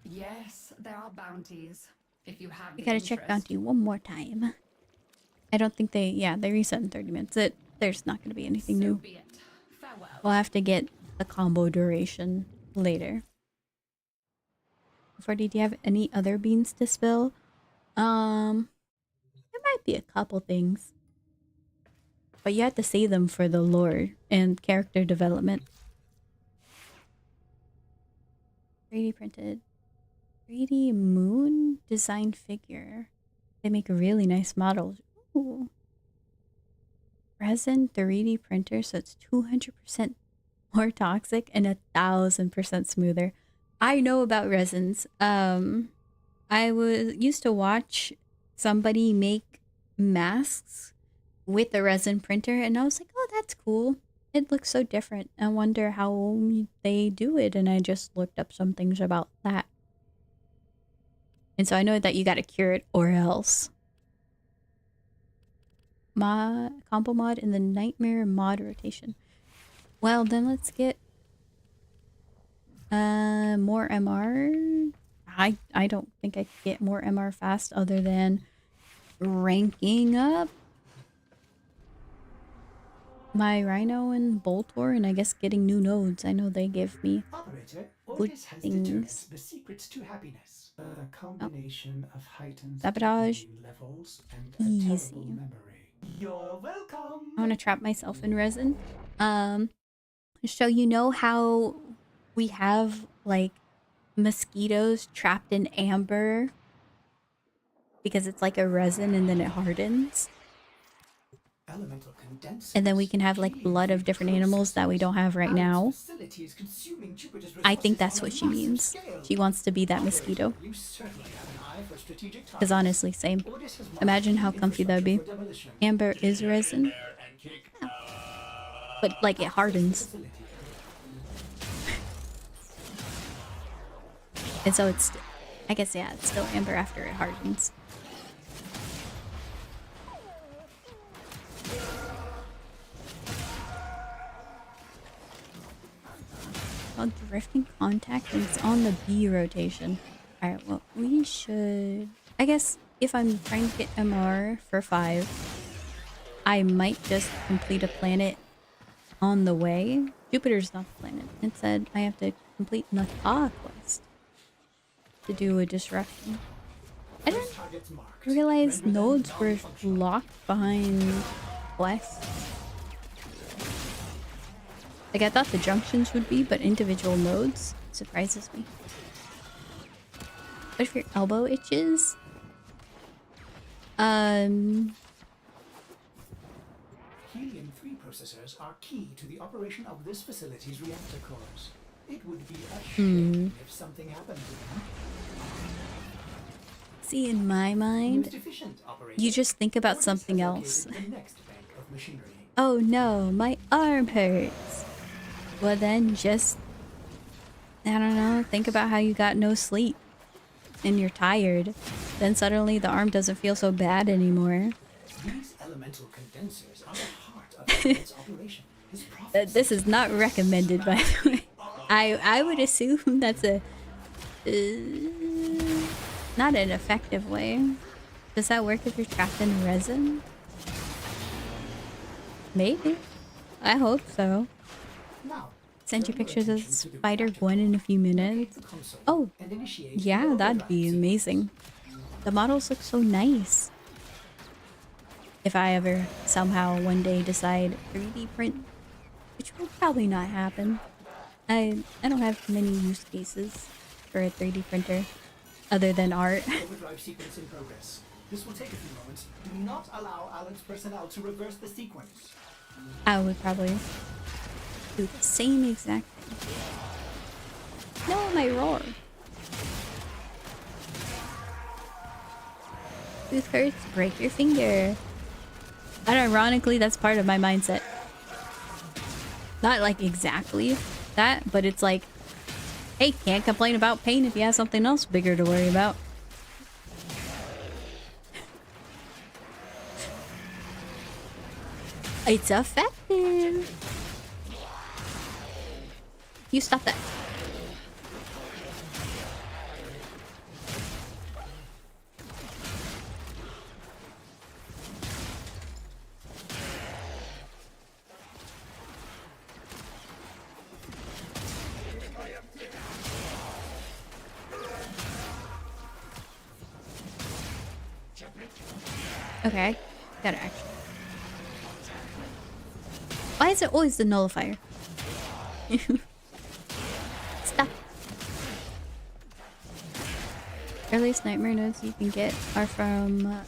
Yes, there are bounties. If you have, we gotta check bounty one more time. I don't think they reset in 30 minutes. There's not gonna be anything new. We'll have to get the combo duration later. 40, do you have any other beans to spill? There might be a couple things. But you have to say them for the lore and character development. 3D printed. 3D moon design figure. They make really nice models. Ooh. Resin 3D printer, so it's 200% more toxic and 1000% smoother. I know about resins. I used to watch somebody make masks with a resin printer, and I was like, oh, that's cool. It looks so different. I wonder how they do it, and I just looked up some things about that. And so I know that you gotta cure it or else. Combo mod in the Nightmare mod rotation. Well, then let's get more MR. I don't think I could get more MR fast other than ranking up my Rhino and Boltor, and I guess getting new nodes. I know they give me Operator, good Otis has things. determined the secrets to happiness. A combination of heightened Sabotage. dopamine levels and a terrible Easy. memory. You're welcome. I want to trap myself in resin. So you know how we have like mosquitoes trapped in amber because it's like a resin and then it hardens. Elemental condensers. And then we can have like blood of different animals that we don't have right now. Facility is consuming Jupiter's I think resources that's on a what she massive means. scale. She wants to be that mosquito. You certainly have an eye for strategic Because targets. honestly, same. Odysseus must Imagine be how comfy that would be. infrastructure for demolition. Amber is resin. But like it hardens. And so it's, I guess, yeah, it's still amber after it hardens. Called drifting contact and it's on the B rotation. Alright, well, we should... I guess if I'm trying to get MR for 5, I might just complete a planet on the way. Jupiter's not the planet. It said I have to complete Natah quest to do a disruption. I didn't realize nodes were locked behind quests. Like, I thought the junctions would be, but individual nodes surprises me. What if your elbow itches? Helium-3 processors are key to the operation of this facility's reactor cores. It would be a shame if something happened to them. See, in my mind, Most efficient operator. you just think about Odysseus something has else. located the next bank of machinery. Oh no, my arm hurts. Well then just, I don't know, think about how you got no sleep and you're tired. Then suddenly the arm doesn't feel so bad anymore. These elemental condensers are the heart of its operation. His This is not recommended, by the way. I would assume that's a not an effective way. Does that work if you're trapped in resin? Maybe. I hope so. Send you pictures of Spider Gwen in a few minutes. Oh, yeah, that'd be amazing. The models look so nice. If I ever somehow one day decide 3D print, which will probably not happen. I don't have many use cases for a 3D printer other than art. Overdrive sequence in progress. This will take a few moments. Do not allow Alan's personnel to reverse the sequence. I would probably do the same exact thing. No, my roar. Tooth hurts, break your finger. And ironically, that's part of my mindset. Not like exactly that, but it's like, hey, can't complain about pain if you have something else bigger to worry about. It's effective. You stop that. Okay, got action. Why is it always the nullifier? Stop. Earliest nightmare nodes you can get are from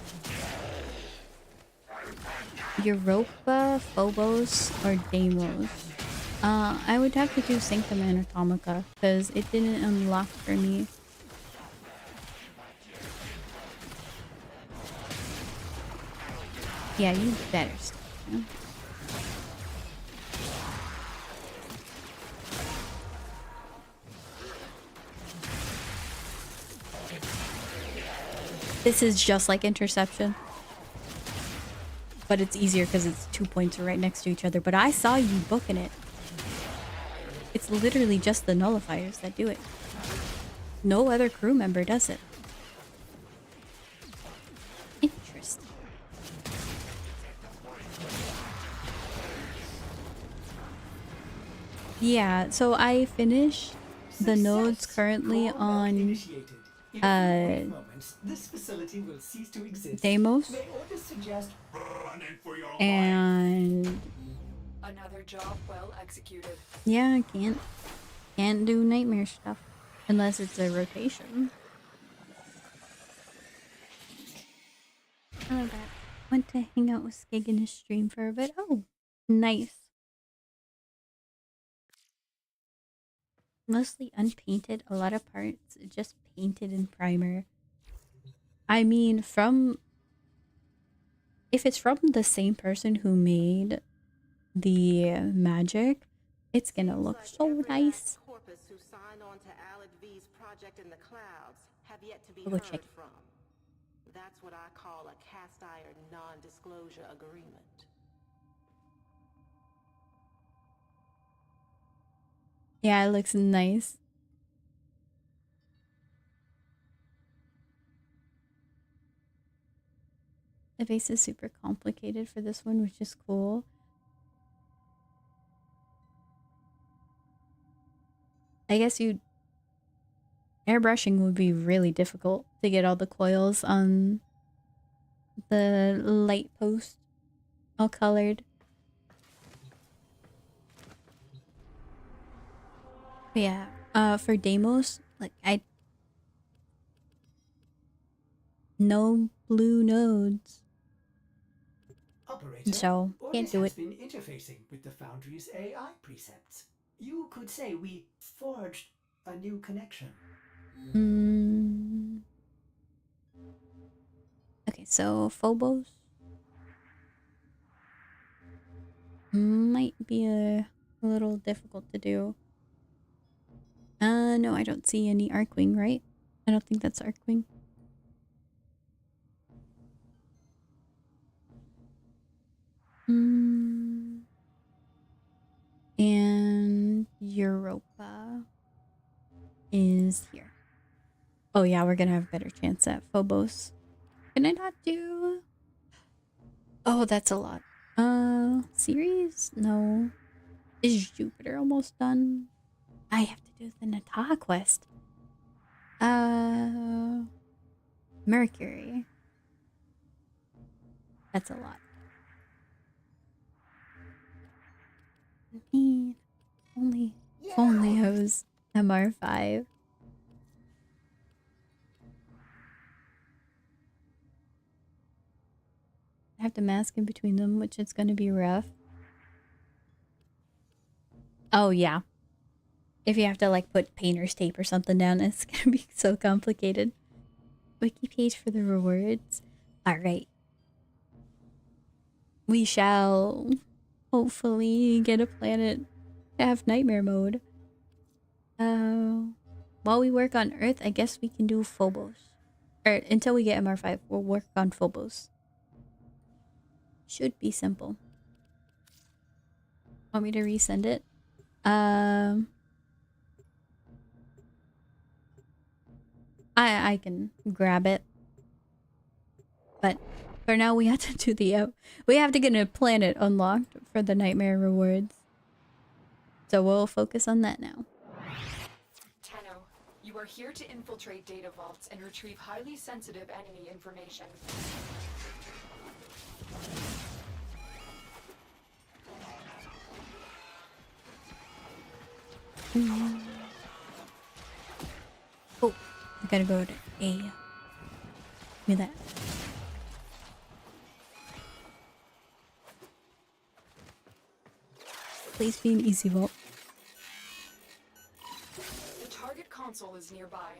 Europa, Phobos, or Deimos. I would have to do Sanctum Anatomica because it didn't unlock for me. Yeah, you better stop. You know? This is just like interception. But it's easier because it's 2 points are right next to each other. But I saw you booking it. It's literally just the nullifiers that do it. No other crew member does it. Interesting. Yeah, so I finished the nodes currently on This facility will cease to exist. Deimos. May orders suggest And Another job well executed. yeah, I can't Can't do nightmare stuff unless it's a rotation. I love that. Went to hang out with Skig in his stream for a bit. Oh, nice. Mostly unpainted. A lot of parts just painted in primer. I mean, if it's from the same person who made the magic, it's gonna look so nice. Corpus who signed on to Alec V's project in the clouds have yet to be We'll go check it. from. That's what I call a cast iron non-disclosure agreement. Yeah, it looks nice. The base is super complicated for this one, which is cool. I guess airbrushing would be really difficult to get all the coils on the light post all colored. But yeah, for Deimos, like no blue nodes. Operator, So, can't Ordis do has it. been interfacing with the Foundry's AI precepts. You could say we forged a new connection. Okay, so Phobos might be a little difficult to do. No, I don't see any Arcwing, right? I don't think that's Arcwing. And Europa is here. Oh yeah, we're gonna have a better chance at Phobos. Can I not do... Oh, that's a lot. Ceres? No. Is Jupiter almost done? I have to do the Nata quest. Mercury. That's a lot. Need only I was MR5. I have to mask in between them, which is going to be rough. Oh yeah. If you have to like put painter's tape or something down, it's going to be so complicated. Wiki page for the rewards. Alright. We shall hopefully get a planet to have nightmare mode. While we work on Earth, I guess we can do Phobos. Or until we get MR5, we'll work on Phobos. Should be simple. Want me to resend it? I can grab it. But for now, we have to do the we have to get a planet unlocked for the nightmare rewards. So we'll focus on that now. Tenno, you are here to infiltrate data vaults and retrieve highly sensitive enemy information. Oh, I gotta go to A. Give me that. Please be an easy vault. The target console is nearby.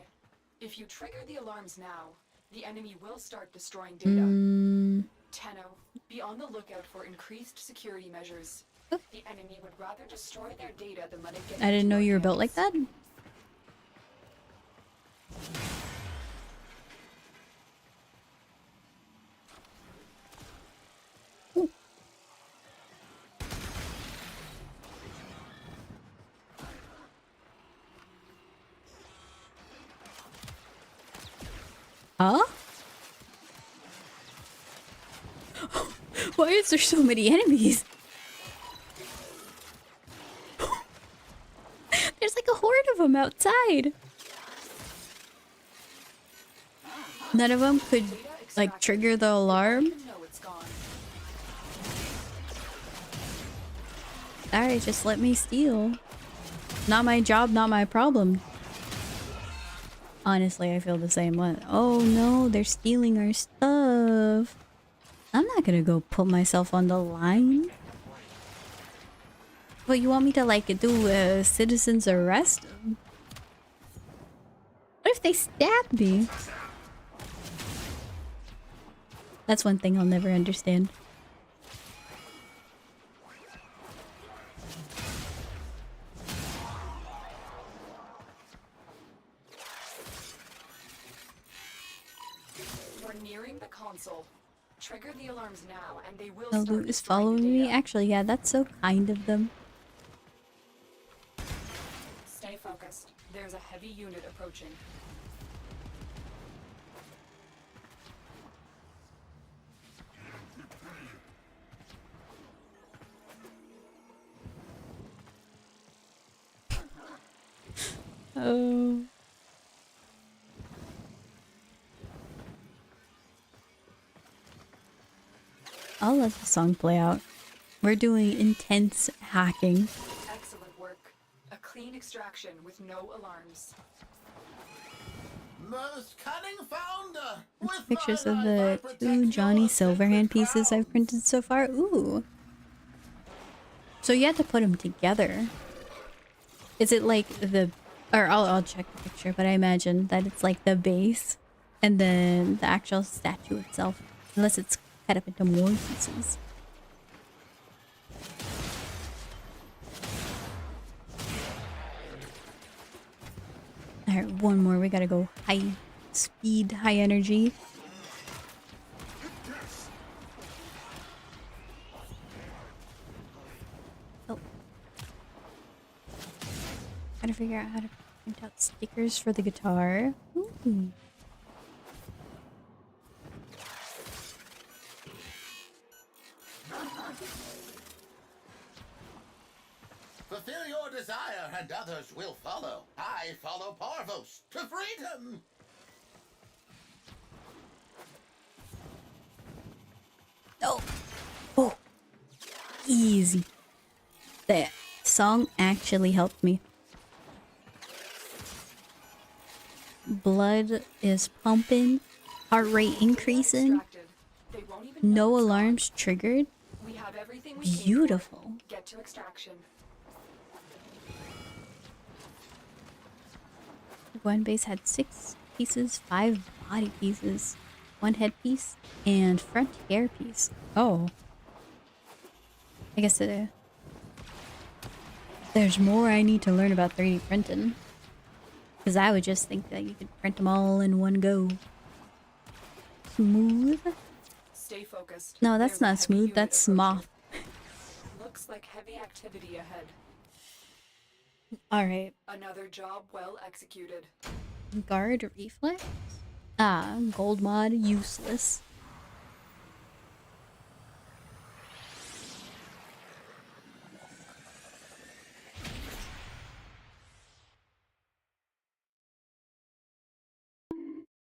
If you trigger the alarms now, the enemy will start destroying data. Tenno, be on the lookout for increased security measures. The enemy would rather destroy their data than let it get I didn't know you were built like that. Ooh. Huh? Why is there so many enemies? There's like a horde of them outside. None of them could like trigger the alarm. Alright, just let me steal. Not my job, not my problem. Honestly, I feel the same way. Oh no, they're stealing our stuff. I'm not gonna go put myself on the line. But you want me to like do a citizen's arrest? What if they stab me? That's one thing I'll never understand. We're nearing the console. Trigger the alarms now, and they will Oh, start Luke is destroying following the me? data. Actually, yeah, that's so kind of them. Stay focused. There's a heavy unit approaching. Oh. I'll let the song play out. We're doing intense hacking. Excellent work. A clean extraction with no alarms. Most cunning founder! That's pictures of the 2 Johnny Silverhand pieces I've printed so far. Ooh. So you have to put them together. Is it like the... Or I'll check the picture, but I imagine that it's like the base and then the actual statue itself. Unless it's cut up into more pieces. Alright, one more. We gotta go high speed, high energy. Oh. Gotta figure out how to print out stickers for the guitar. Ooh. Fulfill your desire and others will follow. I follow Parvos to freedom! Oh. Oh. Easy. The song actually helped me. Blood is pumping. Heart rate increasing. No alarms triggered. We have everything we came for. Beautiful. Get to extraction. One base had 6 pieces, 5 body pieces, 1 headpiece, and front hair piece. Oh. I guess there's more I need to learn about 3D printing. Because I would just think that you could print them all in one go. Smooth? Stay focused. No, that's not smooth. That's moth. Looks like heavy activity ahead. Alright. Another job well executed. Guard reflex? Ah, gold mod useless.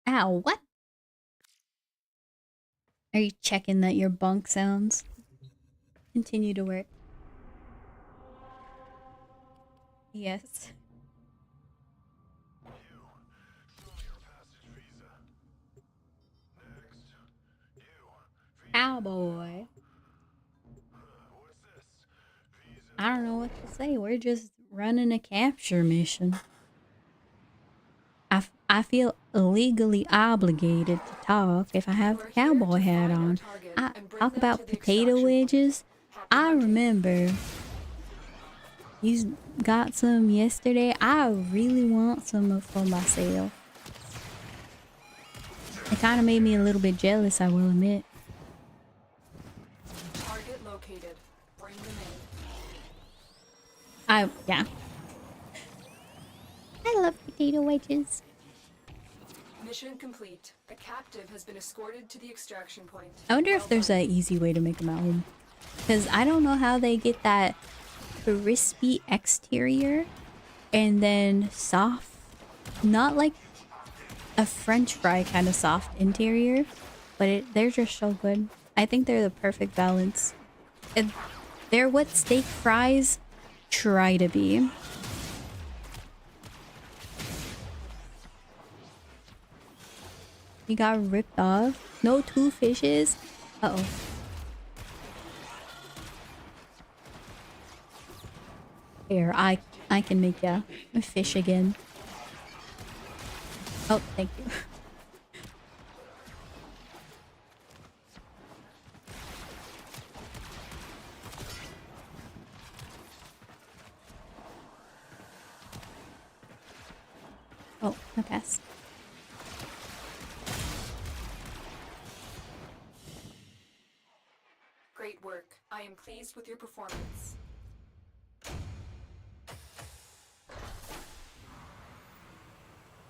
Ow, what? Are you checking that your bunk sounds continue to work? Yes. Cowboy. I don't know what to say. We're just running a capture mission. I feel legally obligated to talk if I have the cowboy hat on. I talk about potato wedges. I remember you got some yesterday. I really want some for myself. It kind of made me a little bit jealous, I will admit. Target located. Bring them in. Yeah. I love potato wedges. Mission complete. The captive has been escorted to the extraction point. I wonder if there's an easy way to make them at home. Because I don't know how they get that crispy exterior and then soft, not like a French fry kind of soft interior, but they're just so good. I think they're the perfect balance. They're what steak fries try to be. He got ripped off. No 2 fishes. Uh-oh. Here, I can make ya a fish again. Oh, thank you. Oh, I passed. Great work. I am pleased with your performance.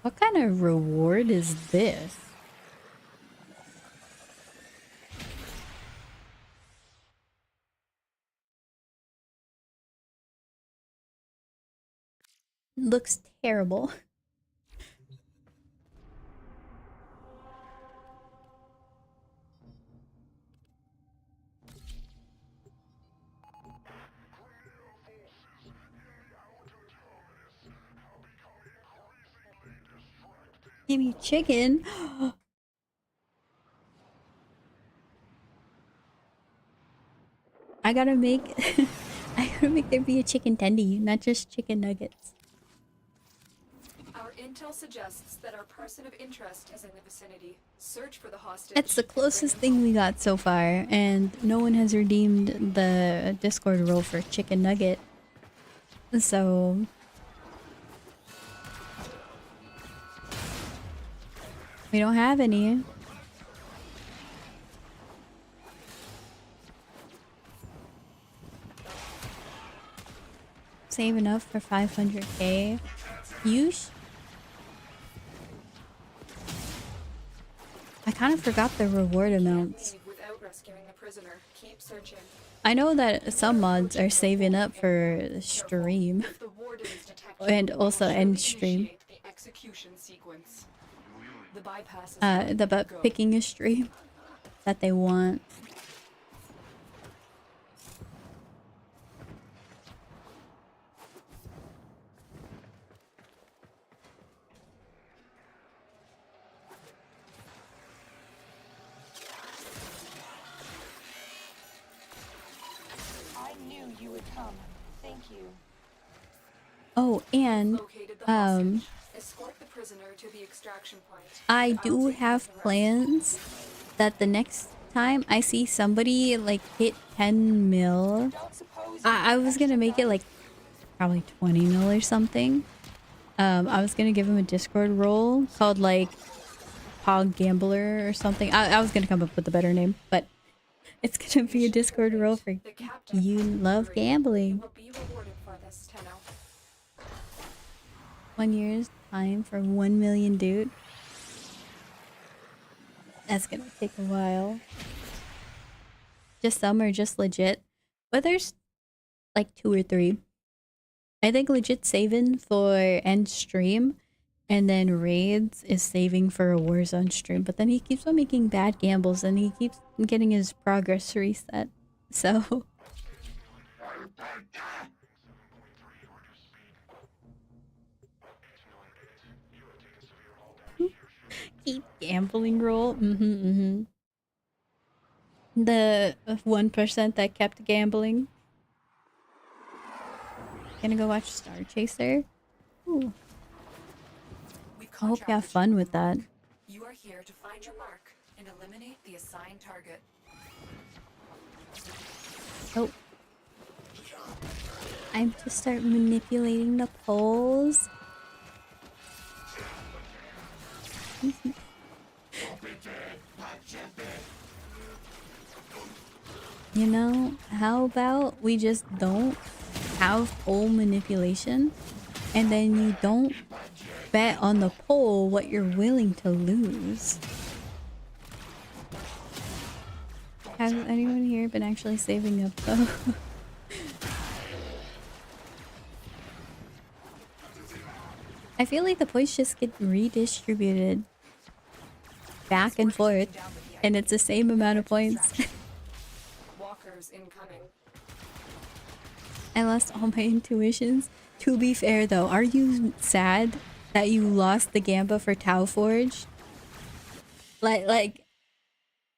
What kind of reward is this? Looks terrible. Give me chicken. I gotta make I gotta make there be a chicken tendy, not just chicken nuggets. Our intel suggests that our person of interest is in the vicinity. Search for the hostage. That's the closest thing we got so far, and no one has redeemed the Discord role for chicken nugget. So we don't have any. Save enough for 500k. I kind of forgot the reward amounts. Without rescuing the prisoner, keep searching. I know that some mods are saving up for the stream. And also end stream. The execution sequence. The bypass The butt picking a stream that they want. I knew you would come. Thank you. Oh, and Escort the prisoner to the extraction point. I do have plans that the next time I see somebody like hit 10 mil, I was gonna make it like probably 20 mil or something. I was gonna give him a Discord role called like Pog Gambler or something. I was gonna come up with a better name, but it's gonna be a Discord role for you love gambling. Will be rewarded for this, Tenno. 1 year's time for 1 million, dude. That's gonna take a while. Just some are just legit. But there's like 2 or 3. I think legit saving for end stream, and then raids is saving for a Warzone stream. But then he keeps on making bad gambles and he keeps getting his progress reset. So keep gambling roll. The 1% that kept gambling. Gonna go watch Star Chaser. Ooh. I hope you have fun with that. You are here to find your mark and eliminate the assigned target. Oh. I have to start manipulating the poles. You know, how about we just don't have pole manipulation, and then you don't bet on the pole what you're willing to lose. Has anyone here been actually saving up though? I feel like the points just get redistributed back and forth, and it's the same amount of points. Walkers incoming. I lost all my intuitions. To be fair though, are you sad that you lost the Gamba for Tau Forge? Like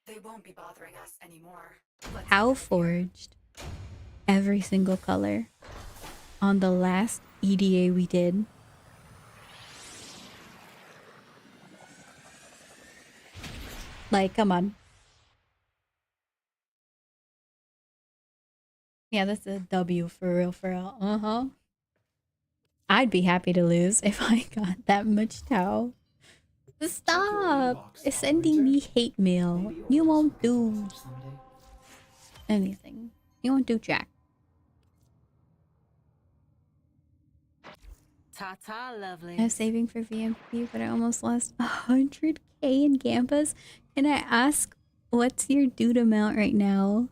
They won't be bothering us anymore. Let's how forged every single color on the last EDA we did. Like, come on. Yeah, that's a W for real, for real. Uh-huh. I'd be happy to lose if I got that much Tau. Stop! It's sending me hate mail. You won't do anything. You won't do jack. Ta-ta, lovely. I was saving for VMP, but I almost lost 100k in Gampas. Can I ask, what's your dude amount right now?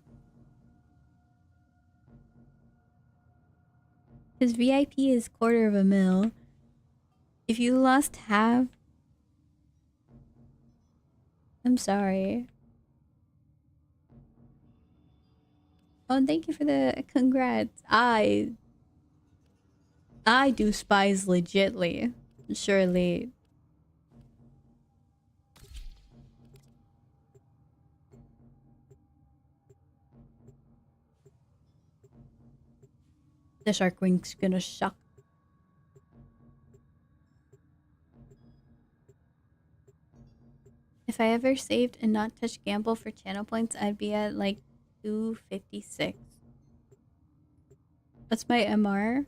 His VIP is 250,000. If you lost half, I'm sorry. Oh, and thank you for the congrats. I do spies legitly. Surely. The shark wing's gonna shock. If I ever saved and not touched gamble for channel points, I'd be at like 256. What's my MR?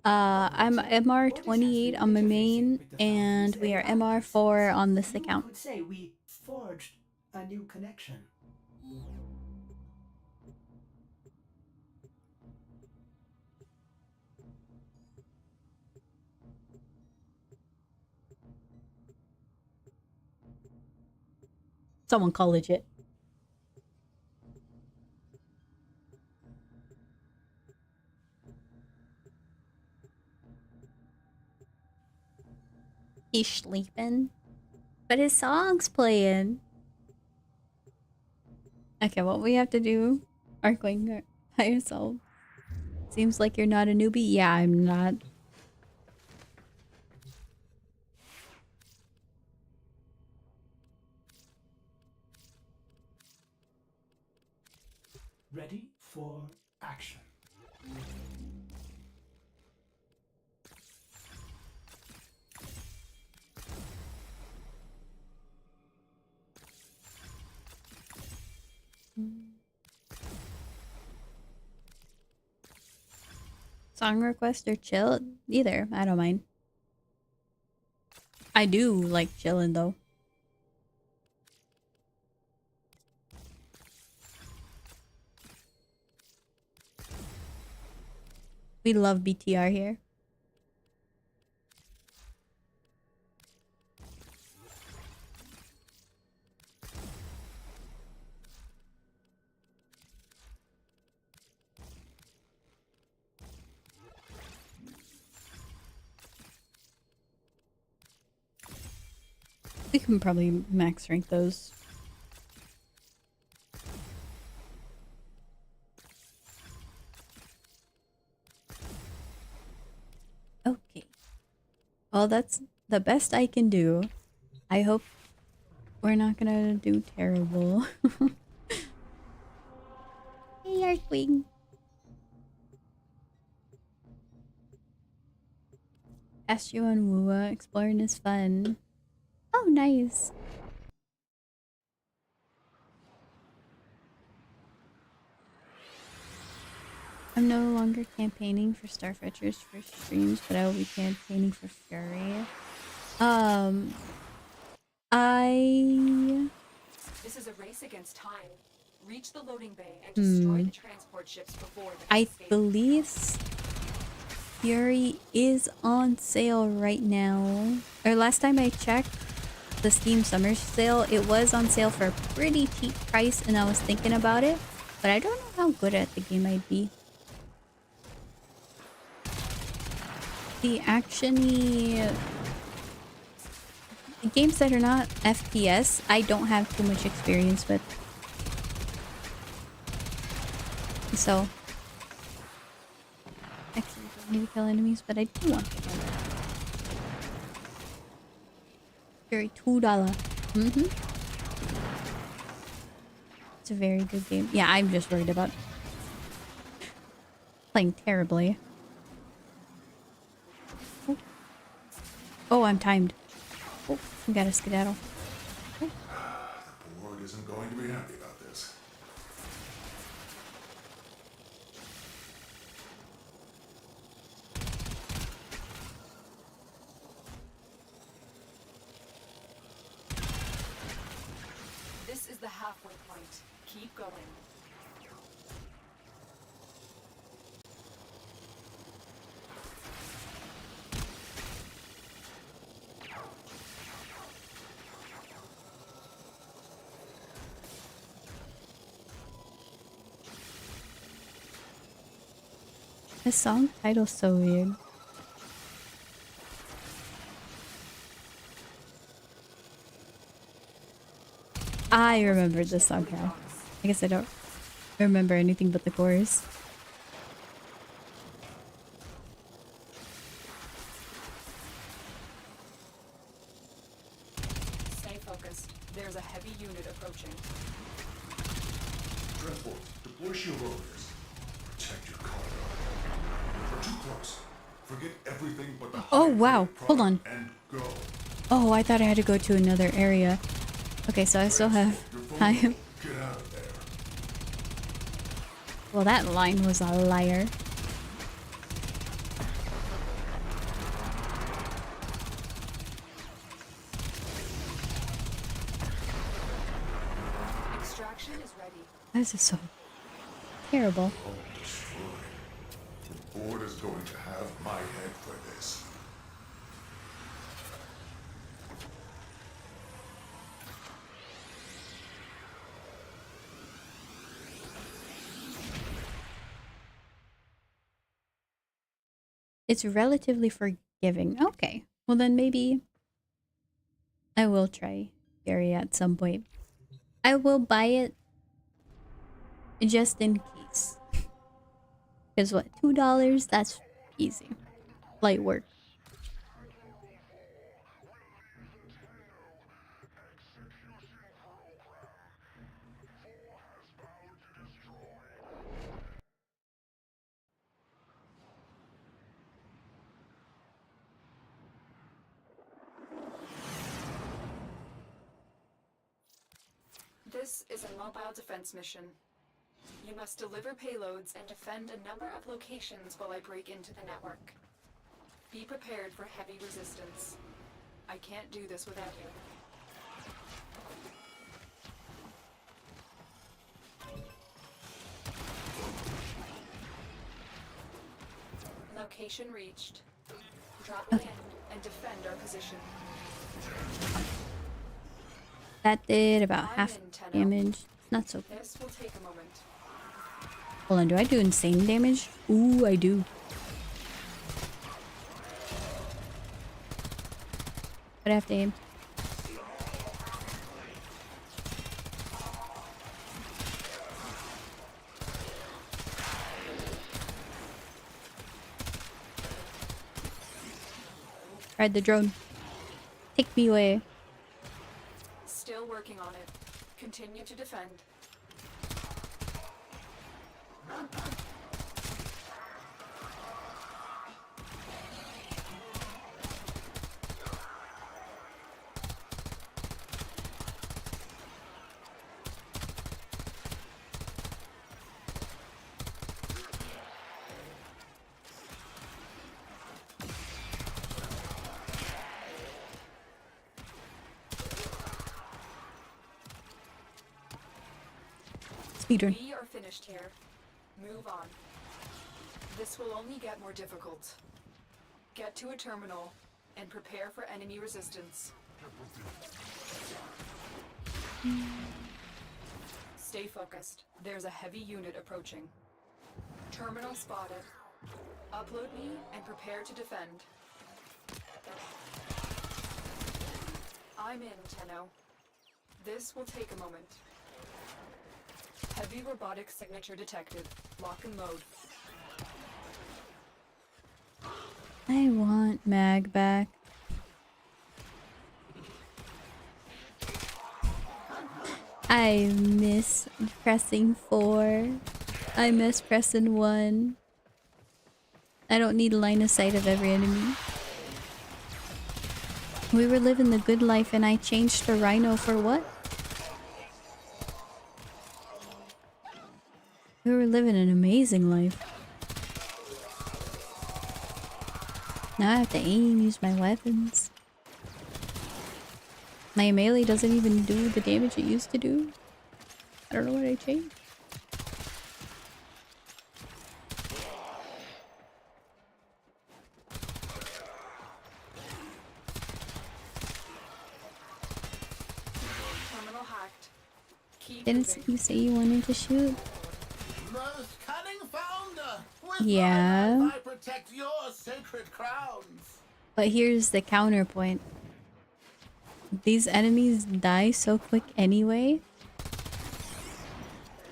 I'm MR 28 on my main, and we are MR 4 on this account. Could say we forged a new connection. Someone call legit. He's sleeping, but his song's playing. Okay, what we have to do, Arcwing, by yourself. Seems like you're not a newbie. Yeah, I'm not. Ready for action. Song request or chill? Either. I don't mind. I do like chilling though. We love BTR here. We can probably max rank those. Okay. Well, that's the best I can do. I hope we're not gonna do terrible. Hey, Arcwing. Asked you on Wua. Exploring is fun. Oh, nice. I'm no longer campaigning for Starfetchers for streams, but I will be campaigning for Fury. This is a race against time. Reach the loading bay and destroy the transport ships before the I believe Fury is on sale right now. Or last time I checked the Steam Summer Sale, it was on sale for a pretty cheap price, and I was thinking about it, but I don't know how good at the game I'd be. The actiony games that are not FPS, I don't have too much experience with. So, actually, I don't need to kill enemies, but I do want to kill them. Very $2. It's a very good game. Yeah, I'm just worried about playing terribly. Oh, I'm timed. Oh, we gotta skedaddle. The board isn't going to be happy about this. This is the halfway point. Keep going. This song title's so weird. I remembered this song now. I guess I don't remember anything but the chorus. Stay focused. There's a heavy unit approaching. Transport, deploy shield rollers. Protect your cargo. We're too close. Forget everything but the Oh wow, hold on. and go. Oh, I thought I had to go to another area. Okay, so I still have time. Get out of there. Well, that line was a liar. Extraction is ready. This is so terrible. All destroyed. The board is going to have my head for this. It's relatively forgiving. Okay. Well, then maybe I will try Gary at some point. I will buy it just in case. Because what, $2? That's easy. Light work. This is a mobile defense mission. You must deliver payloads and defend a number of locations while I break into the network. Be prepared for heavy resistance. I can't do this without you. Location reached. Drop in and defend our position. That did about half damage. Not so good. This will take a moment. Hold on, do I do insane damage? Ooh, I do. But I have to aim. Ride the drone. Take me away. Still working on it. Continue to defend. Speedrun. We are finished here. Move on. This will only get more difficult. Get to a terminal and prepare for enemy resistance. Stay focused. There's a heavy unit approaching. Terminal spotted. Upload me and prepare to defend. I'm in, Tenno. This will take a moment. Heavy robotic signature detected. Lock and load. I want Mag back. I miss pressing 4. I miss pressing 1. I don't need line of sight of every enemy. We were living the good life and I changed to Rhino for what? We were living an amazing life. Now I have to aim, use my weapons. My melee doesn't even do the damage it used to do. I don't know what I changed. Terminal hacked. Keep Didn't moving. you say you wanted to shoot? Most cunning founder! With Yeah. my life I protect your sacred crowns! But here's the counterpoint. These enemies die so quick anyway.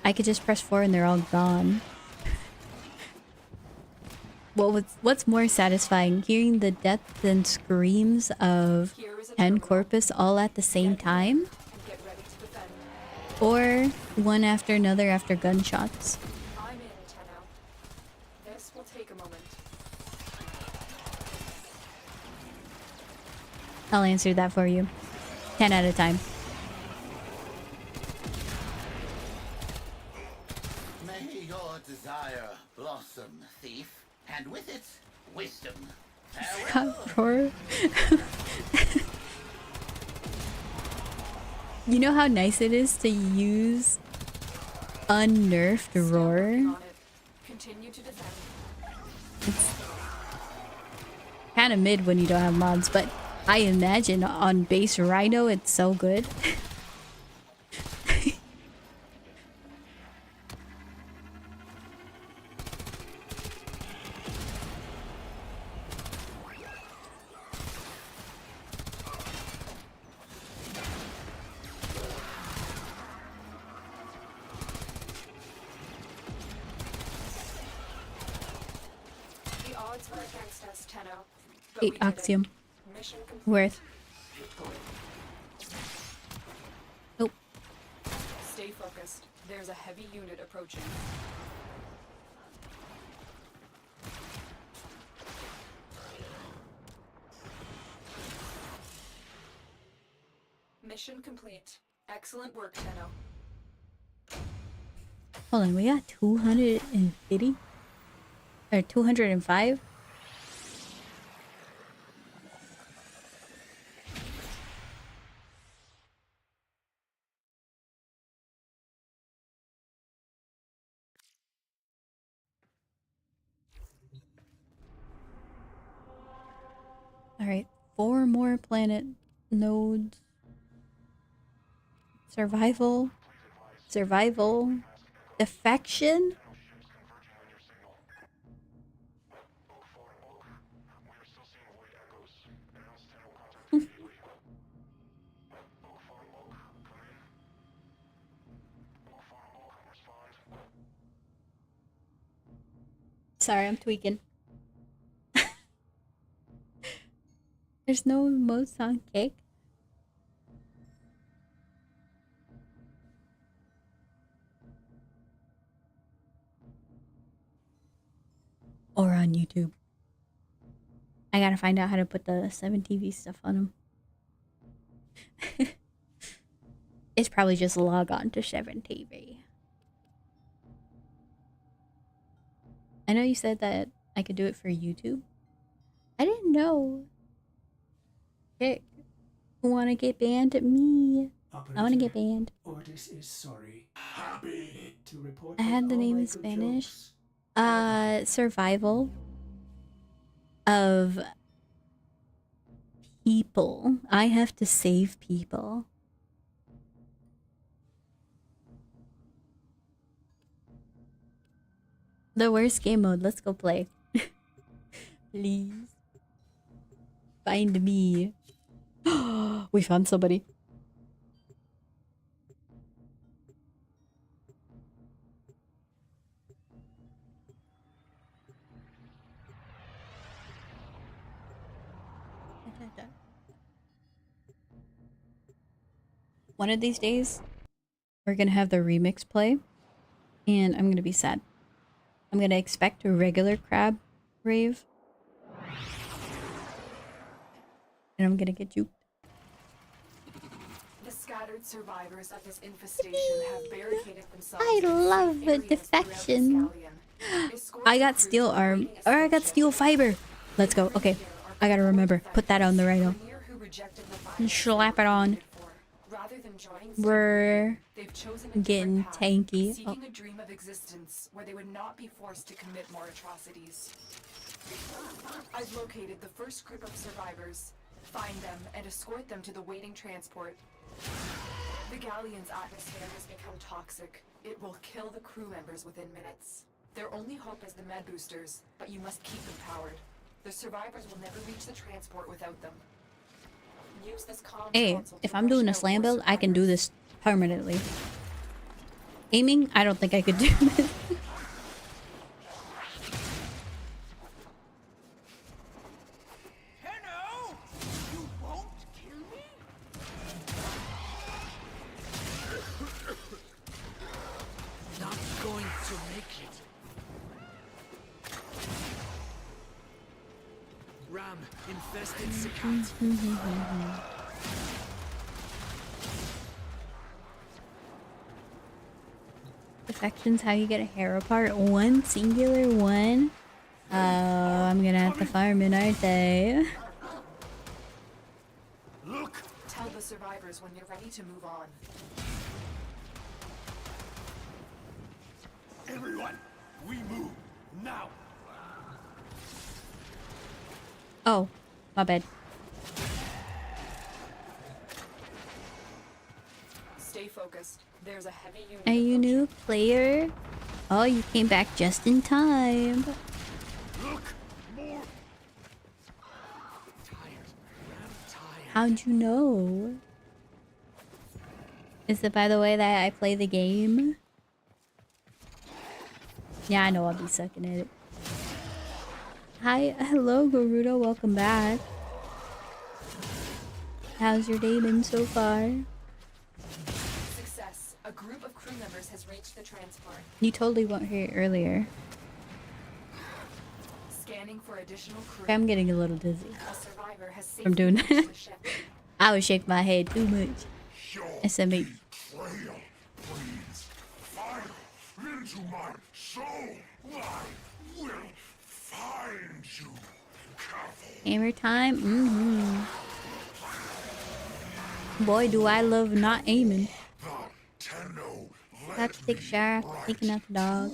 I could just press 4 and they're all gone. What's more satisfying? Hearing the death and screams of 10 corpus all at the same time? Or one after another after gunshots? I'm in, Tenno. This will take a moment. I'll answer that for you. 10 at a time. May your desire blossom, thief, and with it, wisdom. God, roar. You know how nice it is to use unnerfed roar? Continue to defend. It's kind of mid when you don't have mods, but I imagine on base Rhino it's so good. The odds are against us, Tenno. 8 Axiom. Mission complete. Worth. Nope. Stay focused. There's a heavy unit approaching. Mission complete. Excellent work, Tenno. Hold on, we got 250? Or 205? Alright, 4 more planet nodes. Survival. Survival. Defection? Sorry, I'm tweaking. There's no emotes on cake. Or on YouTube. I gotta find out how to put the 7TV stuff on them. It's probably just log on to 7TV. I know you said that I could do it for YouTube. I didn't know. Hey, who wanna get banned? Me. I wanna get banned. Ortis is sorry. Happy to report. I had the name in Spanish. Survival of people. I have to save people. The worst game mode. Let's go play. Please. Find me. We found somebody. One of these days, we're gonna have the remix play, and I'm gonna be sad. I'm gonna expect a regular crab rave, and I'm gonna get juked. The scattered survivors of this infestation have barricaded themselves. I in love safe the areas throughout this defection. galleon. I got steel arm, or I got steel fiber. Let's go. Okay, I gotta remember. Put that on the rhino. And slap it on. We're getting tanky. Seeking a dream of existence where they would not be forced to commit more atrocities. I've located the first group of survivors. Find them and escort them to the waiting transport. The galleon's atmosphere has become toxic. It will kill the crew members within minutes. Their only hope is the med boosters, but you must keep them powered. The survivors will never reach the transport without them. Use this comms Hey, console if to I'm rush doing a out slam more build, I can do survivors. this permanently. Aiming, I don't think I could do this. Not going to make it. Ram, infested Sakat. Defection's how you get a hair apart. One singular one. Oh, I'm gonna have to farm it, aren't I? Look! Tell the survivors when you're ready to move on. Everyone, we move now. Oh, my bad. Stay focused. There's a heavy unit. Are you new player? Oh, you came back just in time. Look, more. How'd you know? Is it by the way that I play the game? Yeah, I know I'll be sucking at it. Hi, hello Garuda, welcome back. How's your day been so far? Success. A group of crew members has reached the transport. You totally weren't here earlier. Scanning for additional crew. I'm getting a little dizzy A survivor has from doing safely reached that. the ship. I would shake my head too much. SMH. Trail breathes fire into my soul. I will find you. Careful. Hammer time? Boy, do I love not aiming. Have to take a shower after taking out the dog.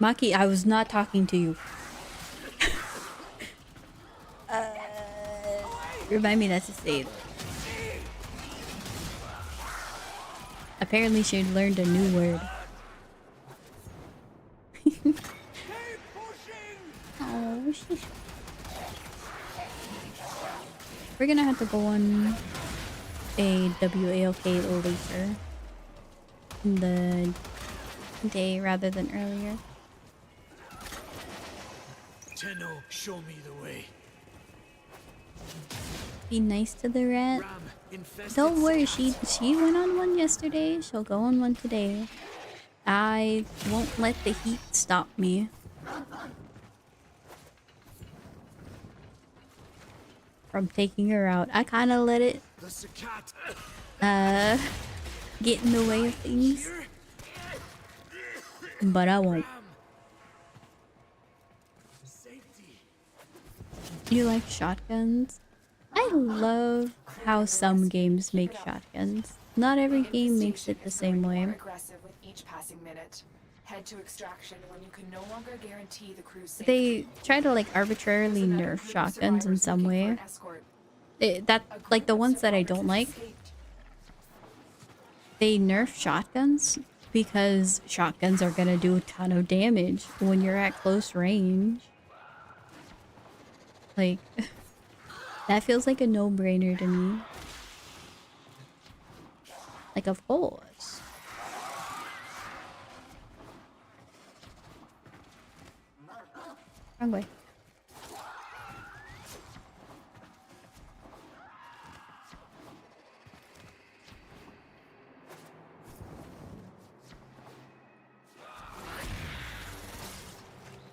Maki, I was not talking to you. Remind me not to say it. Apparently she learned a new word. Oh, sheesh. We're gonna have to go on a WALK later in the day rather than earlier. Tenno, show me the way. Be nice to the rat. Don't worry, she went on one yesterday. She'll go on one today. I won't let the heat stop me. From taking her out. I kind of let it get in the way of things. But I won't. You like shotguns? I love how some games make shotguns. Not every game makes it the same way. Aggressive with each passing minute. Head to extraction when you can no longer guarantee the crew's safety. They try to like arbitrarily nerf shotguns in some way. That like the ones that I don't like. They nerf shotguns because shotguns are gonna do a ton of damage when you're at close range. Like, that feels like a no-brainer to me. Like, of course. Wrong way.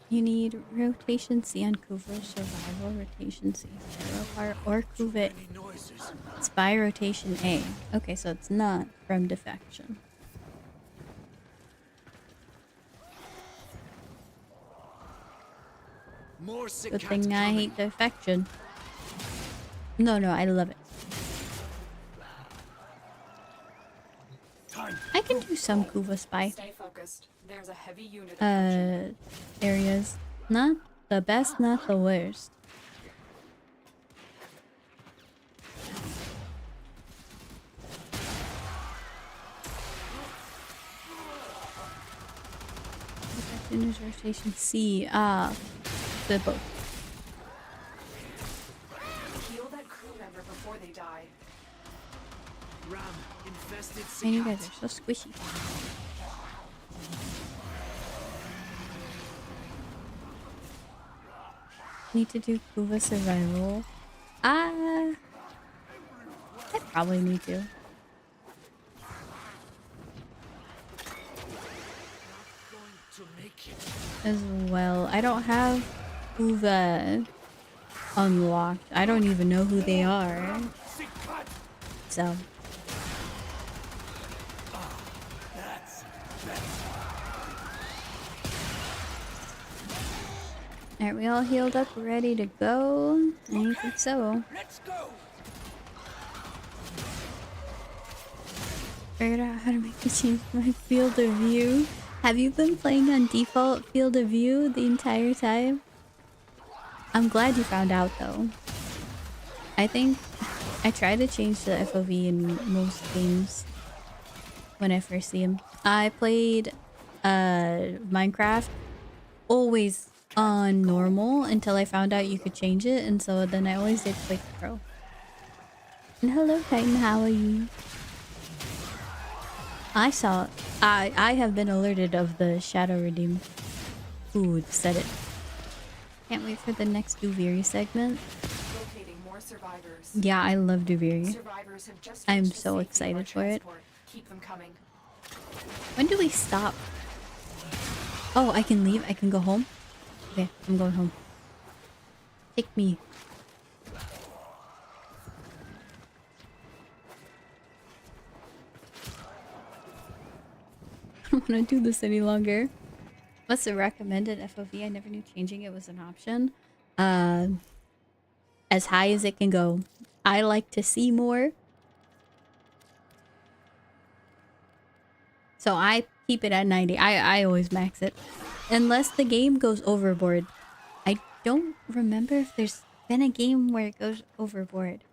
You need rotation C on Kuva, survival, rotation C, Pharaoh part, or Kuva spy rotation A. Okay, so it's not from defection. Good thing I hate defection. No, I love it. I can do some Kuva spy. Stay focused. There's a heavy unit Areas. Not the best, not the worst. Finish rotation C. The boat. Heal that crew member before they die. Ram, infested And you guys are so squishy. Need to do Kuva survival. I probably need to. As well. I don't have Kuva unlocked. I don't even know who they are. So. Alright, we all healed up, ready to go? I think so. Let's go. Figured out how to make me change my field of view. Have you been playing on default field of view the entire time? I'm glad you found out though. I think I try to change the FOV in most games when I first see them. I played Minecraft always on normal until I found out you could change it, and so then I always did Quick Pro. And hello Titan, how are you? I have been alerted of the Shadow Redeem. Ooh, said it. Can't wait for the next Duviri segment. Locating more survivors. Yeah, I love Duviri. Survivors have just I'm reached the so safety of excited our for it. transport. Keep them coming. When do we stop? Oh, I can leave? I can go home? Okay, I'm going home. Take me. I don't want to do this any longer. What's the recommended FOV? I never knew changing it was an option. As high as it can go. I like to see more. So I keep it at 90. I always max it. Unless the game goes overboard. I don't remember if there's been a game where it goes overboard.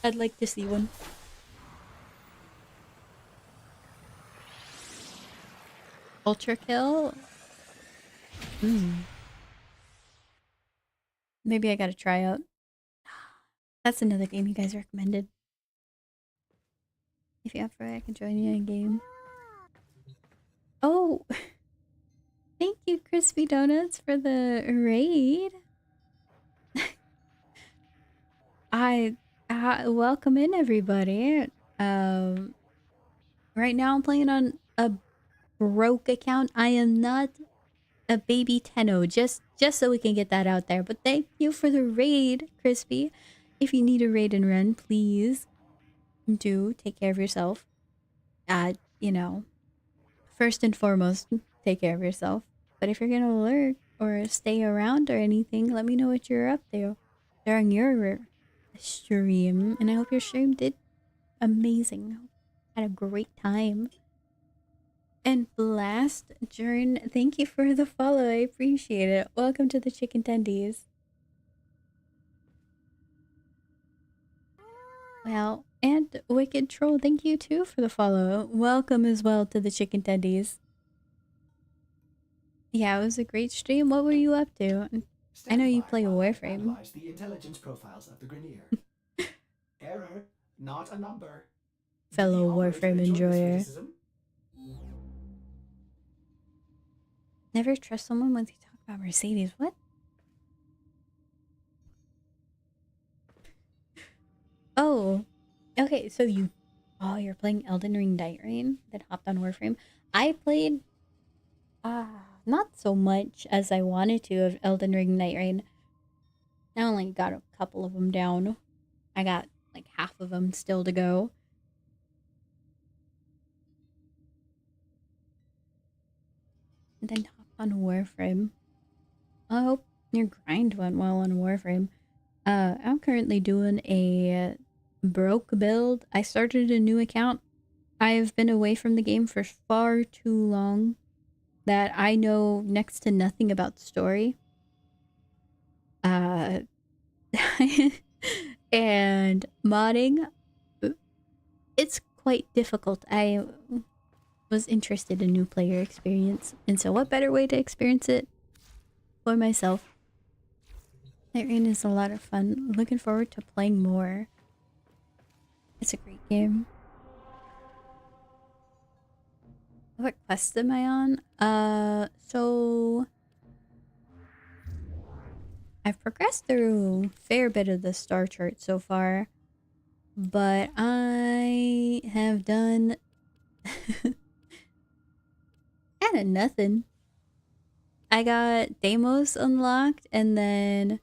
I'd like to see one. Ultra kill? Maybe I gotta try out. That's another game you guys recommended. If you're up for it, I can join you in game. Oh! Thank you, Crispy Donuts, for the raid. Welcome in, everybody. Right now I'm playing on a broke account. I am not a baby Tenno, just so we can get that out there. But thank you for the raid, Crispy. If you need a raid and run, please do take care of yourself. You know, first and foremost, take care of yourself. But if you're gonna lurk or stay around or anything, let me know what you're up to during your stream. And I hope your stream did amazing. Had a great time. And Blast Jern, thank you for the follow. I appreciate it. Welcome to the Chicken Tendies. Well, and Wicked Troll, thank you too for the follow. Welcome as well to the Chicken Tendies. Yeah, it was a great stream. What were you up to? I know you play Warframe. Analyze the intelligence profiles of the Grenier. Error, not a number. Fellow Warframe enjoyer. Never trust someone when they talk about Mercedes. What? Oh. Okay, so you're playing Elden Ring Night Rain, then hopped on Warframe. I played not so much as I wanted to of Elden Ring Night Rain. I only got a couple of them down. I got like half of them still to go. And then hop on Warframe. I hope your grind went well on Warframe. I'm currently doing a broke build. I started a new account. I've been away from the game for far too long that I know next to nothing about the story. And modding, it's quite difficult. I was interested in new player experience, and so what better way to experience it for myself? Night Rain is a lot of fun. Looking forward to playing more. It's a great game. What quest am I on? So I've progressed through a fair bit of the star chart so far, but I have done kind of nothing. I got Deimos unlocked, and then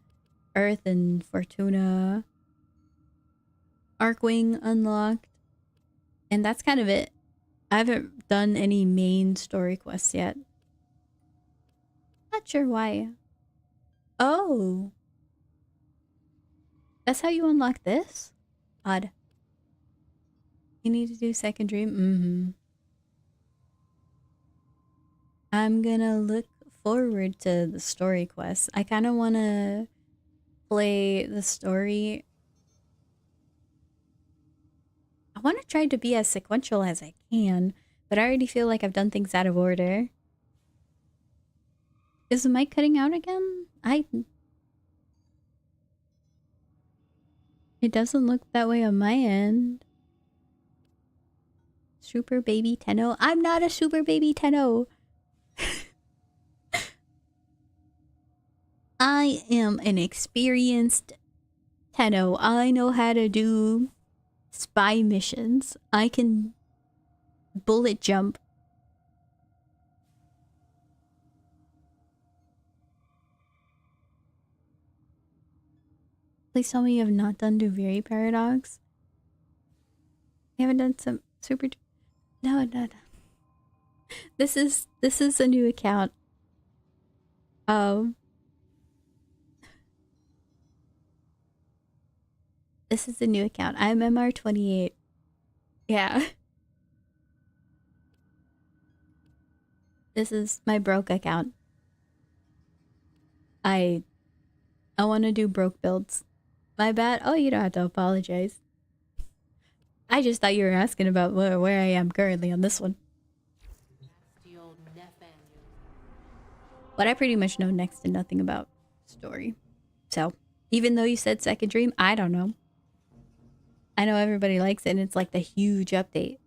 Earth and Fortuna, Arcwing unlocked, and that's kind of it. I haven't done any main story quests yet. Not sure why. Oh. That's how you unlock this? Odd. You need to do second dream? Mm-hmm. I'm gonna look forward to the story quests. I kind of want to play the story. I want to try to be as sequential as I can, but I already feel like I've done things out of order. Is the mic cutting out again? It doesn't look that way on my end. Super baby Tenno? I'm not a super baby Tenno. I am an experienced Tenno. I know how to do spy missions. I can bullet jump. Please tell me you have not done Duviri Paradox. You haven't done some super... No. This is a new account. This is a new account. I'm MR28. Yeah. This is my broke account. I want to do broke builds. My bad. Oh, you don't have to apologize. I just thought you were asking about where I am currently on this one. But I pretty much know next to nothing about story. So, even though you said second dream, I don't know. I know everybody likes it, and it's like the huge update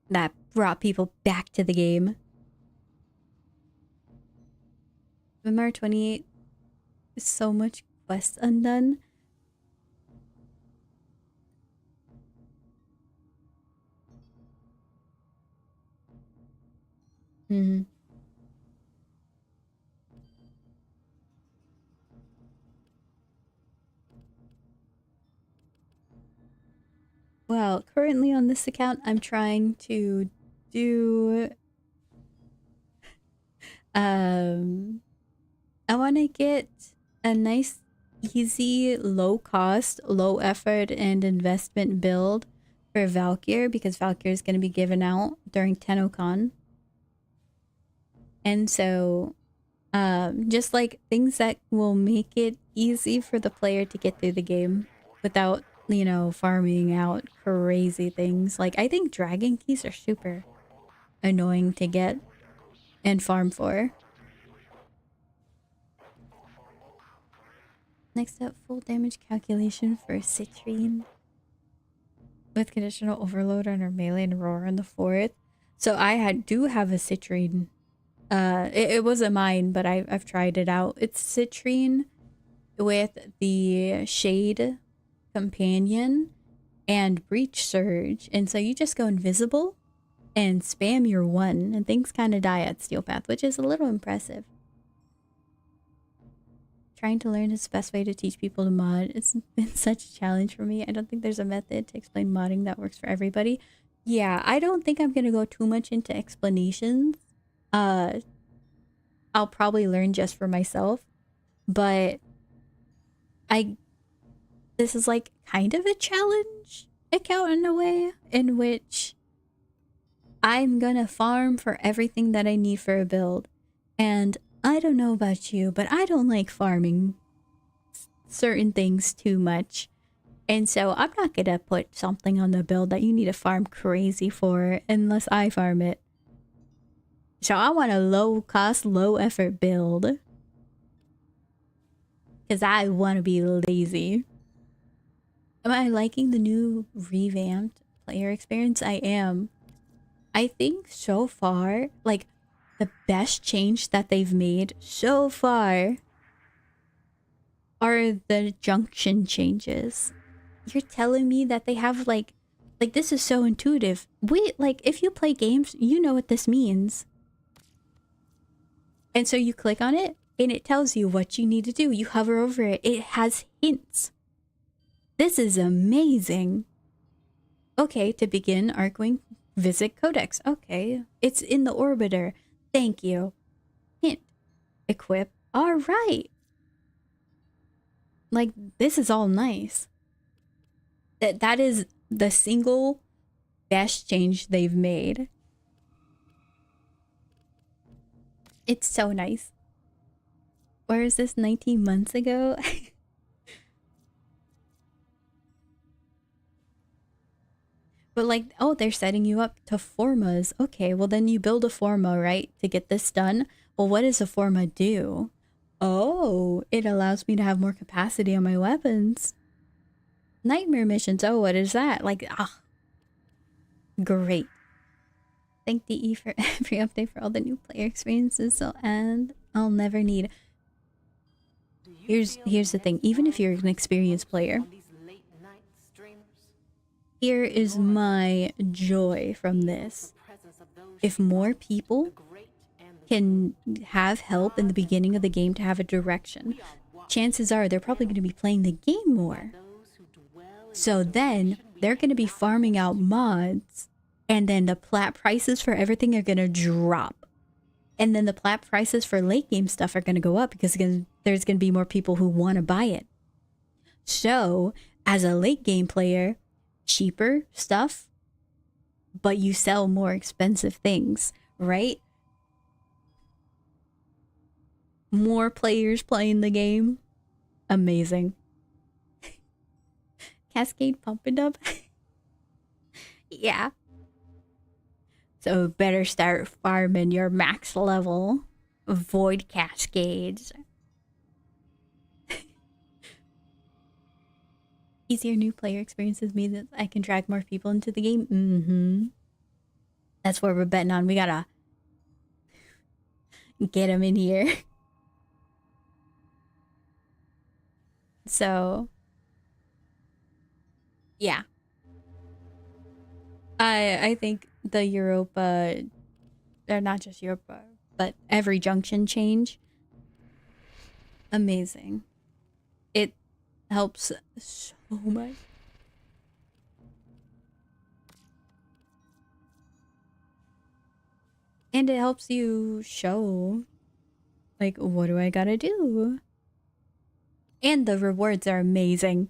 that brought people back to the game. MR28 is so much quest undone. Well, currently on this account, I'm trying to do... I want to get a nice, easy, low-cost, low-effort, and investment build for Valkyr, because Valkyr is going to be given out during TennoCon. And so, just like things that will make it easy for the player to get through the game without, you know, farming out crazy things. Like, I think dragon keys are super annoying to get and farm for. Next up, full damage calculation for Citrine with conditional overload on her melee and roar on the 4th. So I do have a Citrine. It wasn't mine, but I've tried it out. It's Citrine with the Shade Companion and Breach Surge. And so you just go invisible and spam your 1, and things kind of die at Steel Path, which is a little impressive. Trying to learn is the best way to teach people to mod. It's been such a challenge for me. I don't think there's a method to explain modding that works for everybody. Yeah, I don't think I'm gonna go too much into explanations. I'll probably learn just for myself, but this is like kind of a challenge account in a way, in which I'm gonna farm for everything that I need for a build. And I don't know about you, but I don't like farming certain things too much. And so I'm not gonna put something on the build that you need to farm crazy for unless I farm it. So I want a low cost, low effort build. Because I want to be lazy. Am I liking the new revamped player experience? I am. I think so far, like, the best change that they've made so far are the junction changes. You're telling me that they have, like, this is so intuitive. Wait, like, if you play games, you know what this means. And so you click on it, and it tells you what you need to do. You hover over it. It has hints. This is amazing. Okay, to begin Arcwing, visit Codex. Okay, it's in the orbiter. Thank you. Hint. Equip. All right. Like, this is all nice. That is the single best change they've made. It's so nice. Where is this 19 months ago? But like, oh, they're setting you up to formas. Okay, well then you build a forma, right? To get this done. Well, what does a forma do? Oh, it allows me to have more capacity on my weapons. Nightmare missions. Oh, what is that? Like, great. Thank DE for every update for all the new player experiences, and I'll never need. Here's the thing. Even if you're an experienced player, here is my joy from this. If more people can have help in the beginning of the game to have a direction, chances are they're probably going to be playing the game more. So then they're going to be farming out mods, and then the plat prices for everything are going to drop. And then the plat prices for late game stuff are going to go up because there's going to be more people who want to buy it. So as a late game player, cheaper stuff, but you sell more expensive things, right? More players playing the game. Amazing. Cascade pumping up. Yeah. So better start farming your max level. Avoid cascades. Easier new player experiences mean that I can drag more people into the game. That's what we're betting on. We gotta get them in here. So, yeah. I think the Europa, or not just Europa, but every junction change, amazing. It helps so much. And it helps you show, like, what do I gotta do? And the rewards are amazing.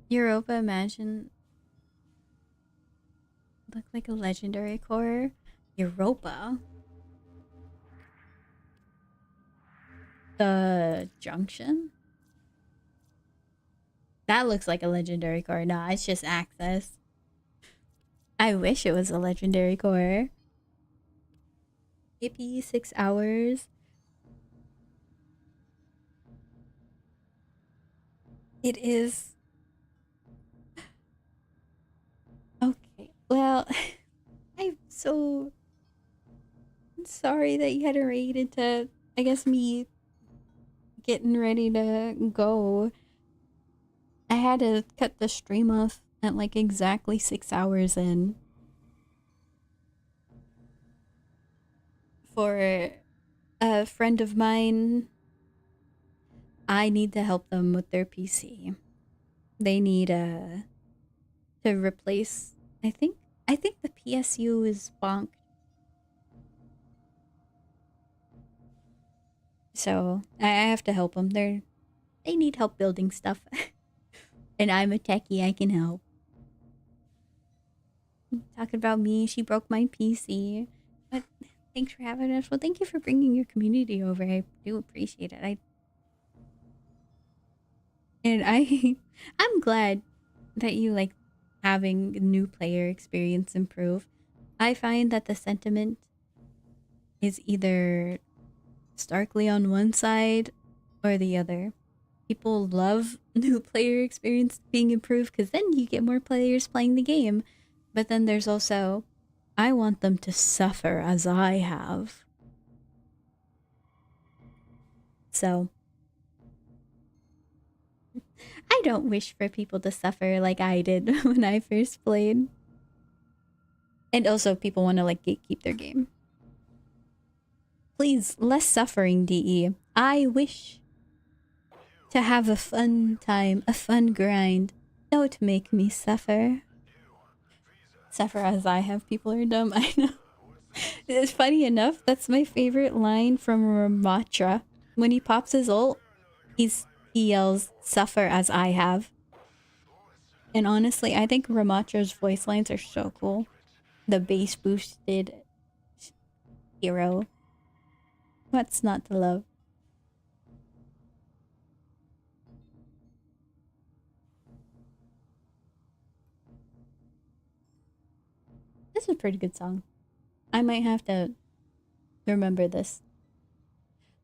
Europa, imagine. Look like a legendary core. Europa. The junction? That looks like a legendary core. Nah, it's just access. I wish it was a legendary core. Yippee, 6 hours. It is. Okay, well, I'm so sorry that you had to raid into, I guess, me getting ready to go. I had to cut the stream off at like exactly 6 hours in. For a friend of mine, I need to help them with their PC. They need to replace, I think the PSU is bonked. So I have to help them. They need help building stuff. And I'm a techie, I can help. Talking about me, she broke my PC. But thanks for having us. Well, thank you for bringing your community over. I do appreciate it. I'm glad that you like having new player experience improve. I find that the sentiment is either starkly on one side or the other. People love new player experience being improved because then you get more players playing the game. But then there's also, I want them to suffer as I have. So, I don't wish for people to suffer like I did when I first played. And also, people want to like gatekeep their game. Please, less suffering, DE. I wish to have a fun time, a fun grind. Don't make me suffer. Suffer as I have. People are dumb. I know. It's funny enough, that's my favorite line from Ramatra. When he pops his ult, he yells, "Suffer as I have." And honestly, I think Ramatra's voice lines are so cool. The bass boosted hero. What's not to love? This is a pretty good song. I might have to remember this.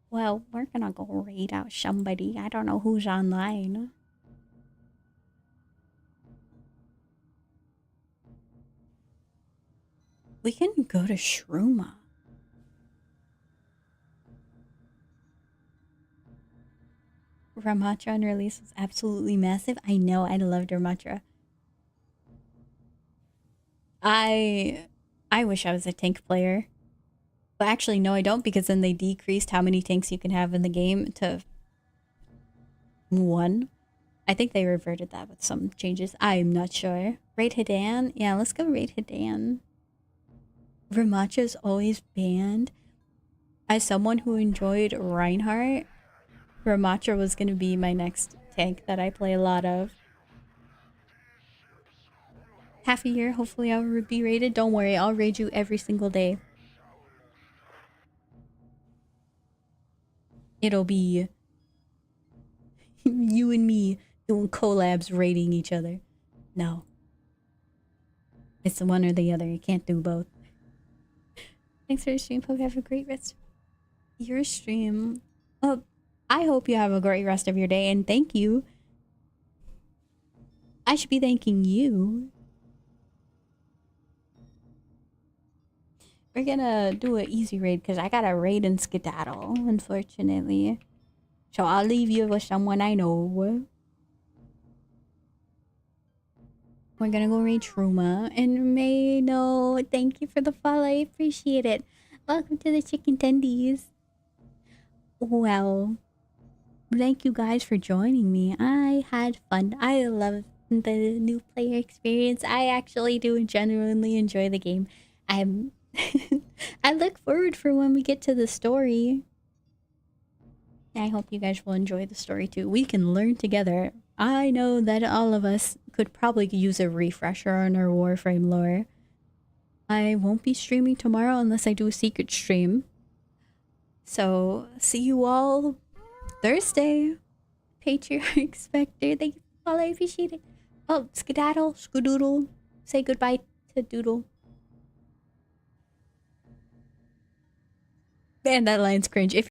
Well, we're gonna go raid out somebody. I don't know who's online. We can go to Shruma. Ramatra on release was absolutely massive. I know, I loved Ramatra. I wish I was a tank player. But actually, no, I don't, because then they decreased how many tanks you can have in the game to 1. I think they reverted that with some changes. I'm not sure. Raid Hidan? Yeah, let's go raid Hidan. Ramatra's always banned. As someone who enjoyed Reinhardt, Ramatra was going to be my next tank that I play a lot of. Half a year, hopefully I'll be raided. Don't worry, I'll raid you every single day. It'll be you and me doing collabs raiding each other. No. It's the one or the other. You can't do both. Thanks for the stream. Hope you have a great rest of your stream. Oh, I hope you have a great rest of your day, and thank you. I should be thanking you. We're gonna do an easy raid because I got a raid and skedaddle, unfortunately. So I'll leave you with someone I know. We're gonna go raid Truma and Mayno. Thank you for the follow. I appreciate it. Welcome to the Chicken Tendies. Well, thank you guys for joining me. I had fun. I love the new player experience. I actually do genuinely enjoy the game. I look forward for when we get to the story. I hope you guys will enjoy the story too. We can learn together. I know that all of us could probably use a refresher on our Warframe lore. I won't be streaming tomorrow unless I do a secret stream. So, see you all Thursday. Patriarch Spectre. Thank you for all. I appreciate it. Oh, skedaddle, skadoodle. Say goodbye to Doodle. Man, that line's cringe. If